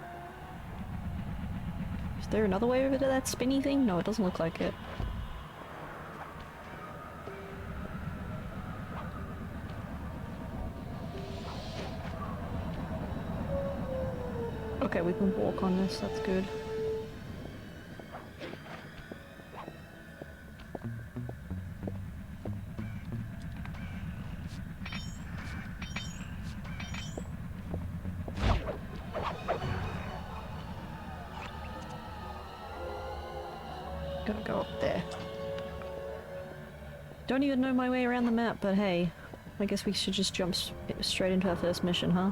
S1: Is there another way over to that spinny thing? No, it doesn't look like it. Okay, we can walk on this, that's good. Gotta go up there. Don't even know my way around the map, but hey, I guess we should just jump straight into our first mission, huh?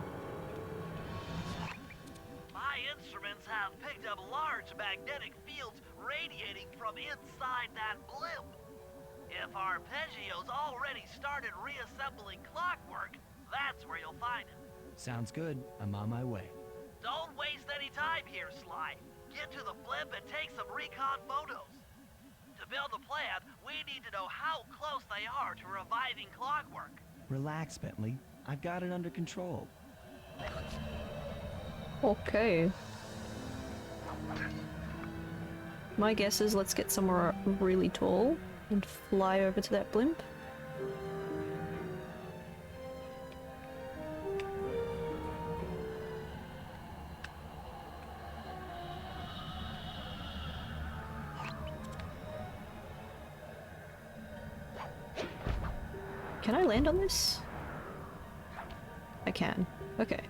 S3: My instruments have picked up large large magnetic fields radiating from inside that blimp. If Arpeggio's already started reassembling Clockwerk, that's where you'll find him.
S2: Sounds good. I'm on my way.
S3: Don't waste any time here, Sly. Get to the blimp and take some recon photos. To build a plan, we need to know how close they are to reviving Clockwerk.
S2: Relax, Bentley. I've got it under control.
S1: Okay. My guess is let's get somewhere really tall and fly over to that blimp. Can I land on this? I can. Okay.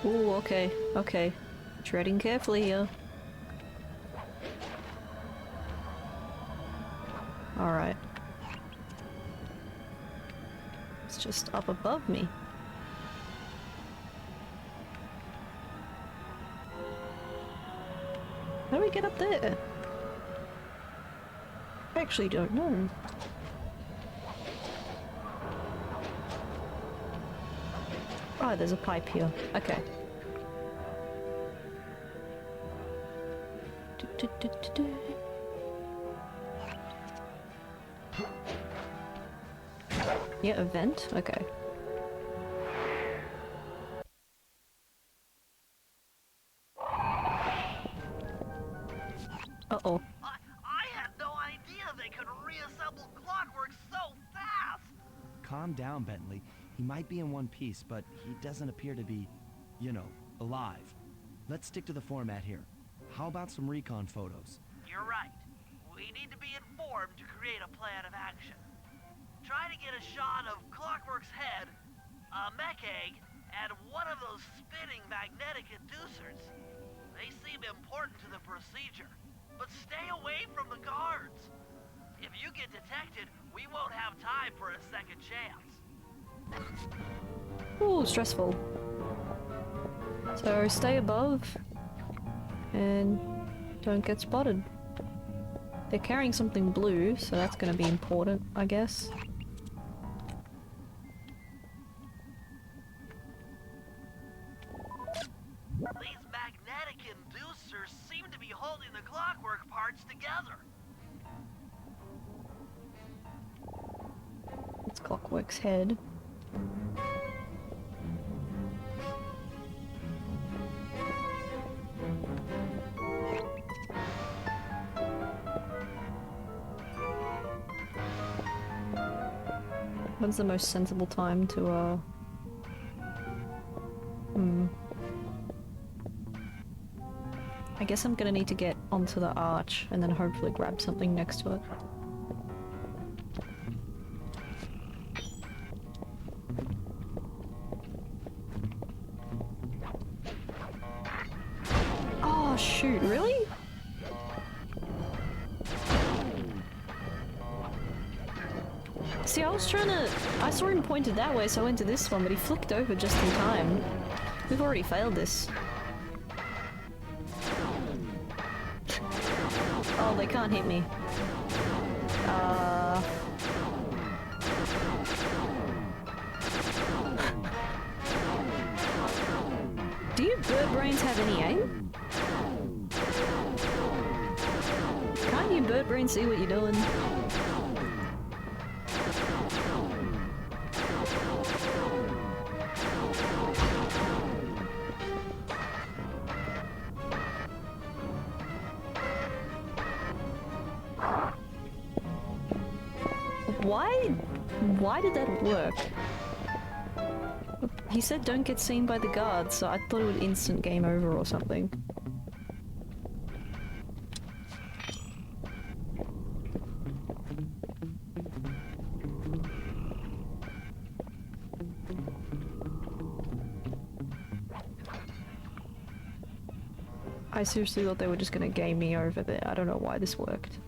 S1: Ooh, okay. Okay. Treading carefully here. Alright. It's just up above me. How do we get up there? I actually don't know. Oh, there's a pipe here. Okay. Yeah, a vent? Okay. Uh-oh.
S3: I had no idea they could reassemble Clockwerk so fast!
S2: Calm down, Bentley. He might be in one piece, but he doesn't appear to be, you know, alive. Let's stick to the format here. How about some recon photos?
S3: You're right. We need to be informed to create a plan of action. Try to get a shot of Clockwerk's head, a mech egg, and one of those spinning magnetic inducers. They seem important to the procedure, but stay away from the guards. If you get detected, we won't have time for a second chance.
S1: Ooh, stressful. So stay above and don't get spotted. They're carrying something blue, so that's gonna be important, I guess.
S3: These magnetic inducers seem to be holding the Clockwerk parts together.
S1: It's Clockwerk's head. When's the most sensible time to, I guess I'm gonna need to get onto the arch and then hopefully grab something next to it. Oh shoot, really? See, I saw him pointed that way, so I went to this one, but he flicked over just in time. We've already failed this. Oh, they can't hit me. Do you bird brains have any aim? Can't you bird brains see what you're doing? Why did that work? He said don't get seen by the guards, so I thought it would instant game over or something. I seriously thought they were just gonna game me over there. I don't know why this worked.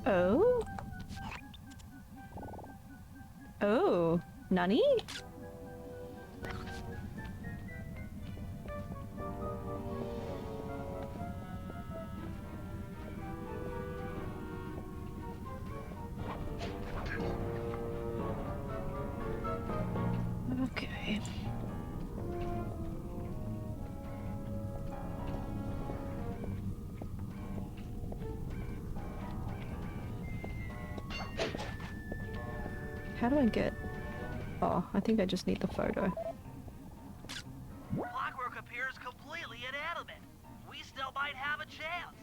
S1: Oh? Oh, Nani? Okay. How do I get... Oh, I think I just need the photo.
S3: Clockwerk appears completely inanimate. We still might have a chance.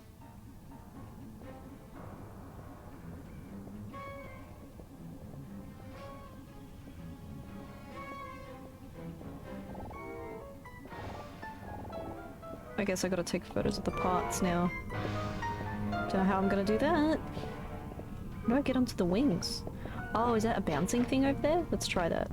S1: I guess I gotta take photos of the parts now. Don't know how I'm gonna do that. How do I get onto the wings? Oh, is that a bouncing thing over there? Let's try that.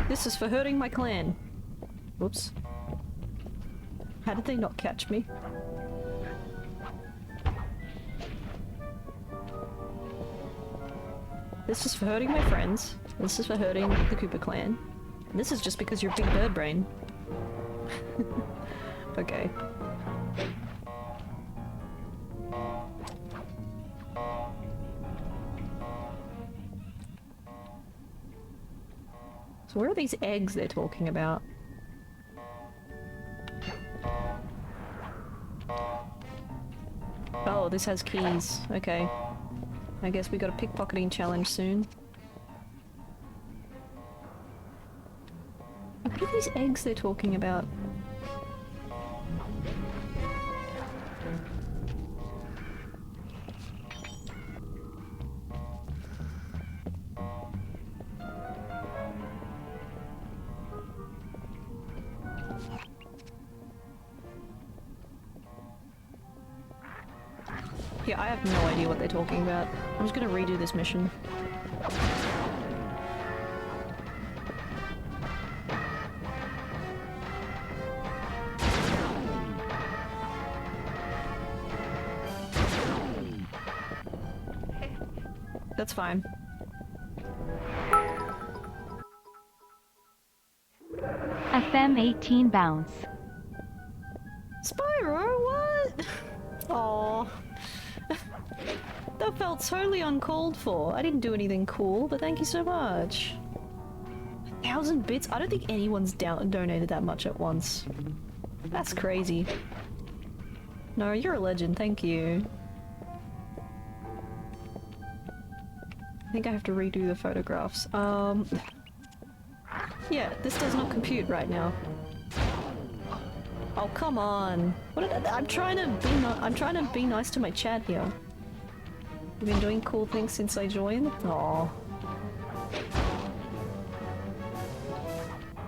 S1: This is for hurting my clan. Whoops. How did they not catch me? This is for hurting my friends. This is for hurting the Cooper clan. And this is just because you're big bird brain. Okay. So where are these eggs they're talking about? Oh, this has keys. Okay. I guess we got a pickpocketing challenge soon. What are these eggs they're talking about? Yeah, I have no idea what they're talking about. I'm just gonna redo this mission. That's fine.
S11: FM 18 bounce.
S1: Spyro, what? Aww. That felt totally uncalled for. I didn't do anything cool, but thank you so much. 1,000 bits? I don't think anyone's donated that much at once. That's crazy. No, you're a legend, thank you. I think I have to redo the photographs. Yeah, this does not compute right now. Oh, come on. I'm trying to be nice to my chat here. You've been doing cool things since I joined? Aww.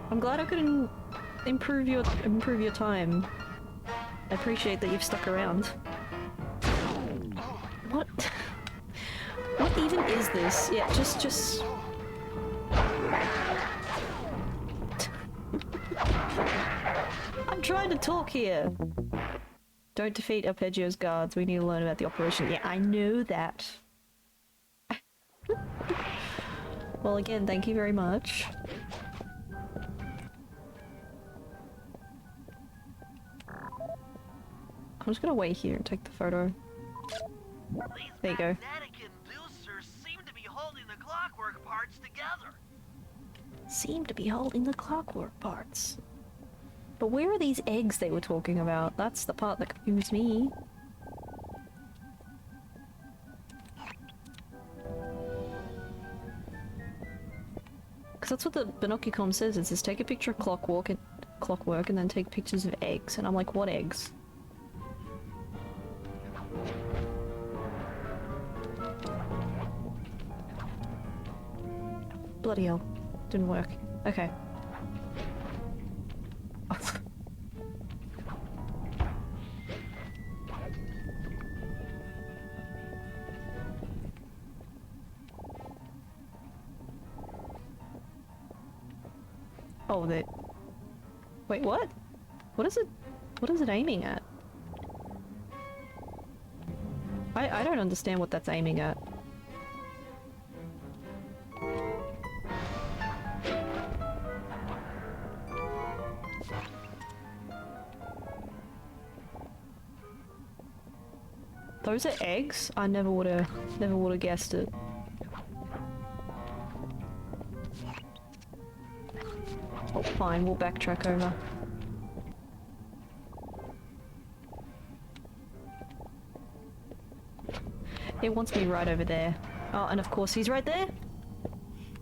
S1: I'm glad I could improve your time. I appreciate that you've stuck around. What? What even is this? Yeah, just... I'm trying to talk here! Don't defeat Arpeggio's guards, we need to learn about the operation. Yeah, I know that. Well, again, thank you very much. I'm just gonna wait here and take the photo. There you go.
S3: Magnetic inducers seem to be holding the Clockwerk parts together.
S1: Seem to be holding the Clockwerk parts. But where are these eggs they were talking about? That's the part that confused me. Because that's what the Binocucom says, it says take a picture of Clockwerk and then take pictures of eggs. And I'm like, what eggs? Bloody hell. Didn't work. Okay. Oh, that. Wait, what? What is it? What is it aiming at? I don't understand what that's aiming at. Those are eggs? I never would've guessed it. Oh, fine, we'll backtrack over. It wants me right over there. Oh, and of course he's right there.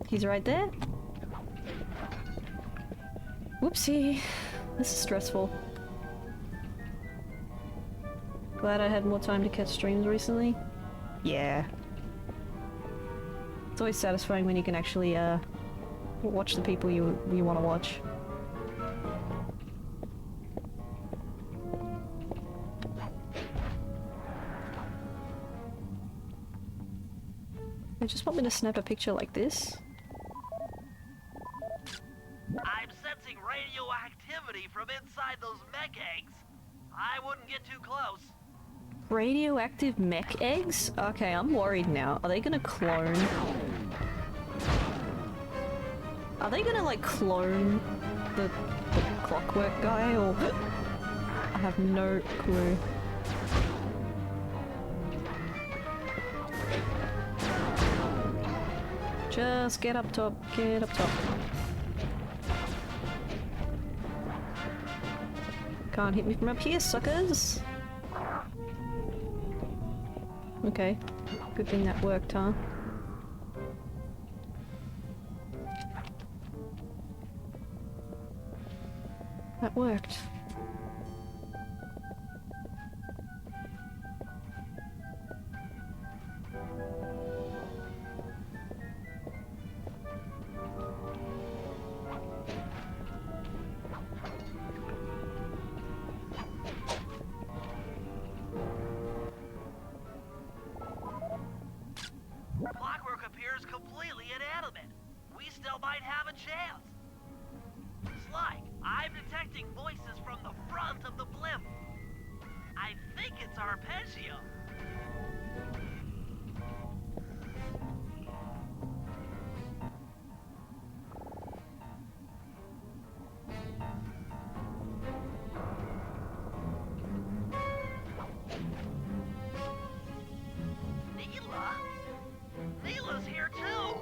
S1: He's right there. Whoopsie. This is stressful. Glad I had more time to catch streams recently. Yeah. It's always satisfying when you can actually, watch the people you want to watch. They just want me to snap a picture like this?
S3: I'm sensing radioactivity from inside those mech eggs. I wouldn't get too close.
S1: Radioactive mech eggs? Okay, I'm worried now. Are they gonna clone? Are they gonna, like, clone the Clockwerk guy, or... I have no clue. Just get up top, get up top. Can't hit me from up here, suckers! Okay, good thing that worked, huh? That worked.
S3: Clockwerk appears completely inanimate. We still might have a chance. Sly, I'm detecting voices from the front of the blimp. I think it's Arpeggio. Neela's here too!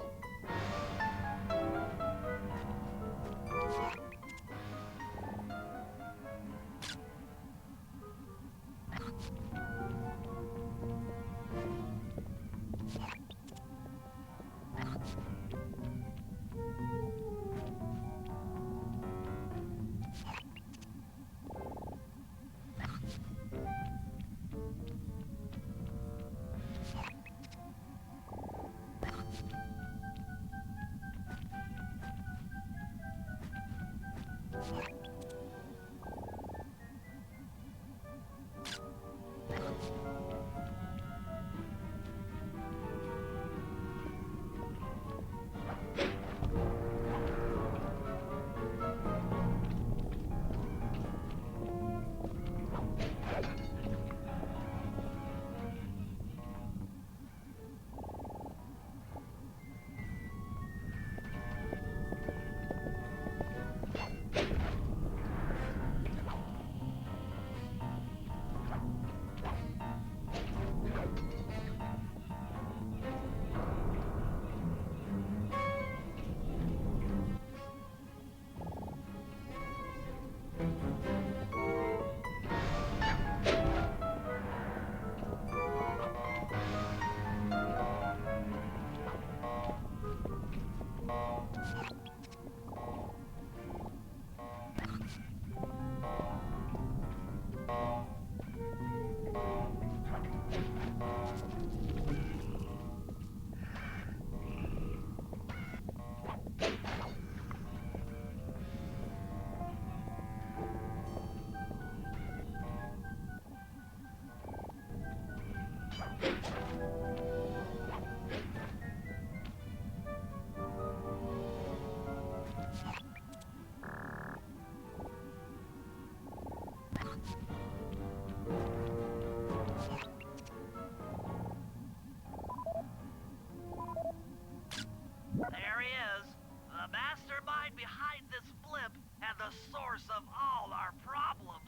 S3: source of all our problems.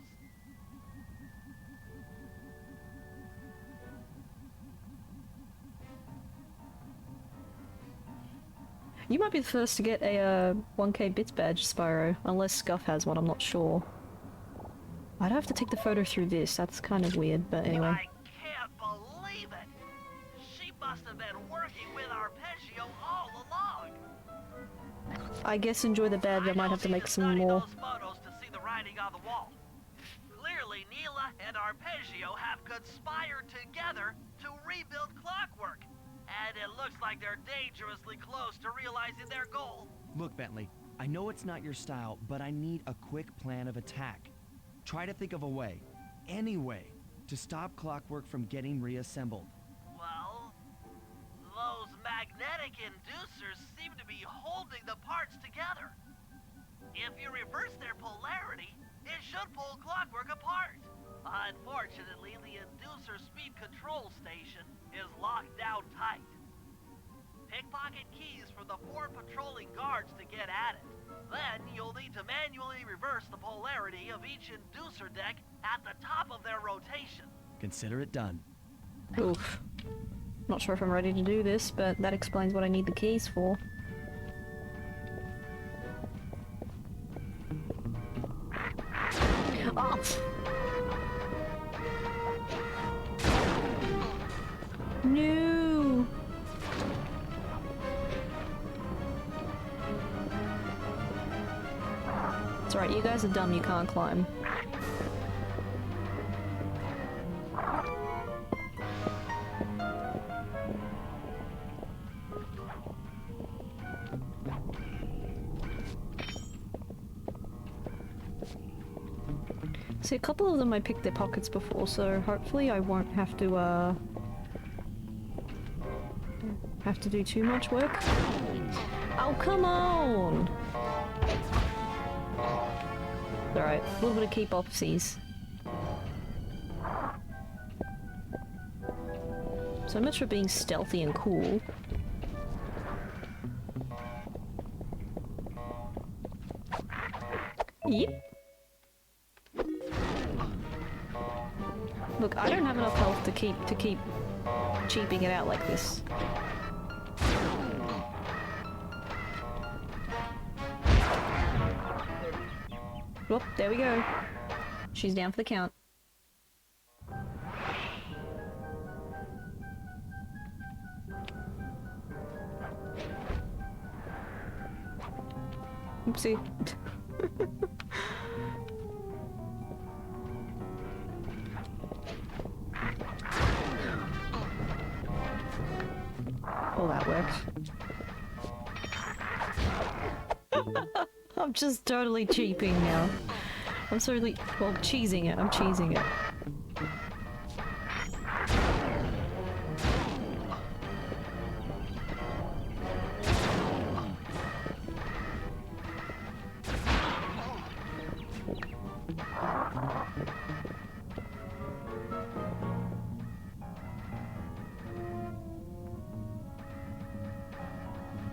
S1: You might be the first to get a 1K bits badge, Spyro. Unless Scuff has one, I'm not sure. I'd have to take the photo through this, that's kind of weird, but anyway.
S3: I can't believe it! She must have been working with Arpeggio all along!
S1: I guess enjoy the badge, I might have to make some more.
S3: Those photos to see the writing on the wall. Clearly, Neela and Arpeggio have conspired together to rebuild Clockwerk. And it looks like they're dangerously close to realizing their goal.
S2: Look, Bentley, I know it's not your style, but I need a quick plan of attack. Try to think of a way, any way, to stop Clockwerk from getting reassembled.
S3: Well, those magnetic inducers seem to be holding the parts together. If you reverse their polarity, it should pull Clockwerk apart. Unfortunately, the inducer speed control station is locked down tight. Pickpocket keys for the 4 patrolling guards to get at it. Then you'll need to manually reverse the polarity of each inducer deck at the top of their rotation.
S2: Consider it done.
S1: Oof. Not sure if I'm ready to do this, but that explains what I need the keys for. Oh. No. It's alright, you guys are dumb, you can't climb. See, a couple of them I picked their pockets before, so hopefully I won't have to do too much work. Oh, come on! Alright, a little bit of keep opsies. So much for being stealthy and cool. Yep. Look, I don't have enough health to keep cheaping it out like this. Whoop, there we go. She's down for the count. Oopsie. Oh, that worked. I'm just totally cheaping now. I'm totally, well, cheesing it. I'm cheesing it.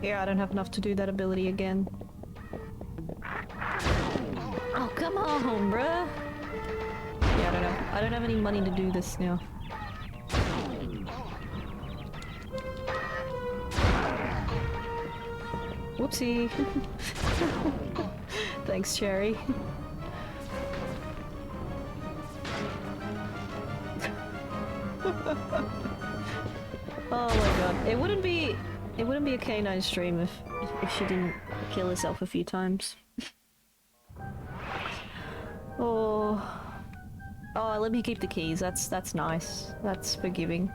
S1: Yeah, I don't have enough to do that ability again. Oh, come on, bruh! Yeah, I don't know. I don't have any money to do this now. Whoopsie! Thanks, Cherry. Oh my god. It wouldn't be a K9 stream if she didn't kill herself a few times. Oh, let me keep the keys. That's nice. That's forgiving.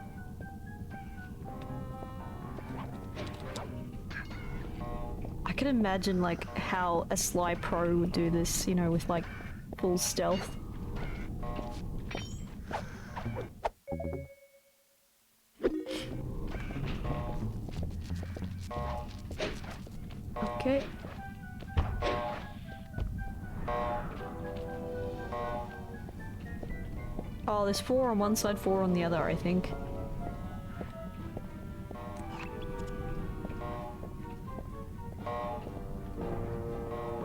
S1: I can imagine like how a Sly Pro would do this, you know, with like full stealth. Okay. Oh, there's 4 on one side, 4 on the other, I think.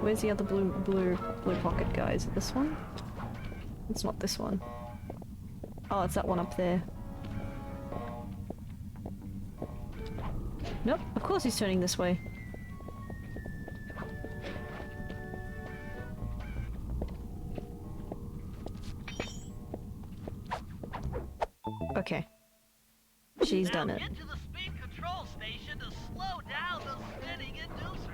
S1: Where's the other blue pocket guy? Is it this one? It's not this one. Oh, it's that one up there. Nope, of course he's turning this way. Okay. She's done it.
S3: Get to the speed control station to slow down the spinning inducers.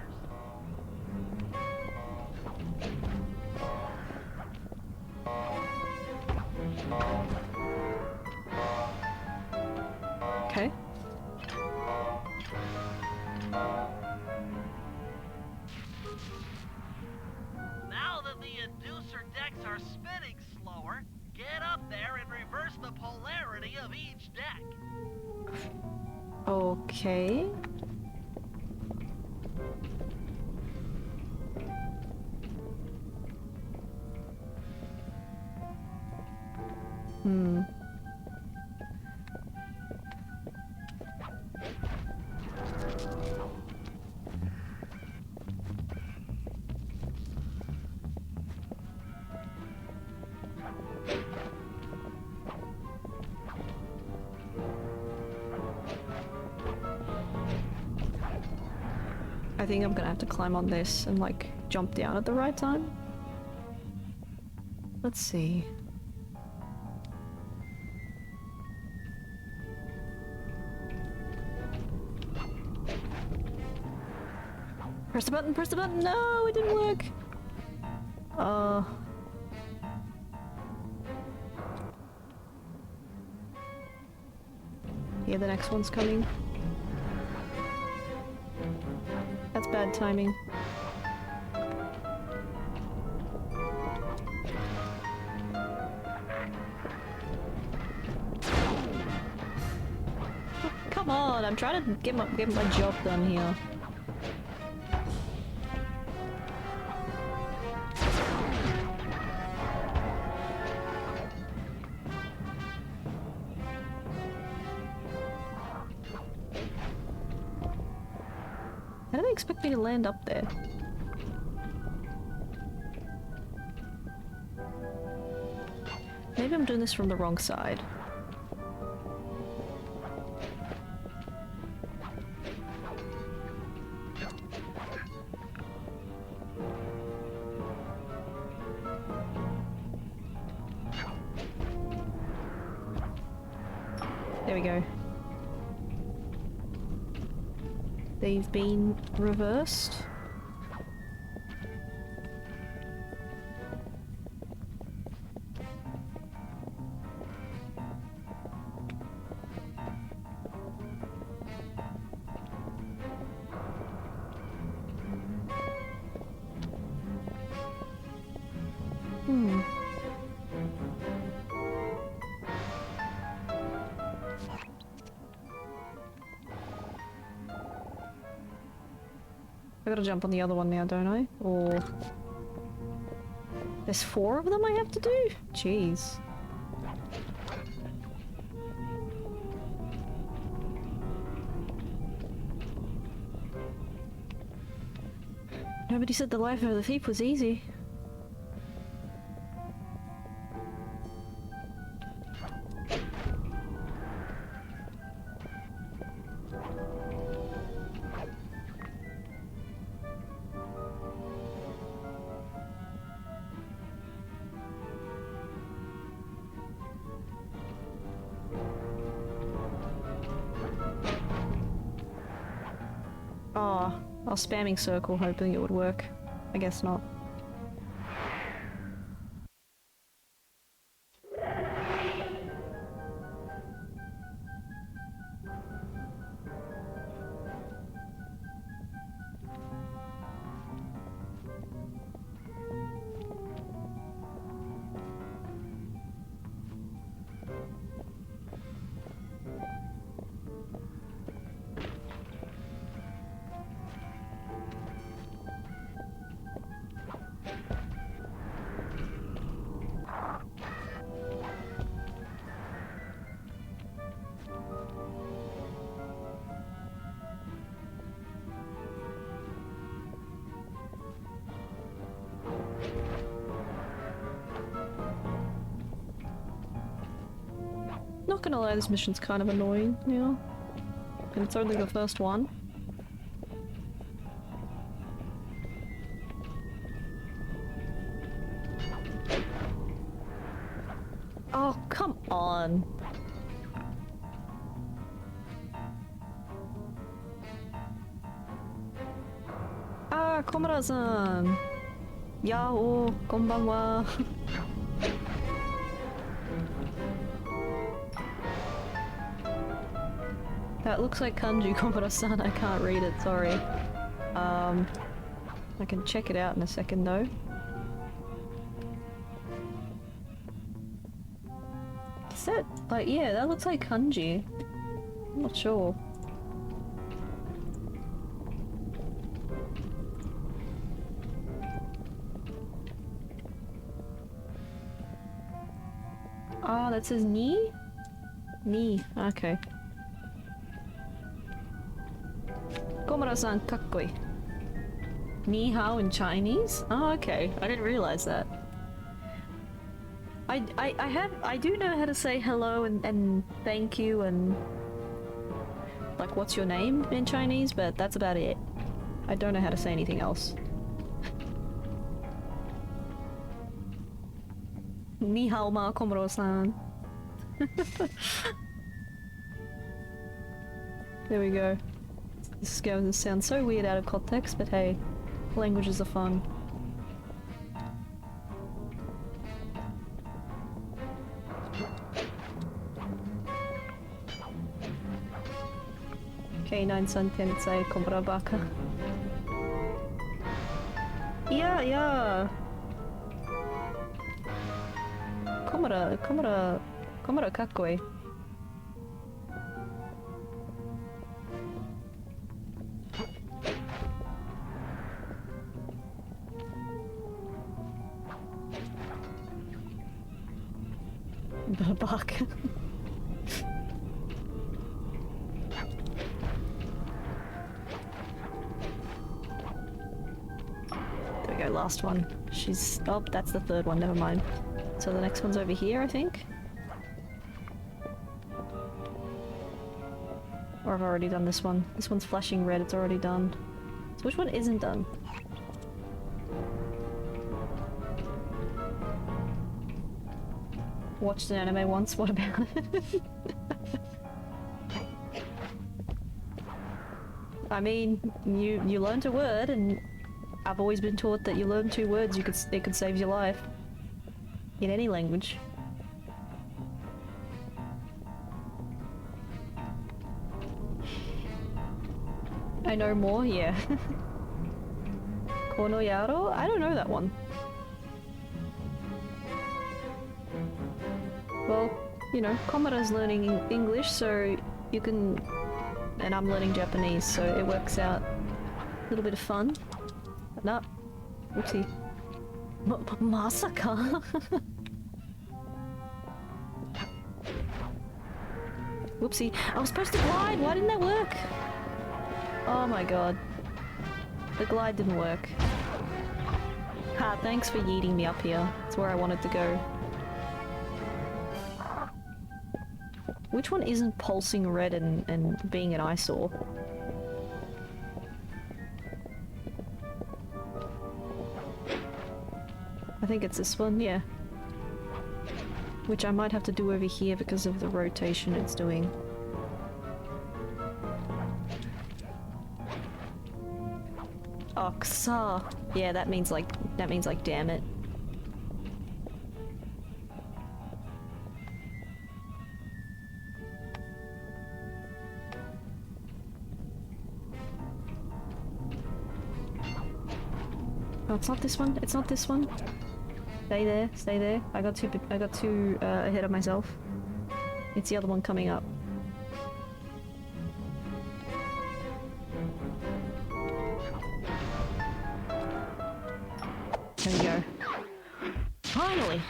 S1: Okay.
S3: Now that the inducer decks are spinning slower, get up there and reverse the polarity of each deck.
S1: Okay. Hmm. I think I'm gonna have to climb on this and like jump down at the right time. Let's see. Press the button, press the button! No, it didn't work! Yeah, the next one's coming. That's bad timing. Come on, I'm trying to get my job done here. How do they expect me to land up there? Maybe I'm doing this from the wrong side. There we go. They've been reversed. I gotta jump on the other one now, don't I? Or... There's 4 of them I have to do? Jeez. Nobody said the life of the thief was easy. I was spamming circle hoping it would work. I guess not. not gonna lie, this mission's kind of annoying now. And it's only the first one. Oh, come on. Ah, Komura-san! Yao, konbanwa. That looks like kanji, Komura-san. I can't read it, sorry. I can check it out in a second though. Is that, like, yeah, that looks like kanji. I'm not sure. Ah, that says ni? Ni, okay. Komura-san, kakkoi. Ni hao in Chinese? Oh, okay. I didn't realize that. I do know how to say hello and thank you and like what's your name in Chinese, but that's about it. I don't know how to say anything else. Ni hao ma, Komuro-san. There we go. This is going to sound so weird out of context, but hey, languages are fun. K9-san tensei komura baka. Yeah. Komura kakkoi. Babak. There we go, last one. She's... oh, that's the third one, never mind. So the next one's over here, I think? Or I've already done this one. This one's flashing red, it's already done. So which one isn't done? Watched an anime once, what about it? I mean, you learned a word, and I've always been taught that you learn 2 words, it could save your life. In any language. I know more, yeah. Kono Yaro? I don't know that one. Well, you know, Komura's learning English, so you can... and I'm learning Japanese, so it works out. A little bit of fun. But nah. Whoopsie. Masaka? Whoopsie. I was supposed to glide! Why didn't that work? Oh my god. The glide didn't work. Ha, thanks for yeeting me up here. It's where I wanted to go. Which one isn't pulsing red and being an eyesore? I think it's this one, yeah. Which I might have to do over here because of the rotation it's doing. Oh, ksa. Yeah, that means like damn it. Oh, it's not this one. It's not this one. Stay there. Stay there. I got too ahead of myself. It's the other one coming up. There we go. Finally!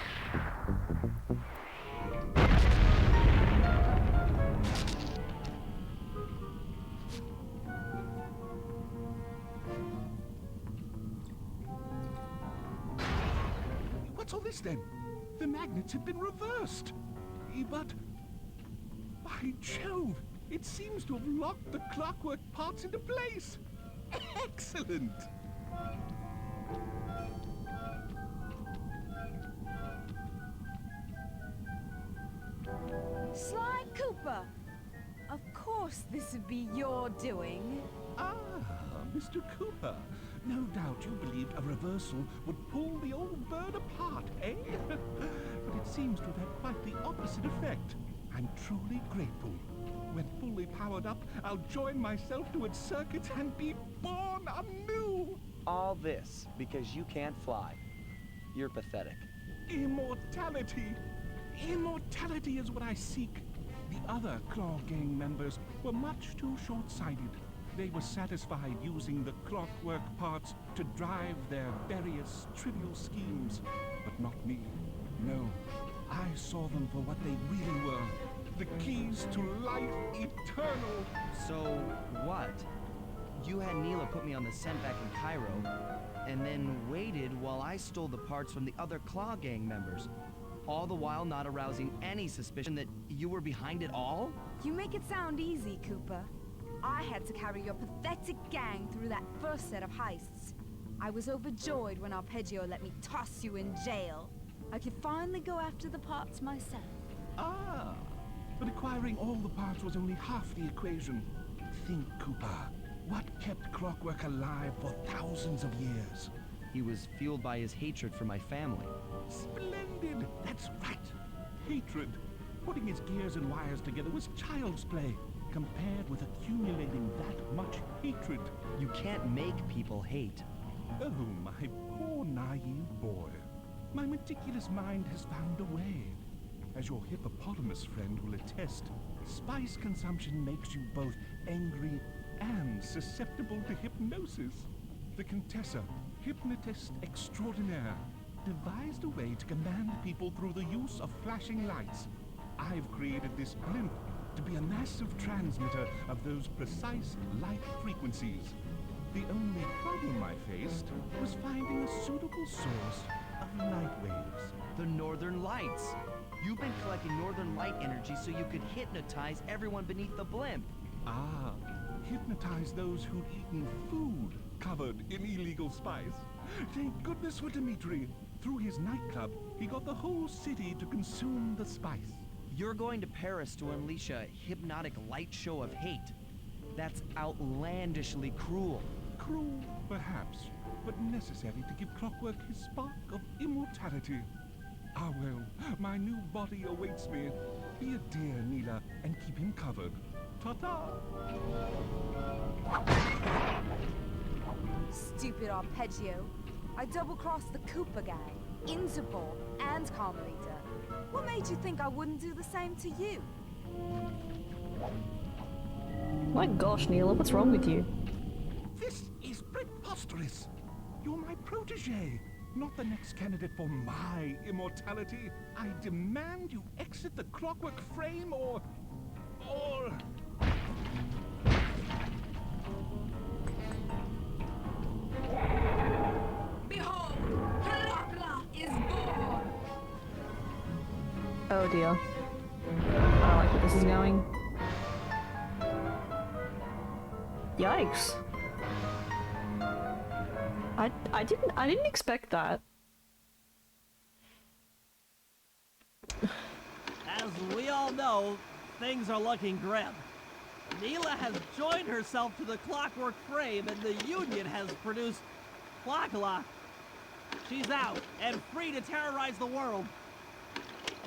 S4: What's all this then? The magnets have been reversed. But
S5: By Jove! It seems to have locked the clockwork parts into place! Excellent!
S12: Sly Cooper! Of course this would be your doing.
S5: Ah, Mr. Cooper. No doubt you believed a reversal would pull the old bird apart, eh? But it seems to have had quite the opposite effect. I'm truly grateful. When fully powered up, I'll join myself to its circuits and be born anew!
S9: All this because you can't fly. You're pathetic.
S5: Immortality! Immortality is what I seek. The other Claw Gang members were much too short-sighted. They were satisfied using the clockwork parts to drive their various trivial schemes. But not me. No, I saw them for what they really were. The keys to life eternal.
S2: So, what? You had Neela put me on the scent back in Cairo, and then waited while I stole the parts from the other Claw Gang members, all the while not arousing any suspicion that you were behind it all?
S12: You make it sound easy, Cooper. I had to carry your pathetic gang through that first set of heists. I was overjoyed when Arpeggio let me toss you in jail. I could finally go after the parts myself.
S5: Ah, but acquiring all the parts was only half the equation. Think, Cooper. What kept Clockwerk alive for thousands of years?
S2: He was fueled by his hatred for my family.
S5: Splendid! That's right. Hatred. Putting his gears and wires together was child's play, compared with accumulating that much hatred.
S2: You can't make people hate.
S5: Oh, my poor naive boy. My meticulous mind has found a way. As your hippopotamus friend will attest, spice consumption makes you both angry and susceptible to hypnosis. The Contessa, hypnotist extraordinaire, devised a way to command people through the use of flashing lights. I've created this blimp to be a massive transmitter of those precise light frequencies. The only problem I faced was finding a suitable source of light waves.
S2: The Northern Lights. You've been collecting Northern Light energy so you could hypnotize everyone beneath the blimp.
S5: Ah, hypnotize those who'd eaten food covered in illegal spice. Thank goodness for Dimitri. Through his nightclub, he got the whole city to consume the spice.
S2: You're going to Paris to unleash a hypnotic light show of hate. That's outlandishly cruel.
S5: Cruel, perhaps, but necessary to give Clockwerk his spark of immortality. Ah well, my new body awaits me. Be a dear, Neela, and keep him covered. Ta-ta!
S12: Stupid Arpeggio. I double-crossed the Cooper gang, Interpol, and Carmelita. What made you think I wouldn't do the same to you?
S1: My gosh, Neela, what's wrong with you?
S5: This is preposterous. You're my protege, not the next candidate for my immortality. I demand you exit the Clockwerk frame or...
S12: Behold, Clockwerk is born!
S1: Oh dear. I don't like where this is going. Yikes. I didn't expect that.
S7: As we all know, things are looking grim. Neela has joined herself to the Clockwerk frame and the Union has produced Clockwerk. She's out and free to terrorize the world.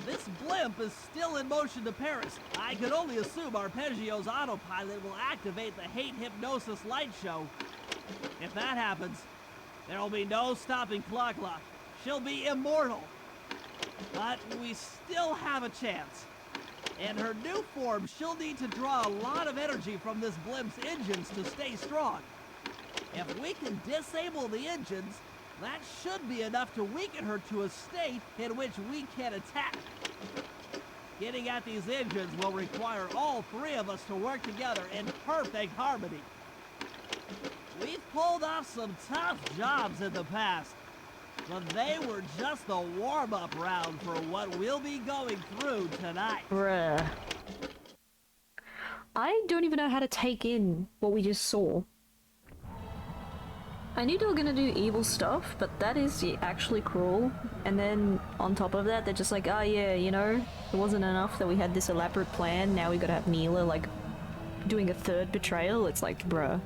S7: This blimp is still in motion to Paris. I could only assume Arpeggio's autopilot will activate the hate hypnosis light show. If that happens, there'll be no stopping Clockwerk. She'll be immortal. But we still have a chance. In her new form, she'll need to draw a lot of energy from this blimp's engines to stay strong. If we can disable the engines, that should be enough to weaken her to a state in which we can attack. Getting at these engines will require all three of us to work together in perfect harmony. We've pulled off some tough jobs in the past, but they were just the warm-up round for what we'll be going through tonight.
S1: Bruh. I don't even know how to take in what we just saw. I knew they were gonna do evil stuff, but that is actually cruel. And then on top of that, they're just like, oh yeah, you know, it wasn't enough that we had this elaborate plan, now we gotta have Neela, like, doing a third betrayal. It's like, bruh.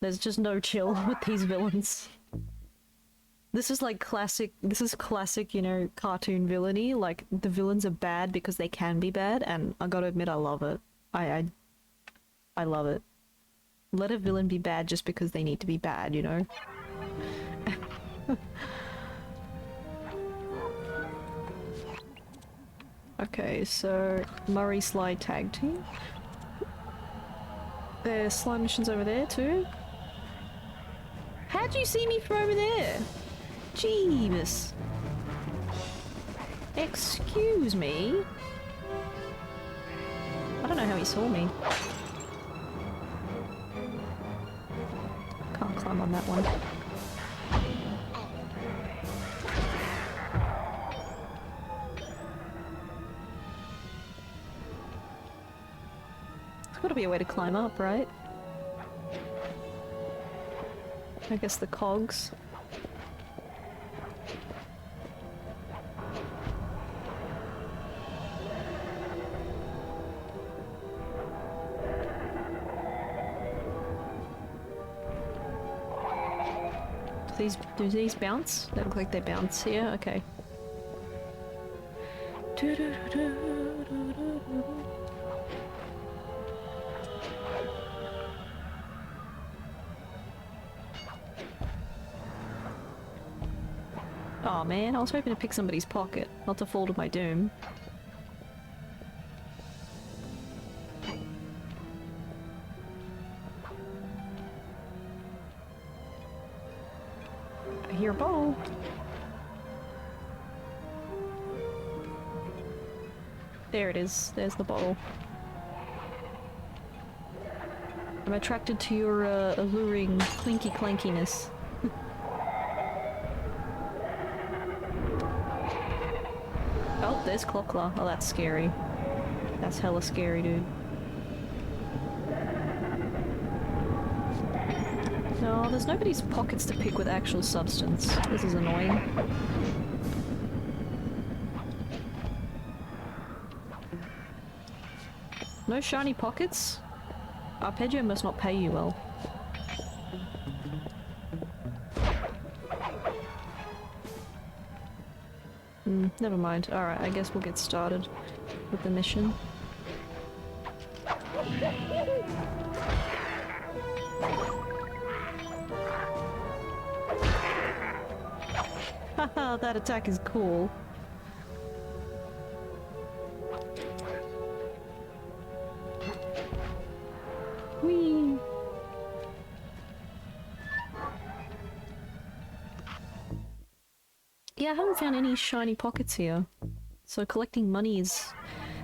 S1: There's just no chill with these villains. This is like classic, you know, cartoon villainy. Like, the villains are bad because they can be bad, and I gotta admit, I love it. I love it. Let a villain be bad just because they need to be bad, you know? Okay, so Murray Sly tag team. There's Sly missions over there too. How'd you see me from over there? Jeebus. Excuse me? I don't know how he saw me. Can't climb on that one. There's gotta be a way to climb up, right? I guess the cogs. Do these bounce? They look like they bounce here. Okay. Oh man, I was hoping to pick somebody's pocket, not to fall to my doom. I hear a ball. There it is. There's the bottle. I'm attracted to your alluring clinky clankiness. Oh, there's Clockwerk. Oh, that's scary. That's hella scary, dude. No, there's nobody's pockets to pick with actual substance. This is annoying. No shiny pockets? Arpeggio must not pay you well. Never mind. Alright, I guess we'll get started with the mission. Haha, that attack is cool. Whee! Yeah, I haven't found any shiny pockets here. So collecting money is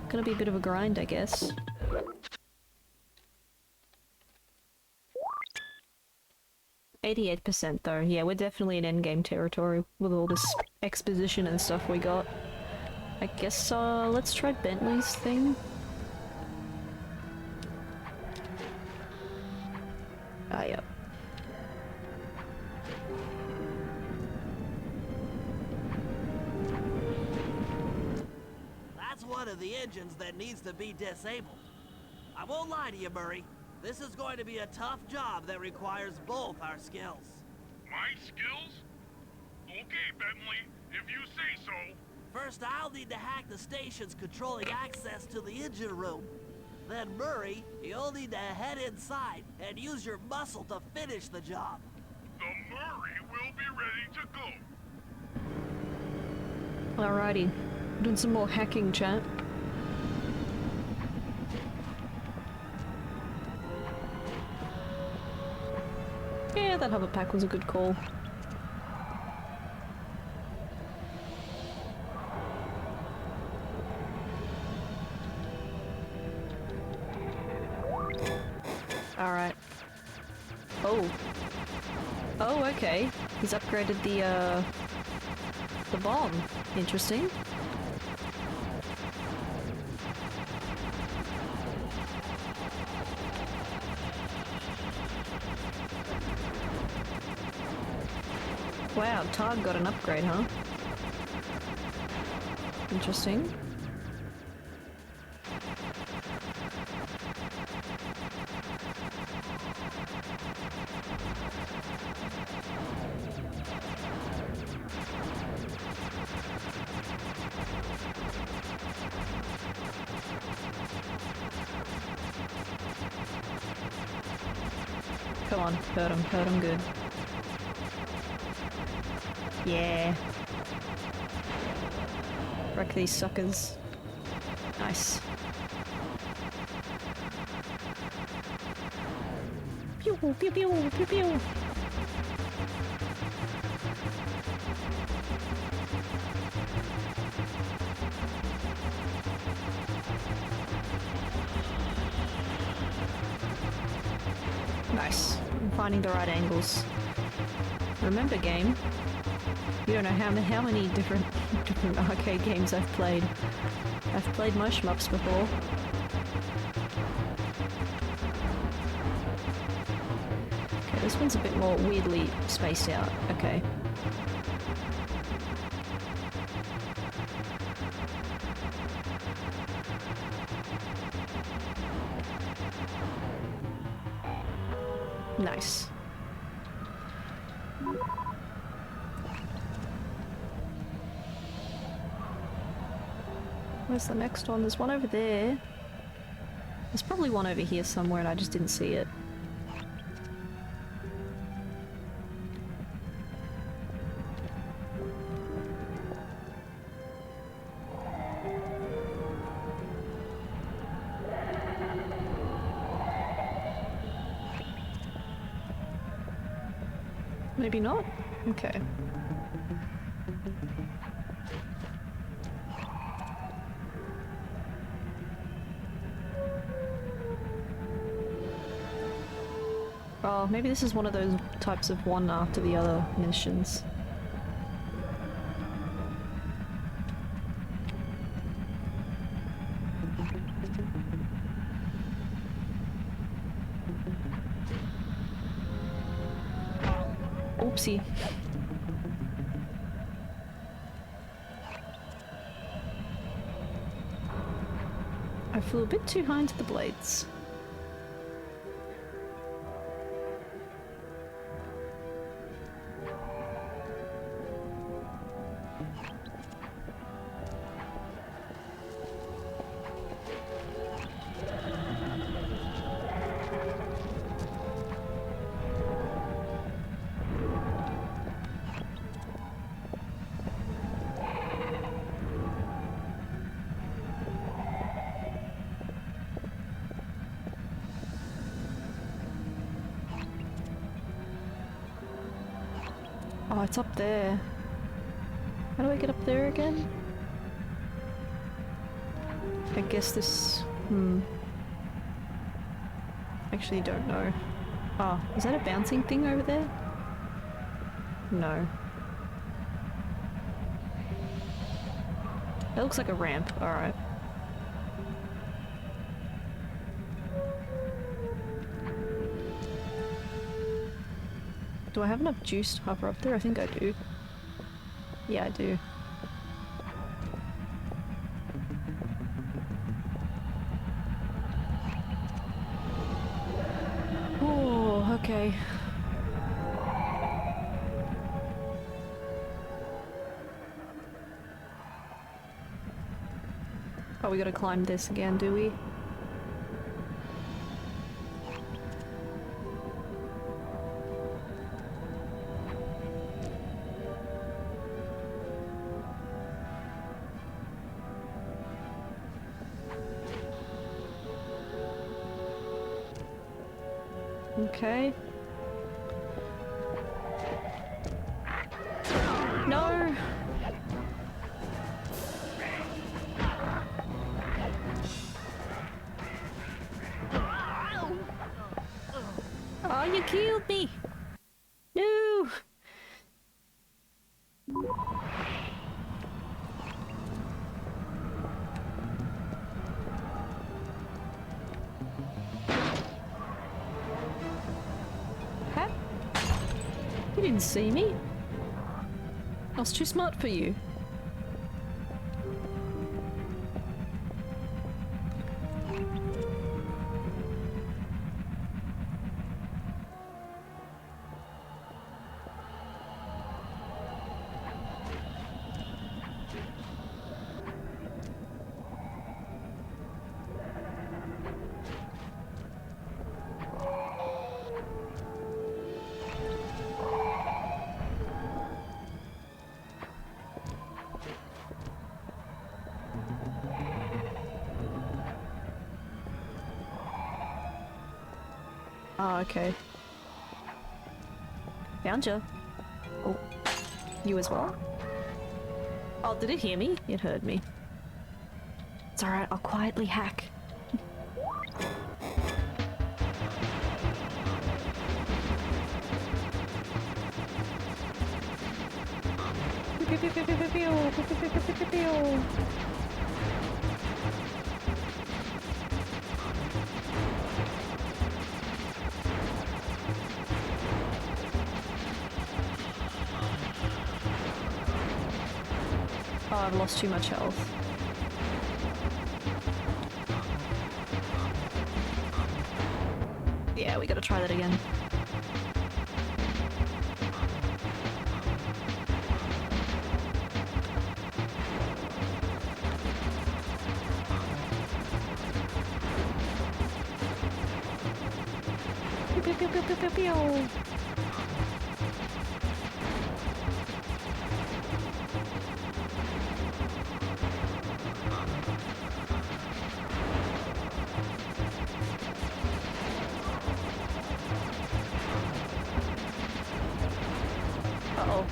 S1: gonna be a bit of a grind, I guess. %, though. Yeah, we're definitely in endgame territory with all this exposition and stuff we got. I guess, let's try Bentley's thing. Ah, yeah.
S7: That's one of the engines that needs to be disabled. I won't lie to you, Murray. This is going to be a tough job that requires both our skills.
S10: My skills? Okay, Bentley, if you say so.
S7: First, I'll need to hack the stations controlling access to the engine room. Then, Murray, you'll need to head inside and use your muscle to finish the job.
S10: The Murray will be ready to go.
S1: Alrighty. Doing some more hacking, chat. Yeah, that hover pack was a good call. Alright. Oh. Oh, okay. He's upgraded the bomb. Interesting. Wow, Targ got an upgrade, huh? Interesting. Come on, hurt him good. Yeah. Wreck these suckers. Nice. Pew pew pew pew pew. Nice. I'm finding the right angles. Remember, game? You don't know how many different arcade games I've played. I've played my shmups before. Okay, this one's a bit more weirdly spaced out. Okay. Nice. Where's the next one? There's one over there. There's probably one over here somewhere and I just didn't see it. Maybe not? Okay. Oh, maybe this is one of those types of one after the other missions. Oopsie. I flew a bit too high into the blades. Oh, it's up there. How do I get up there again? I guess this... Actually don't know. Oh, is that a bouncing thing over there? No. That looks like a ramp, alright. Do I have enough juice to hover up there? I think I do. Yeah, I do. Oh, okay. Oh, we gotta climb this again, do we? Okay. No! Oh, you killed me! No! You didn't see me. I was too smart for you. Ah, okay. Found you. Oh, you as well? Oh, did it hear me? It heard me. It's alright, I'll quietly hack. Oh, I've lost too much health. Yeah, we gotta try that again. Pew, pew, pew, pew, pew, pew, pew.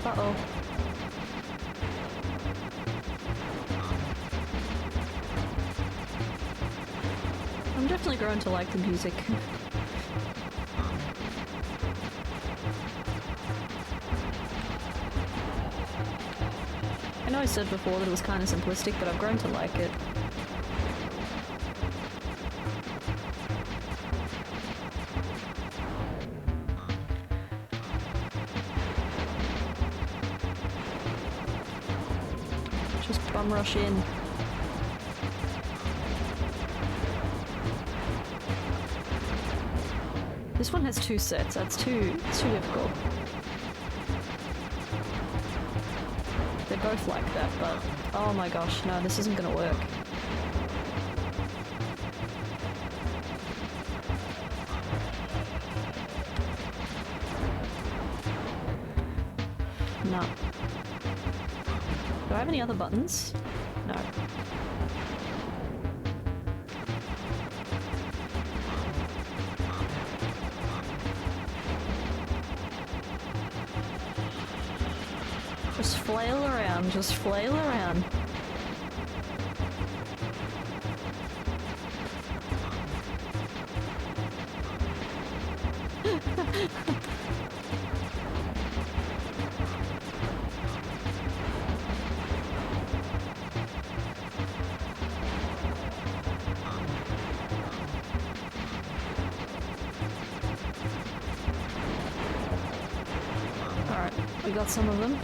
S1: Uh-oh. I'm definitely growing to like the music. I know I said before that it was kind of simplistic, but I've grown to like it. Bum rush in. This one has 2 sets. It's too difficult. They're both like that, but oh my gosh, no, this isn't gonna work. No. Do I have any other buttons? No. Just flail around, just flail around. We got some of them.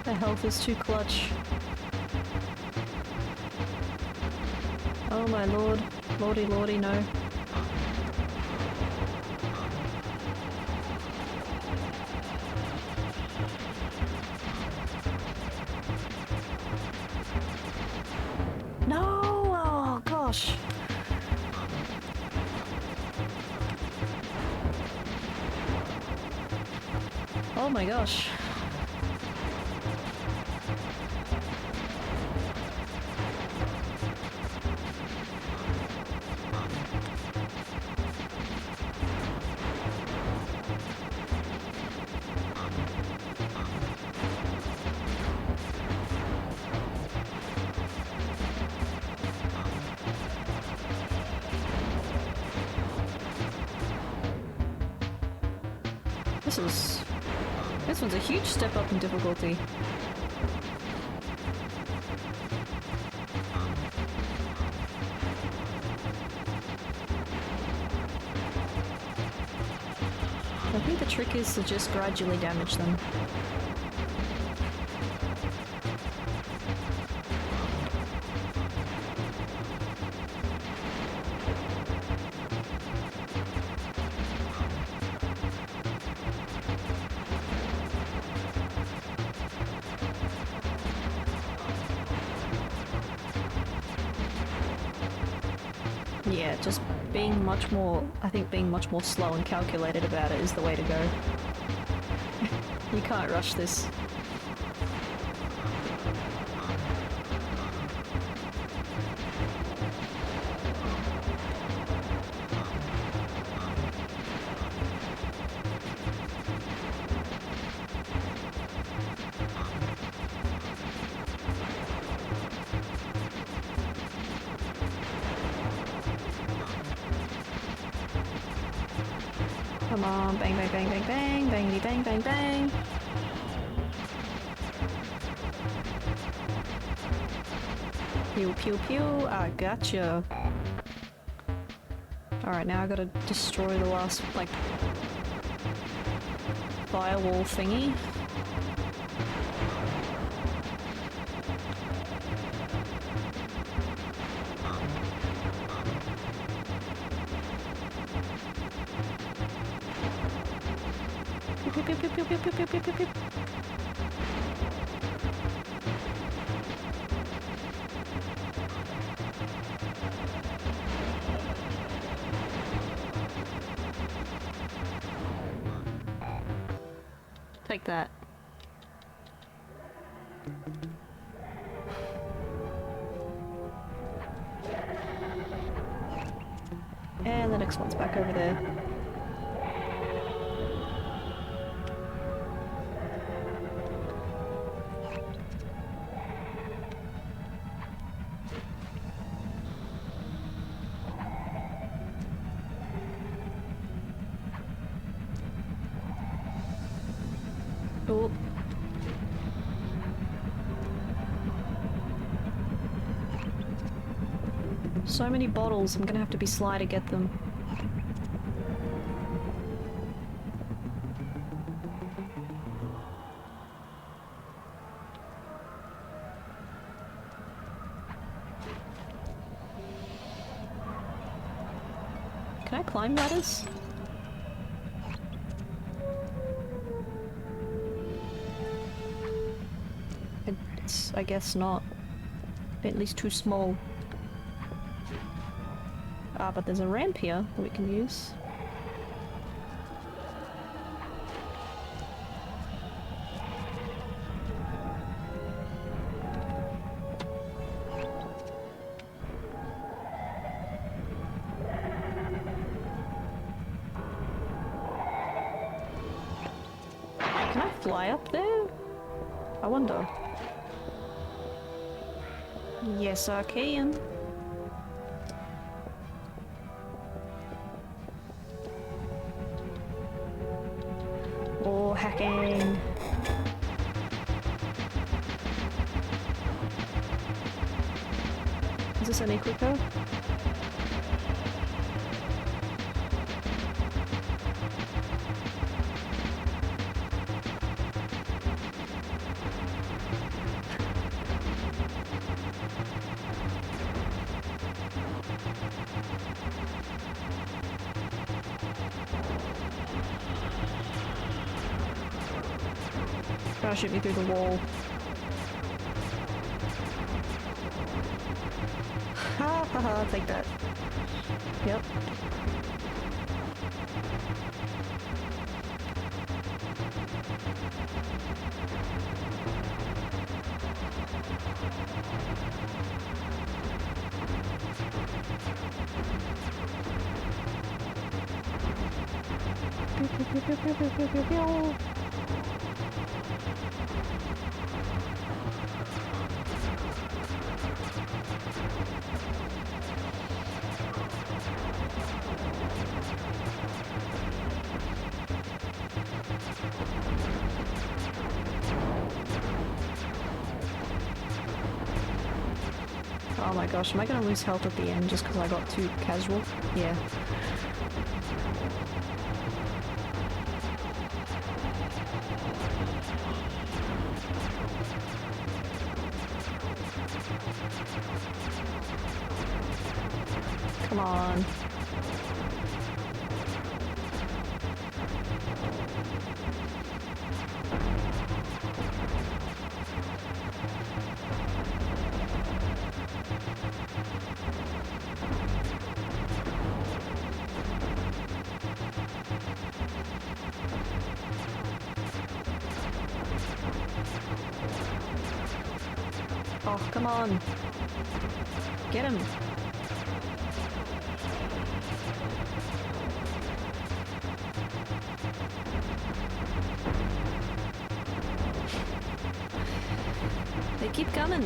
S1: The health is too clutch. Oh my lord. Lordy lordy, no. Oh my gosh. This one's a huge step up in difficulty. I think the trick is to just gradually damage them. Yeah, just being much more, I think being much more slow and calculated about it is the way to go. You can't rush this. Come on, bang, bang, bang, bang, bang, bangity, bang, bang, bang. Pew, pew, pew. I gotcha. Alright, now I gotta destroy the last, like, firewall thingy. Pew, pew, pew, pew, pew, pew, pew, pew, pew. Take that. And the next one's back over there. Oh. So many bottles, I'm gonna have to be sly to get them. Can I climb ladders? I guess not. Bentley's too small. Ah, but there's a ramp here that we can use. Can I fly up there? I wonder. Yes, I can. Oh, hacking. Is this any quicker? Trying to shoot me through the wall. Ha ha ha, take that. Yep. Pew, pew, pew, pew, pew, pew, pew, pew. my gosh, am I gonna lose health at the end just because I got too casual? Yeah. Come on. Oh, come on. Get him. They keep coming.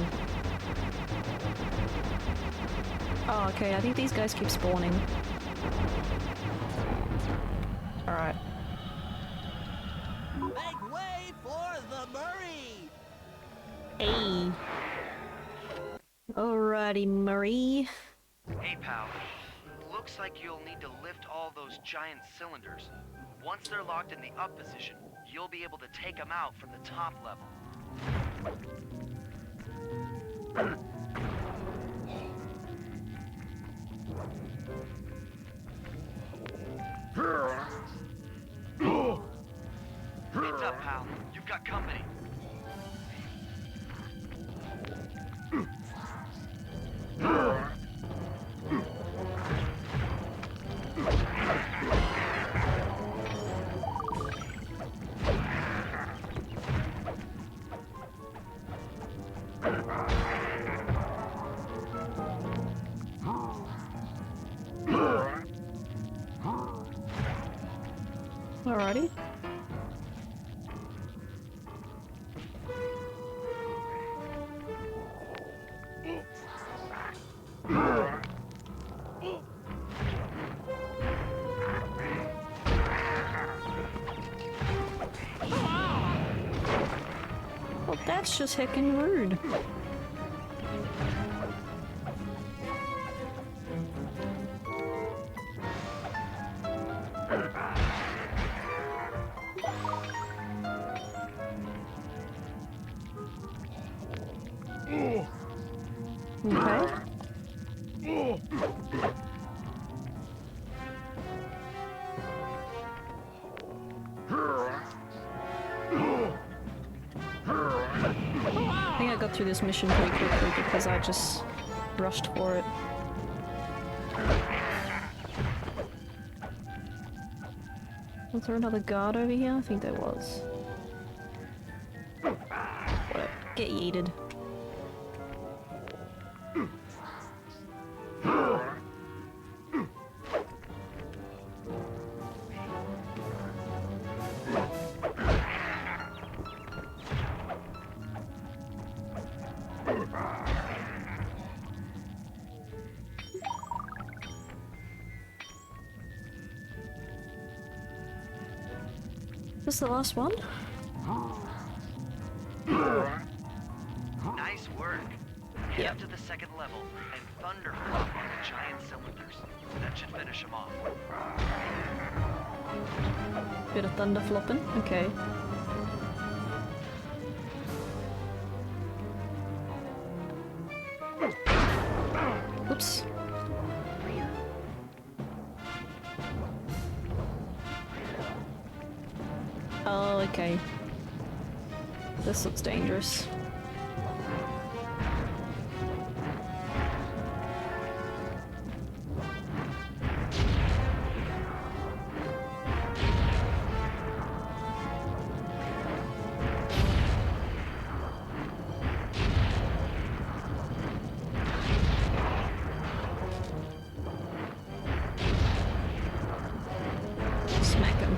S1: Oh, okay, I think these guys keep spawning. Alright.
S7: Make way for the Murray!
S1: Hey. Alrighty, Murray.
S9: Hey, pal. Looks like you'll need to lift all those giant cylinders. Once they're locked in the up position, you'll be able to take them out from the top level. Heads up, pal. You've got company.
S1: Alrighty. Well, that's just heckin' rude. Okay. I think I got through this mission pretty quickly because I just rushed for it. Was there another guard over here? I think there was. Whatever. Get yeeted. Is this the last one?
S9: Nice work. Head up to the second level and thunder flop on the giant cylinders. That should finish them off.
S1: Bit of thunder flopping. Okay. Oops. Oh, okay. This looks dangerous. Smack him.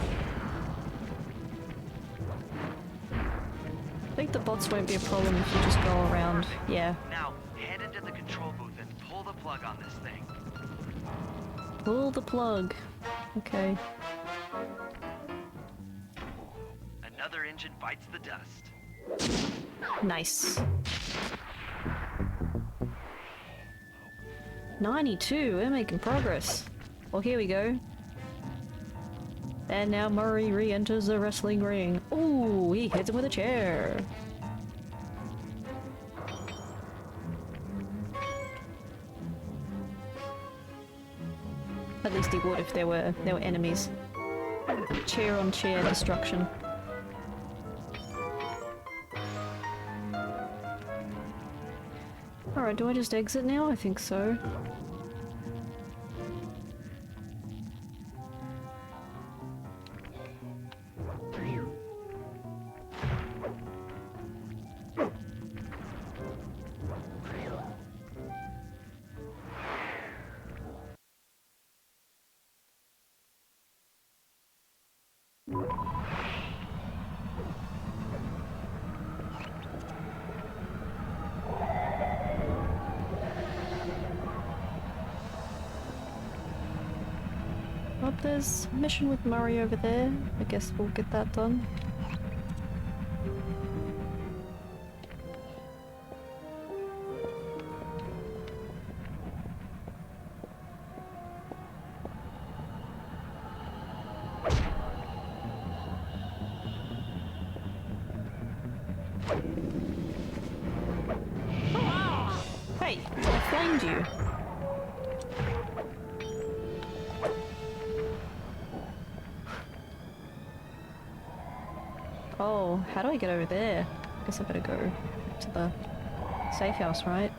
S1: I think the bots won't be a problem if you just go around. Yeah.
S9: Now, head into the control booth and pull the plug on this thing.
S1: Pull the plug. Okay.
S9: Another engine bites the dust.
S1: Nice. 92, we're making progress. Well, here we go. And now Murray re-enters the wrestling ring. Ooh, he hits him with a chair. At least he would if there were enemies. Chair on chair destruction. Alright, do I just exit now? I think so. Oh, there's a mission with Murray over there. I guess we'll get that done. Hey, I flamed you. Oh, how do I get over there? I guess I better go to the safe house, right?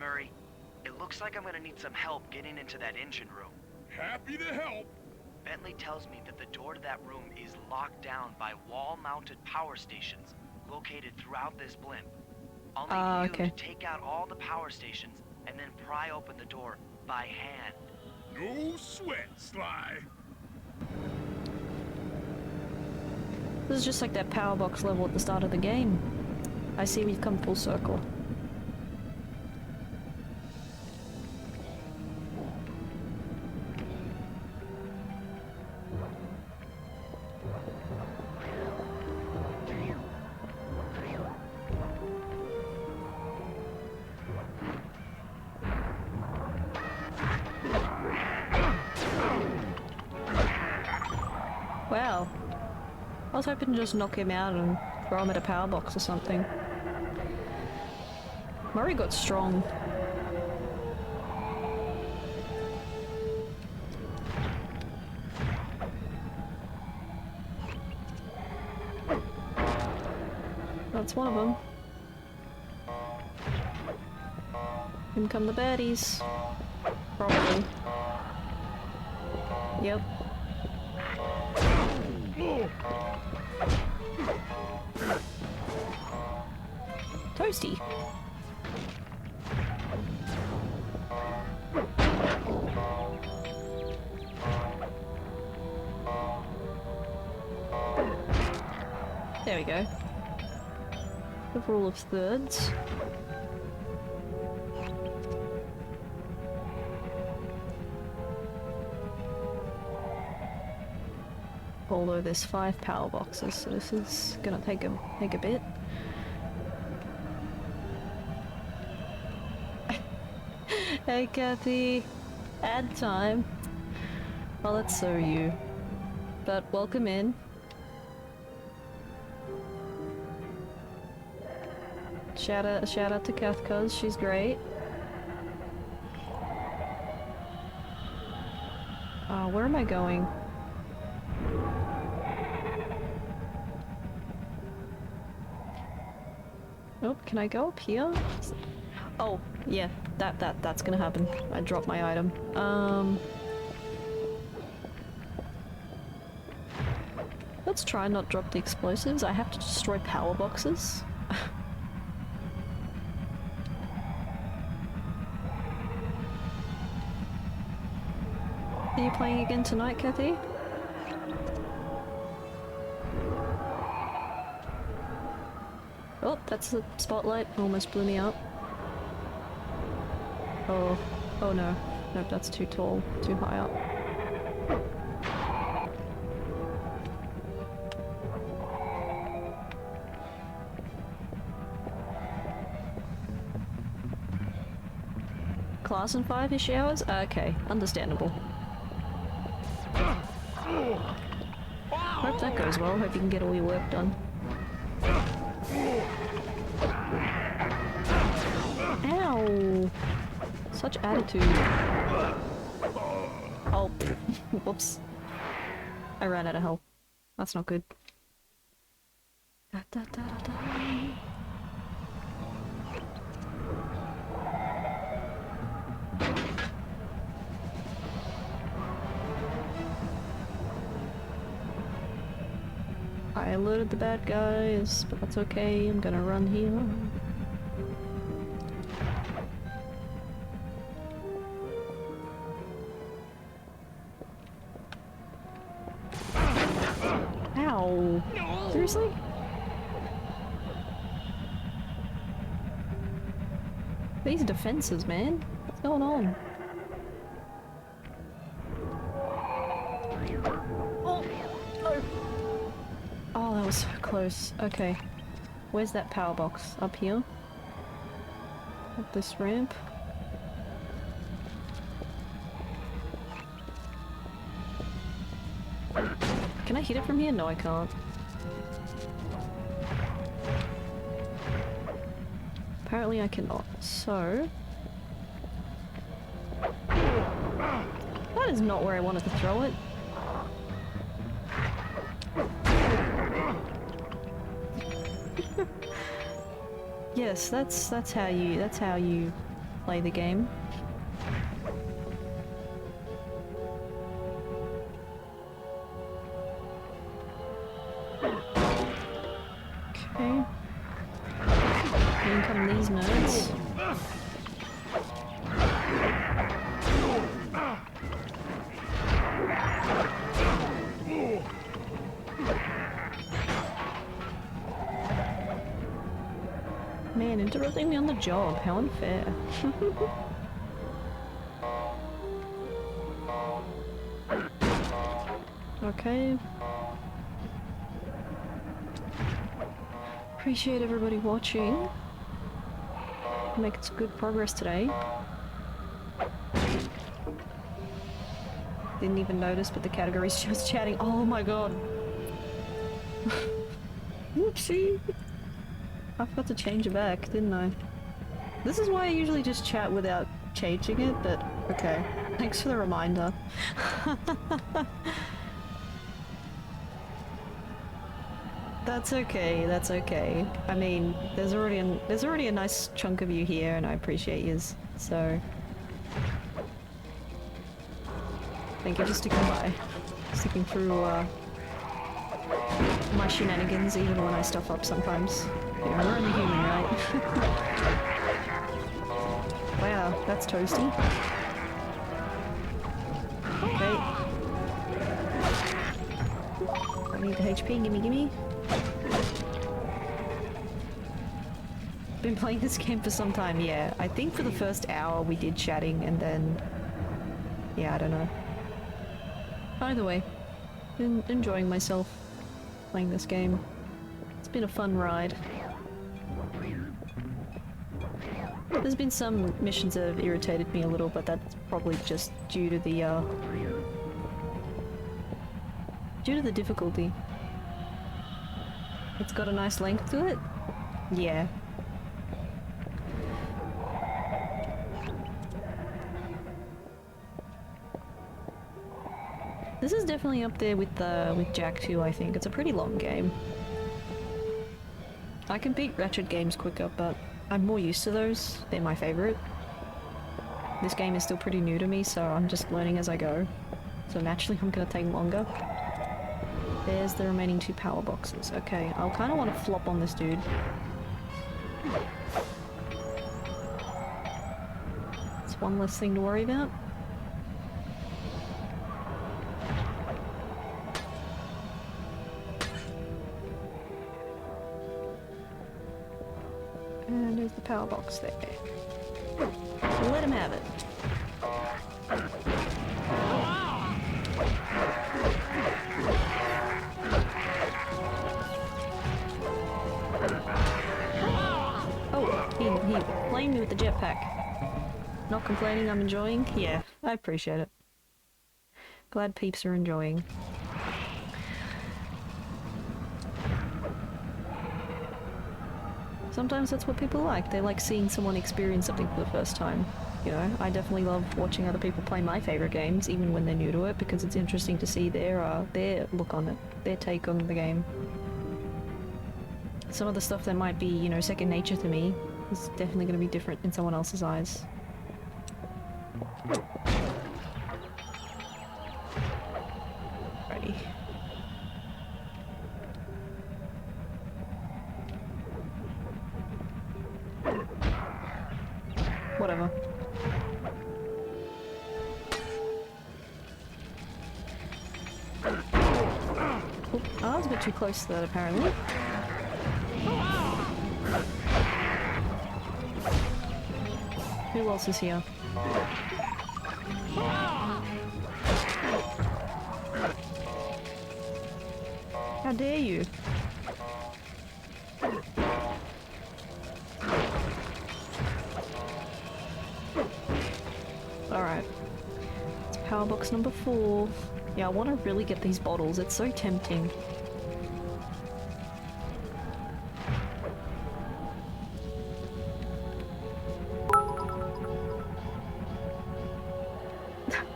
S9: Murray, it looks like I'm gonna need some help getting into that engine room.
S4: Happy to help.
S9: Bentley tells me that the door to that room is locked down by wall-mounted power stations located throughout this blimp. I'll need you to take out all the power stations and then pry open the door by hand.
S4: No sweat, Sly.
S1: This is just like that power box level at the start of the game. I see we've come full circle. Wow. I was hoping to just knock him out and throw him at a power box or something. Murray got strong. That's one of them. In come the baddies. Probably. Yep. Toasty. There we go. The rule of thirds. Although there's 5 power boxes, so this is gonna take a bit. Hey Kathy, ad time. Well, that's so you. But welcome in. Shout out to Kath, cuz she's great. Where am I going? Oh, can I go up here? Oh, yeah, that's gonna happen. I dropped my item. Let's try and not drop the explosives. I have to destroy power boxes. Are you playing again tonight, Kathy? Oh, that's the spotlight. Almost blew me up. Oh, oh no. Nope, that's too tall, too high up. Class in 5-ish hours? Okay, understandable. Hope that goes well, hope you can get all your work done. Ow! Such attitude. Oh, whoops. I ran out of health. That's not good. Da, da, da, da, da. I alerted the bad guys, but that's okay, I'm gonna run here. Ow! Seriously? These defenses, man. What's going on? Oh, that was so close. Okay. Where's that power box? Up here? Up this ramp? Can I hit it from here? No, I can't. Apparently I cannot. So... that is not where I wanted to throw it. Yes, that's how you play the game. Okay. In come these nerds. Man, interrupting me on the job, how unfair. Okay. Appreciate everybody watching. Making some good progress today. Didn't even notice, but the category's just chatting. Oh my god. Whoopsie. I forgot to change it back, didn't I? This is why I usually just chat without changing it, but okay. Thanks for the reminder. That's okay, that's okay. I mean, there's already a nice chunk of you here, and I appreciate yous, so... thank you for sticking by. Sticking through, my shenanigans, even when I stuff up sometimes. Yeah, we're only human, right? Wow, that's toasty. Okay. I need the HP, gimme gimme. Been playing this game for some time, yeah. I think for the first hour we did chatting and then... yeah, I don't know. Either way, been enjoying myself playing this game. It's been a fun ride. There's been some missions that have irritated me a little, but that's probably just due to the difficulty. It's got a nice length to it? Yeah. This is definitely up there with Jak 2, I think. It's a pretty long game. I can beat Ratchet games quicker, but I'm more used to those. They're my favorite. This game is still pretty new to me, so I'm just learning as I go. So naturally I'm gonna take longer. There's the remaining 2 power boxes. Okay, I'll kind of want to flop on this dude. It's one less thing to worry about. And there's the power box there. Let him have it. Oh, he flamed me with the jetpack. Not complaining, I'm enjoying? Yeah, I appreciate it. Glad peeps are enjoying. Sometimes that's what people like. They like seeing someone experience something for the first time. You know, I definitely love watching other people play my favorite games, even when they're new to it, because it's interesting to see their look on it, their take on the game. Some of the stuff that might be, you know, second nature to me is definitely going to be different in someone else's eyes. Ready. Whatever. Oh, I was a bit too close to that, apparently. Who else is here? How dare you? Alright. It's power box number 4. Yeah, I want to really get these bottles. It's so tempting.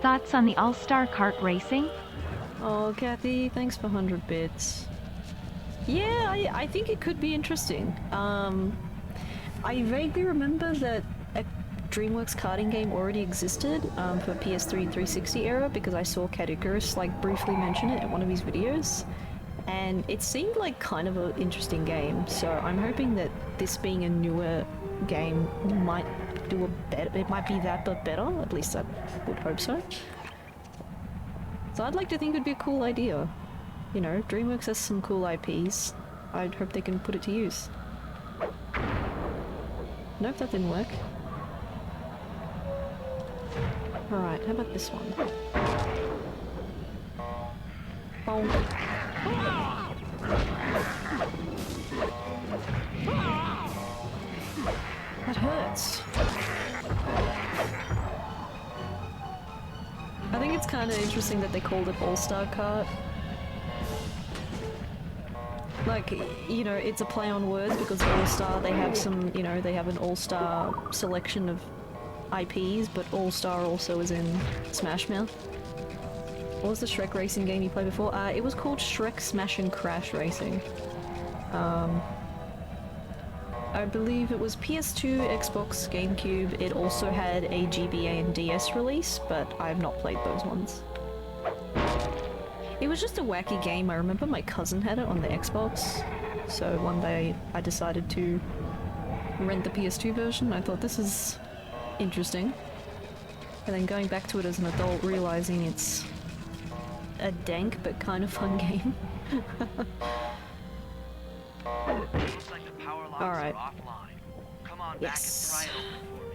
S11: Thoughts on the All-Star Kart racing?
S1: Oh, Kathy, thanks for 100 bits. Yeah, I think it could be interesting. I vaguely remember that a DreamWorks karting game already existed for PS3 360 era because I saw Kaitou like briefly mention it in one of his videos, and it seemed like kind of an interesting game. So I'm hoping that this being a newer game might do a better. It might be that but better. At least I would hope so. So I'd like to think it'd be a cool idea. You know, DreamWorks has some cool IPs. I'd hope they can put it to use. Nope, that didn't work. Alright, how about this one? Bonk. That hurts. I think it's kind of interesting that they called it All-Star Kart. Like, you know, it's a play on words because All-Star, they have some, you know, they have an All-Star selection of IPs, but All-Star also is in Smash Mouth. What was the Shrek racing game you played before? It was called Shrek Smash and Crash Racing. I believe it was PS2, Xbox, GameCube. It also had a GBA and DS release, but I've not played those ones. It was just a wacky game. I remember my cousin had it on the Xbox, so one day I decided to rent the PS2 version. I thought, this is interesting. And then going back to it as an adult, realizing it's a dank but kind of fun game.
S9: Looks like the power lines
S1: Alright.
S9: are offline. Come on
S1: Yes.
S9: back and pry it open for me.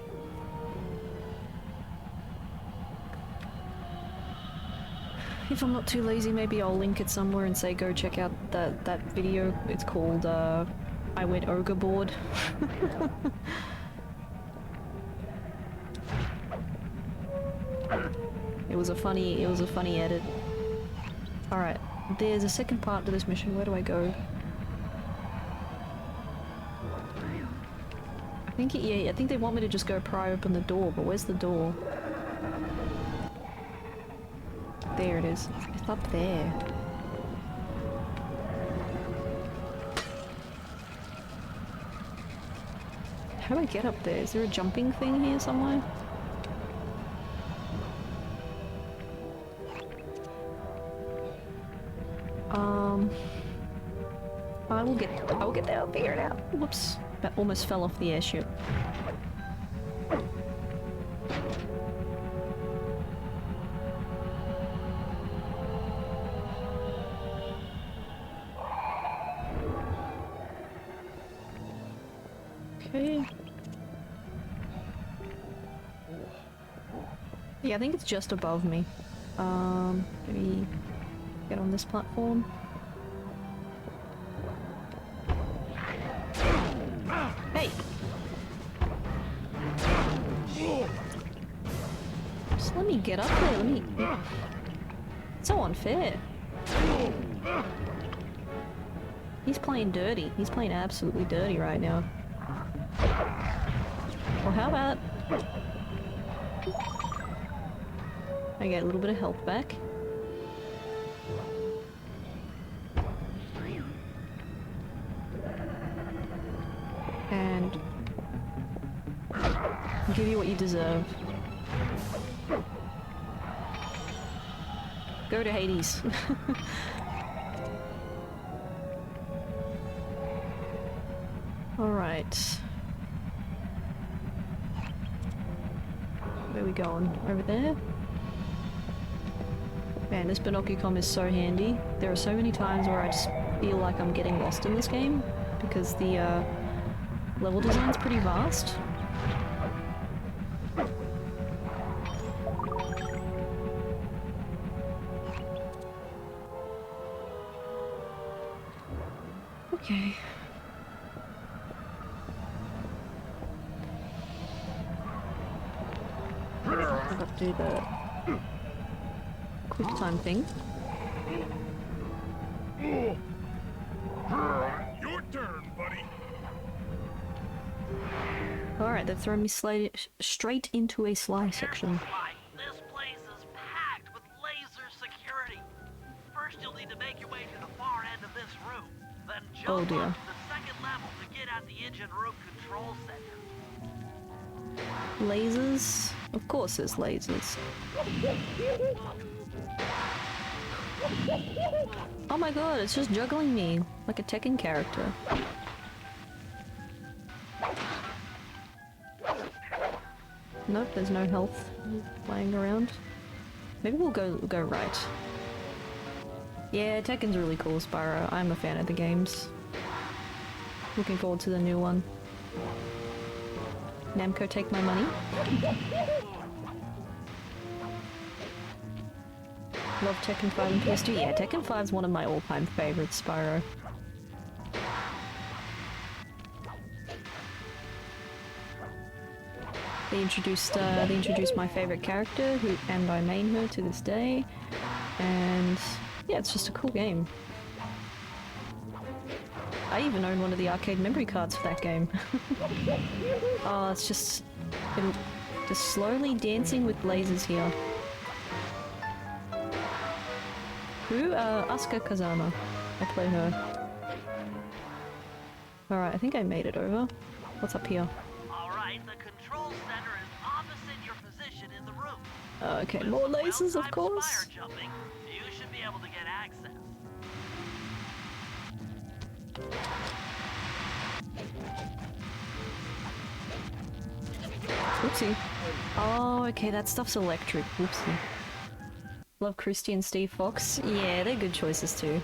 S1: If I'm not too lazy, maybe I'll link it somewhere and say go check out that video. It's called I Went Overboard. It was a funny edit. Alright, there's a second part to this mission. Where do I go? I think I think they want me to just go pry open the door, but where's the door? There it is. It's up there. How do I get up there? Is there a jumping thing here somewhere? I will get there. I'll figure it out. Whoops. That almost fell off the airship. Okay. Yeah, I think it's just above me. Maybe get on this platform. Hey! Just let me get up there, let me... It's so unfair. He's playing dirty. He's playing absolutely dirty right now. Well, how about... I get a little bit of health back. And... I'll give you what you deserve. Go to Hades. Alright. Where are we going? Over there? Man, this Binocucom is so handy. There are so many times where I just feel like I'm getting lost in this game because the level design's pretty vast. Okay. I've got to do the quick time thing.
S4: Your turn, buddy.
S1: Alright, they've thrown me straight into a Sly section.
S3: This place is packed with laser security. First, you'll need to make your way to the far end of this room. Then jump up to the second level to get at the engine room control center.
S1: Lasers? Of course there's lasers. Oh my god, it's just juggling me like a Tekken character. Nope, there's no health lying around. Maybe we'll go right. Yeah, Tekken's really cool, Spyro. I'm a fan of the games. Looking forward to the new one. Namco, take my money. Love Tekken 5 and PS2. Yeah, Tekken 5 is one of my all-time favorites, Spyro. They introduced my favorite character, and I main her to this day. And yeah, it's just a cool game. I even own one of the arcade memory cards for that game. Oh, it's just slowly dancing with lasers here. Who? Asuka Kazama. I play her. Alright, I think I made it over. What's up here?
S3: Alright, the control center is opposite your position in the room.
S1: Okay, more lasers, of course.
S3: Fire jumping, you should be able to get access.
S1: Oopsie. Oh, okay, that stuff's electric. Oopsie. Love Christy and Steve Fox. Yeah, they're good choices too.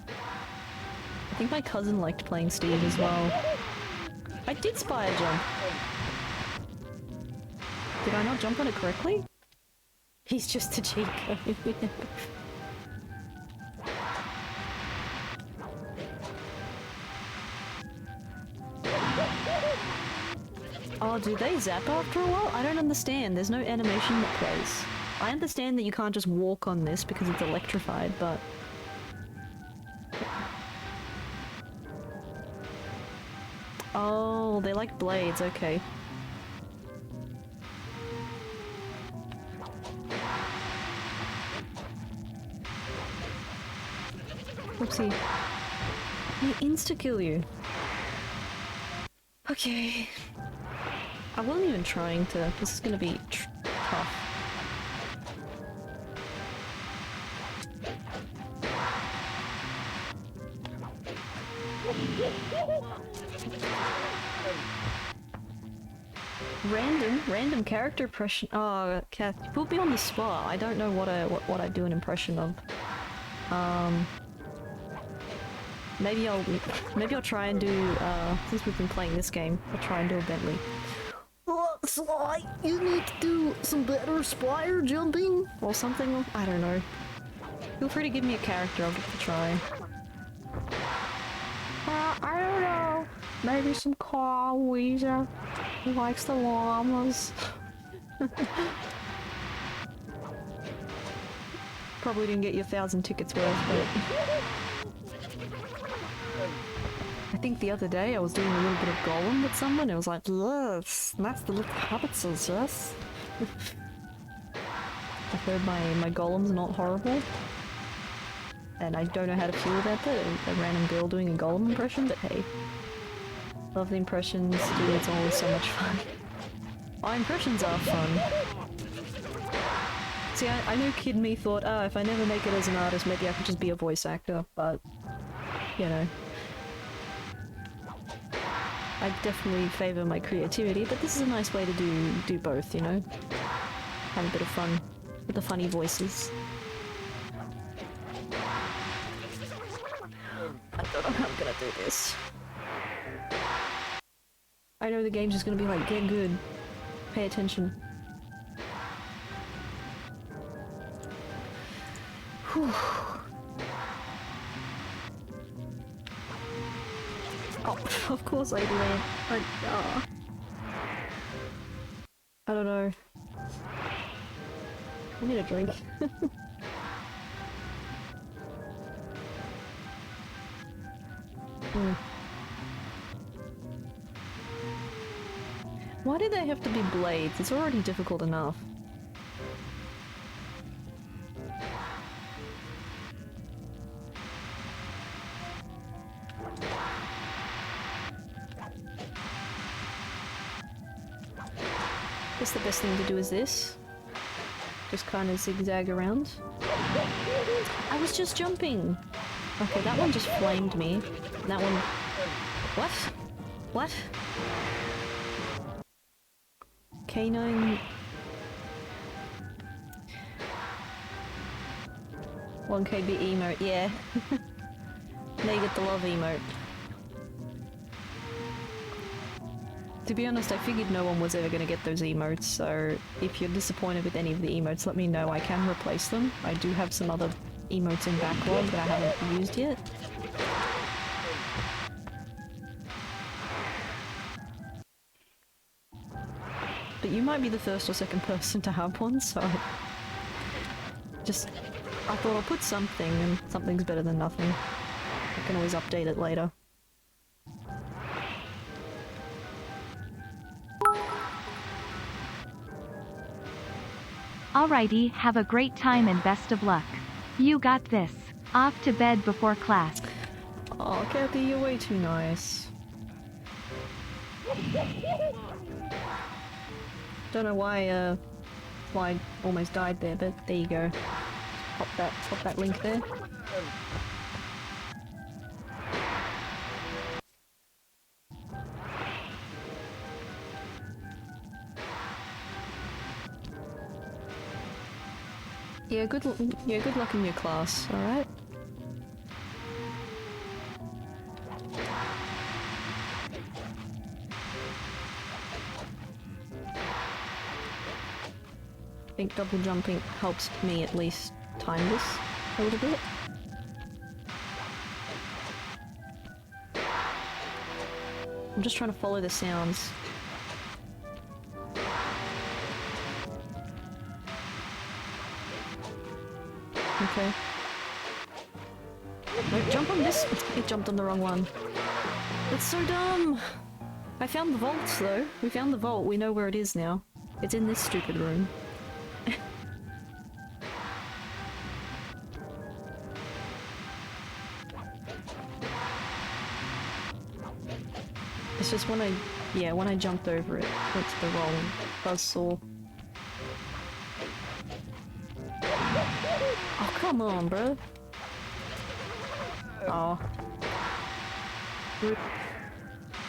S1: I think my cousin liked playing Steve as well. I did spire jump. Did I not jump on it correctly? He's just a cheat code. Oh, do they zap after a while? I don't understand. There's no animation that plays. I understand that you can't just walk on this because it's electrified, but... Oh, they like blades, okay. Whoopsie. They insta-kill you. Okay. I wasn't even trying to. This is gonna be tough. Random character impression. Oh, Kath, you put me on the spot. I don't know what I do an impression of. Maybe I'll try and do. Since we've been playing this game, I'll try and do a Bentley. Oh. Sly, you need to do some better spire jumping or something. I don't know. Feel free to give me a character, I'll give it a try. I don't know. Maybe some Carl Weezer who likes the llamas. Probably didn't get your 1,000 tickets worth, but... I think the other day I was doing a little bit of Golem with someone, it was like, yes, that's the little hobbitses, yes? I've heard my Golem's not horrible. And I don't know how to feel about that, a random girl doing a Golem impression, but hey. Love the impressions, dude, it's always so much fun. My impressions are fun. See, I know kid me thought, if I never make it as an artist, maybe I could just be a voice actor, but, you know. I definitely favour my creativity, but this is a nice way to do both, you know? Have a bit of fun with the funny voices. I don't know how I'm gonna do this. I know the game's just gonna be like, get good. Pay attention. Whew. Oh, of course I land. I don't know. I need a drink. Why do they have to be blades? It's already difficult enough. I guess the best thing to do is this. Just kind of zigzag around. I was just jumping! Okay, that one just flamed me. That one... What? What? Canine... 1KB emote, yeah. Now you get the love emote. To be honest, I figured no one was ever going to get those emotes, so if you're disappointed with any of the emotes, let me know. I can replace them. I do have some other emotes in backlog that I haven't used yet. But you might be the first or second person to have one, so... Just... I thought I'll put something, and something's better than nothing. I can always update it later.
S11: Alrighty, have a great time and best of luck. You got this. Off to bed before class.
S1: Oh, Kathy, you're way too nice. Don't know why, I almost died there, but there you go. Pop that link there. Yeah, good luck in your class, alright? I think double jumping helps me at least time this a little bit. I'm just trying to follow the sounds. Okay. No, jump on this! It jumped on the wrong one. That's so dumb! I found the vaults though. We found the vault. We know where it is now. It's in this stupid room. It's just when I jumped over it, it's the wrong buzzsaw. Oh, come on, bro. Oh.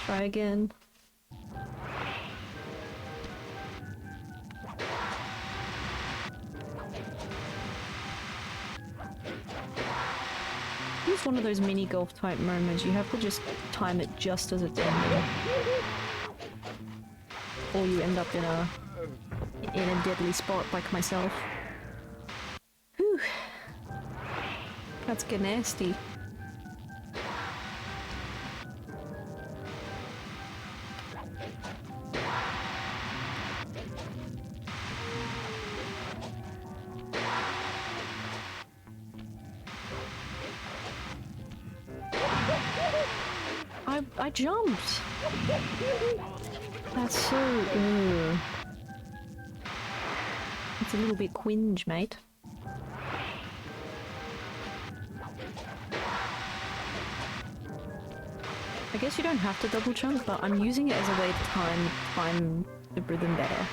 S1: Try again. It's one of those mini golf type moments. You have to just time it just as it's ending. before you end up in a deadly spot like myself. Whew. That's getting nasty. I jumped! That's so... It's a little bit cringe, mate. I guess you don't have to double jump, but I'm using it as a way to time the rhythm better.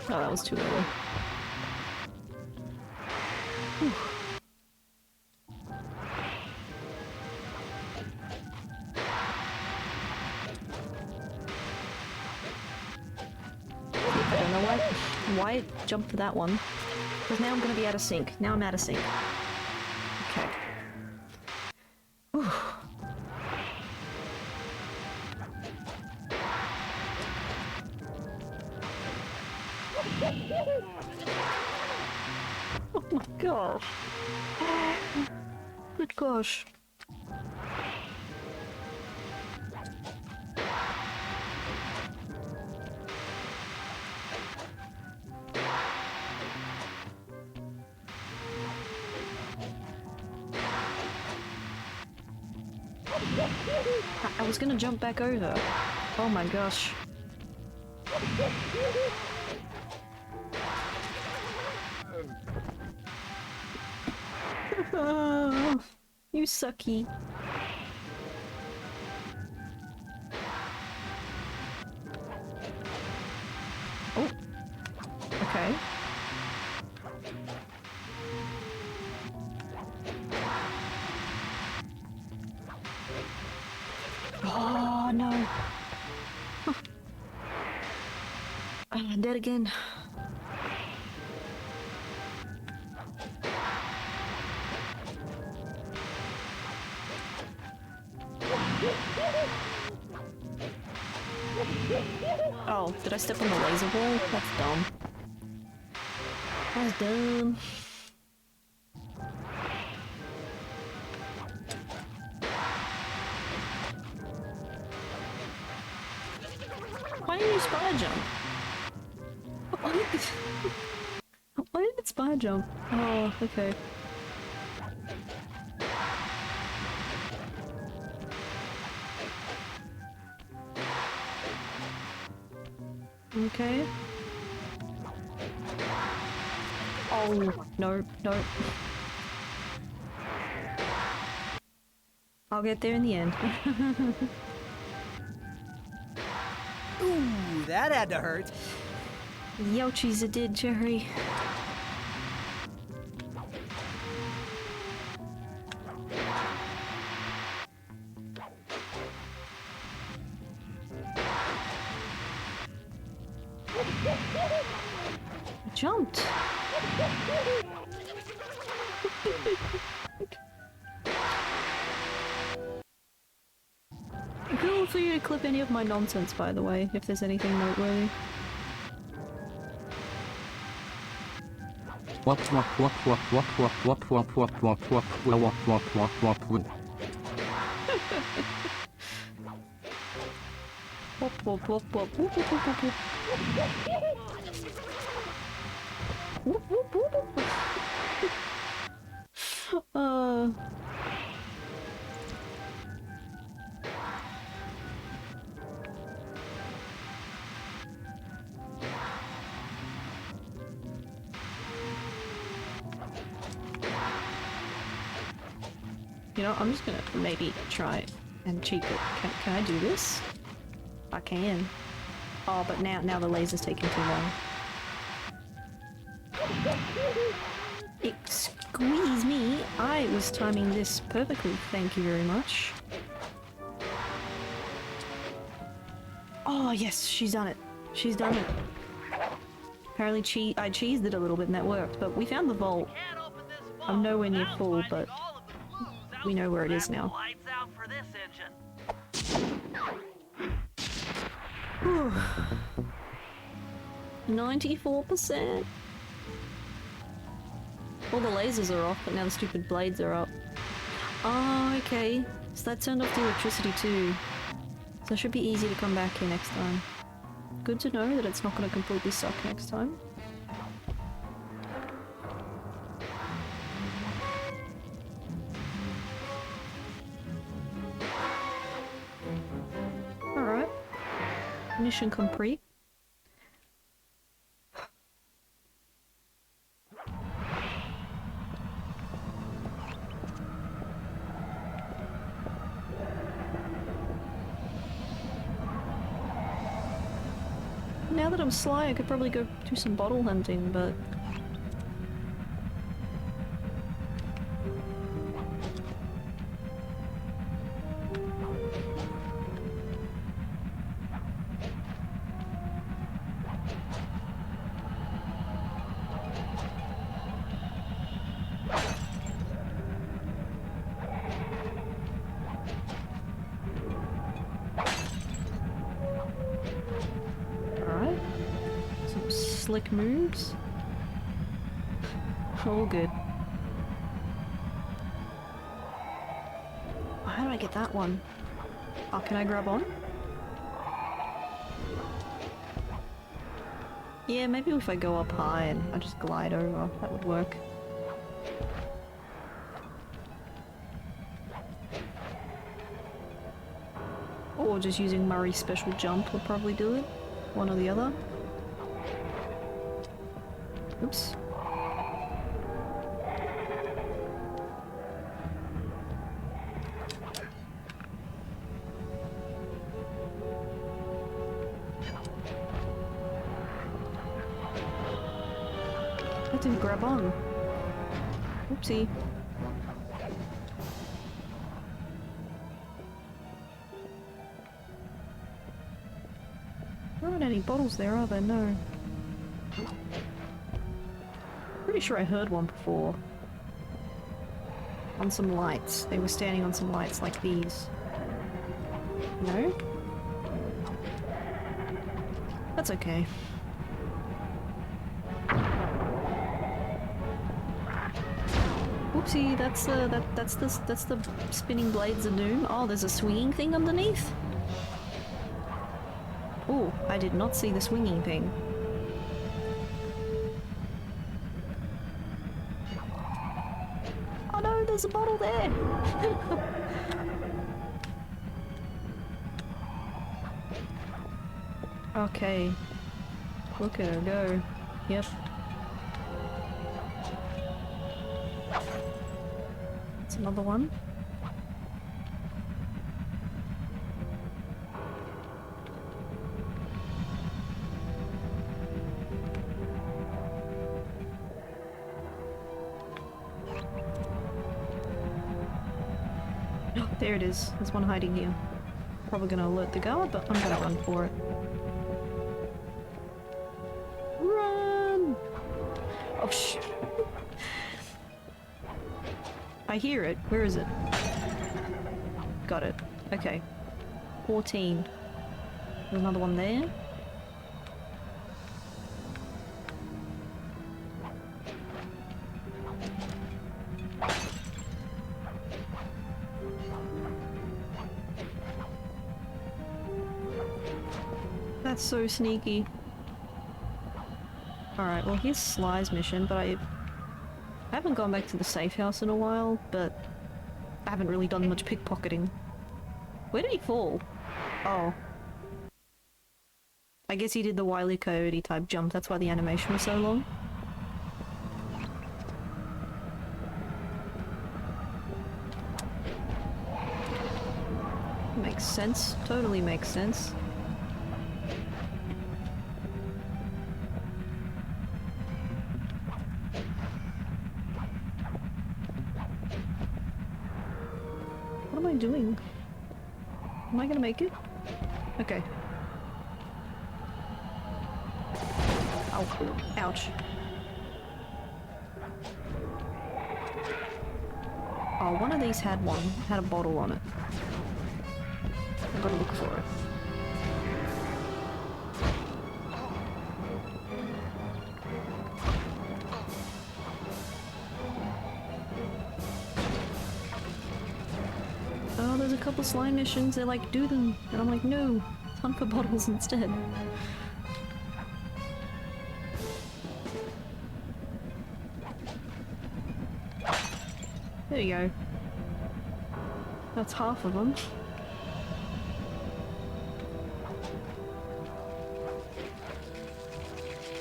S1: Oh, that was too early. Whew. I don't know why I jumped for that one. Because now I'm gonna be out of sync. Now I'm out of sync. Okay. Whew. Oh my gosh. Good gosh. I was gonna jump back over. Oh my gosh. Oh, you sucky. Oh. Okay. Oh no. Huh. I'm dead again. Oh, did I step on the laser wall? That's dumb. That's dumb. Why didn't you spider jump? Why did it spider jump? Oh, okay. Okay. Oh, no, no. I'll get there in the end.
S13: Ooh, that had to hurt.
S1: Youchies, it did, Jerry. Jumped. Cool for you to clip any of my nonsense, by the way, if there's anything noteworthy. You know, I'm just gonna maybe try and cheat it. Can I do this? I can. Oh, but now the laser's taking too long. Excuse me, I was timing this perfectly, thank you very much. Oh yes, she's done it. She's done it. Apparently I cheesed it a little bit and that worked, but we found the vault.
S3: Can't open this
S1: I'm nowhere near full, but we know where it is now.
S3: Lights out for this engine.
S1: 94%. All the lasers are off, but now the stupid blades are up. Oh, okay. So that turned off the electricity too. So it should be easy to come back here next time. Good to know that it's not going to completely suck next time. Alright. Mission complete. Now that I'm Sly, I could probably go do some bottle hunting, but... Slick moves. All good. How do I get that one? Oh, can I grab on? Yeah, maybe if I go up high and I just glide over, that would work. Or just using Murray's special jump would probably do it. One or the other. Oops. That didn't grab on. Oopsie. There aren't any bottles there, are there? No. Pretty sure I heard one before. On some lights. They were standing on some lights like these. No? That's okay. Oopsie, that's the spinning blades of doom. Oh, there's a swinging thing underneath? Oh, I did not see the swinging thing. Oh no, there's a bottle there! Okay. Look at her go. Yep. That's another one. There it is. There's one hiding here. Probably gonna alert the guard, but I'm gonna run for it. Run! Oh shit. I hear it. Where is it? Got it. Okay. 14. There's another one there. That's so sneaky. Alright, well here's Sly's mission, but I haven't gone back to the safe house in a while, but I haven't really done much pickpocketing. Where did he fall? Oh. I guess he did the Wile E. Coyote type jump, that's why the animation was so long. Makes sense. Totally makes sense. What am I doing? Am I gonna make it? Okay. Ow. Ouch. Oh, one of these had a bottle on it. I've got to look for it. Oh, there's a couple slime missions. They're like, do them. And I'm like, no, hunt for bottles instead. There you go. That's half of them.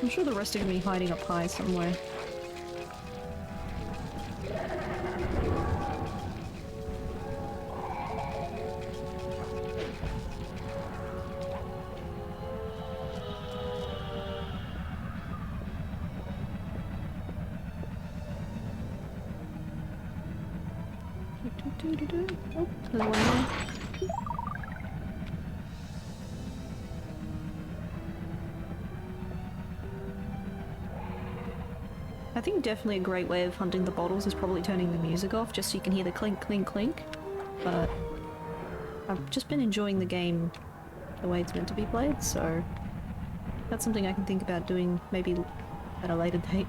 S1: I'm sure the rest are gonna be hiding up high somewhere. Oh, there's one more. I think definitely a great way of hunting the bottles is probably turning the music off just so you can hear the clink clink clink, but I've just been enjoying the game the way it's meant to be played, so that's something I can think about doing maybe at a later date.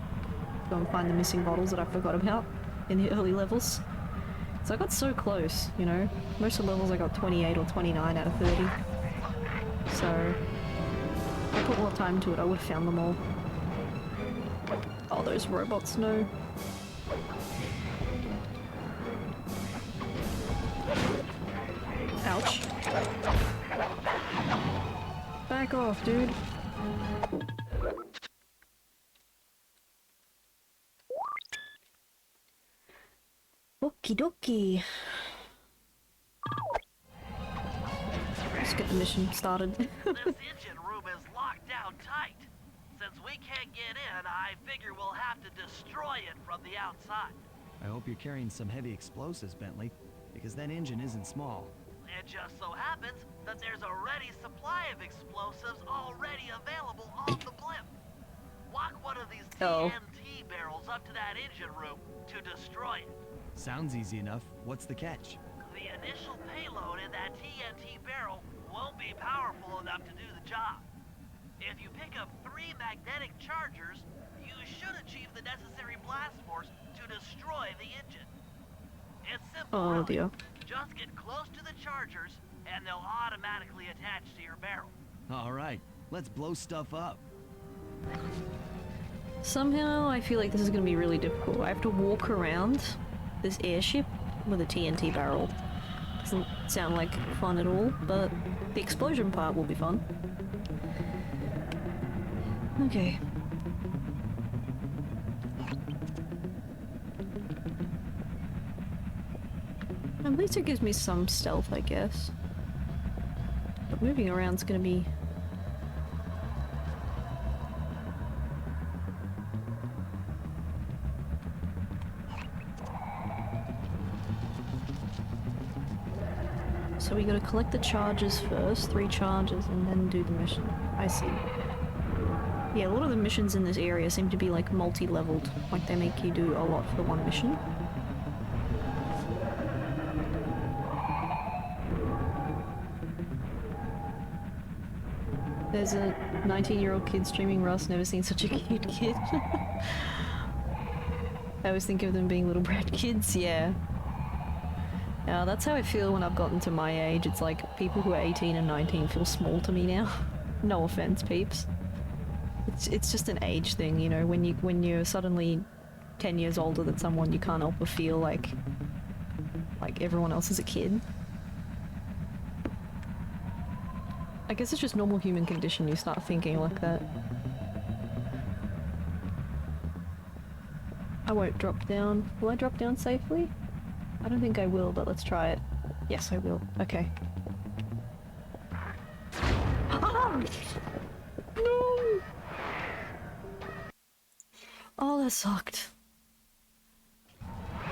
S1: Go and find the missing bottles that I forgot about in the early levels. So I got so close, you know. Most of the levels I got 28 or 29 out of 30. So if I put more time to it, I would have found them all. Oh, those robots, no. Ouch. Back off, dude. Okie dokie. Let's get the mission started.
S3: This engine room is locked down tight. Since we can't get in, I figure we'll have to destroy it from the outside.
S2: I hope you're carrying some heavy explosives, Bentley, because that engine isn't small.
S3: It just so happens that there's a ready supply of explosives already available on the blimp. Walk one of these TNT barrels up to that engine room to destroy it.
S2: Sounds easy enough. What's the catch?
S3: The initial payload in that TNT barrel won't be powerful enough to do the job. If you pick up 3 magnetic chargers, you should achieve the necessary blast force to destroy the engine. It's simple.
S1: Oh dear.
S3: Just get close to the chargers, and they'll automatically attach to your barrel.
S2: All right, let's blow stuff up.
S1: Somehow I feel like this is going to be really difficult. I have to walk around this airship with a TNT barrel. Doesn't sound like fun at all, but the explosion part will be fun. Okay. At least it gives me some stealth, I guess. But moving around is gonna be... So we gotta collect the charges first, 3 charges, and then do the mission. I see. Yeah, a lot of the missions in this area seem to be like multi-leveled, like they make you do a lot for one mission. There's a 19-year-old kid streaming Rust, never seen such a cute kid. I always think of them being little brat kids, yeah. That's how I feel when I've gotten to my age. It's like people who are 18 and 19 feel small to me now. No offense, peeps. It's just an age thing, you know, when you're suddenly 10 years older than someone, you can't help but feel like everyone else is a kid. I guess it's just normal human condition, you start thinking like that. I won't drop down. Will I drop down safely? I don't think I will, but let's try it. Yes, I will. Okay. No! Oh, that sucked.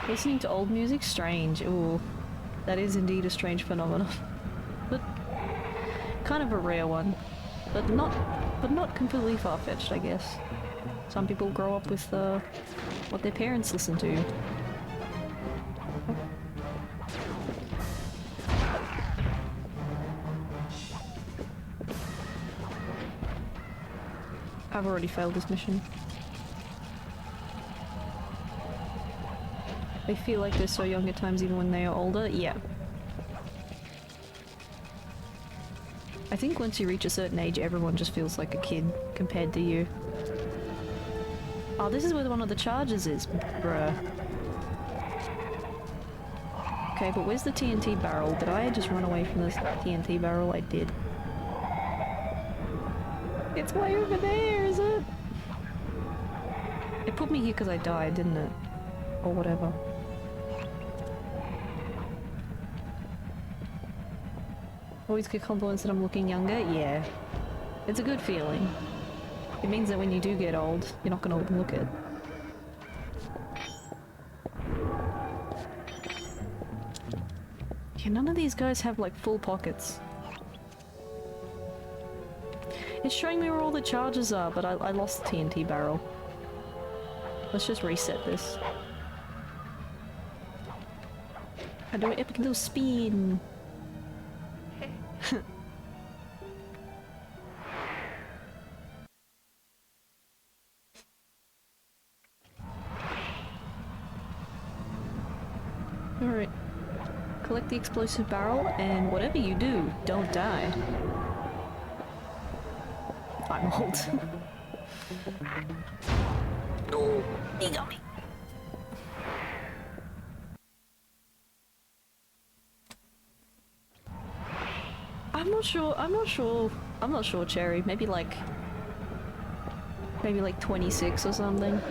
S1: Listening to old music? Strange. Ooh. That is indeed a strange phenomenon. But kind of a rare one. But not completely far-fetched, I guess. Some people grow up with what their parents listen to. I've already failed this mission. They feel like they're so young at times even when they are older? Yeah. I think once you reach a certain age, everyone just feels like a kid compared to you. Oh, this is where one of the charges is, bruh. Okay, but where's the TNT barrel? Did I just run away from this TNT barrel? I did. It's way over there, is it? It put me here because I died, didn't it? Or whatever. Always get compliments that I'm looking younger? Yeah. It's a good feeling. It means that when you do get old, you're not gonna overlook it. Yeah, none of these guys have like full pockets. It's showing me where all the charges are, but I lost the TNT barrel. Let's just reset this. I do an epic little spin. Alright. Collect the explosive barrel, and whatever you do, don't die. I'm old. Oh, he got me. I'm not sure, Cherry. Maybe like 26 or something.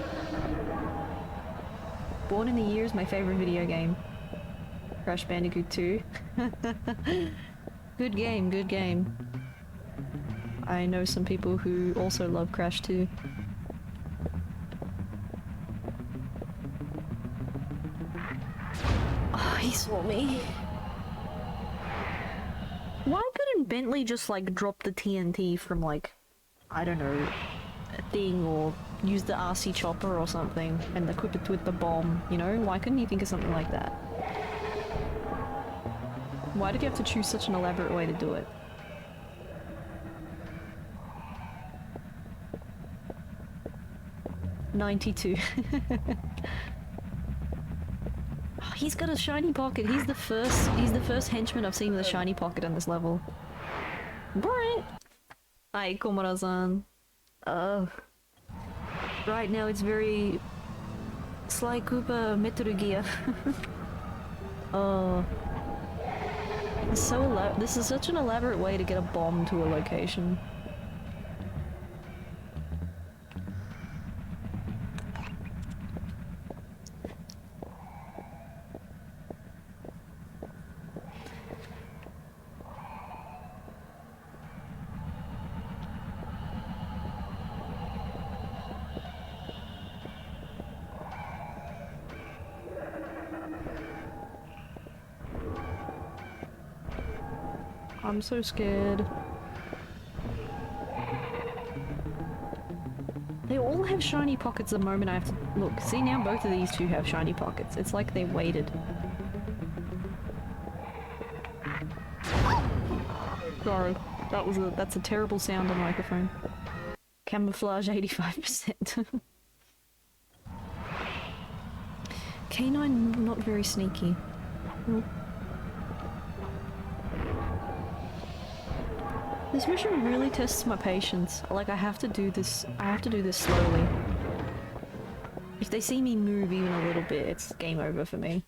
S1: Born in the Year is my favorite video game. Crash Bandicoot 2. Good game, good game. I know some people who also love Crash 2. Oh, he saw me. Why couldn't Bentley just like drop the TNT from like, I don't know, a thing, or use the RC chopper or something and equip it with the bomb, you know? Why couldn't you think of something like that? Why did you have to choose such an elaborate way to do it? $92. Oh, he's got a shiny pocket. He's the first henchman I've seen with a shiny pocket on this level. Right. Hi, Komura-san. Right now it's very Sly Cooper Metal Gear. Oh. This is such an elaborate way to get a bomb to a location. I'm so scared. They all have shiny pockets the moment I have to look. See, now both of these two have shiny pockets. It's like they waited. Sorry, that's a terrible sound on microphone. Camouflage 85%. K9 not very sneaky. Oh. This mission really tests my patience. Like, I have to do this slowly. If they see me move even a little bit, it's game over for me.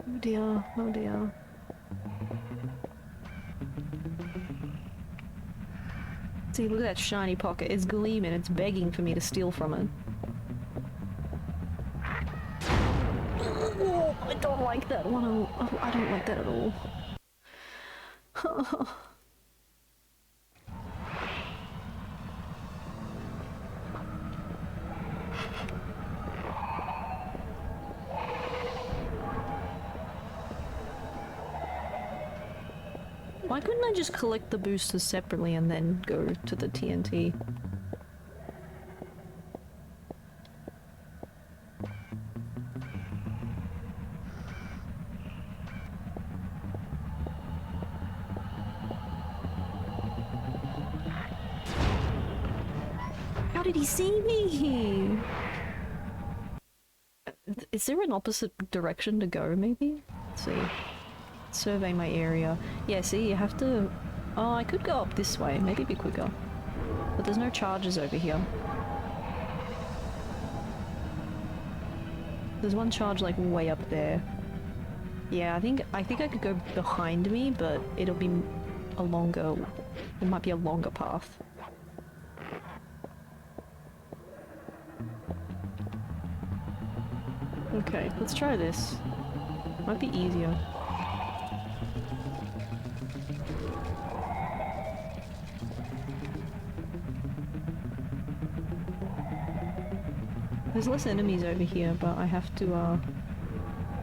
S1: Oh dear, oh dear. See, look at that shiny pocket. It's gleaming. It's begging for me to steal from it. Oh, I don't like that one. Oh, I don't like that at all. Why couldn't I just collect the boosters separately and then go to the TNT? How did he see me? Is there an opposite direction to go, maybe? Let's see. Survey my area. Yeah, see, you have to... Oh, I could go up this way. Maybe be quicker. But there's no charges over here. There's one charge, like, way up there. Yeah, I think I could go behind me, but it'll be a longer... It might be a longer path. Okay, let's try this. Might be easier. There's less enemies over here, but I have to,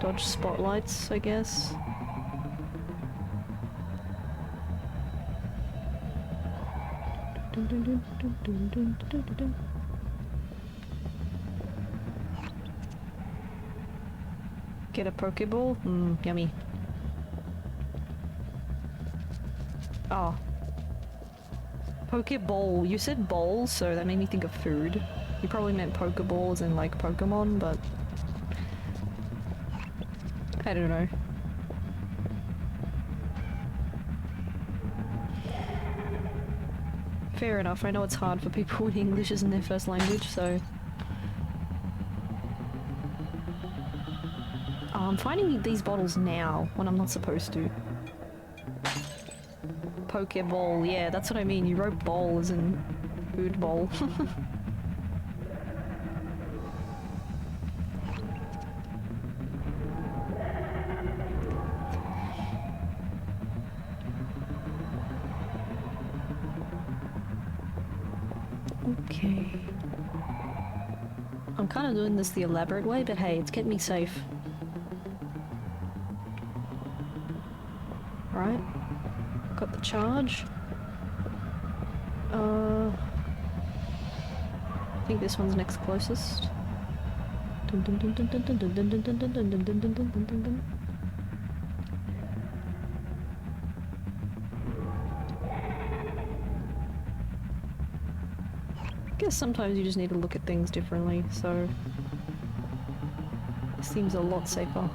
S1: dodge spotlights, I guess. Get a Pokeball? Mmm, yummy. Oh. Pokeball. You said bowl, so that made me think of food. You probably meant Pokeballs and like Pokemon, but... I don't know. Fair enough, I know it's hard for people when English isn't their first language, so... Oh, I'm finding these bottles now, when I'm not supposed to. Pokeball, yeah, that's what I mean. You wrote bowl as in food bowl. Okay. I'm kind of doing this the elaborate way, but hey, it's kept me safe. Right. Got the charge. I think this one's next closest. I guess sometimes you just need to look at things differently, so it seems a lot safer.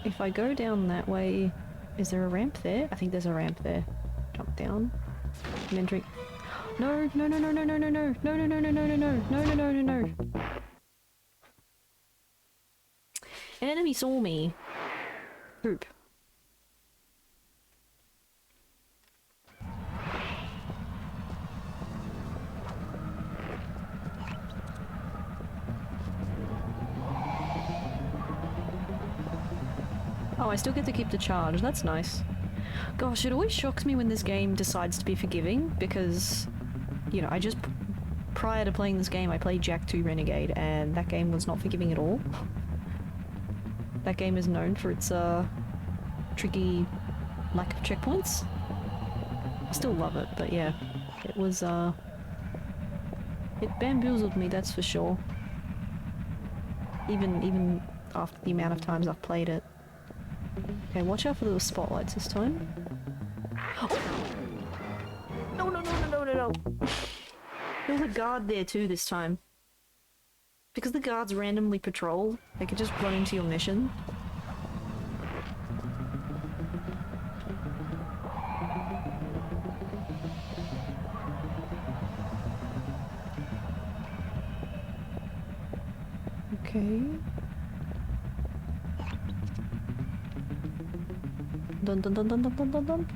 S1: If I go down that way, is there a ramp there? I think there's a ramp there. Jump down. And then drink. No, no, no, no, no, no, no, no, no, no, no, no, no, no, no, no, no, no, no, no. An enemy saw me. Poop. Oh, I still get to keep the charge. That's nice. Gosh, it always shocks me when this game decides to be forgiving, because, you know, prior to playing this game, I played Jak 2 Renegade, and that game was not forgiving at all. That game is known for its, tricky lack of checkpoints. I still love it, but yeah, it was, it bamboozled me, that's for sure. Even after the amount of times I've played it. Okay, watch out for those spotlights this time. Oh! No, no, no, no, no, no, no! There was a guard there too this time. Because the guards randomly patrol, they could just run into your mission. Okay. Dun dun dun dun dun dun dun dun.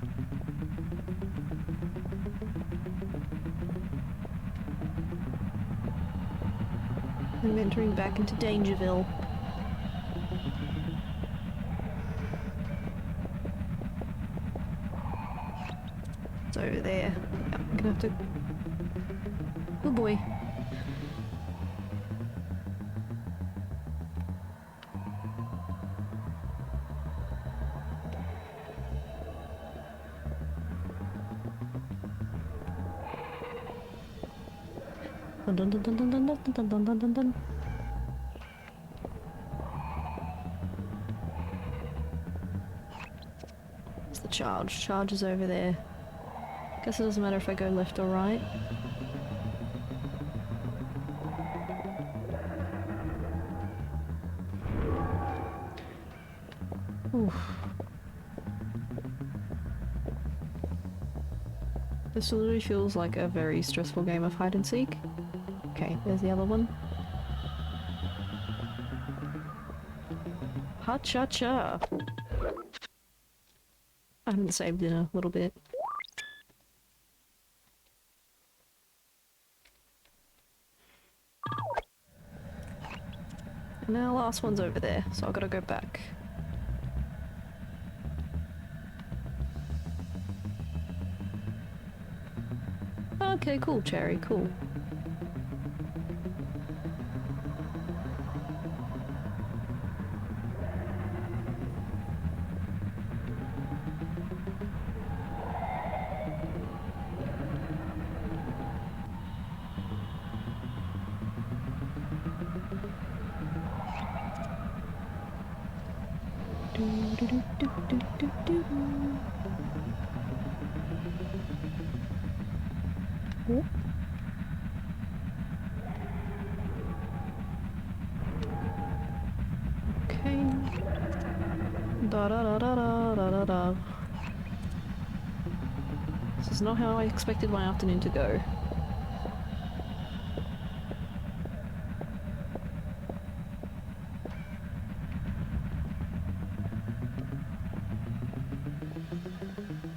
S1: I'm entering back into Dangerville. It's over there. Yep, I'm gonna have to... Oh boy. Dun dun dun dun dun dun dun dun dun dun dun dun. Where's the charge? Charge is over there. Guess it doesn't matter if I go left or right. Oof. This literally feels like a very stressful game of hide and seek. Okay, there's the other one. Ha-cha-cha! I haven't saved in a little bit. And now the last one's over there, so I've got to go back. Okay, cool, Cherry, cool. Oh. Okay. Da da da da da da da da. This is not how I expected my afternoon to go.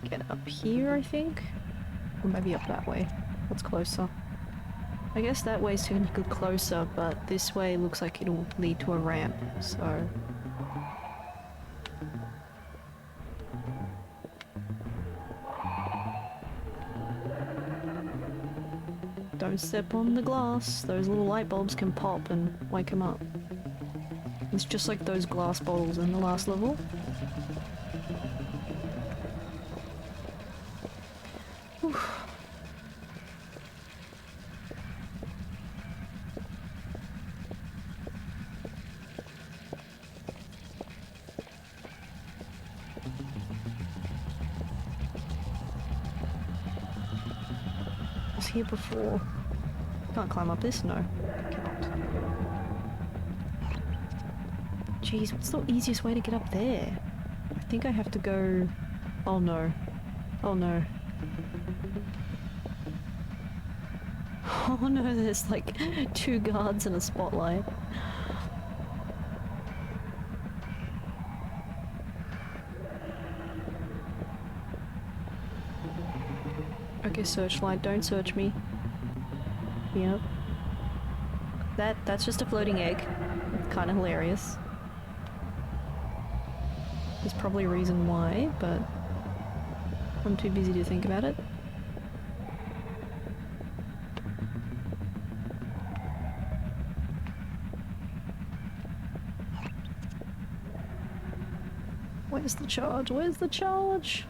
S1: Get up here, I think? Or maybe up that way. What's closer? I guess that way's technically closer, but this way looks like it'll lead to a ramp, so... Don't step on the glass. Those little light bulbs can pop and wake him up. It's just like those glass bottles in the last level. Oof. I was here before. Can't climb up this? No. Cannot. Jeez, what's the easiest way to get up there? I think I have to go... Oh no. Oh no. Oh no, there's like 2 guards and a spotlight. Okay, searchlight, don't search me. Yep. That's just a floating egg. Kind of hilarious. There's probably a reason why, but I'm too busy to think about it. Where's the charge? Where's the charge?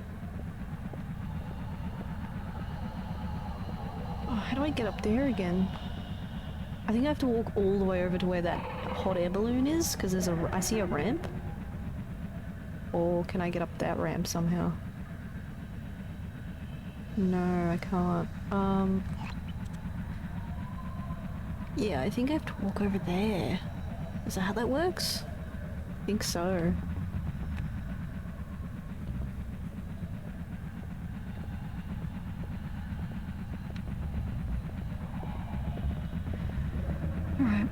S1: Oh, how do I get up there again? I think I have to walk all the way over to where that hot air balloon is, because there's I see a ramp. Or can I get up that ramp somehow? No, I can't. Yeah, I think I have to walk over there. Is that how that works? I think so. Alright.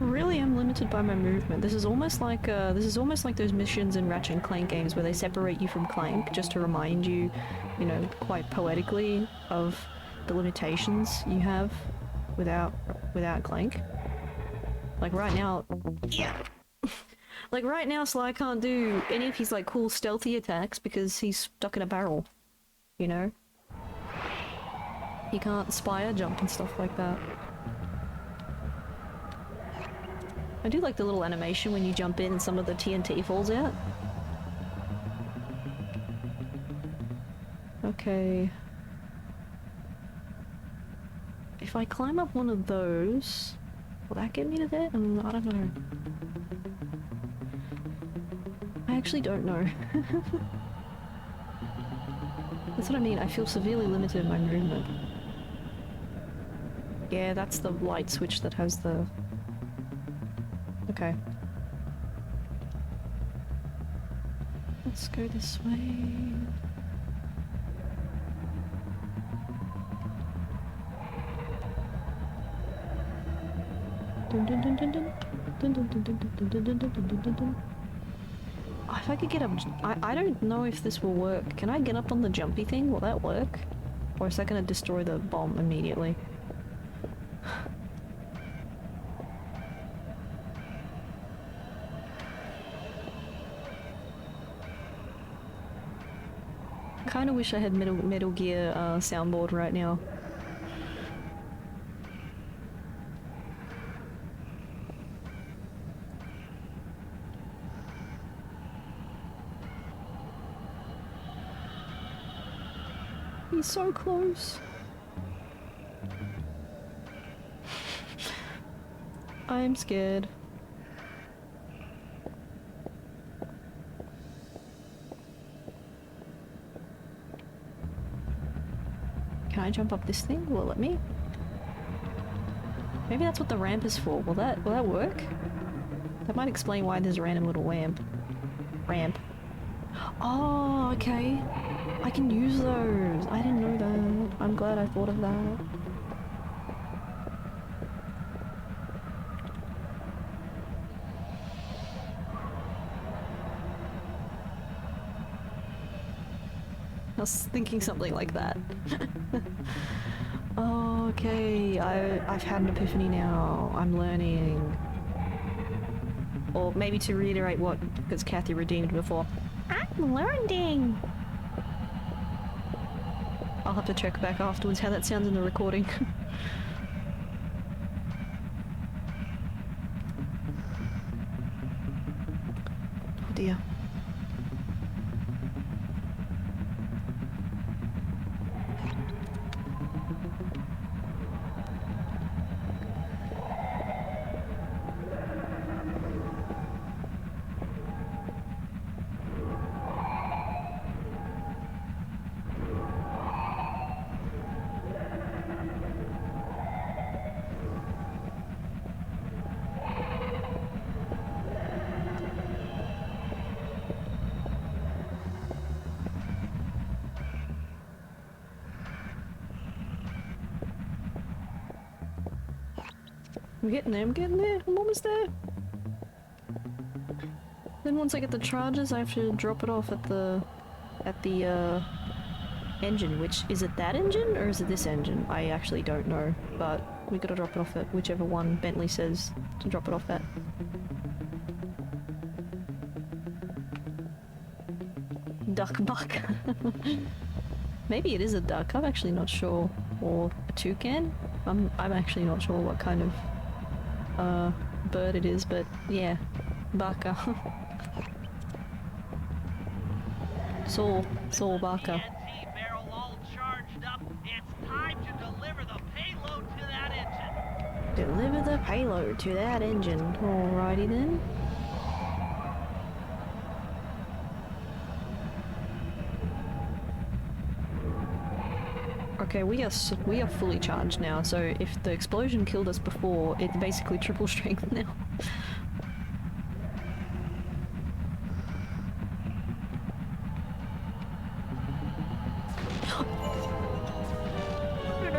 S1: Really am limited by my movement. This is almost like those missions in Ratchet and Clank games where they separate you from Clank just to remind you, you know, quite poetically of the limitations you have without Clank. Like right now, yeah. Like right now, Sly can't do any of his like cool stealthy attacks because he's stuck in a barrel, you know? He can't spire jump and stuff like that. I do like the little animation when you jump in and some of the TNT falls out. Okay. If I climb up one of those, will that get me to there? I don't know. I actually don't know. That's what I mean, I feel severely limited in my movement. Yeah, that's the light switch that has the... Okay. Let's go this way. Dun dun dun dun dun. Dun dun dun dun dun dun dun dun dun dun. Oh, if I could get up... I don't know if this will work. Can I get up on the jumpy thing? Will that work? Or is that gonna destroy the bomb immediately? I kinda wish I had Metal Gear soundboard right now. He's so close. I'm scared. Can I jump up this thing? Will it let me? Maybe that's what the ramp is for. Will that work? That might explain why there's a random little ramp. Oh, okay. I can use those. I didn't know that. I'm glad I thought of that. I was thinking something like that. Okay, I've had an epiphany now. I'm learning. Or maybe to reiterate what, because Kathy redeemed before. I'm learning! I'll have to check back afterwards how that sounds in the recording. Oh dear. I'm getting there, I'm almost there. Then once I get the charges, I have to drop it off at the engine, which, is it that engine or is it this engine? I actually don't know, but we gotta drop it off at whichever one Bentley says to drop it off at. Duck buck. Maybe it is a duck, I'm actually not sure. Or a toucan? I'm actually not sure what kind of bird it is, but yeah, baka. Saul baka.
S3: TNT barrel all charged up. It's time to deliver the payload to that engine.
S1: Deliver the payload to that engine. Alrighty then. Okay, we are fully charged now, so if the explosion killed us before, it's basically triple strength now.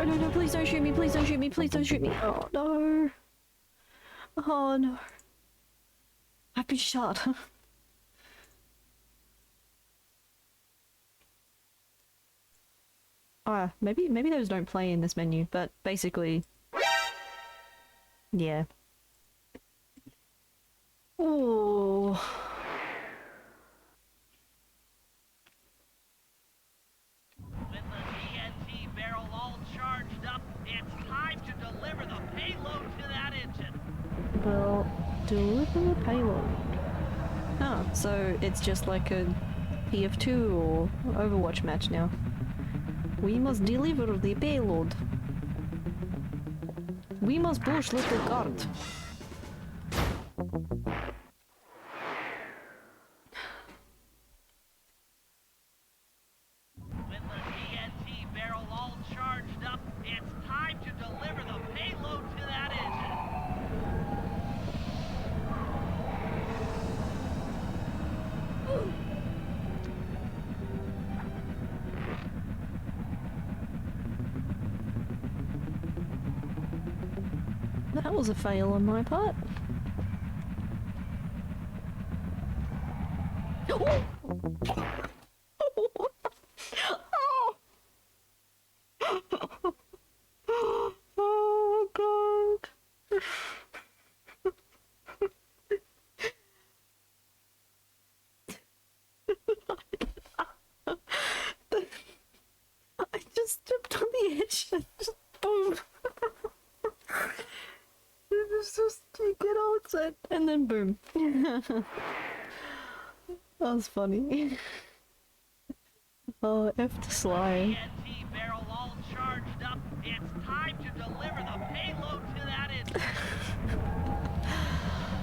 S1: No, please don't shoot me, please don't shoot me, please don't shoot me. Oh no. Oh no. I've been shot. Maybe those don't play in this menu, but basically, yeah. Oh.
S3: With the TNT barrel all charged
S1: Deliver the payload. Ah, so it's just like a TF2 or Overwatch match now. We must deliver the payload. We must push little cart.
S3: With the TNT barrel all charged up, it's time to deliver the payload to that engine.
S1: That was a fail on my part. Oh god. I just stepped on the edge and just boom. Just you get outside and then boom. That was funny. Oh, F to Sly.
S3: TNT barrel all charged up, it's time to deliver the payload to that engine.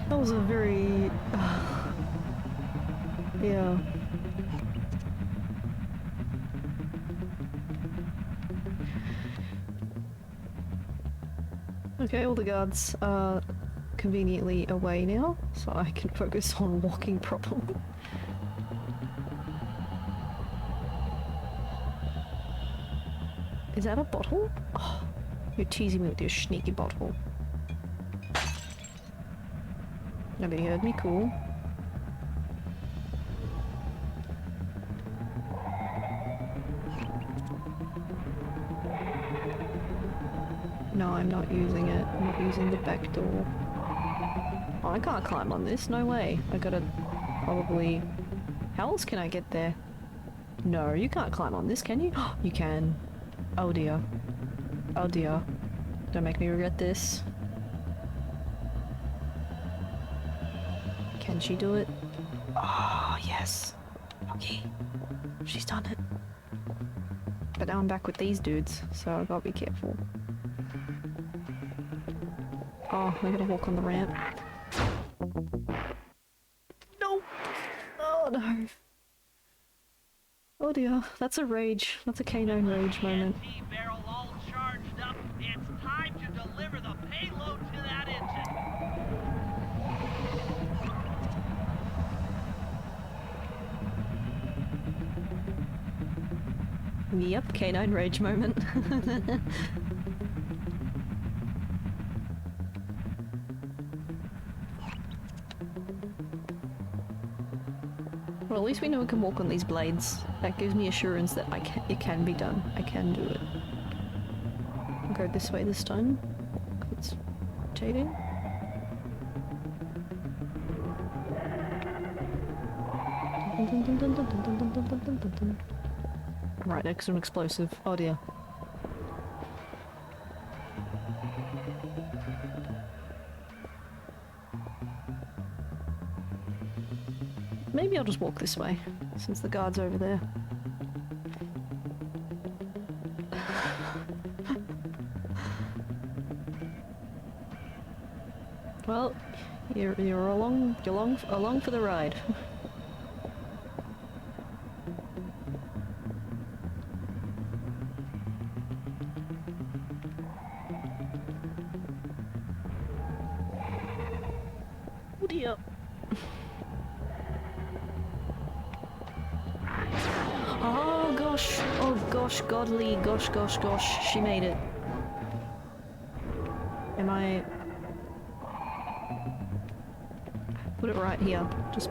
S1: That was a very... yeah. Okay, all the guards are conveniently away now, so I can focus on walking properly. Is that a bottle? Oh, you're teasing me with your sneaky bottle. Nobody heard me, cool. No, I'm not using it. I'm not using the back door. Oh, I can't climb on this. No way. I gotta probably... How else can I get there? No, you can't climb on this, can you? You can. Oh dear. Oh dear. Don't make me regret this. Can she do it? Oh, yes. Okay. She's done it. But now I'm back with these dudes, so I gotta be careful. Oh, I gotta walk on the ramp. No! Oh no! Oh dear, that's a rage. That's a canine rage moment.
S3: TNT barrel all charged up, it's time to deliver the payload to that engine.
S1: Yep, canine rage moment. Well, at least we know we can walk on these blades. That gives me assurance that it can be done. I can do it. I'll go this way this time. It's rotating. Right next to an explosive. Oh dear. Maybe I'll just walk this way, since the guard's over there. Well, you're along for the ride. Oh dear. Oh gosh, oh gosh, godly, gosh, she made it. Am I... Put it right here, just...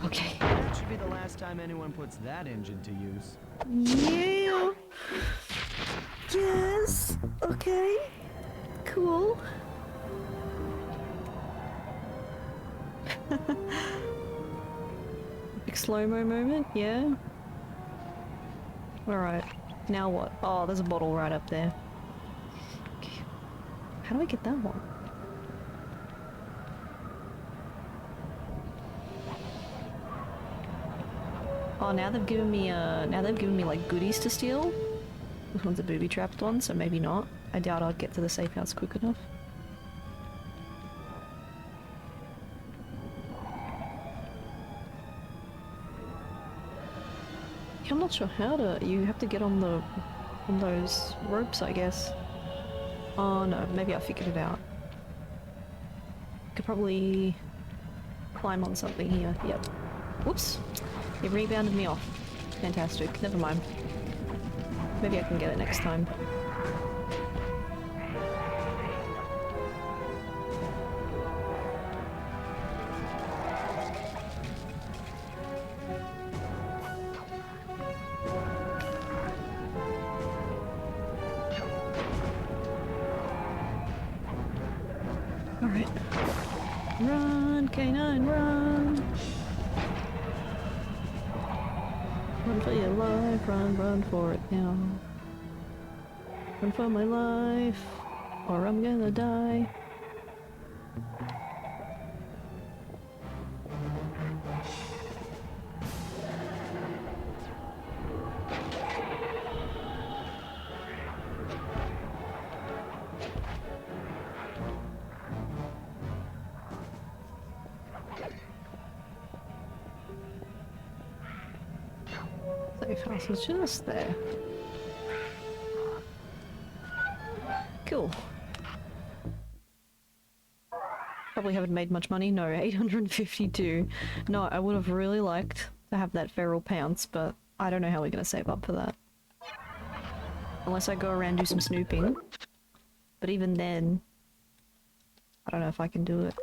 S1: Okay.
S2: That should be the last time anyone puts that engine to use.
S1: Yeah! Yes! Okay. Cool. Big slow-mo moment, yeah. Alright, now what? Oh, there's a bottle right up there. Okay. How do I get that one? Oh, now they've given me like goodies to steal. This one's a booby-trapped one, so maybe not. I doubt I'll get to the safe house quick enough. Yeah, I'm not sure how to. You have to get on those ropes, I guess. Oh no, maybe I figured it out. Could probably climb on something here. Yep. Whoops! It rebounded me off. Fantastic. Never mind. Maybe I can get it next time. Alright. Run, K9, run! Run for your life, run for it now. Run for my life, or I'm gonna die. Safe house is just there. Cool. Probably haven't made much money. No, 852. No, I would have really liked to have that feral pounce, but I don't know how we're gonna save up for that. Unless I go around and do some snooping. But even then, I don't know if I can do it.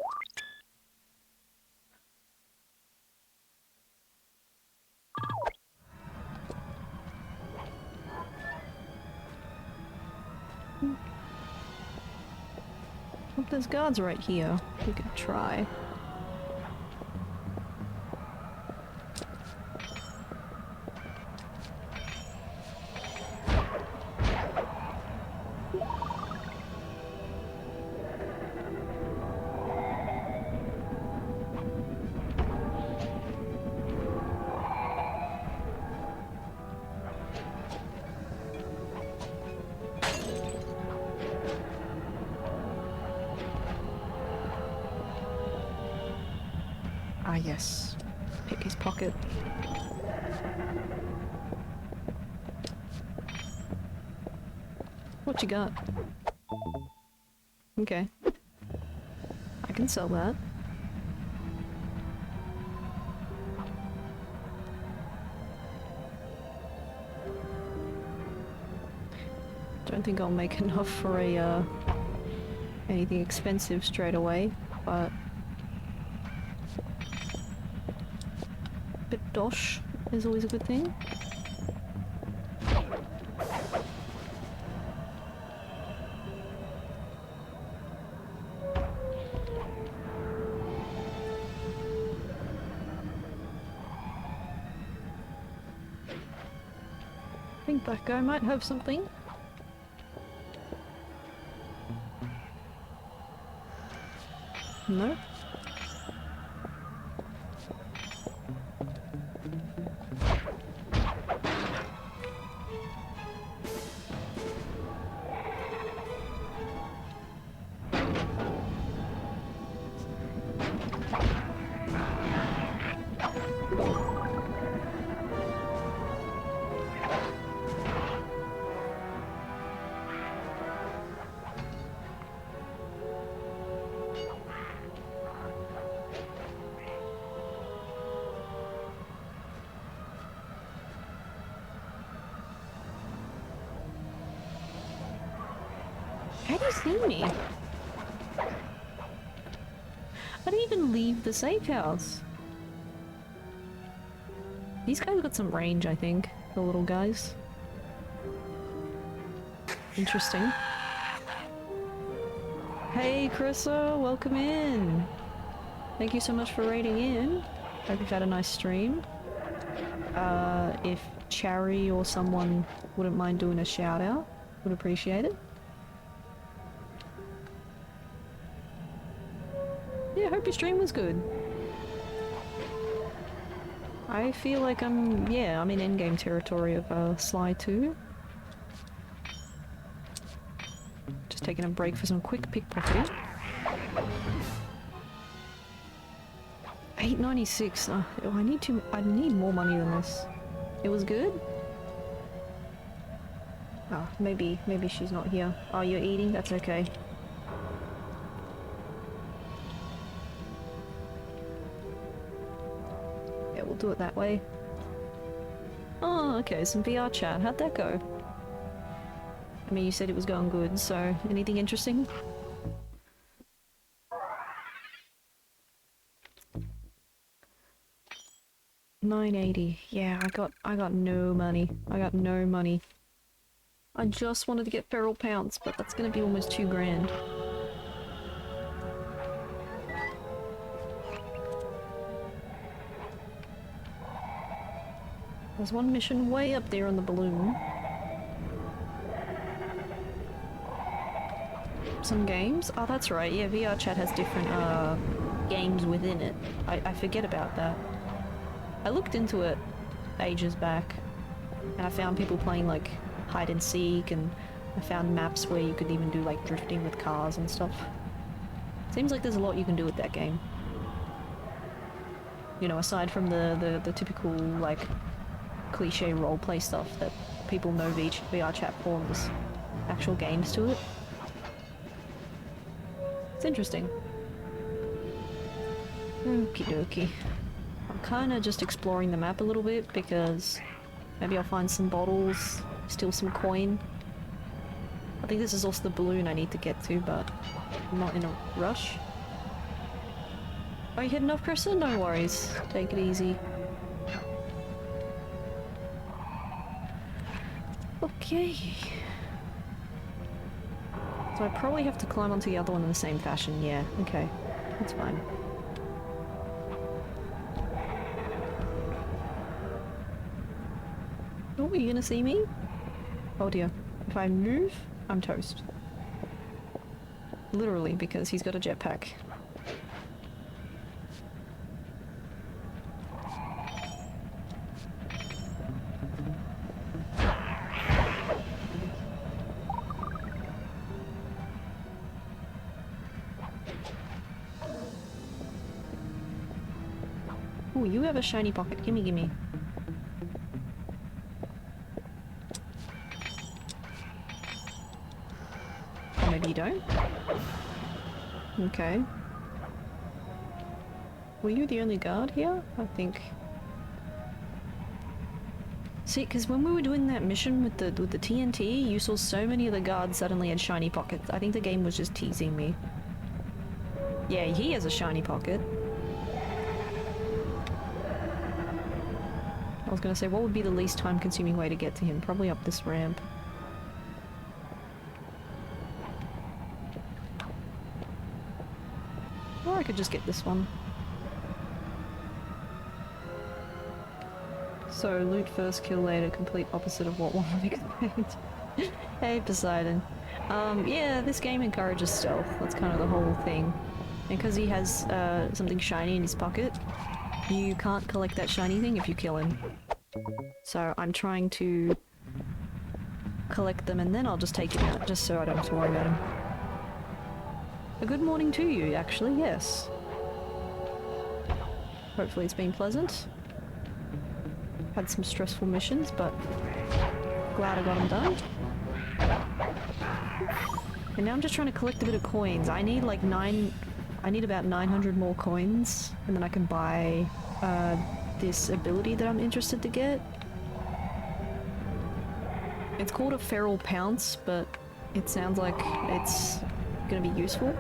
S1: Hope there's guards right here. We could try. Ah yes, pick his pocket. What you got? Okay. I can sell that. Don't think I'll make enough for a anything expensive straight away, but bit dosh is always a good thing. I think that guy might have something. No? How do you see me? I didn't even leave the safe house. These guys got some range, I think. The little guys. Interesting. Hey, Chrissa, welcome in. Thank you so much for raiding in. Hope you've had a nice stream. If Chari or someone wouldn't mind doing a shout out, would appreciate it. Yeah, hope your stream was good. I feel like I'm in endgame territory of Sly 2. Just taking a break for some quick pickpocketing. 896. I need more money than this. It was good? Oh, maybe she's not here. Oh, you're eating? That's okay. Yeah, we'll do it that way. Oh, okay, some VR chat. How'd that go? I mean, you said it was going good, so anything interesting? $980. Yeah, I got no money. I got no money. I just wanted to get feral pounce, but that's gonna be almost $2 grand. There's one mission way up there on the balloon. Some games? Oh, that's right. Yeah, VR chat has different games within it. I forget about that. I looked into it ages back, and I found people playing like hide and seek, and I found maps where you could even do like drifting with cars and stuff. Seems like there's a lot you can do with that game. You know, aside from the typical like cliche roleplay stuff that people know VR chat for, there's actual games to it. It's interesting. Okie dokie. I'm kinda just exploring the map a little bit because maybe I'll find some bottles, steal some coin. I think this is also the balloon I need to get to, but I'm not in a rush. Are you heading off, Kristen? No worries. Take it easy. Okay. So I probably have to climb onto the other one in the same fashion. Yeah, okay. That's fine. Oh, are you gonna see me? Oh dear. If I move, I'm toast. Literally, because he's got a jetpack. Oh, you have a shiny pocket. Gimme, gimme. Or maybe you don't? Okay. Were you the only guard here? I think. See, because when we were doing that mission with the TNT, you saw so many of the guards suddenly had shiny pockets. I think the game was just teasing me. Yeah, he has a shiny pocket. I was gonna say, what would be the least time-consuming way to get to him? Probably up this ramp. Or I could just get this one. So, loot first, kill later, complete opposite of what one would expect. Hey, Poseidon. Yeah, this game encourages stealth. That's kind of the whole thing. And because he has something shiny in his pocket, you can't collect that shiny thing if you kill him. So I'm trying to collect them and then I'll just take him out, just so I don't have to worry about him. A good morning to you, actually, yes. Hopefully it's been pleasant. Had some stressful missions, but glad I got them done. And now I'm just trying to collect a bit of coins. I need like I need about 900 more coins, and then I can buy this ability that I'm interested to get. It's called a feral pounce, but it sounds like it's gonna be useful.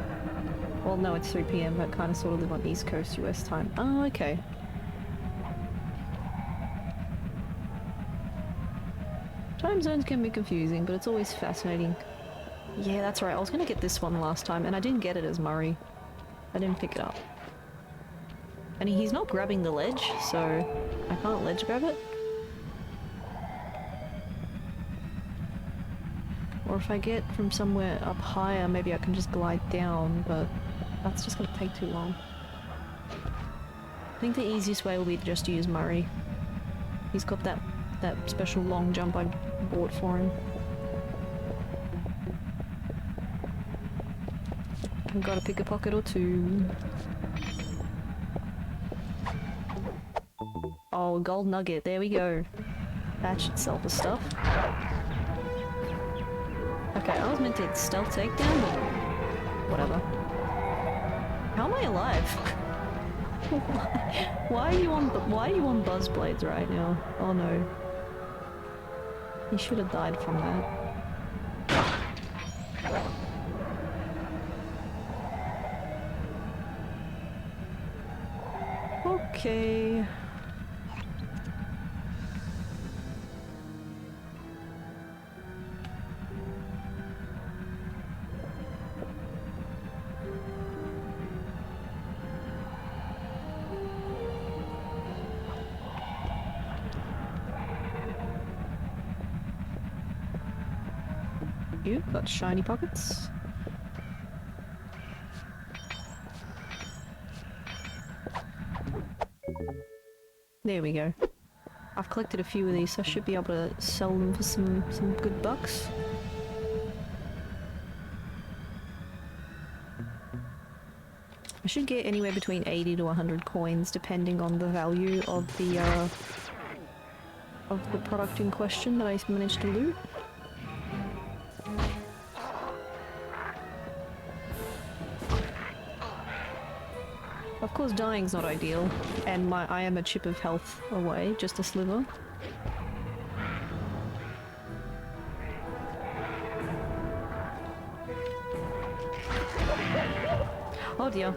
S1: Well, no, it's 3 PM, but kind of sort of live on East Coast US time. Oh, okay. Time zones can be confusing, but it's always fascinating. Yeah, that's right, I was gonna get this one last time, and I didn't get it as Murray. I didn't pick it up. And he's not grabbing the ledge, so I can't ledge grab it. Or if I get from somewhere up higher, maybe I can just glide down, but that's just gonna take too long. I think the easiest way will be to just use Murray. He's got that special long jump I bought for him. I've got to pick a pocket or two. Oh, gold nugget, there we go. That should sell the stuff. Okay, I was meant to stealth takedown, but whatever. How am I alive? Why are you on buzz blades right now? Oh no. You should have died from that. Okay. You've got shiny pockets. There we go. I've collected a few of these, so I should be able to sell them for some good bucks. I should get anywhere between 80 to 100 coins, depending on the value of the product in question that I managed to loot. Of course, dying's not ideal, and I am a chip of health away, just a sliver. Oh dear.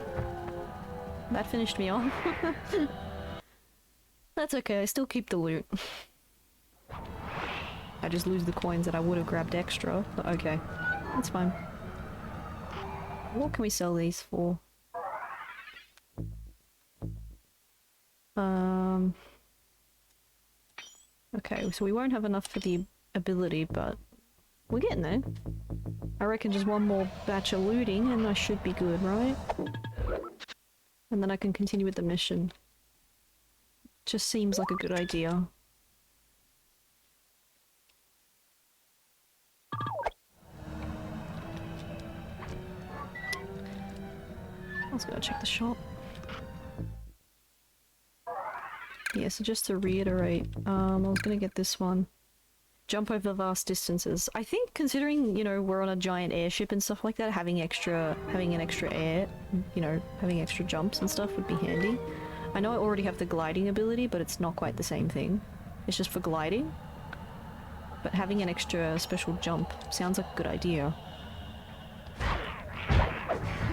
S1: That finished me off. That's okay, I still keep the loot. I just lose the coins that I would have grabbed extra, but okay. That's fine. What can we sell these for? Okay, so we won't have enough for the ability, but we're getting there. I reckon just one more batch of looting and I should be good, right? And then I can continue with the mission. Just seems like a good idea. Let's go check the shop. Yeah, so just to reiterate, I was gonna get this one. Jump over vast distances. I think considering, you know, we're on a giant airship and stuff like that, having an extra air, you know, having extra jumps and stuff would be handy. I know I already have the gliding ability, but it's not quite the same thing. It's just for gliding. But having an extra special jump sounds like a good idea.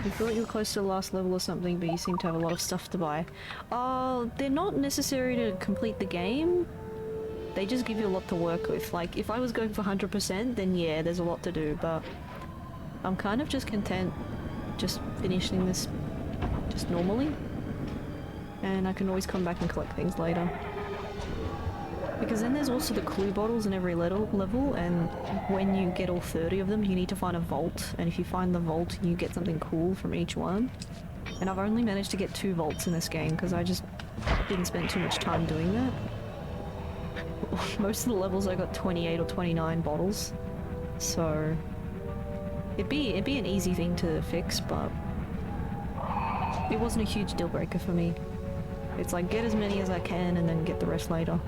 S1: You thought you were close to the last level or something, but you seem to have a lot of stuff to buy. They're not necessary to complete the game. They just give you a lot to work with. Like, if I was going for 100%, then yeah, there's a lot to do, but I'm kind of just content just finishing this just normally. And I can always come back and collect things later. Because then there's also the clue bottles in every level, and when you get all 30 of them, you need to find a vault, and if you find the vault, you get something cool from each one. And I've only managed to get 2 vaults in this game, because I just didn't spend too much time doing that. Most of the levels I got 28 or 29 bottles, so it'd be an easy thing to fix, but it wasn't a huge deal breaker for me. It's like, get as many as I can and then get the rest later.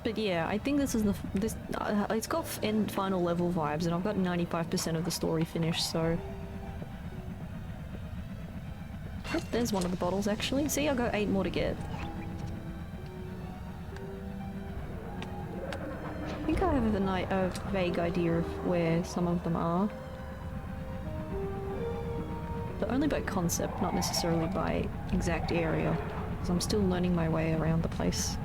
S1: But yeah, I think this is it's got end final level vibes, and I've got 95% of the story finished, so... Oh, there's one of the bottles actually. See, I've got 8 more to get. I think I have a vague idea of where some of them are. But only by concept, not necessarily by exact area, because I'm still learning my way around the place.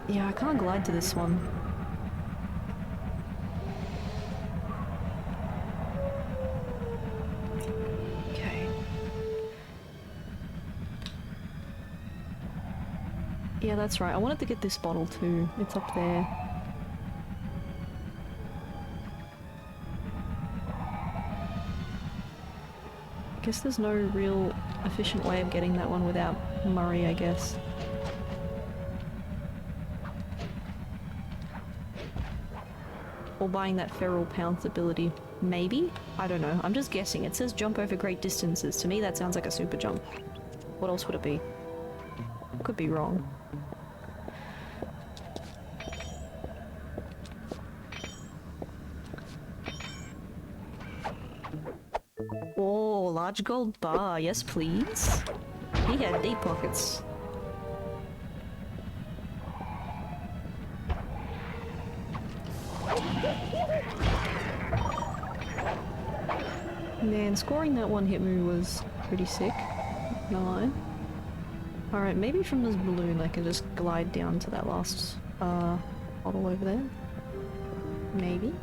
S1: Yeah, I can't glide to this one. Okay. Yeah, that's right. I wanted to get this bottle too. It's up there. Guess there's no real efficient way of getting that one without Murray, I guess. Or buying that feral pounce ability. Maybe? I don't know. I'm just guessing. It says jump over great distances. To me that sounds like a super jump. What else would it be? Could be wrong. Oh, large gold bar. Yes, please. He had deep pockets. Man, scoring that one hit move was pretty sick. No lie. Alright, maybe from this balloon I can just glide down to that last bottle over there. Maybe.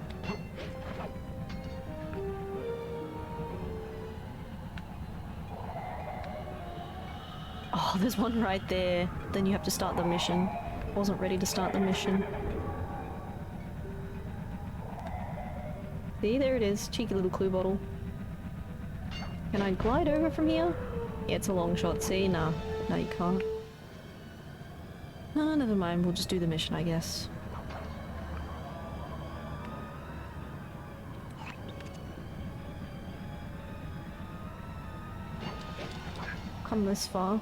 S1: Oh, there's one right there. Then you have to start the mission. Wasn't ready to start the mission. See, there it is. Cheeky little clue bottle. Can I glide over from here? Yeah, it's a long shot. See? Nah. No, you can't. Oh, never mind. We'll just do the mission, I guess. Come this far.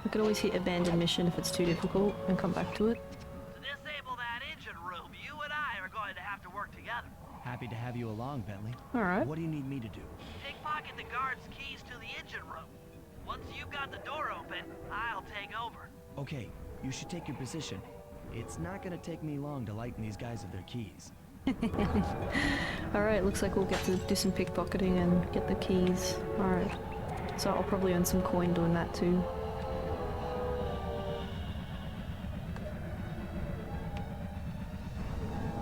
S1: I could always hit abandoned mission if it's too difficult and come back to it.
S3: To disable that engine room, you and I are going to have to work together.
S2: Happy to have you along, Bentley.
S1: Alright.
S2: What do you need me to do?
S3: Pickpocket the guard's keys to the engine room. Once you've got the door open, I'll take over.
S2: Okay, you should take your position. It's not gonna take me long to lighten these guys of their keys.
S1: Alright, looks like we'll get to do some pickpocketing and get the keys. Alright. So I'll probably earn some coin doing that too.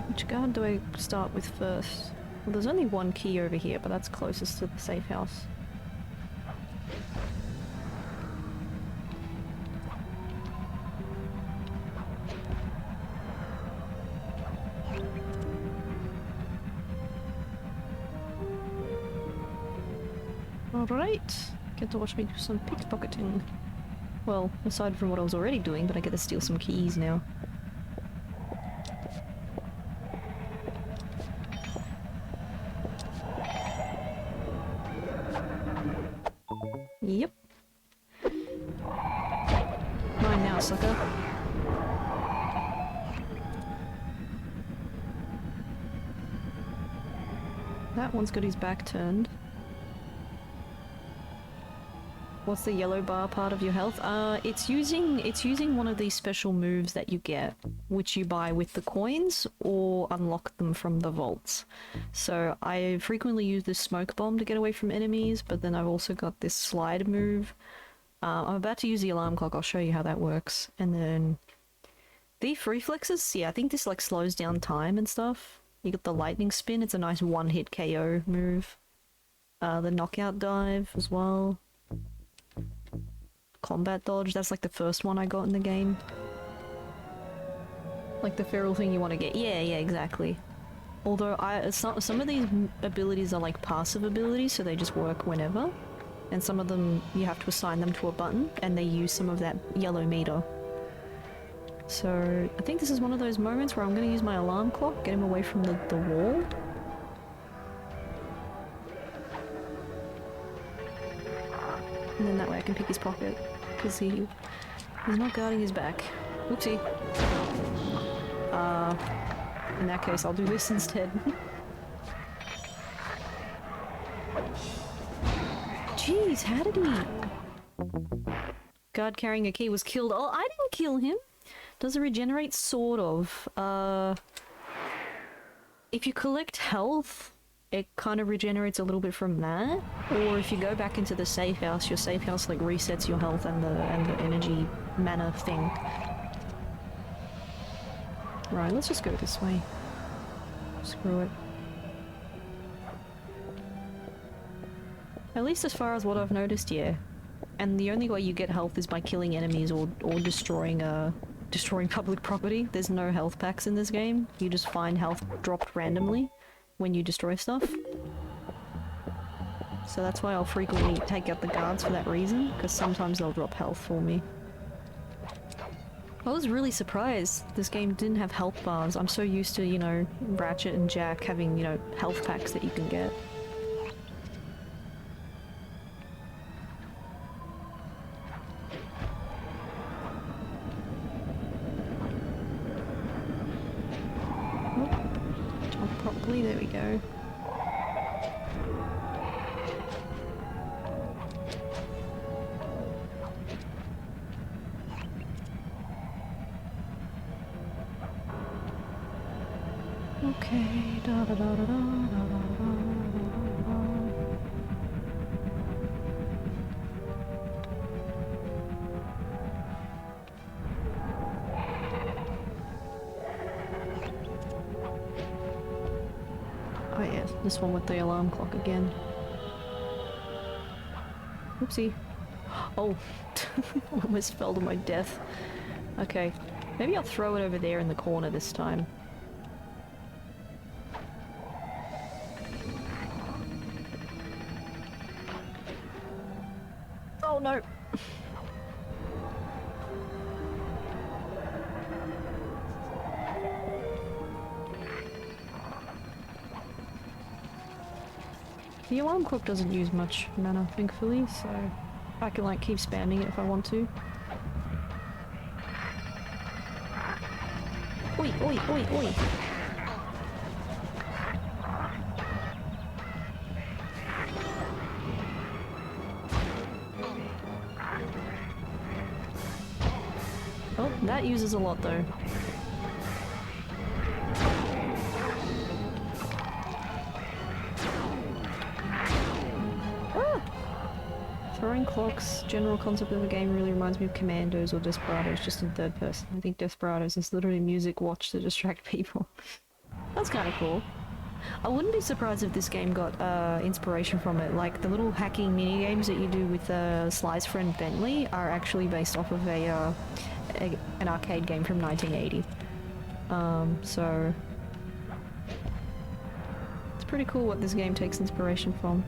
S1: Which guard do I start with first? Well, there's only one key over here, but that's closest to the safe house. Alright, get to watch me do some pickpocketing. Well, aside from what I was already doing, but I get to steal some keys now. Yep. Mine now, sucker. That one's got his back turned. What's the yellow bar part of your health? It's using one of these special moves that you get, which you buy with the coins or unlock them from the vaults. So I frequently use this smoke bomb to get away from enemies, but then I've also got this slide move. I'm about to use the alarm clock. I'll show you how that works. And then thief reflexes. Yeah, I think this like slows down time and stuff. You got the lightning spin. It's a nice one-hit KO move. The knockout dive as well. Combat dodge, that's like the first one I got in the game. Like the feral thing you want to get. Yeah, exactly. Although some of these abilities are like passive abilities, so they just work whenever. And some of them, you have to assign them to a button, and they use some of that yellow meter. So, I think this is one of those moments where I'm going to use my alarm clock, get him away from the wall. And then that way I can pick his pocket, because he's not guarding his back. Oopsie. In that case I'll do this instead. Jeez, how did he... Guard carrying a key was killed. Oh, I didn't kill him! Does it regenerate? Sort of. If you collect health, it kind of regenerates a little bit from that. Or if you go back into the safe house, your safe house like resets your health and the energy mana thing. Right, let's just go this way. Screw it. At least as far as what I've noticed, yeah. And the only way you get health is by killing enemies or destroying public property. There's no health packs in this game. You just find health dropped randomly when you destroy stuff. So that's why I'll frequently take out the guards for that reason, because sometimes they'll drop health for me. I was really surprised this game didn't have health bars. I'm so used to, you know, Ratchet and Jak having, you know, health packs that you can get. Jump properly, there we go. Okay, da da da da da da da da. Oh yeah, this one with the alarm clock again. Oopsie. Oh, almost fell to my death. Okay, maybe I'll throw it over there in the corner this time. Oh no! The alarm clock doesn't use much mana, thankfully, so I can like keep spamming it if I want to. Oi, oi, oi, oi! Oh, that uses a lot though. Ah! Throwing clocks, general concept of the game really reminds me of Commandos or Desperados, just in third person. I think Desperados is literally music watched to distract people. That's kind of cool. I wouldn't be surprised if this game got inspiration from it. Like the little hacking mini games that you do with Sly's friend Bentley are actually based off of an arcade game from 1980. So it's pretty cool what this game takes inspiration from.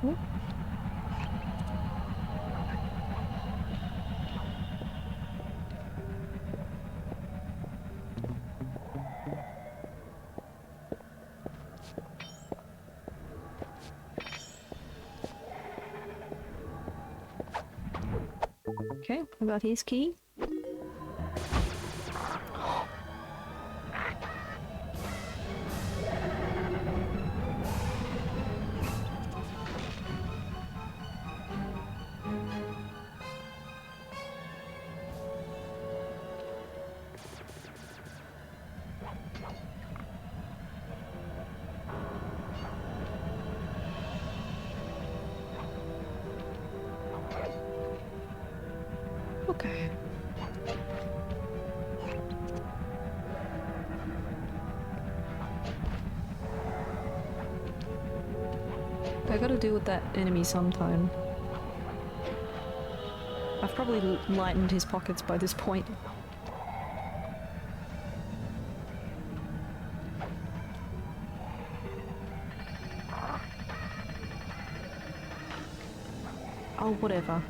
S1: Ooh. Okay, I got his key. Okay. I gotta deal with that enemy sometime. I've probably lightened his pockets by this point. Oh, whatever.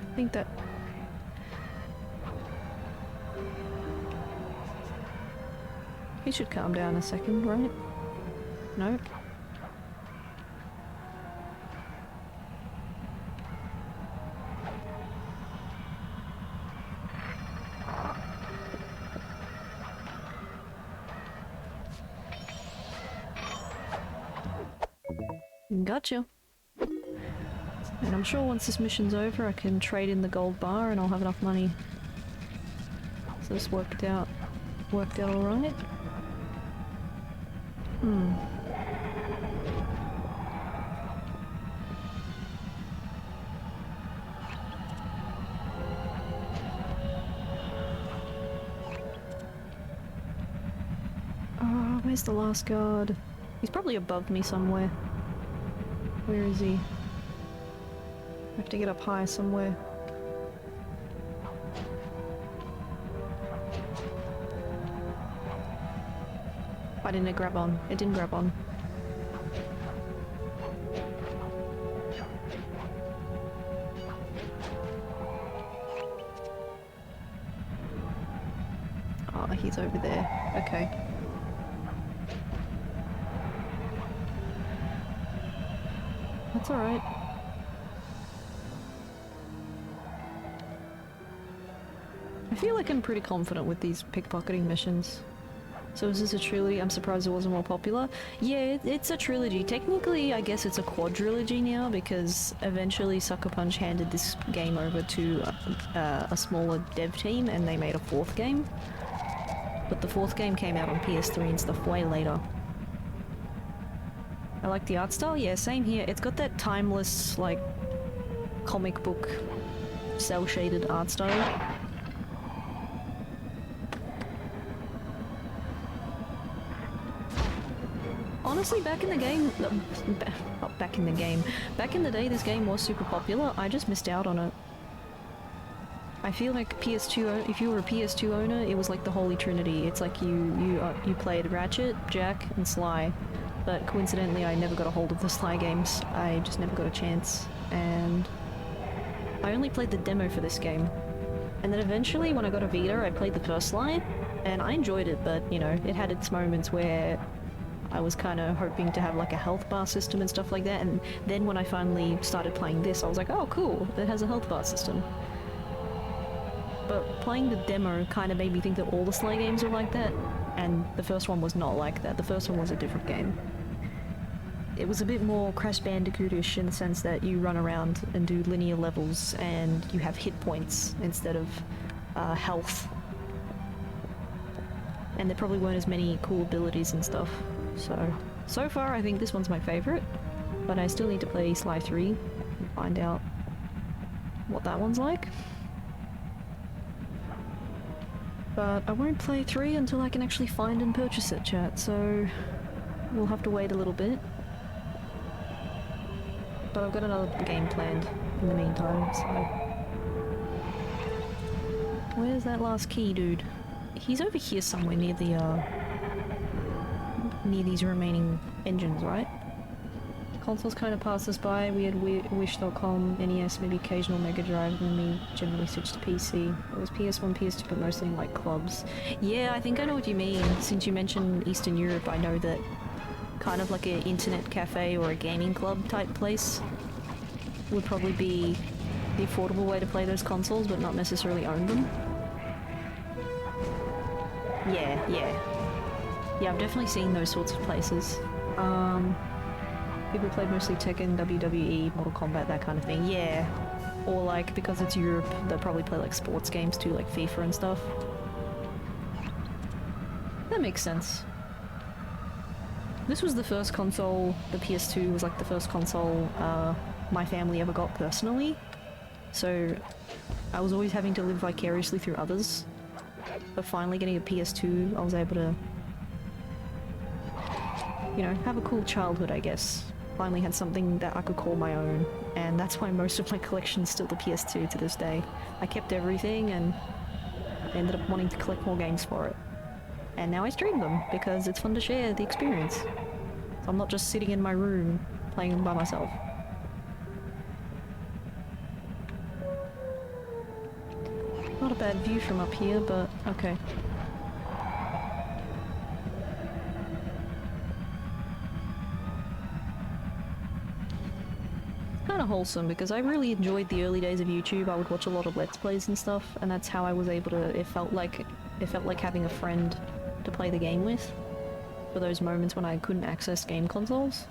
S1: I think that... He should calm down a second, right? No? Gotcha. And I'm sure once this mission's over I can trade in the gold bar and I'll have enough money. So this worked out alright. Hmm. Oh, where's the last guard? He's probably above me somewhere. Where is he? I have to get up high somewhere. Why didn't it grab on? It didn't grab on. Oh, he's over there. Okay. That's alright. I feel like I'm pretty confident with these pickpocketing missions. So is this a trilogy? I'm surprised it wasn't more popular. Yeah, it's a trilogy. Technically, I guess it's a quadrilogy now because eventually Sucker Punch handed this game over to a smaller dev team and they made a fourth game. But the fourth game came out on PS3 and stuff way later. I like the art style. Yeah, same here. It's got that timeless, like, comic book cel-shaded art style. Honestly, back in the game, not back in the game, back in the day this game was super popular, I just missed out on it. I feel like PS2, if you were a PS2 owner, it was like the Holy Trinity. It's like you played Ratchet, Jak, and Sly. But coincidentally, I never got a hold of the Sly games. I just never got a chance. And I only played the demo for this game. And then eventually, when I got a Vita, I played the first Sly, and I enjoyed it, but, you know, it had its moments where I was kind of hoping to have like a health bar system and stuff like that, and then when I finally started playing this, I was like, oh cool, it has a health bar system. But playing the demo kind of made me think that all the Sly games were like that, and the first one was not like that. The first one was a different game. It was a bit more Crash Bandicoot-ish in the sense that you run around and do linear levels and you have hit points instead of health. And there probably weren't as many cool abilities and stuff. So far I think this one's my favourite, but I still need to play Sly 3 and find out what that one's like. But I won't play 3 until I can actually find and purchase it, chat, so we'll have to wait a little bit. But I've got another game planned in the meantime, so... Where's that last key, dude? He's over here somewhere near the, near these remaining engines, right? Consoles kind of pass us by. We had Wish.com, NES, maybe occasional Mega Drive, and we generally switched to PC. It was PS1, PS2, but mostly in like clubs. Yeah, I think I know what you mean. Since you mentioned Eastern Europe, I know that kind of like an internet cafe or a gaming club type place would probably be the affordable way to play those consoles, but not necessarily own them. Yeah, I've definitely seen those sorts of places. People played mostly Tekken, WWE, Mortal Kombat, that kind of thing. Yeah. Or like, because it's Europe, they'll probably play like sports games too, like FIFA and stuff. That makes sense. This was the first console, the PS2 was like the first console my family ever got personally. So I was always having to live vicariously through others. But finally getting a PS2, I was able to, you know, have a cool childhood, I guess. Finally had something that I could call my own, and that's why most of my collection is still the PS2 to this day. I kept everything and ended up wanting to collect more games for it. And now I stream them, because it's fun to share the experience. So I'm not just sitting in my room, playing them by myself. Not a bad view from up here, but okay. Kind of wholesome, because I really enjoyed the early days of YouTube. I would watch a lot of Let's Plays and stuff, and that's how I was able to, it felt like having a friend to play the game with for those moments when I couldn't access game consoles.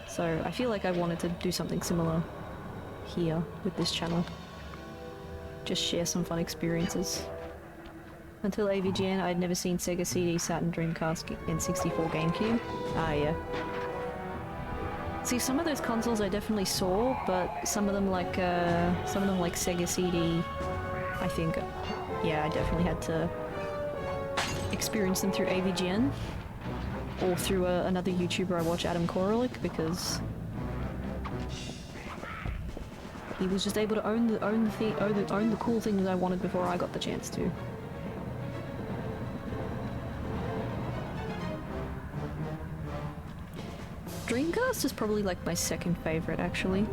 S1: So I feel like I wanted to do something similar here with this channel. Just share some fun experiences. Until AVGN, I'd never seen Sega CD, Saturn, Dreamcast, N64, GameCube. Ah, yeah. See, some of those consoles I definitely saw, but some of them like Sega CD, I think, yeah, I definitely had to experience them through AVGN, or through another YouTuber I watch, Adam Koralik, because he was just able to own the cool things I wanted before I got the chance to. Dreamcast is probably like my second favorite, actually.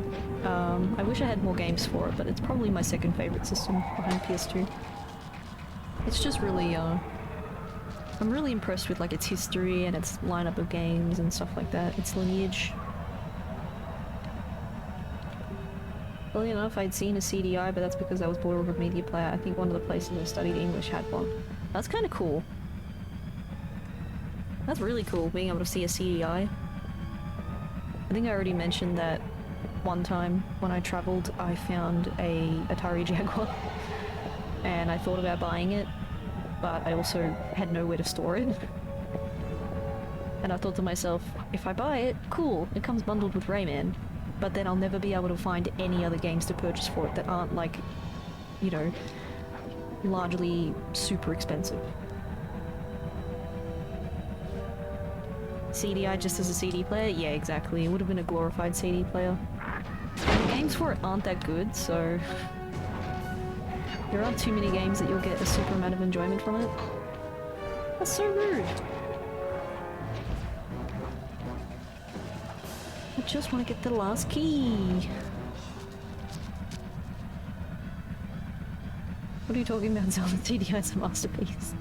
S1: I wish I had more games for it, but it's probably my second favorite system behind PS2. It's just really, I'm really impressed with like its history and its lineup of games and stuff like that, its lineage. Well, enough, I'd seen a CDI, but that's because I was bored of a media player. I think one of the places I studied English had one. That's kind of cool. That's really cool, being able to see a CDI. I think I already mentioned that one time when I travelled, I found a Atari Jaguar, and I thought about buying it, but I also had nowhere to store it. And I thought to myself, if I buy it, cool, it comes bundled with Rayman, but then I'll never be able to find any other games to purchase for it that aren't like, you know, largely super expensive. CDI just as a CD player? Yeah, exactly. It would have been a glorified CD player. And the games for it aren't that good, so there aren't too many games that you'll get a super amount of enjoyment from it. That's so rude. I just want to get the last key. What are you talking about? Zelda CDI is a masterpiece.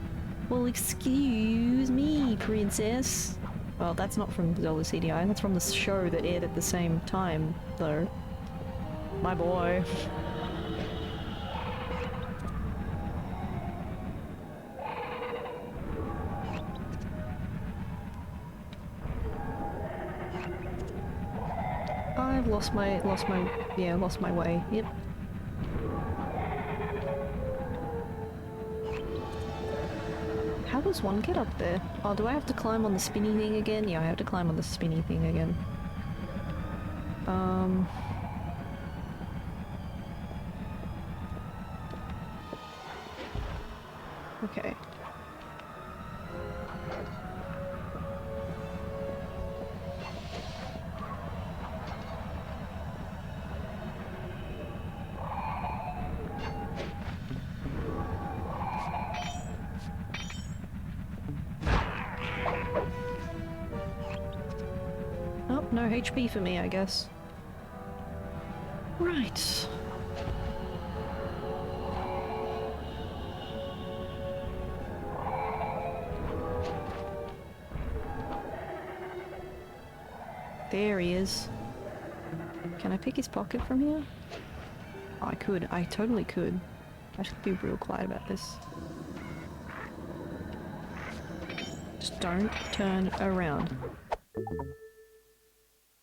S1: Well, excuse me, princess. Well, that's not from Zelda CDI, that's from the show that aired at the same time, though. My boy. I've lost my way. Yep. How does one get up there? Oh, do I have to climb on the spinny thing again? Yeah, I have to climb on the spinny thing again. Okay. Oh, no HP for me, I guess. Right. There he is. Can I pick his pocket from here? Oh, I could. I totally could. I should be real quiet about this. Just don't turn around.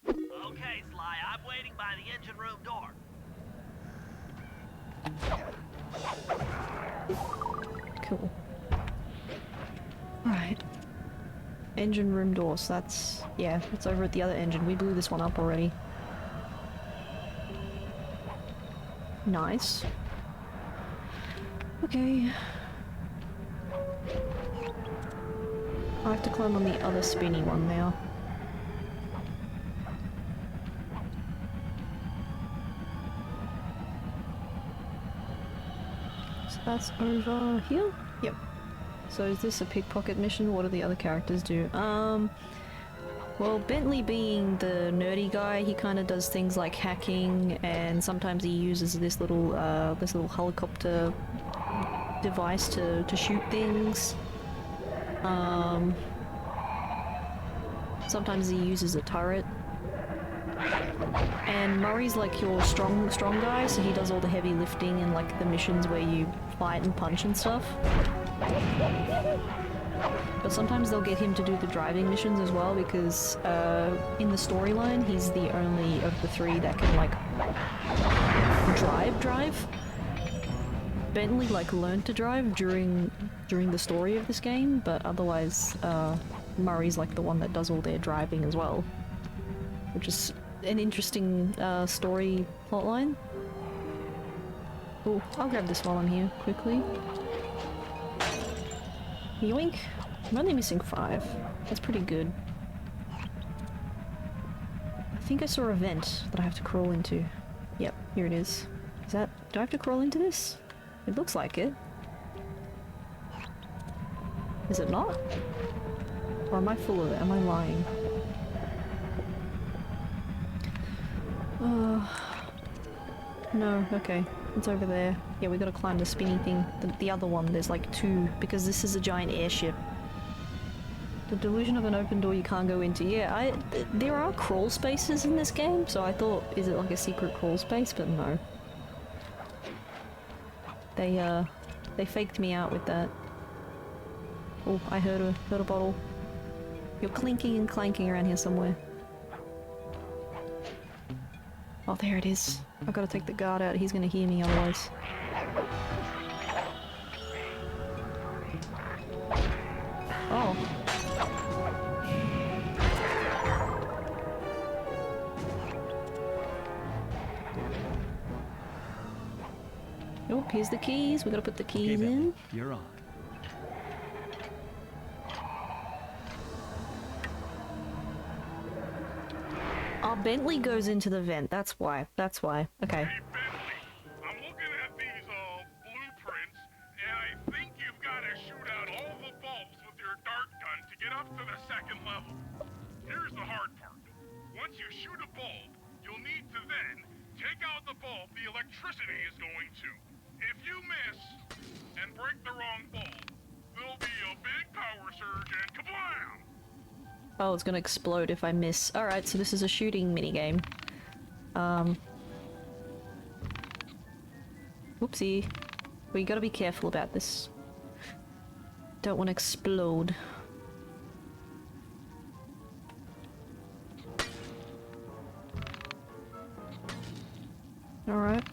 S3: Okay, Sly, I'm waiting by the engine room door.
S1: Cool. Alright. Engine room door, so that's... yeah, it's over at the other engine. We blew this one up already. Nice. Okay. I have to climb on the other spinny one now. So that's over here? Yep. So is this a pickpocket mission? What do the other characters do? Well, Bentley being the nerdy guy, he kind of does things like hacking, and sometimes he uses this little helicopter device to shoot things. Sometimes he uses a turret. And Murray's like your strong guy, so he does all the heavy lifting and like the missions where you fight and punch and stuff. But sometimes they'll get him to do the driving missions as well, because in the storyline he's the only of the three that can like drive. Bentley like learned to drive during the story of this game, but otherwise Murray's like the one that does all their driving as well, which is an interesting story plotline. Oh, I'll grab this while I'm here quickly. Yoink! I'm only missing 5. That's pretty good. I think I saw a vent that I have to crawl into. Yep, here it is. Is that... do I have to crawl into this? It looks like it. Is it not? Or am I full of it? Am I lying? No, okay. It's over there. Yeah, we gotta climb the spinny thing. The other one, there's like two, because this is a giant airship. The delusion of an open door you can't go into. Yeah, there are crawl spaces in this game, so I thought, is it like a secret crawl space? But no. They faked me out with that. Oh, I heard a bottle. You're clinking and clanking around here somewhere. Oh, there it is. I've got to take the guard out. He's going to hear me otherwise. Oh. Oh, here's the keys. We got to put the keys in.
S2: You're on.
S1: Oh, Bentley goes into the vent. That's why. That's why. Okay.
S10: Hey, Bentley, I'm looking at these blueprints, and I think you've got to shoot out all the bulbs with your dart gun to get up to the second level. Here's the hard part. Once you shoot a bulb, you'll need to then take out the bulb the electricity is going to. If you miss and break the wrong bulb, there'll be a big power surge and kablam!
S1: Oh, it's gonna explode if I miss. Alright, so this is a shooting minigame. Whoopsie. We gotta be careful about this. Don't want to explode. Alright.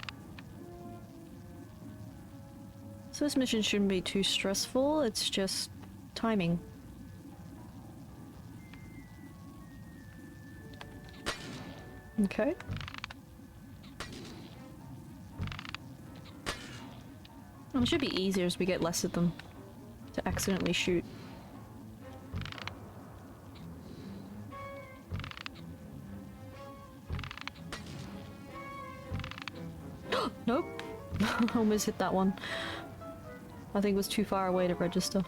S1: So this mission shouldn't be too stressful, it's just timing. Okay. Well, it should be easier as we get less of them to accidentally shoot. Nope. Almost hit that one. I think it was too far away to register.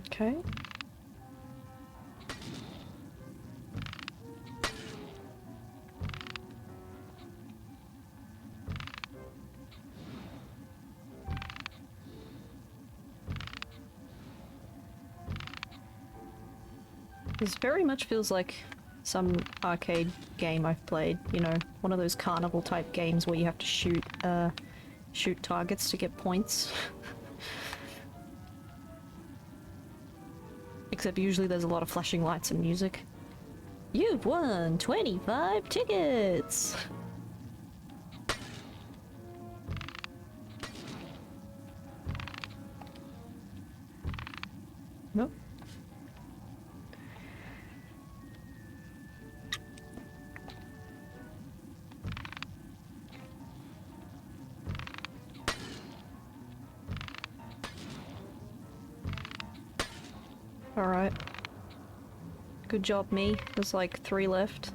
S1: Okay. This very much feels like some arcade game I've played, you know, one of those carnival type games where you have to shoot targets to get points. Except usually there's a lot of flashing lights and music. You've won 25 tickets! Nope. Alright. Good job, me. There's like 3 left.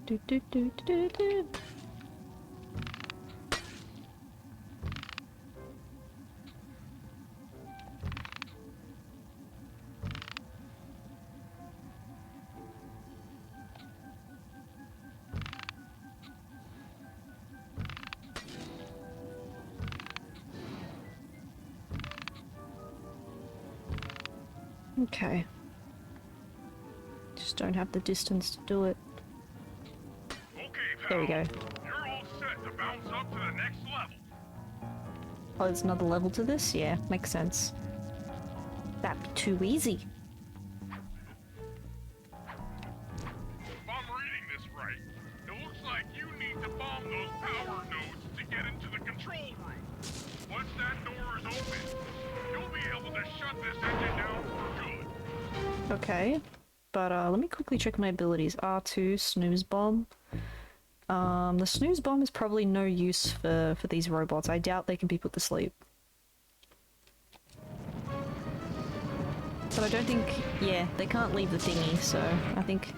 S1: Do do do do do. Okay. Just don't have the distance to do it.
S10: Okay, pal.
S1: There we go.
S10: You're all set to bounce up to the next level.
S1: Oh, there's another level to this? Yeah, makes sense. That'd be too easy.
S10: If I'm reading this right, it looks like you need to bomb those power nodes to get into the control room. Once that door is open, you'll be able to shut this engine down for good.
S1: Okay, but let me quickly check my abilities. R2, snooze bomb. The snooze bomb is probably no use for these robots. I doubt they can be put to sleep. But I don't think... yeah, they can't leave the thingy, so I think...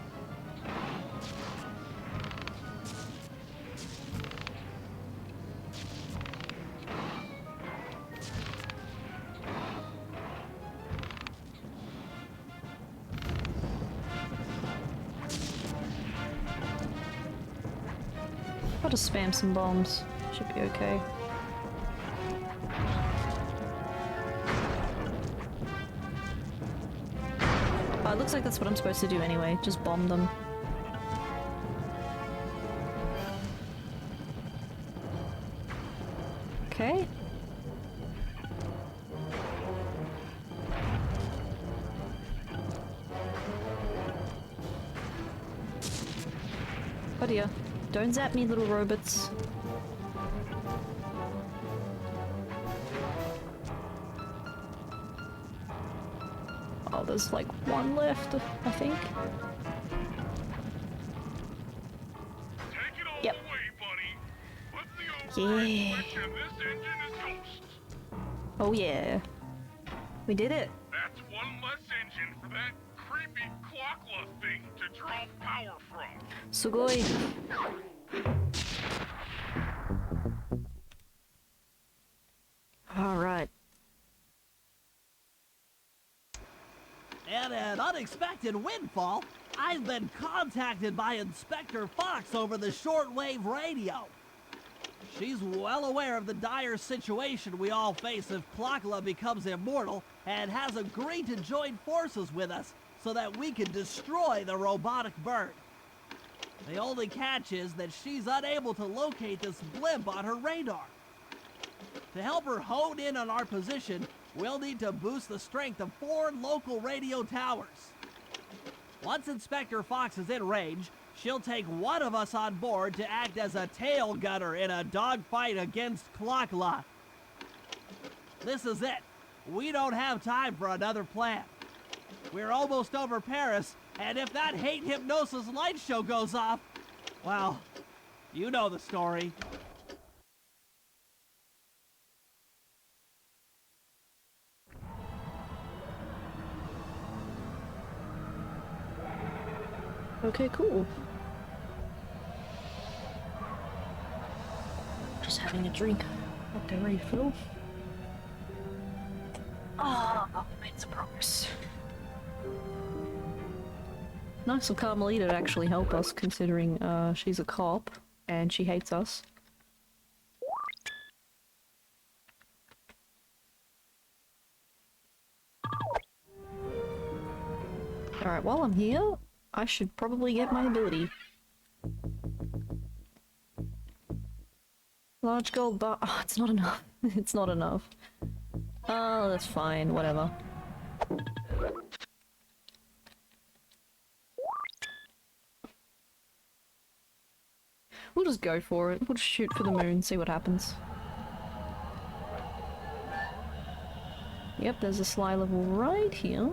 S1: I'll just spam some bombs. Should be okay. Oh, it looks like that's what I'm supposed to do anyway. Just bomb them. Okay. Oh dear. Don't zap me, little robots. Oh, there's like one left, I think.
S10: Take it all
S1: Yep.
S10: away, buddy. Put the override
S1: Yeah.
S10: switch and this engine is toast.
S1: Oh yeah. We did it.
S10: That's one less engine for that creepy Clockwerk thing to draw power from.
S1: Sugoi. Alright.
S7: And an unexpected windfall, I've been contacted by Inspector Fox over the shortwave radio. She's well aware of the dire situation we all face if Clockwerk becomes immortal and has agreed to join forces with us so that we can destroy the robotic bird. The only catch is that she's unable to locate this blimp on her radar. To help her hone in on our position, we'll need to boost the strength of 4 local radio towers. Once Inspector Fox is in range, she'll take one of us on board to act as a tail gunner in a dogfight against Clockwerk. This is it. We don't have time for another plan. We're almost over Paris, and if that hate hypnosis light show goes off, well, you know the story.
S1: Okay, cool. Just having a drink. Okay, refill. Ah, oh, made some progress. Nice of Carmelita to actually help us, considering she's a cop and she hates us. Alright, while I'm here, I should probably get my ability. Large gold bar. Oh, it's not enough. It's not enough. Oh, that's fine. Whatever. We'll just go for it. We'll just shoot for the moon, see what happens. Yep, there's a Sly level right here.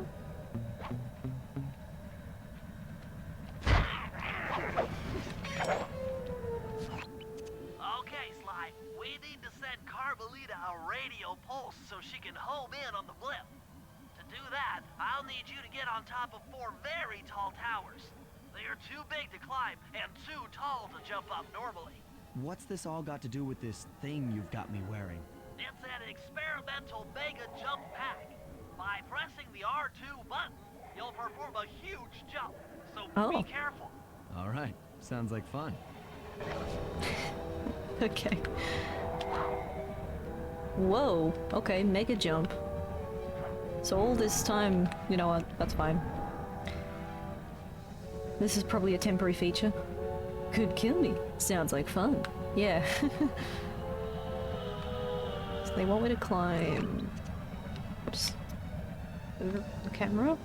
S3: Okay, Sly, we need to send Carmelita a radio pulse so she can home in on the blimp. To do that, I'll need you to get on top of 4 very tall towers. They are too big to climb and too tall to jump up normally.
S2: What's this all got to do with this thing you've got me wearing?
S3: It's an experimental mega jump pack. By pressing the R2 button, you'll perform a huge jump, so be careful.
S2: All right, sounds like fun.
S1: Okay. Whoa, okay, mega jump. So all this time, you know what, that's fine. This is probably a temporary feature. Could kill me. Sounds like fun. Yeah. So they want me to climb. Oops. Over the camera.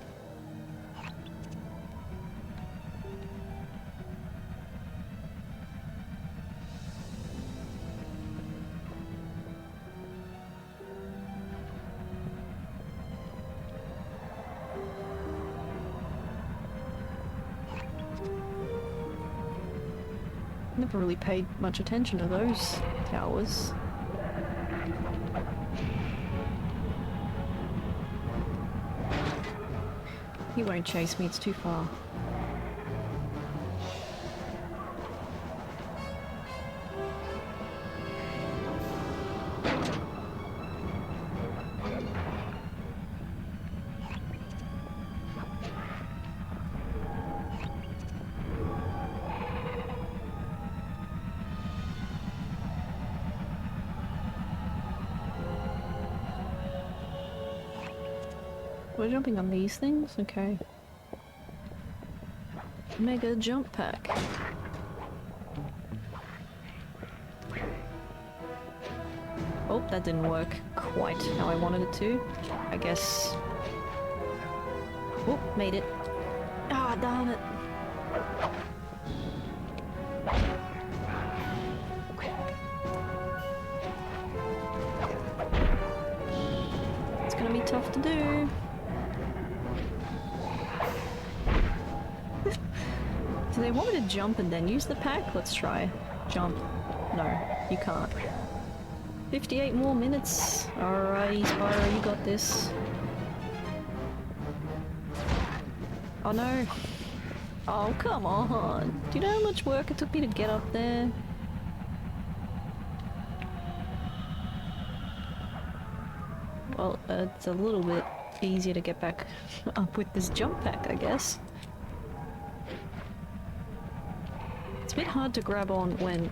S1: Never really paid much attention to those towers. He won't chase me, it's too far. We're jumping on these things? Okay. Mega jump pack. Oh, that didn't work quite how I wanted it to. I guess... Oh, made it. Ah, darn it. It's gonna be tough to do. Do they want me to jump and then use the pack? Let's try. Jump. No, you can't. 58 more minutes. Alrighty, Spyro, you got this. Oh no. Oh, come on. Do you know how much work it took me to get up there? Well, it's a little bit easier to get back up with this jump pack, I guess. It's a bit hard to grab on when...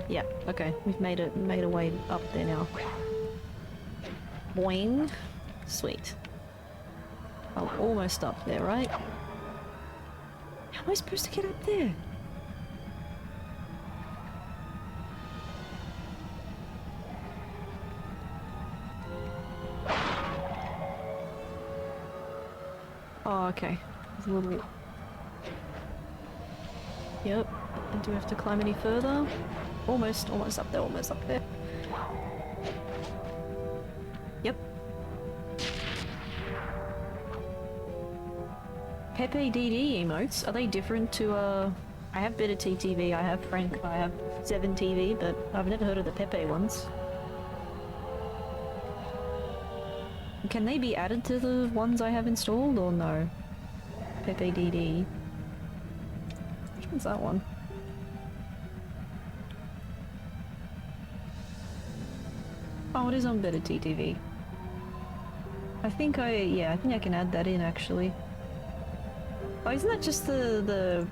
S1: Yeah, okay, we've made a way up there now. Boing. Sweet. I'm almost up there, right? How am I supposed to get up there? Oh, okay. There's a little... Yep. And do we have to climb any further? Almost up there, almost up there. Yep. Pepe DD emotes, are they different to, I have Bitter TTV, I have Frank, I have 7TV, but I've never heard of the Pepe ones. Can they be added to the ones I have installed, or no? Pepe DD. Which one's that one? Oh, it is on Better TTV. I think I can add that in, actually. Oh, isn't that just the...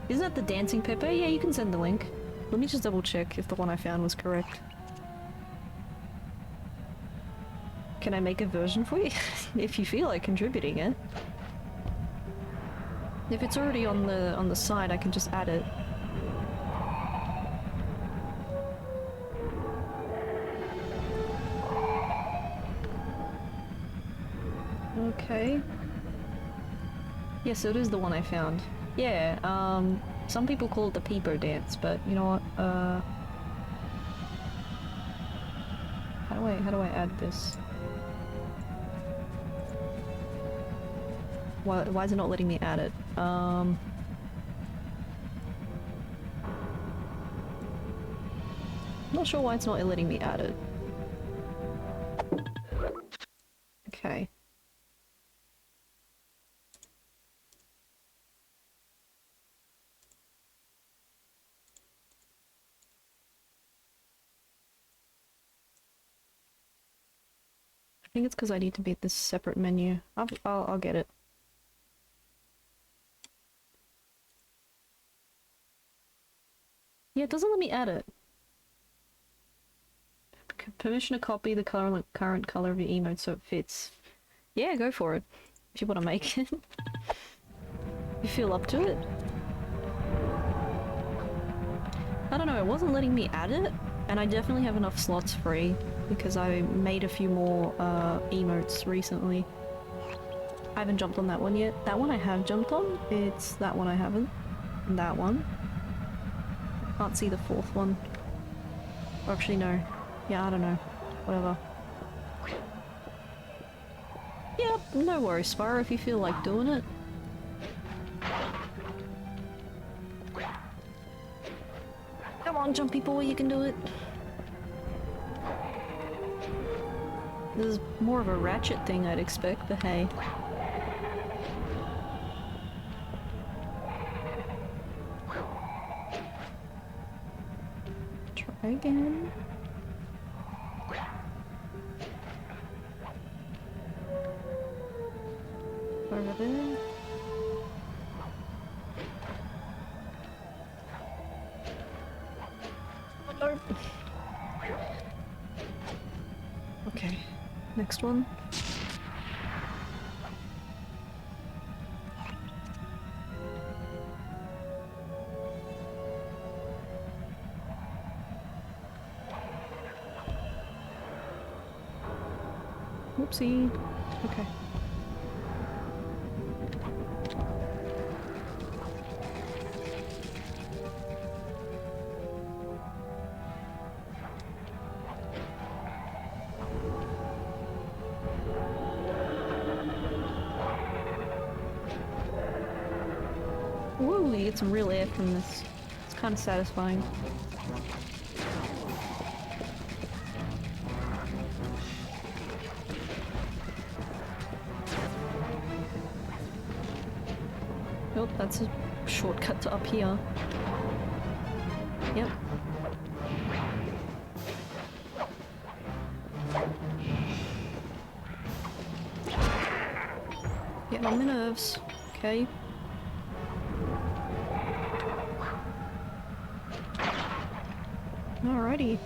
S1: Isn't that the Dancing Pepe? Yeah, you can send the link. Let me just double check if the one I found was correct. Can I make a version for you? If you feel like contributing it. If it's already on the site, I can just add it. Okay. Yes, it is the one I found. Yeah, some people call it the Peepo dance, but you know what, how do I add this? Why is it not letting me add it? Not sure why it's not letting me add it. Okay. I think it's because I need to beat this separate menu. I'll get it. Yeah, it doesn't let me add it. Permission to copy the current color of your emote so it fits. Yeah, go for it. If you want to make it. You feel up to it? I don't know, it wasn't letting me add it, and I definitely have enough slots free because I made a few more emotes recently. I haven't jumped on that one yet. That one I have jumped on. It's that one I haven't. And that one. Can't see the fourth one. Or actually no. Yeah, I don't know. Whatever. Yep, no worries, Spyro, if you feel like doing it. on, jumpy boy, you can do it. This is more of a Ratchet thing, I'd expect, but hey. Try again. Over there. Oh, no. Okay, next one. Whoopsie. Okay. Woo, you get some real air from this. It's kind of satisfying. Nope, that's a shortcut to up here. Yep. Getting on my nerves. Okay. Alrighty.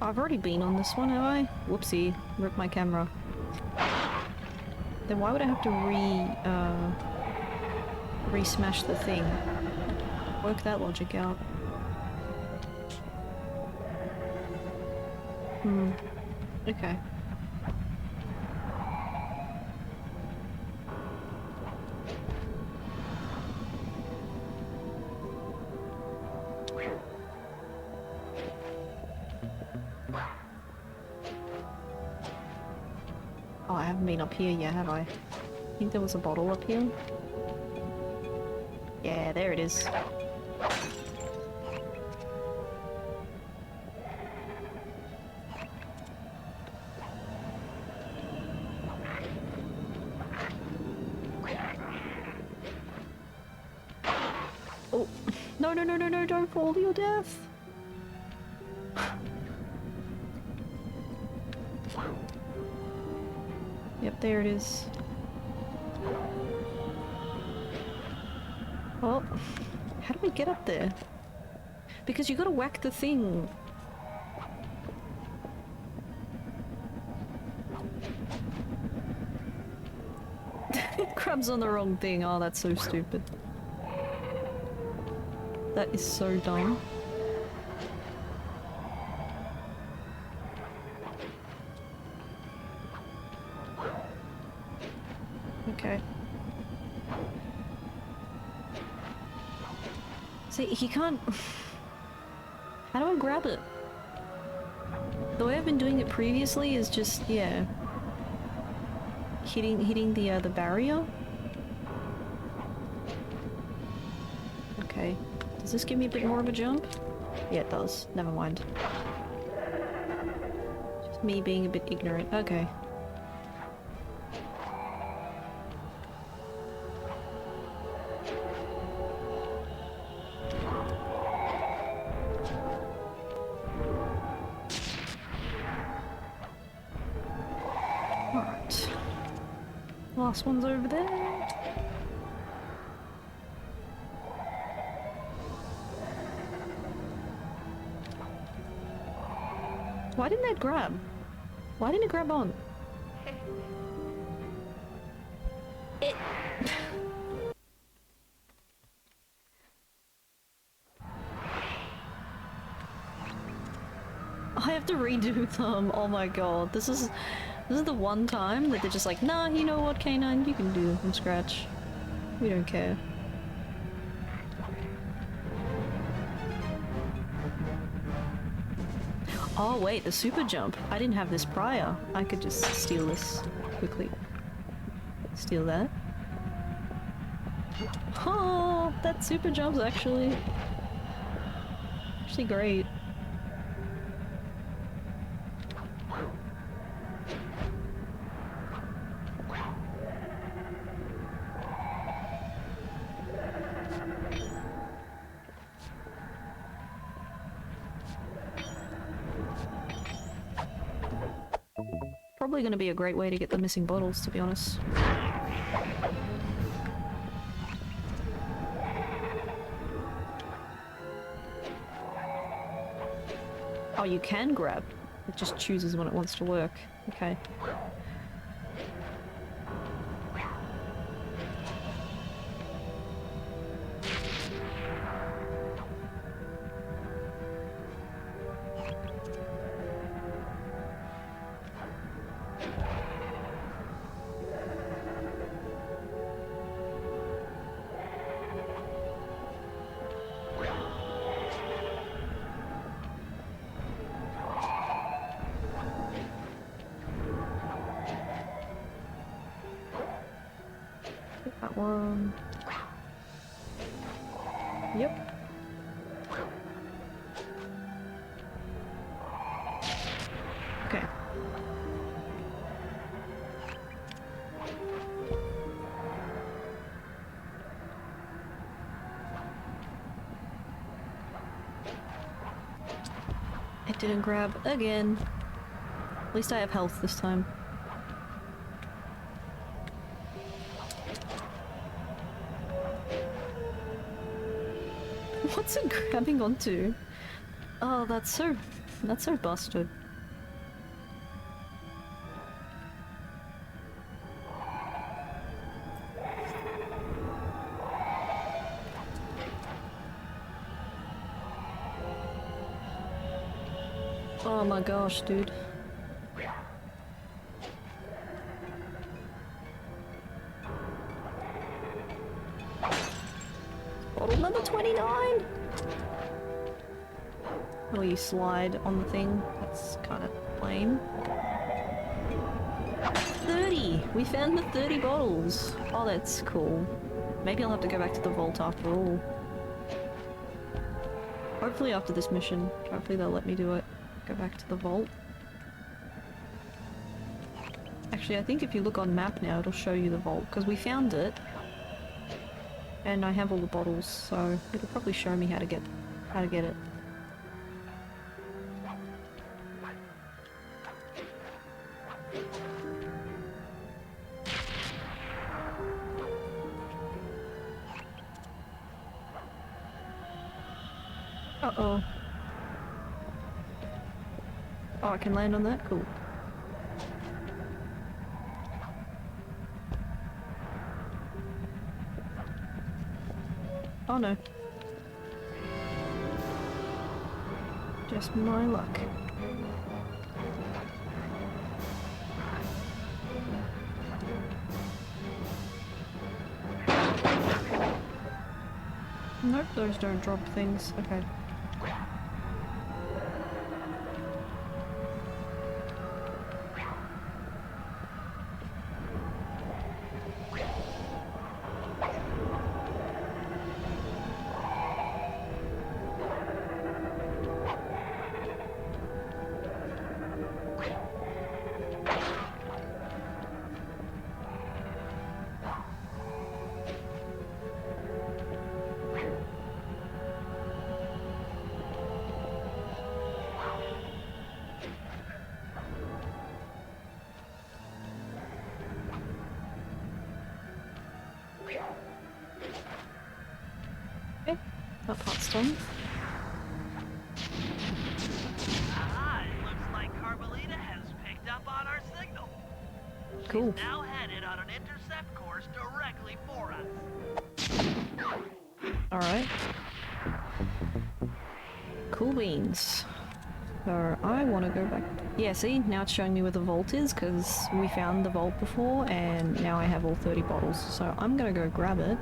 S1: I've already been on this one, have I? Whoopsie, ripped my camera. Then why would I have to re-smash the thing? Work that logic out. Okay. Oh, I haven't been up here yet, have I? I think there was a bottle up here. Yeah, there it is. Oh, no, no, no, no, no, don't fall to your death. Yep, there it is. Well, how do we get up there? Because you gotta whack the thing. It grabs on the wrong thing. Oh, that's so stupid. That is so dumb. Okay. See, he can't... How do I grab it? The way I've been doing it previously is just, yeah... Hitting the barrier? Okay. Does this give me a bit more of a jump? Yeah, it does. Never mind. Just me being a bit ignorant. Okay. Alright. Last one's over there. Why didn't that grab? Why didn't it grab on? It... I have to redo them. Oh my god. This is the one time that they're just like, nah, you know what, K9, you can do them from scratch. We don't care. Oh wait, the super jump. I didn't have this prior. I could just steal this quickly. Steal that. Oh, that super jump's actually great. Probably going to be a great way to get the missing bottles, to be honest. Oh, you can grab. It just chooses when it wants to work. Okay. That one. Yep. Okay. It didn't grab again. At least I have health this time. What's it grabbing onto? Oh, that's so busted. Oh my gosh, dude. Bottle number 29! Oh, you slide on the thing. That's kind of lame. 30! We found the 30 bottles! Oh, that's cool. Maybe I'll have to go back to the vault after all. Hopefully after this mission. Hopefully they'll let me do it. Go back to the vault. Actually, I think if you look on map now, it'll show you the vault, because we found it. And I have all the bottles, so it'll probably show me how to get it. Uh-oh. Oh, I can land on that? Cool. Oh no. Just my luck. Nope, those don't drop things. Okay. That part's done.
S3: Ah, it looks like Carmelita has picked up on our signal.
S1: Cool.
S3: She's now headed on an intercept course directly for us.
S1: Alright. Cool beans. So I want to go back. Yeah, see? Now it's showing me where the vault is, because we found the vault before, and now I have all 30 bottles. So I'm gonna go grab it.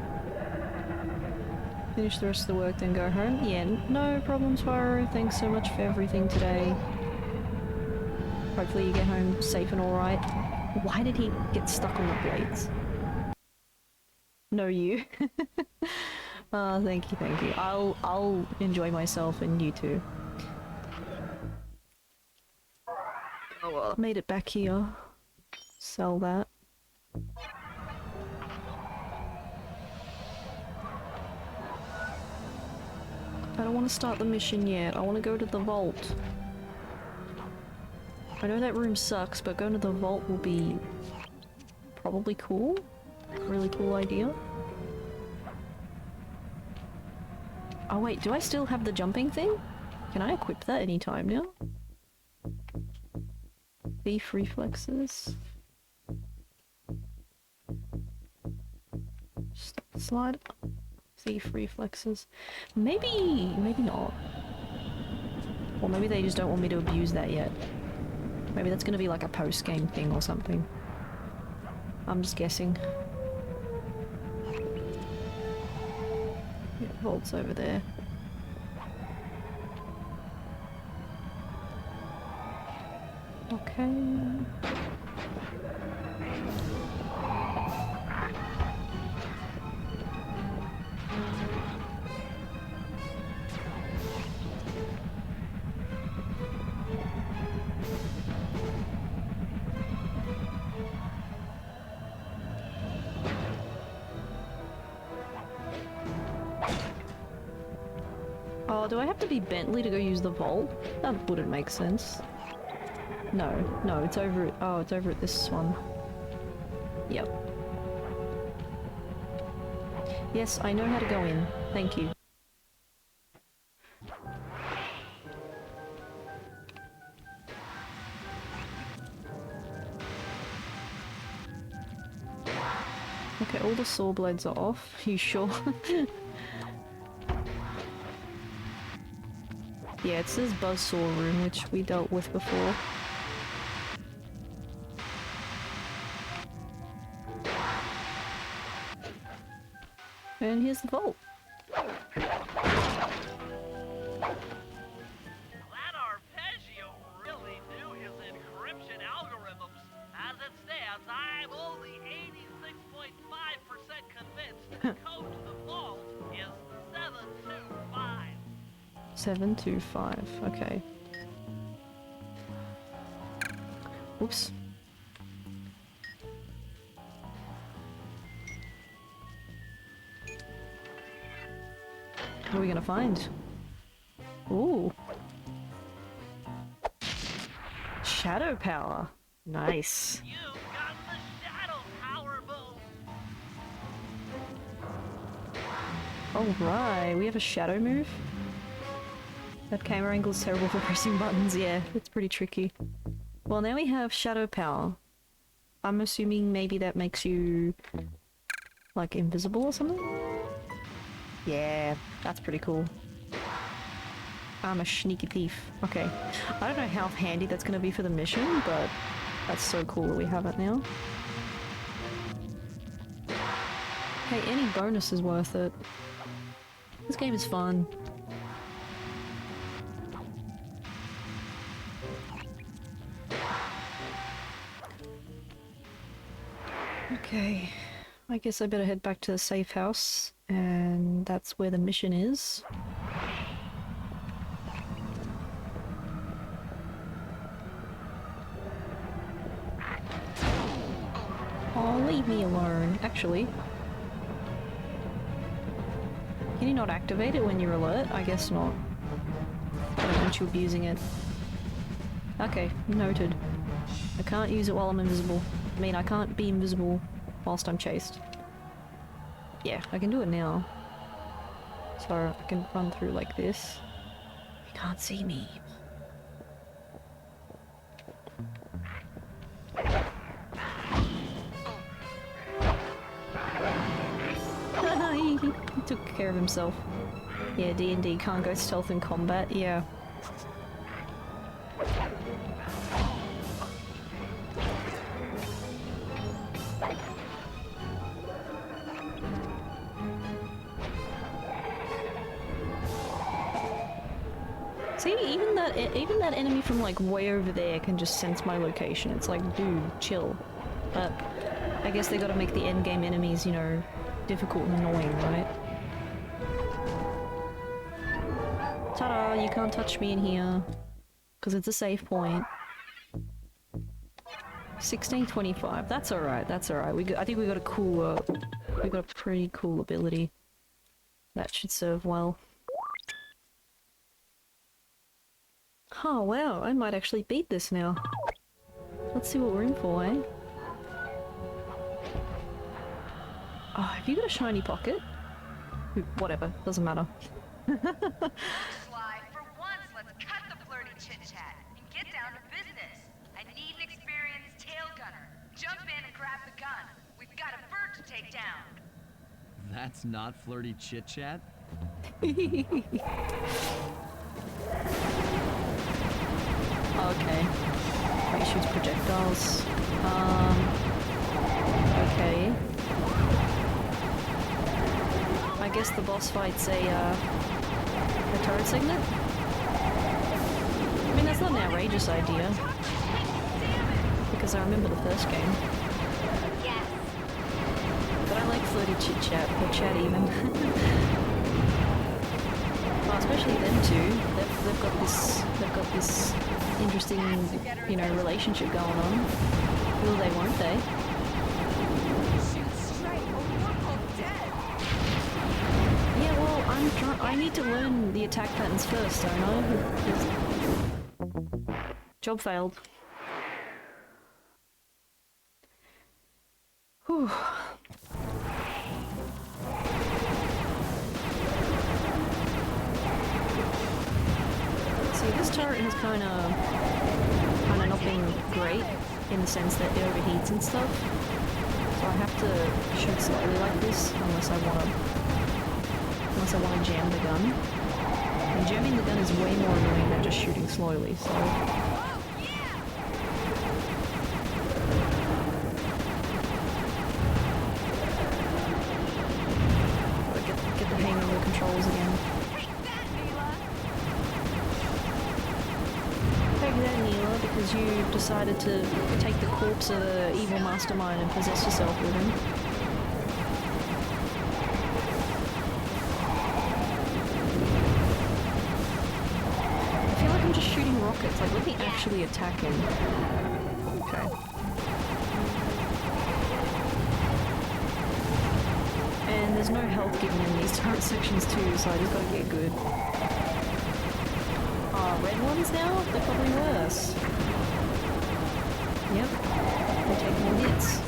S1: Finish the rest of the work, then go home. Yeah, no problems, Pyro. Thanks so much for everything today. Hopefully you get home safe and alright. Why did he get stuck on the blades? No, you. Thank you, thank you. I'll enjoy myself and you too. Oh well, I made it back here. Sell that. I don't want to start the mission yet. I want to go to the vault. I know that room sucks, but going to the vault will be probably cool. Really cool idea. Oh wait, do I still have the jumping thing? Can I equip that anytime now? Thief reflexes. Slide. Thief reflexes. Maybe not. Or maybe they just don't want me to abuse that yet. Maybe that's gonna be like a post-game thing or something. I'm just guessing. Yeah, vault's over there. Okay. Oh, do I have to be Bentley to go use the vault? That wouldn't make sense. No, it's over at— oh, it's over at this one. Yep. Yes, I know how to go in. Thank you. Okay, all the saw blades are off. You sure? Yeah, it's this buzzsaw room, which we dealt with before. And here's the vault.
S3: That Arpeggio really knew his encryption algorithms. As it stands, I'm only 86.5% convinced the code to the vault is 725.
S1: 725, okay. Oops. What are we gonna find? Ooh. Shadow power. Nice.
S3: You got the shadow power move.
S1: Alright, we have a shadow move. That camera angle is terrible for pressing buttons, yeah, it's pretty tricky. Well, now we have shadow power. I'm assuming maybe that makes you like invisible or something? Yeah, that's pretty cool. I'm a sneaky thief. Okay. I don't know how handy that's gonna be for the mission, but that's so cool that we have it now. Hey, any bonus is worth it. This game is fun. Okay, I guess I better head back to the safe house, and that's where the mission is. Oh, leave me alone. Actually, can you not activate it when you're alert? I guess not. I don't want you abusing it. Okay, noted. I can't use it while I'm invisible. I mean, I can't be invisible whilst I'm chased. Yeah, I can do it now. So I can run through like this. You can't see me. He took care of himself. Yeah, D&D can't go stealth in combat, yeah. See, even that enemy from like way over there can just sense my location. It's like, dude, chill. But I guess they gotta make the endgame enemies, you know, difficult and annoying, right? Ta-da! You can't touch me in here. Because it's a save point. 1625. That's alright, that's alright. I think we got a cool, we got a pretty cool ability. That should serve well. Oh wow, I might actually beat this now. Let's see what we're in for, eh? Oh, have you got a shiny pocket? Whatever, doesn't matter.
S12: Sly, for once, let's cut the flirty chit-chat and get down to business. I need an experienced tail gunner. Jump in and grab the gun. We've got a bird to take down.
S2: That's not flirty chit-chat?
S1: Okay. He shoots projectiles. Okay. I guess the boss fight's a turret segment? I mean, that's not an outrageous idea. Because I remember the first game. But I like flirty chit-chat, or chat even. Well, especially them two. They've got this interesting, you know, relationship going on. Will they, won't they? Yeah, well, I need to learn the attack patterns first, don't I? Job failed. Whew. See, this turret has kind of not been great in the sense that it overheats and stuff. So I have to shoot slightly like this unless I want to jam the gun. And jamming the gun is way more annoying than just shooting slowly. So. Get the hang of the controls again. Take that, Neela, because you decided to take the corpse of the evil mastermind and possess yourself with him. I feel like I'm just shooting rockets. Like, let me actually attack him. Okay. And there's no health given in these turret sections too, so I just gotta get good. Red ones now? They're probably worse. Yep. They take more hits.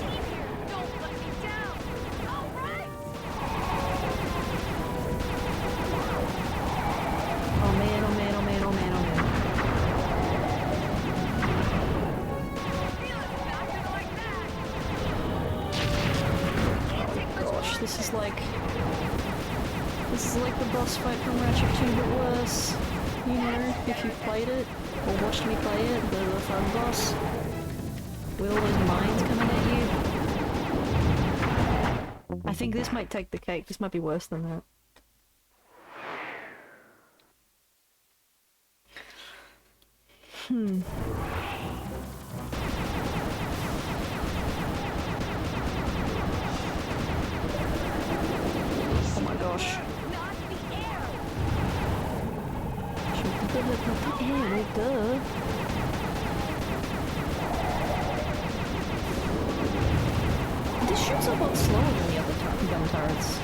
S1: Oh man, oh man, oh man, oh man, oh man. Oh gosh, this is like the boss fight from Ratchet 2 but worse. You know, if you've played it, or watched me play it, the thug boss, with all those mines coming at you. I think this might take the cake. This might be worse than that. Oh my gosh. Yeah, duh. This shoots a lot slower than the other gun turrets.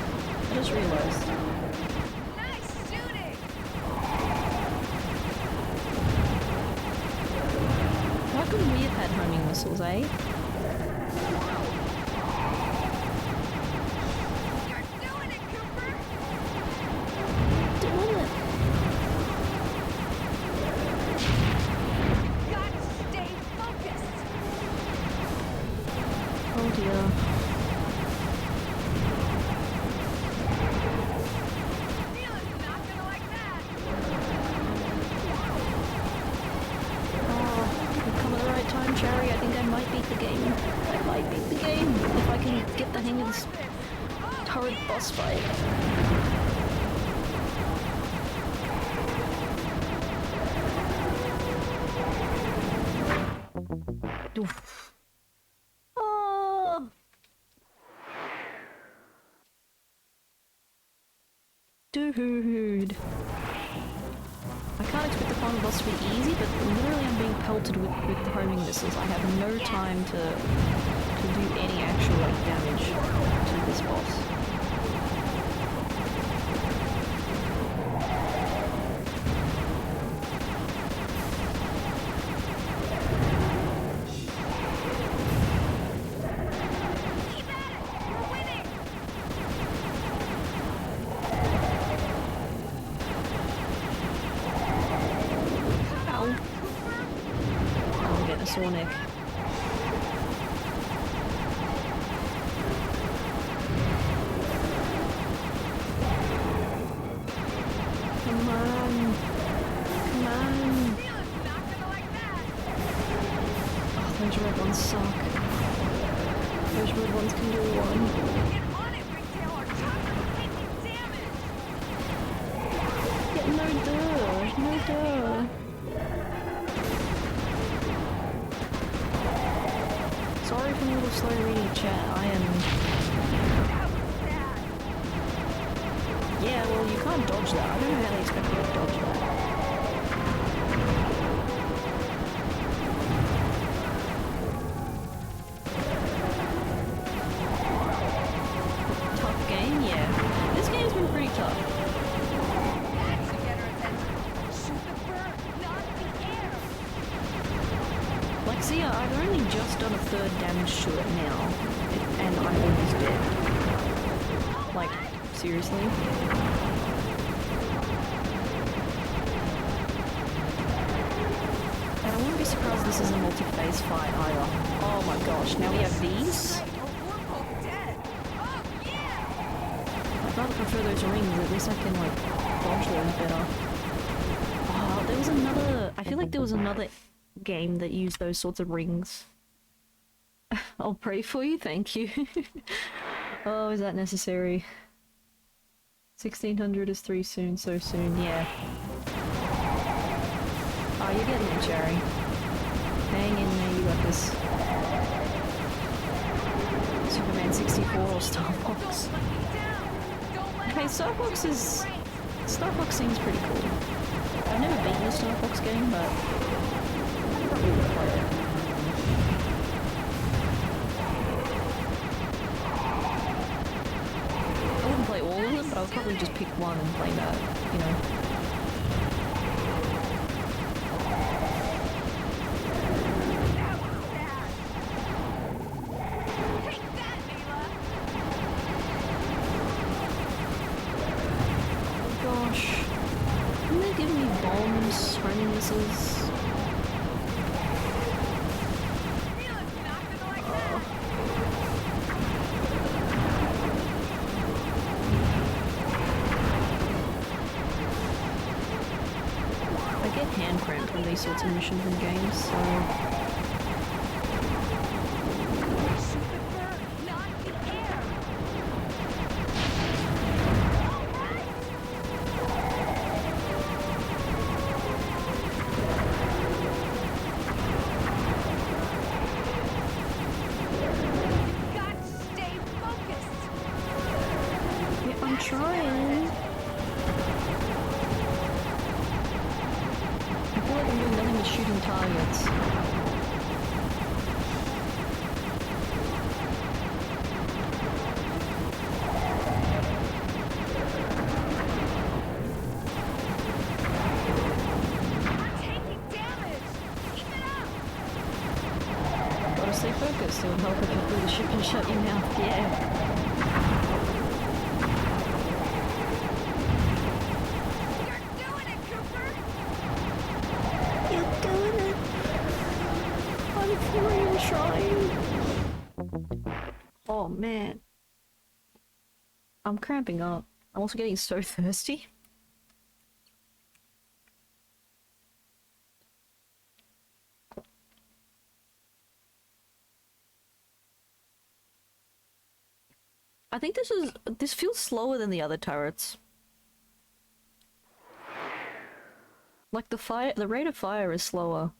S1: I just realized.
S12: Nice shooting!
S1: Why couldn't we have had homing missiles, eh?
S12: You're doing it, Cooper!
S1: Doing it! Oh dear. Oh, we've come at the right time, Cherry. I think I might beat the game. I might beat the game if I can get the hang of this turret boss fight. Dude! I can't expect the final boss to be easy, but literally I'm being pelted with homing missiles. I have no time to do any actual like damage to this boss. Sonic. Come on. Come on. Oh, those red ones suck. Those red ones can do one. Yeah, no duh. No duh. Sorry for a little slow reading chat, I am... Yeah, well you can't dodge that. I don't know how they expect you to dodge that. Tough game? Yeah. This game's been pretty tough. Like, see, I've only just done a third damage to it now, and I'm almost dead. Like, seriously? And I wouldn't be surprised this is a multi-phase fight either. Oh my gosh, now we have these? I'd rather prefer those rings, at least I can, like, dodge those better. Oh, there was another... I feel like there was another game that used those sorts of rings. I'll pray for you, thank you. Oh, is that necessary? 1600 is so soon, yeah. Oh, you're getting it, Jerry. Hang in there, you got this. Superman 64 or Star Fox. Okay, Star Fox seems pretty cool. I've never beaten a Star Fox game, but I probably would play it. I wouldn't play all of them, but I would probably just pick one and play that, you know. Sorts of missions and games, so... Yeah, I'm trying. Shooting targets.
S12: I'm taking damage. Keep it up.
S1: Gotta stay focused. It would help if you flew the ship and shut your mouth. Yeah. Oh man, I'm cramping up. I'm also getting so thirsty. I think this feels slower than the other turrets. Like the rate of fire is slower.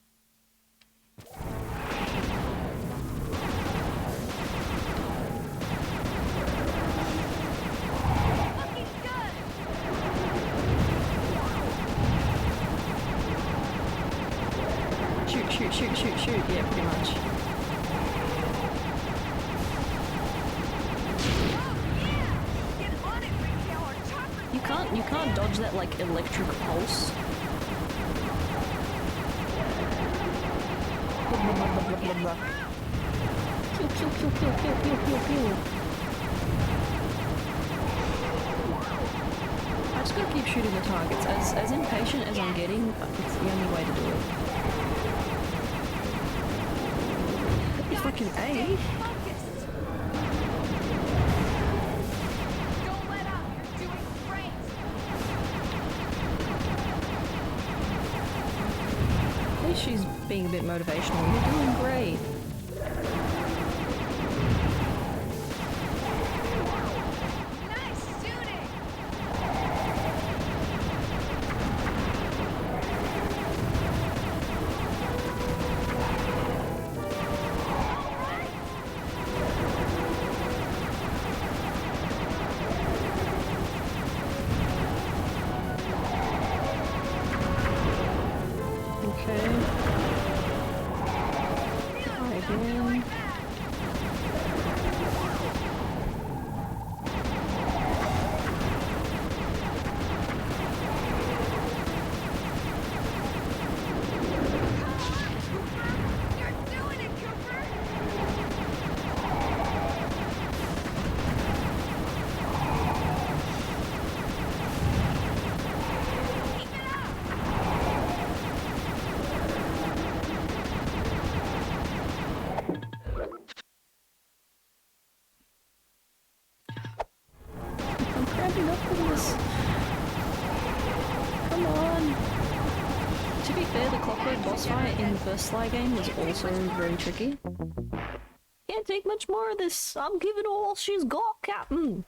S1: shoot, shoot, shoot, shoot. Yeah, pretty much. You can't dodge that like electric pulse. Pew, pew, pew, pew, pew, pew, pew, pew. I just gotta keep shooting the targets. As impatient as I'm getting, it's the only way to do it. You fucking A. She's being a bit motivational. You're doing great.
S12: Nice shooting.
S1: Come on! To be fair, the Clockwerk boss fight in the first Sly game was also very tricky. Can't take much more of this. I'm giving all she's got, Captain.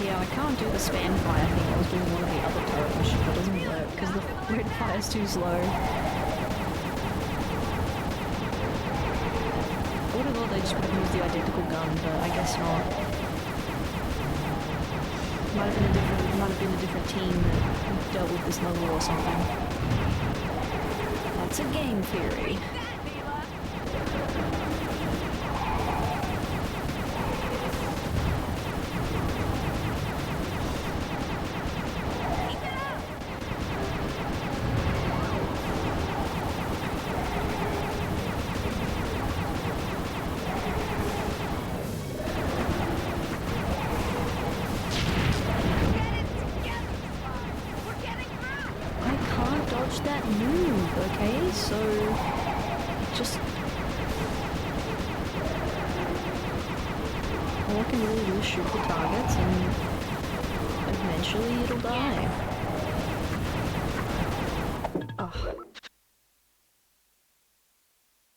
S1: Yeah, I can't do the span fire thing. I was doing one of the other turret missions, but it doesn't work because the red fire's too slow. I would have thought they just would have used the identical gun, but I guess not. Might have been a different team that dealt with this level or something. That's a game theory.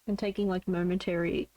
S1: And taking like momentary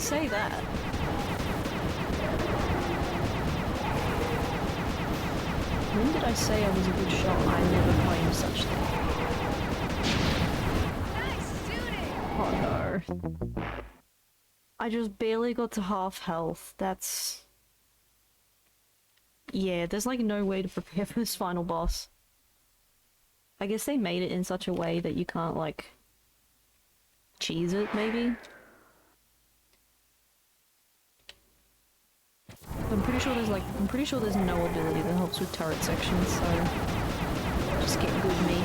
S1: say that. When did I say I was a good shot? I never claimed such thing.
S12: Nice shooting.
S1: Oh no. I just barely got to half health. That's... Yeah, there's like no way to prepare for this final boss. I guess they made it in such a way that you can't like... cheese it, maybe? I'm pretty sure there's no ability that helps with turret sections, so just get good me.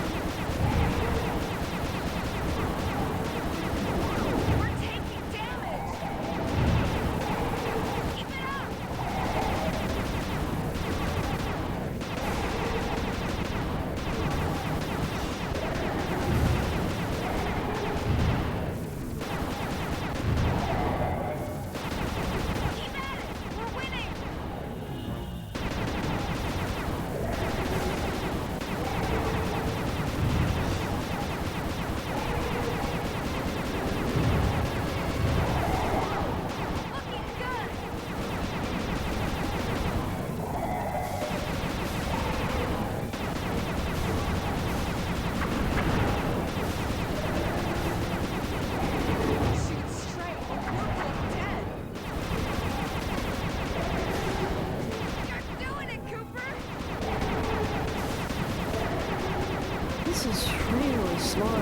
S1: This is really slow.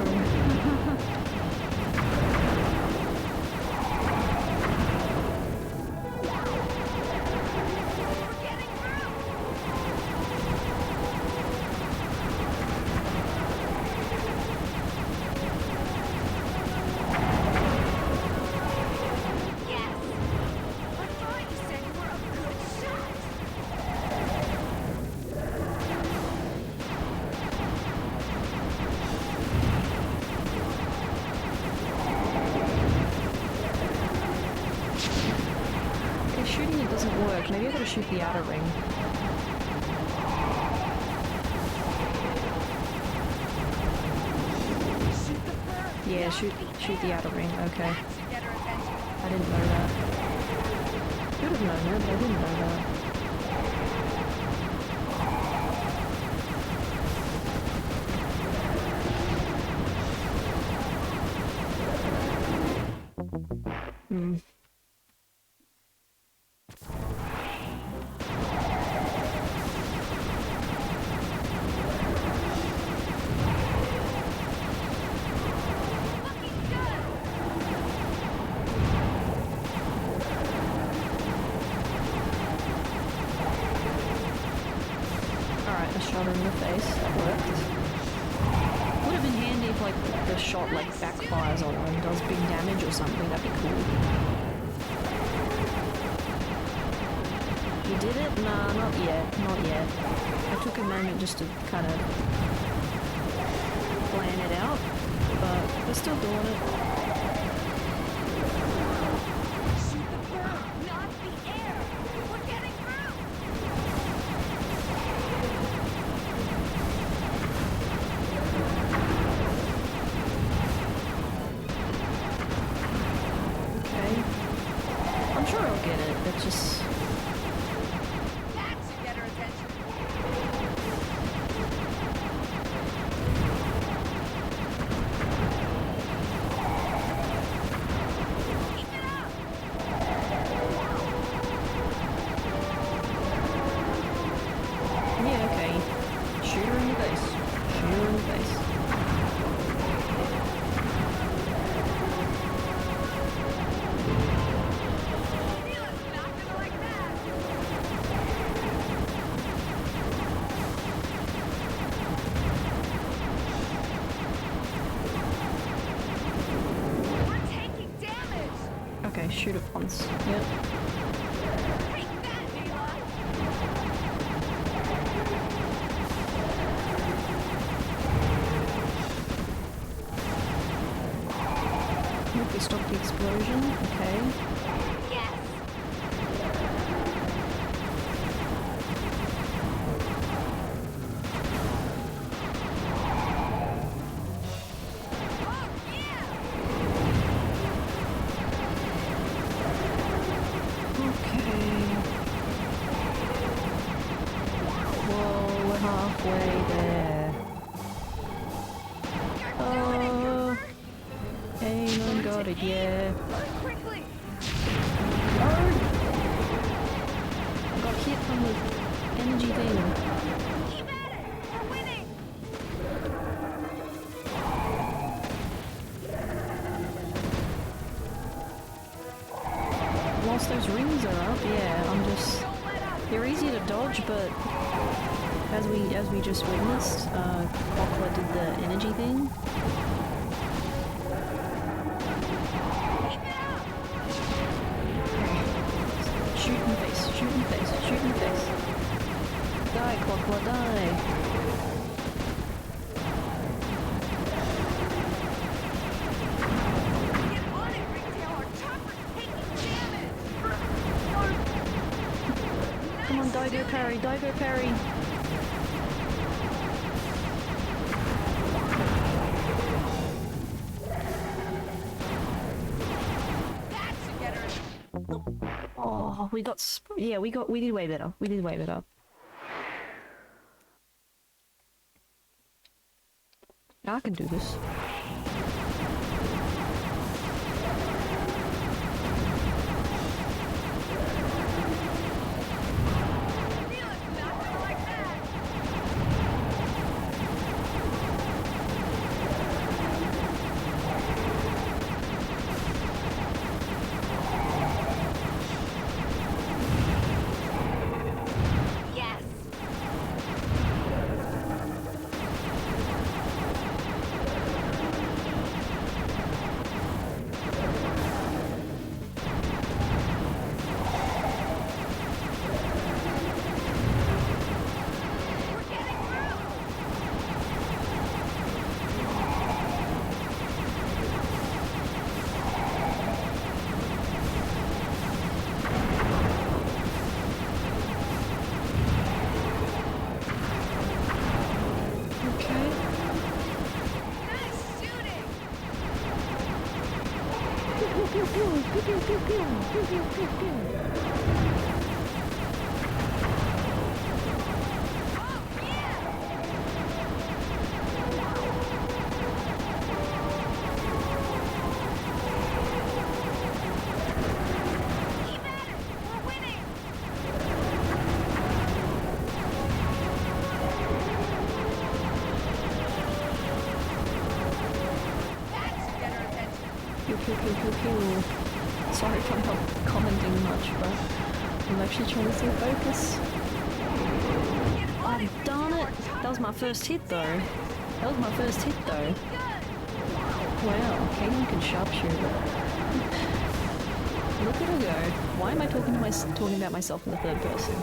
S1: Maybe I gotta shoot the outer ring. Yeah, shoot the outer ring, okay. I didn't know that. Should have known it, but I didn't know that. Shot her in the face, that worked. Would have been handy if like the shot like backfires on her and does big damage or something, that'd be cool. You did it? Nah, not yet, not yet. I took a moment just to kind of plan it out, but we're still doing it.
S12: Shoot the bird, not the air! We're getting through!
S1: I'm sure I'll get it, it's just...
S12: That should get her attention. Keep it up!
S1: Yeah, okay. Shoot her in the face. Shoot her in the face. Okay, shoot it once. Yep. Hope we stop the explosion. Okay.
S12: Yes!
S1: Halfway there. Oh, hang on, got it, yeah.
S12: Quickly!
S1: Oh! I got hit from the energy thing.
S12: Keep at it! We're winning!
S1: Whilst those rings are up, yeah, I'm just... They're easy to dodge, but... As we just witnessed, Clockwerk did the energy thing. Shoot in the face, shoot in the face, shoot in the face. Die, Clockwerk, die!
S12: Get on it, Ringtail! Our chopper's taking damage!
S1: Come on, die, go parry, die, go parry! Oh, we did way better. We did way better. I can do this. pew, pew, pew, pew, pew, pew, pew. Sorry if I'm not commenting much, but I'm actually trying to stay focused. Oh, darn it! That was my first hit though. That was my first hit though. Wow, Kaitou can sharpshoot. Look at her go. Why am I talking about myself in the third person?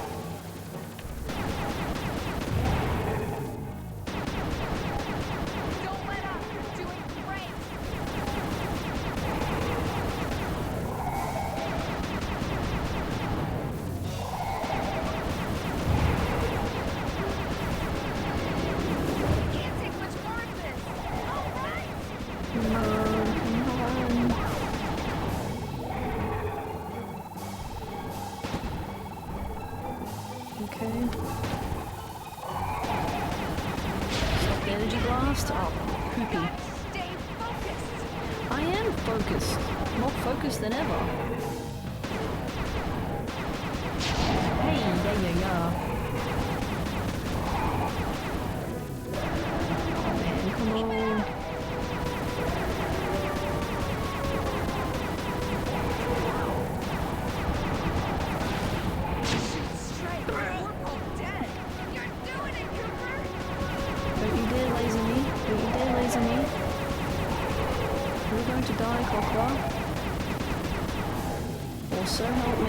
S1: Than ever. Hey, there you go. Oh man, come on.
S12: Straight, we're both dead. You're doing it, Cooper.
S1: Don't you dare laser me. Don't you dare laser me. We're going to die, Clockwerk. So help me.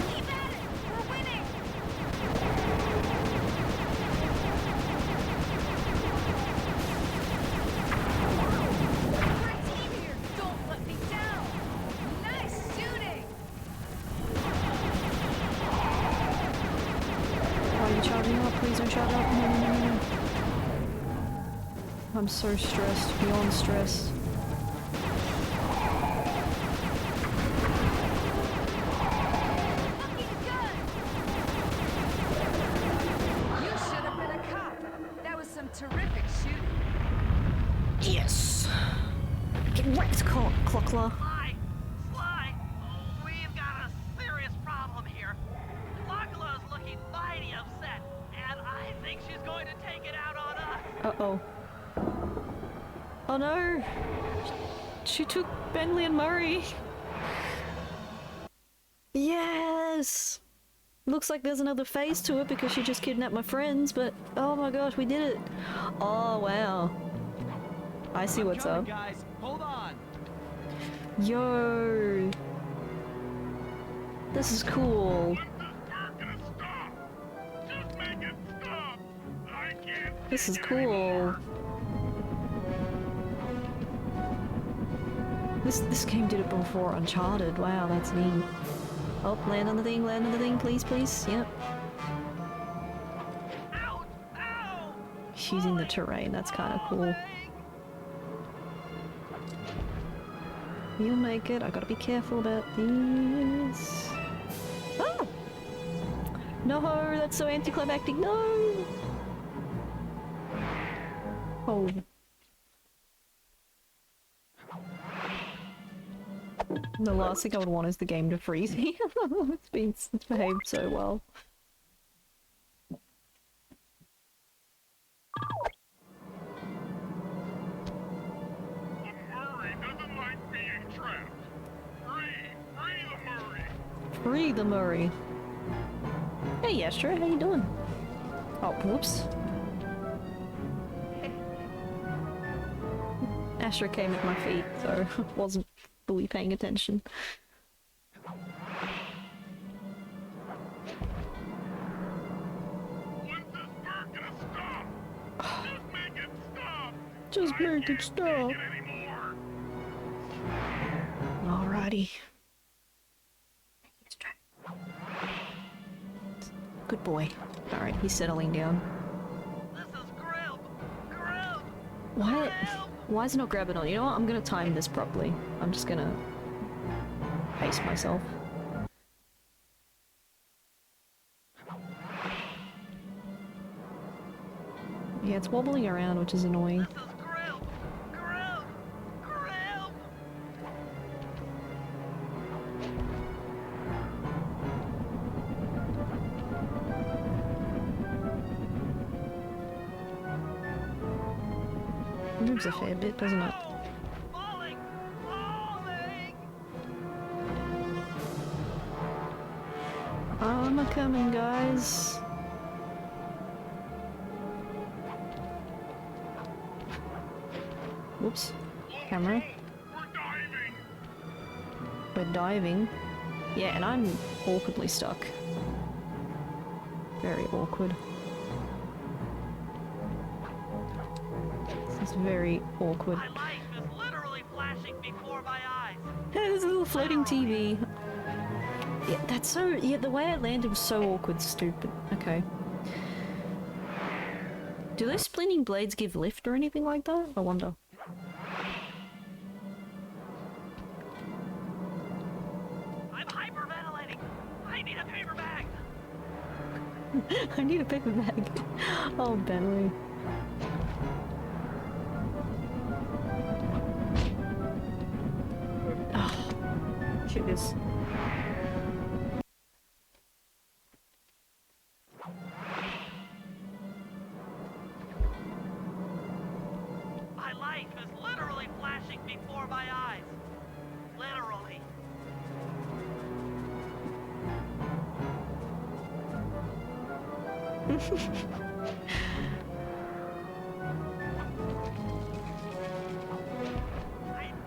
S12: Keep at it! We're winning! We're a team here! Don't let me down! Nice shooting!
S1: Why are you charging up? Please don't charge up. No. I'm so stressed, beyond stressed.
S12: Looking good! You should have been a cop. That was some terrific shooting.
S1: Yes! Get wrecked, Clockwerk.
S3: Sly! We've got a serious problem here. Clockwerk's looking mighty upset, and I think she's going to take it out on us.
S1: Uh-oh. Oh no! She took Bentley and Murray! Yes! Looks like there's another phase to it because she just kidnapped my friends, but oh my gosh, we did it! Oh wow. I see what's up.
S2: Guys, hold on.
S1: Yo! This is cool. This is cool. This game did it before Uncharted. Wow, that's neat. Oh, land on the thing, please, please. Yep. Using the terrain, that's kind of cool. You'll make it. I gotta be careful about these. Oh! No, that's so anticlimactic. No! Oh. The last thing I would want is the game to freeze me. It's behaved so well.
S10: Murray doesn't like being trapped. Free the Murray.
S1: Free the Murray. Hey Astra, how you doing? Oh, whoops. Astra came at my feet, so wasn't fully paying attention.
S10: When's this bird gonna stop? Just make it stop.
S1: Just make it stop. Alrighty. Good boy. Alright, he's settling down.
S3: This is grim.
S1: Why is it not grabbing on? You know what? I'm gonna time this properly. I'm just gonna pace myself. Yeah, it's wobbling around, which is annoying. It moves a fair bit, doesn't it? I'm a-coming, guys. Whoops. Camera. We're diving. Yeah, and I'm awkwardly stuck. Very awkward. This is very awkward.
S3: My life is literally flashing before my eyes.
S1: There's a little floating TV. Yeah, that's so... Yeah, the way it landed was so awkward, stupid. Okay. Do those splinting blades give lift or anything like that? I wonder.
S3: I'm hyperventilating. I need a paper bag.
S1: I need a paper bag. Oh, Bentley. Oh, sugars.
S3: My life is literally flashing before my eyes. Literally. I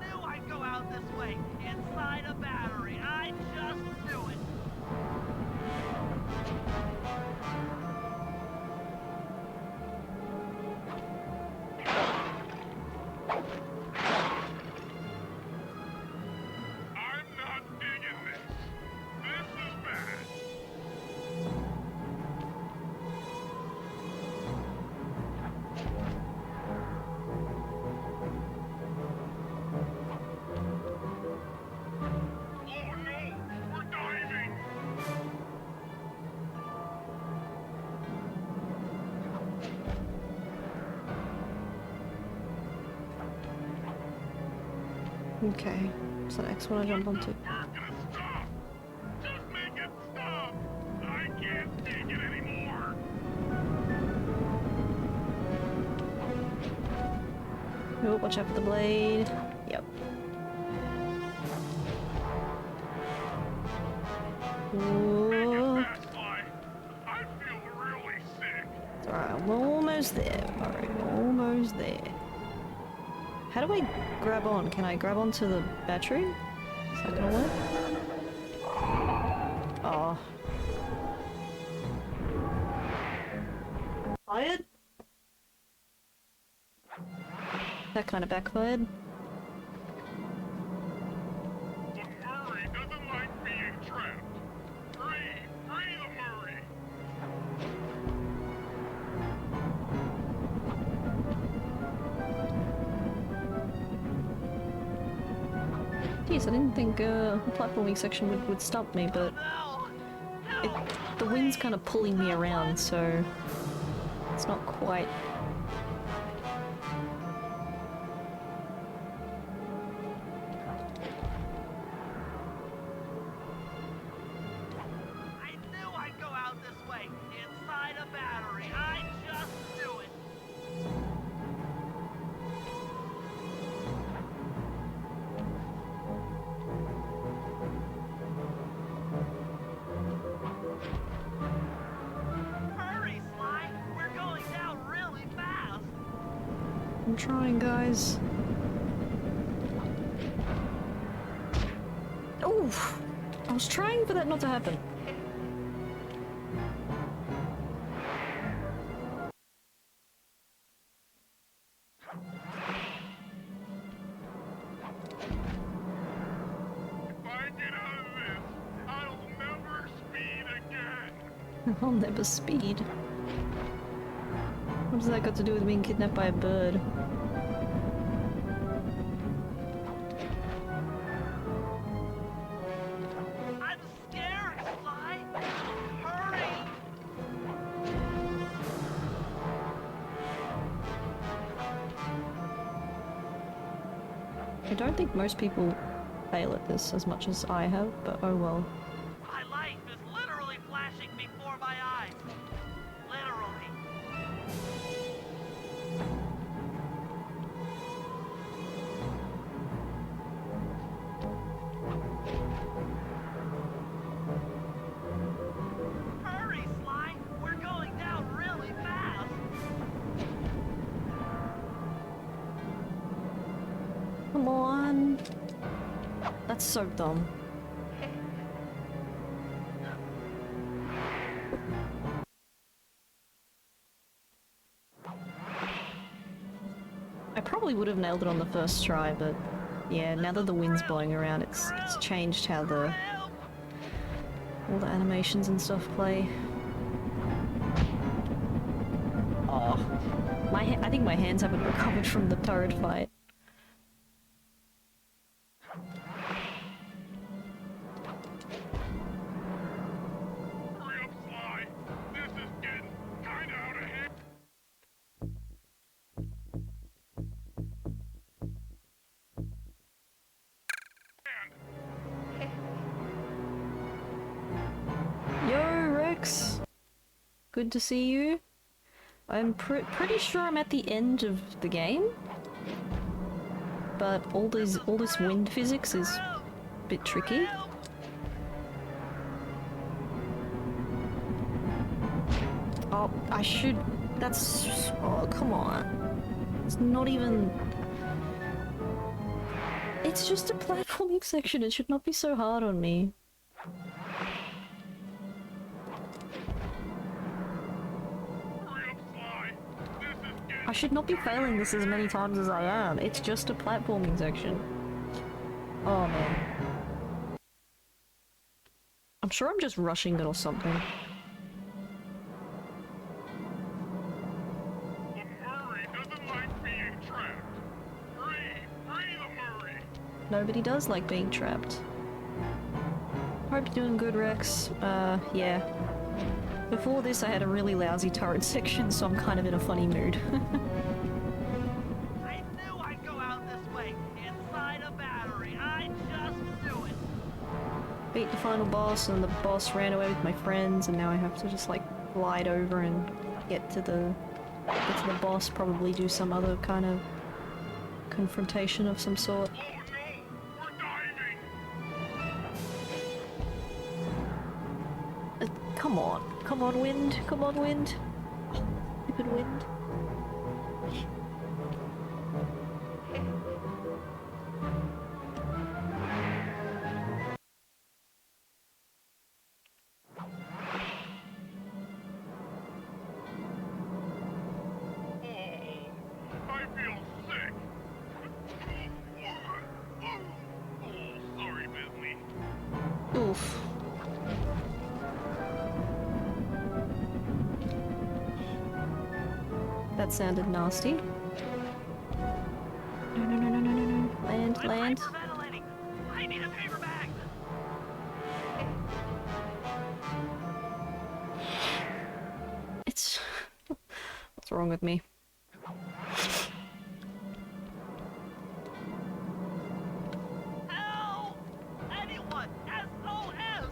S3: knew I'd go out this way, inside a battery. I just knew it.
S10: I'm not digging this. This is bad. Oh no, we're diving.
S1: Okay, so next one I jump onto.
S10: Not gonna stop. Just make it stop. I can't take it anymore.
S1: Oh, watch out for the blade. Yep. Whoa.
S10: Fast, Sly. I feel really sick.
S1: It's alright, I'm almost there. Alright, almost there. How do I grab on? Can I grab onto the battery? Is that gonna work? Oh. Fired? That kind of backfired.
S10: The Murray doesn't like being trapped. Free the Murray.
S1: Jeez, I didn't think the platforming section would stop me, but the wind's kind of pulling me around, so it's not quite.
S3: I knew I'd go out this way, inside a battery. I just knew it. Hurry, Sly. We're going down really fast.
S1: I'm trying, guys. Oof! I was trying for that not to happen.
S10: If I get out of this, I'll never speed again.
S1: I'll never speed. What does that got to do with being kidnapped by a bird? I don't think most people fail at this as much as I have, but oh well.
S3: My life is literally flashing before my eyes. Literally. Hurry, Sly! We're going down really fast!
S1: Come on! That's so dumb. I probably would have nailed it on the first try, but yeah, now that the wind's blowing around, it's changed how all the animations and stuff play. Oh, I think my hands haven't recovered from the turret fight.
S10: Hurry up, Sly. This is getting kinda out of hand.
S1: Yo, Rex! Good to see you. I'm pretty sure I'm at the end of the game, but all this wind physics is a bit tricky. Oh, I should... that's... oh, come on. It's not even... it's just a platforming section, it should not be so hard on me. I should not be failing this as many times as I am. It's just a platforming section. Oh man. I'm sure I'm just rushing it or something.
S10: The Murray doesn't like being trapped. Free the Murray.
S1: Nobody does like being trapped. Hope you're doing good, Rex. Yeah. Before this I had a really lousy turret section, so I'm kind of in a funny mood.
S3: I knew I'd go out this way, inside a battery. I just knew it.
S1: Beat the final boss, and the boss ran away with my friends, and now I have to just like glide over and get to the boss, probably do some other kind of confrontation of some sort. Come on. Come on, wind. Come on, wind. Stupid wind.
S10: I feel sick. Oh, sorry, Bentley.
S1: Oof. That sounded nasty. No, no, no, no, no, no, no. Land, land.
S3: I need a paper bag.
S1: It's... what's wrong with me?
S3: Help! Anyone! SOS!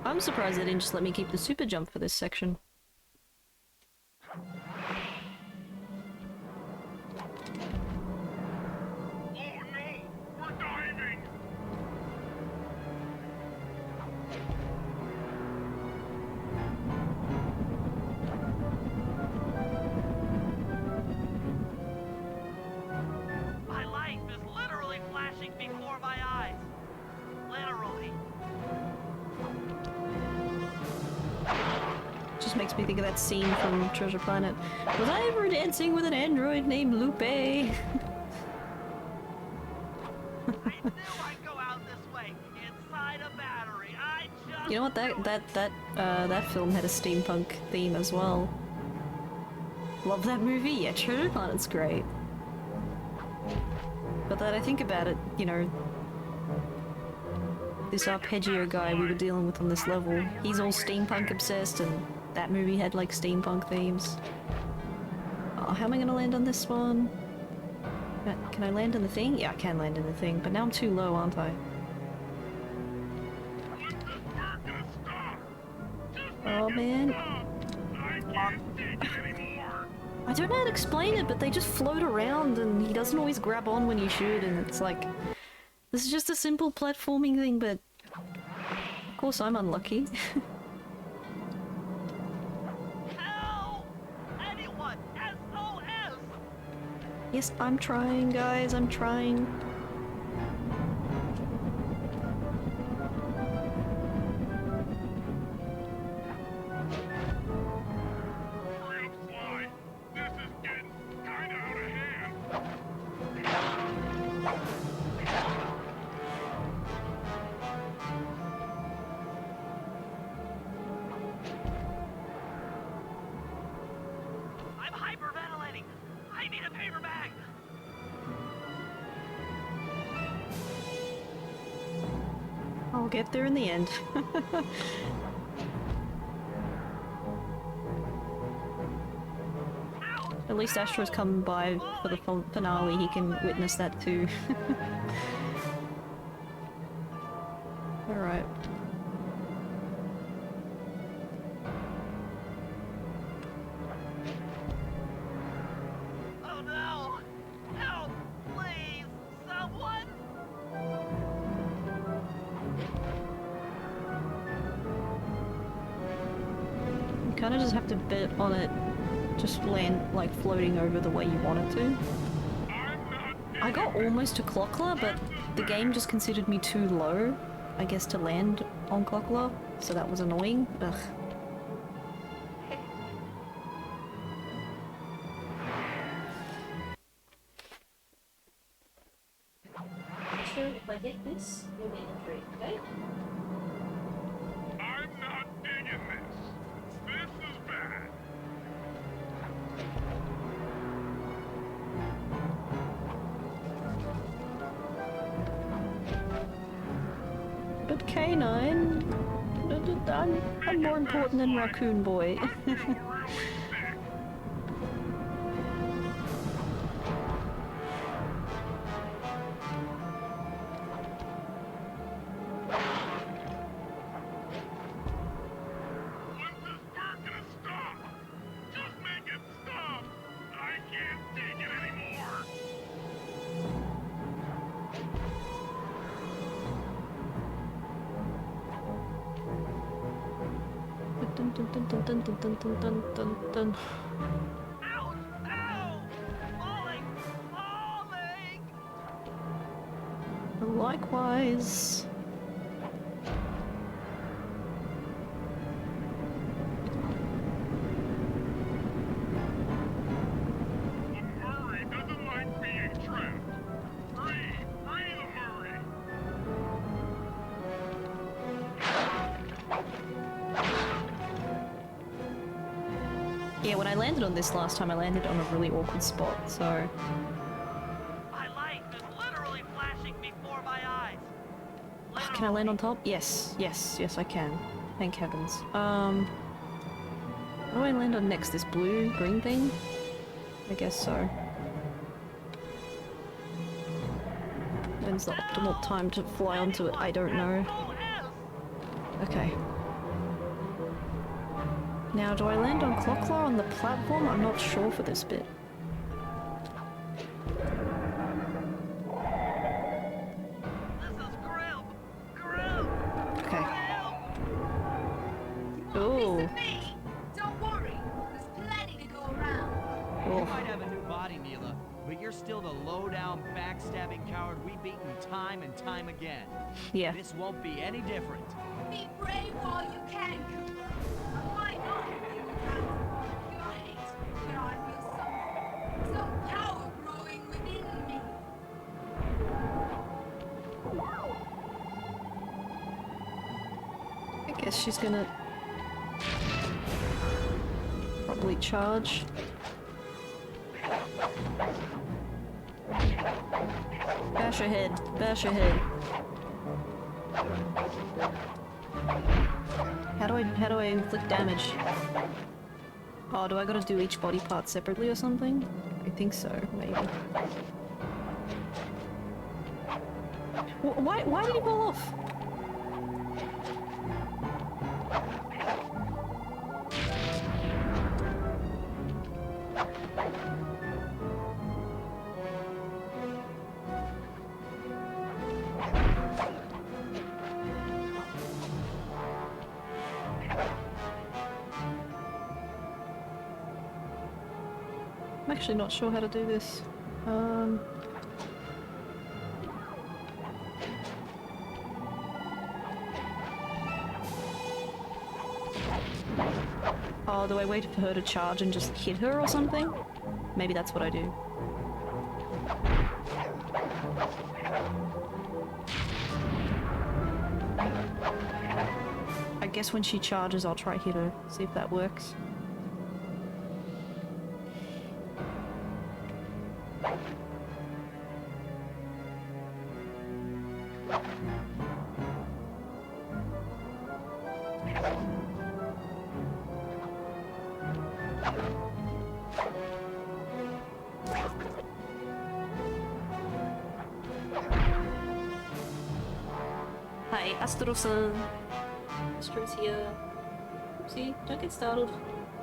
S1: I'm surprised they didn't just let me keep the super jump for this section.
S3: My life is literally flashing before my eyes. Literally.
S1: Just makes me think of that scene from Treasure Planet. Was I ever dancing with an android named Lupe?
S3: I knew I'd go out this way, inside a battery.
S1: You know what? That film had a steampunk theme as well. Love that movie? Yeah, Treasure Planet's great. But that I think about it, you know, this Arpeggio guy we were dealing with on this level, he's all steampunk obsessed, and that movie had like steampunk themes. Oh, how am I gonna land on this one? Can I land in the thing? Yeah, I can land in the thing, but now I'm too low, aren't I? Oh man. I don't know how to explain it, but they just float around and he doesn't always grab on when you shoot, and it's like... This is just a simple platforming thing, but... Of course I'm unlucky.
S3: Help! Anyone! SOS!
S1: Yes, I'm trying, guys, I'm trying. I'll get there in the end. At least Astro's come by for the finale, he can witness that too. Alright.
S3: Oh no! Help! Please! Someone!
S1: You kinda just have to bet on it just land like floating over the way you want it to. I got almost to Clockwerk, but the game just considered me too low, I guess, to land on Clockwerk, so that was annoying. Ugh. So if I get this, you'll be in the tree, okay?
S10: I'm not digging this. This is bad.
S1: But K9, I'm more important than Raccoon Boy. Dun dun dun dun dun dun dun dun dun dun.
S3: Ouch! Ow! Falling! Falling!
S1: Likewise.
S10: Murray doesn't like being trapped. Free the Murray.
S1: Yeah, when I landed on this last time, I landed on a really awkward spot, so...
S3: My life is literally flashing before my eyes.
S1: Can I land on top? Yes, yes, yes I can. Thank heavens. What do I land on next? This blue-green thing? I guess so. When's the optimal time to fly onto it? I don't know. Okay. Now, do I land on Clockwerk on the platform? I'm not sure for this bit.
S3: This is grim. Grim.
S1: Okay.
S12: You won't
S1: Ooh.
S12: miss me. Don't worry. There's plenty to go around.
S9: You
S1: Oh.
S9: might have a new body, Mila, but you're still the low-down, backstabbing coward we've beaten time and time again.
S1: Yeah.
S9: This won't be any different.
S12: Be brave while you can, Cooper. I might not feel your hate, but I feel some power growing within me.
S1: Guess she's gonna probably charge. Bash her head, bash her head. How do I inflict damage? Oh, do I gotta do each body part separately or something? I think so, maybe. Why did he fall off? I'm actually not sure how to do this. Oh, do I wait for her to charge and just hit her or something? Maybe that's what I do. I guess when she charges, I'll try hit her, see if that works. Hi, Astro-san. Astro's here. Oopsie, don't get startled.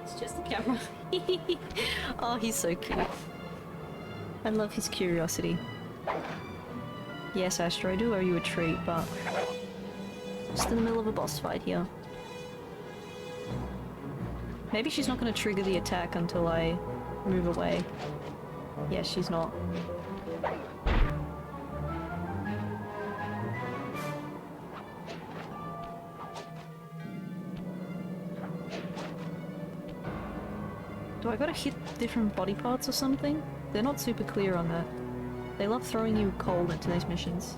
S1: It's just the camera. Oh, he's so cute. I love his curiosity. Yes, Astro, I do owe you a treat, but... just in the middle of a boss fight here. Maybe she's not going to trigger the attack until I move away. Yeah, she's not. Do I gotta hit different body parts or something? They're not super clear on that. They love throwing you cold into these missions.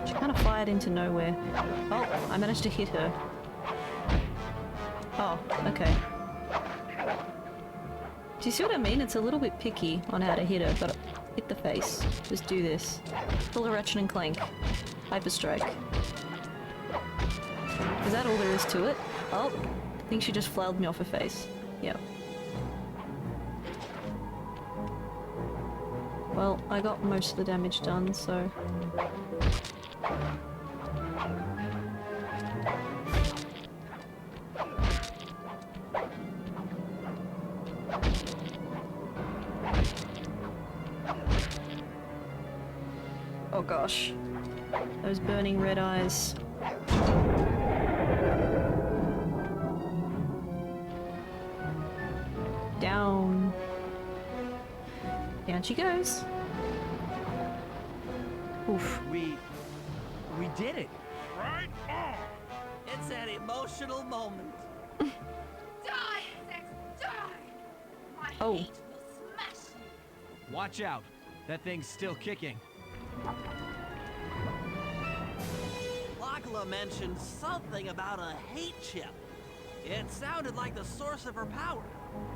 S1: She kind of fired into nowhere. Oh, I managed to hit her. Oh, okay. Do you see what I mean? It's a little bit picky on how to hit her, but hit the face. Just do this. Pull a Ratchet and Clank. Hyper Strike. Is that all there is to it? Oh, I think she just flailed me off her face. Yep. Well, I got most of the damage done, so... oh gosh. Those burning red eyes. Down. Down she goes. Oof.
S7: We did it.
S10: Right on!
S7: It's an emotional moment.
S12: Die, Sex, die! My
S2: Oh.
S12: hate will smash you.
S2: Watch out. That thing's still kicking.
S7: Lachlan mentioned something about a hate chip. It sounded like the source of her power.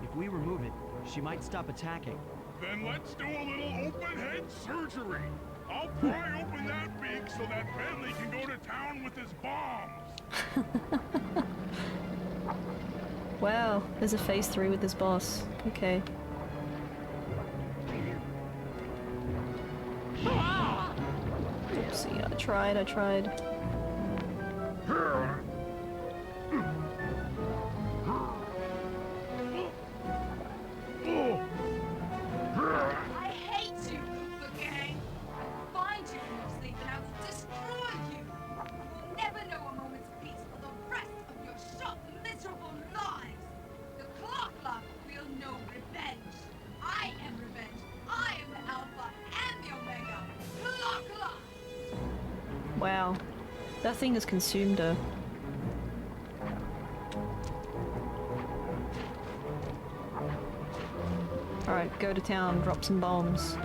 S2: If we remove it, she might stop attacking.
S10: Then let's do a little open head surgery. I'll pry open that beak so that Bentley can go to town with his bombs.
S1: Wow, there's a phase 3 with this boss. Okay. Oopsie, I tried.
S12: I hate you, Cooper Gang. I will find you in your sleep and I will destroy you. You will never know a moment's peace for the rest of your short, miserable lives. The Clockwerk will know revenge. I am revenge. I am the Alpha and the Omega. Clockwerk!
S1: Wow. That thing has consumed her. Alright, go to town, drop some bombs.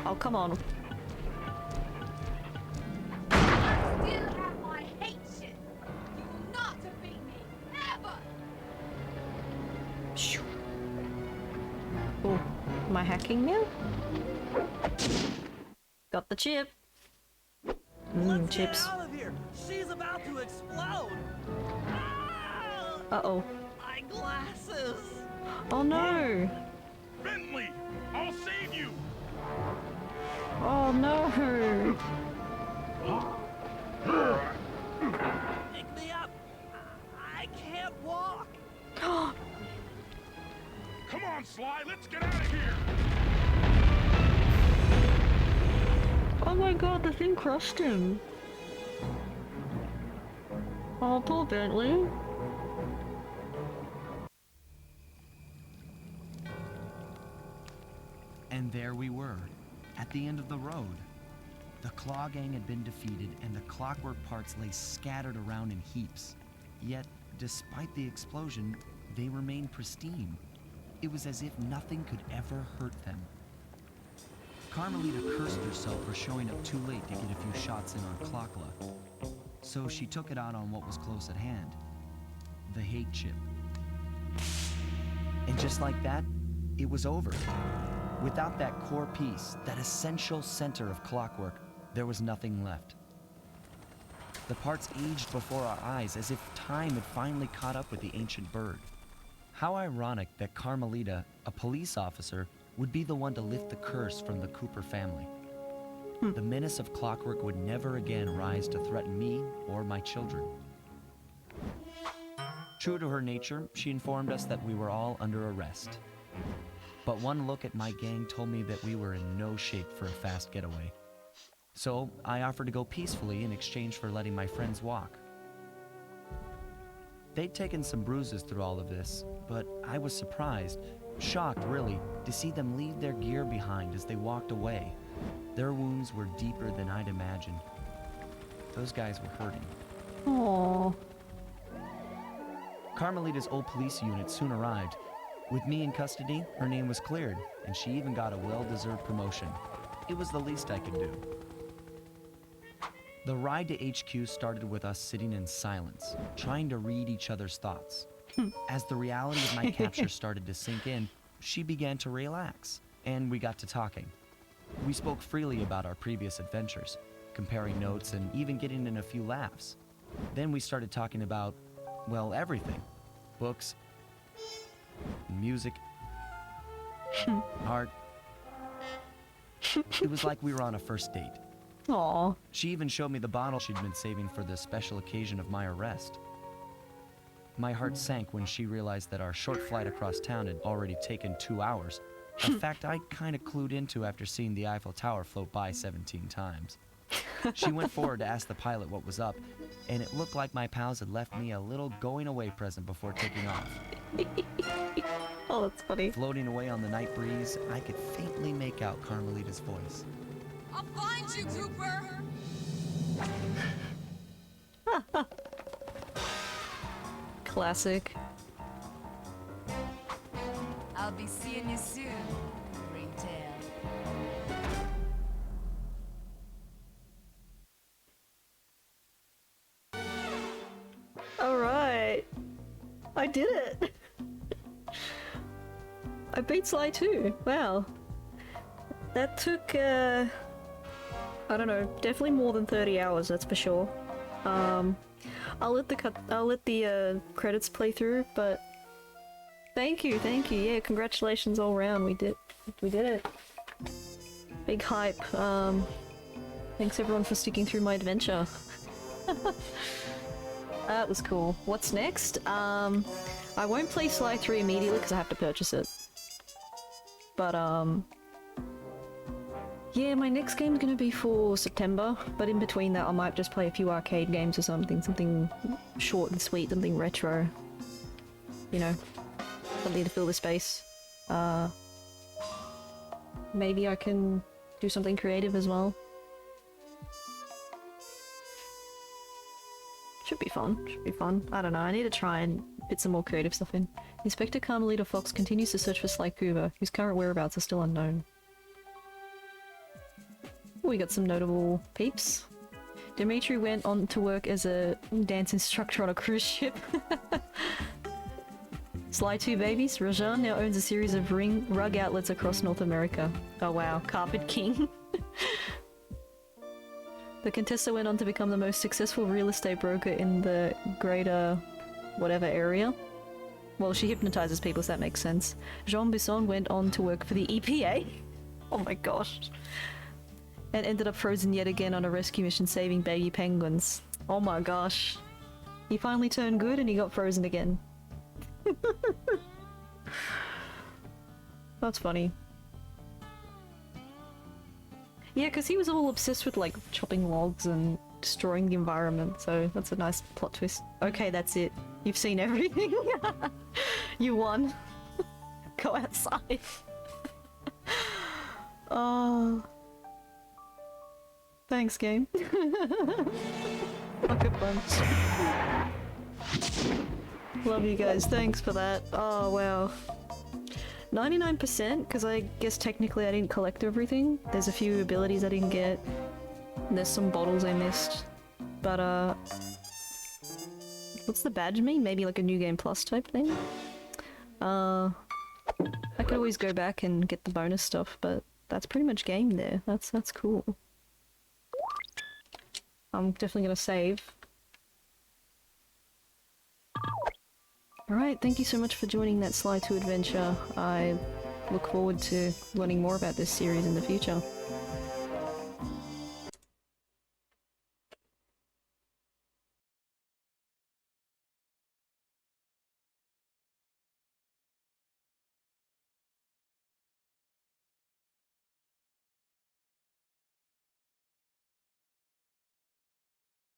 S1: Oh, come on.
S12: Still have my hate shit. You will not defeat me, ever.
S1: Shoo. Oh, am I hacking now? Got the chip.
S7: Let's
S1: Chips.
S7: get out of here. She's about to explode. Ah!
S1: Uh-oh.
S7: My glasses.
S1: Oh no!
S10: Bentley, I'll save you.
S1: Oh no!
S7: Pick me up. I can't walk.
S10: Come on, Sly, let's get out of here.
S1: Oh my god, the thing crushed him. Oh, poor Bentley.
S2: And there we were, at the end of the road. The Claw Gang had been defeated, and the Clockwerk parts lay scattered around in heaps. Yet, despite the explosion, they remained pristine. It was as if nothing could ever hurt them. Carmelita cursed herself for showing up too late to get a few shots in on Clockla. So she took it out on what was close at hand, the hate chip. And just like that, it was over. Without that core piece, that essential center of Clockwerk, there was nothing left. The parts aged before our eyes as if time had finally caught up with the ancient bird. How ironic that Carmelita, a police officer, would be the one to lift the curse from the Cooper family. The menace of Clockwerk would never again rise to threaten me or my children. True to her nature, she informed us that we were all under arrest. But one look at my gang told me that we were in no shape for a fast getaway. So I offered to go peacefully in exchange for letting my friends walk. They'd taken some bruises through all of this, but I was surprised, shocked really, to see them leave their gear behind as they walked away. Their wounds were deeper than I'd imagined. Those guys were hurting.
S1: Aww.
S2: Carmelita's old police unit soon arrived. With me in custody, her name was cleared, and she even got a well-deserved promotion. It was the least I could do. The ride to HQ started with us sitting in silence, trying to read each other's thoughts. As the reality of my capture started to sink in, she began to relax, and we got to talking. We spoke freely about our previous adventures, comparing notes and even getting in a few laughs. Then we started talking about, well, everything. Books, music, art. It was like we were on a first date.
S1: Aww.
S2: She even showed me the bottle she'd been saving for the special occasion of my arrest. My heart sank when she realized that our short flight across town had already taken 2 hours, a fact I kind of clued into after seeing the Eiffel Tower float by 17 times. She went forward to ask the pilot what was up, and it looked like my pals had left me a little going-away present before taking off.
S1: Oh, that's funny.
S2: Floating away on the night breeze, I could faintly make out Carmelita's voice.
S12: I'll find you, Cooper.
S1: Classic.
S12: I'll be seeing you soon, Ringtail.
S1: Alright. I did it. I beat Sly 2. Wow. That took, I don't know, definitely more than 30 hours, that's for sure. I'll let the credits play through, but thank you, yeah, congratulations all round, we did it. Big hype, thanks everyone for sticking through my adventure. That was cool. What's next? I won't play Sly 3 immediately because I have to purchase it. But, yeah, my next game's gonna be for September, but in between that I might just play a few arcade games or something short and sweet, something retro. You know, something to fill the space. Maybe I can do something creative as well. Should be fun. Should be fun. I don't know, I need to try and fit some more creative stuff in. Inspector Carmelita Fox continues to search for Sly Cooper, whose current whereabouts are still unknown. We got some notable peeps. Dimitri went on to work as a dance instructor on a cruise ship. Sly 2 babies. Rajan now owns a series of rug outlets across North America. Oh wow, Carpet King. The Contessa went on to become the most successful real estate broker in the greater whatever area. Well, she hypnotizes people, so that makes sense. Jean Bisson went on to work for the EPA. Oh my gosh. And ended up frozen yet again on a rescue mission saving baby penguins. Oh my gosh. He finally turned good and he got frozen again. That's funny. Yeah, because he was all obsessed with like chopping logs and destroying the environment, so that's a nice plot twist. Okay, that's it. You've seen everything. You won. Go outside. Oh. Thanks, game. Fuck a bunch. Love you guys. Thanks for that. Oh, wow. 99%, because I guess technically I didn't collect everything. There's a few abilities I didn't get. There's some bottles I missed. But, what's the badge mean? Maybe like a New Game Plus type thing? I could always go back and get the bonus stuff, but that's pretty much game there. That's cool. I'm definitely gonna save. Alright, thank you so much for joining that Sly 2 adventure. I look forward to learning more about this series in the future.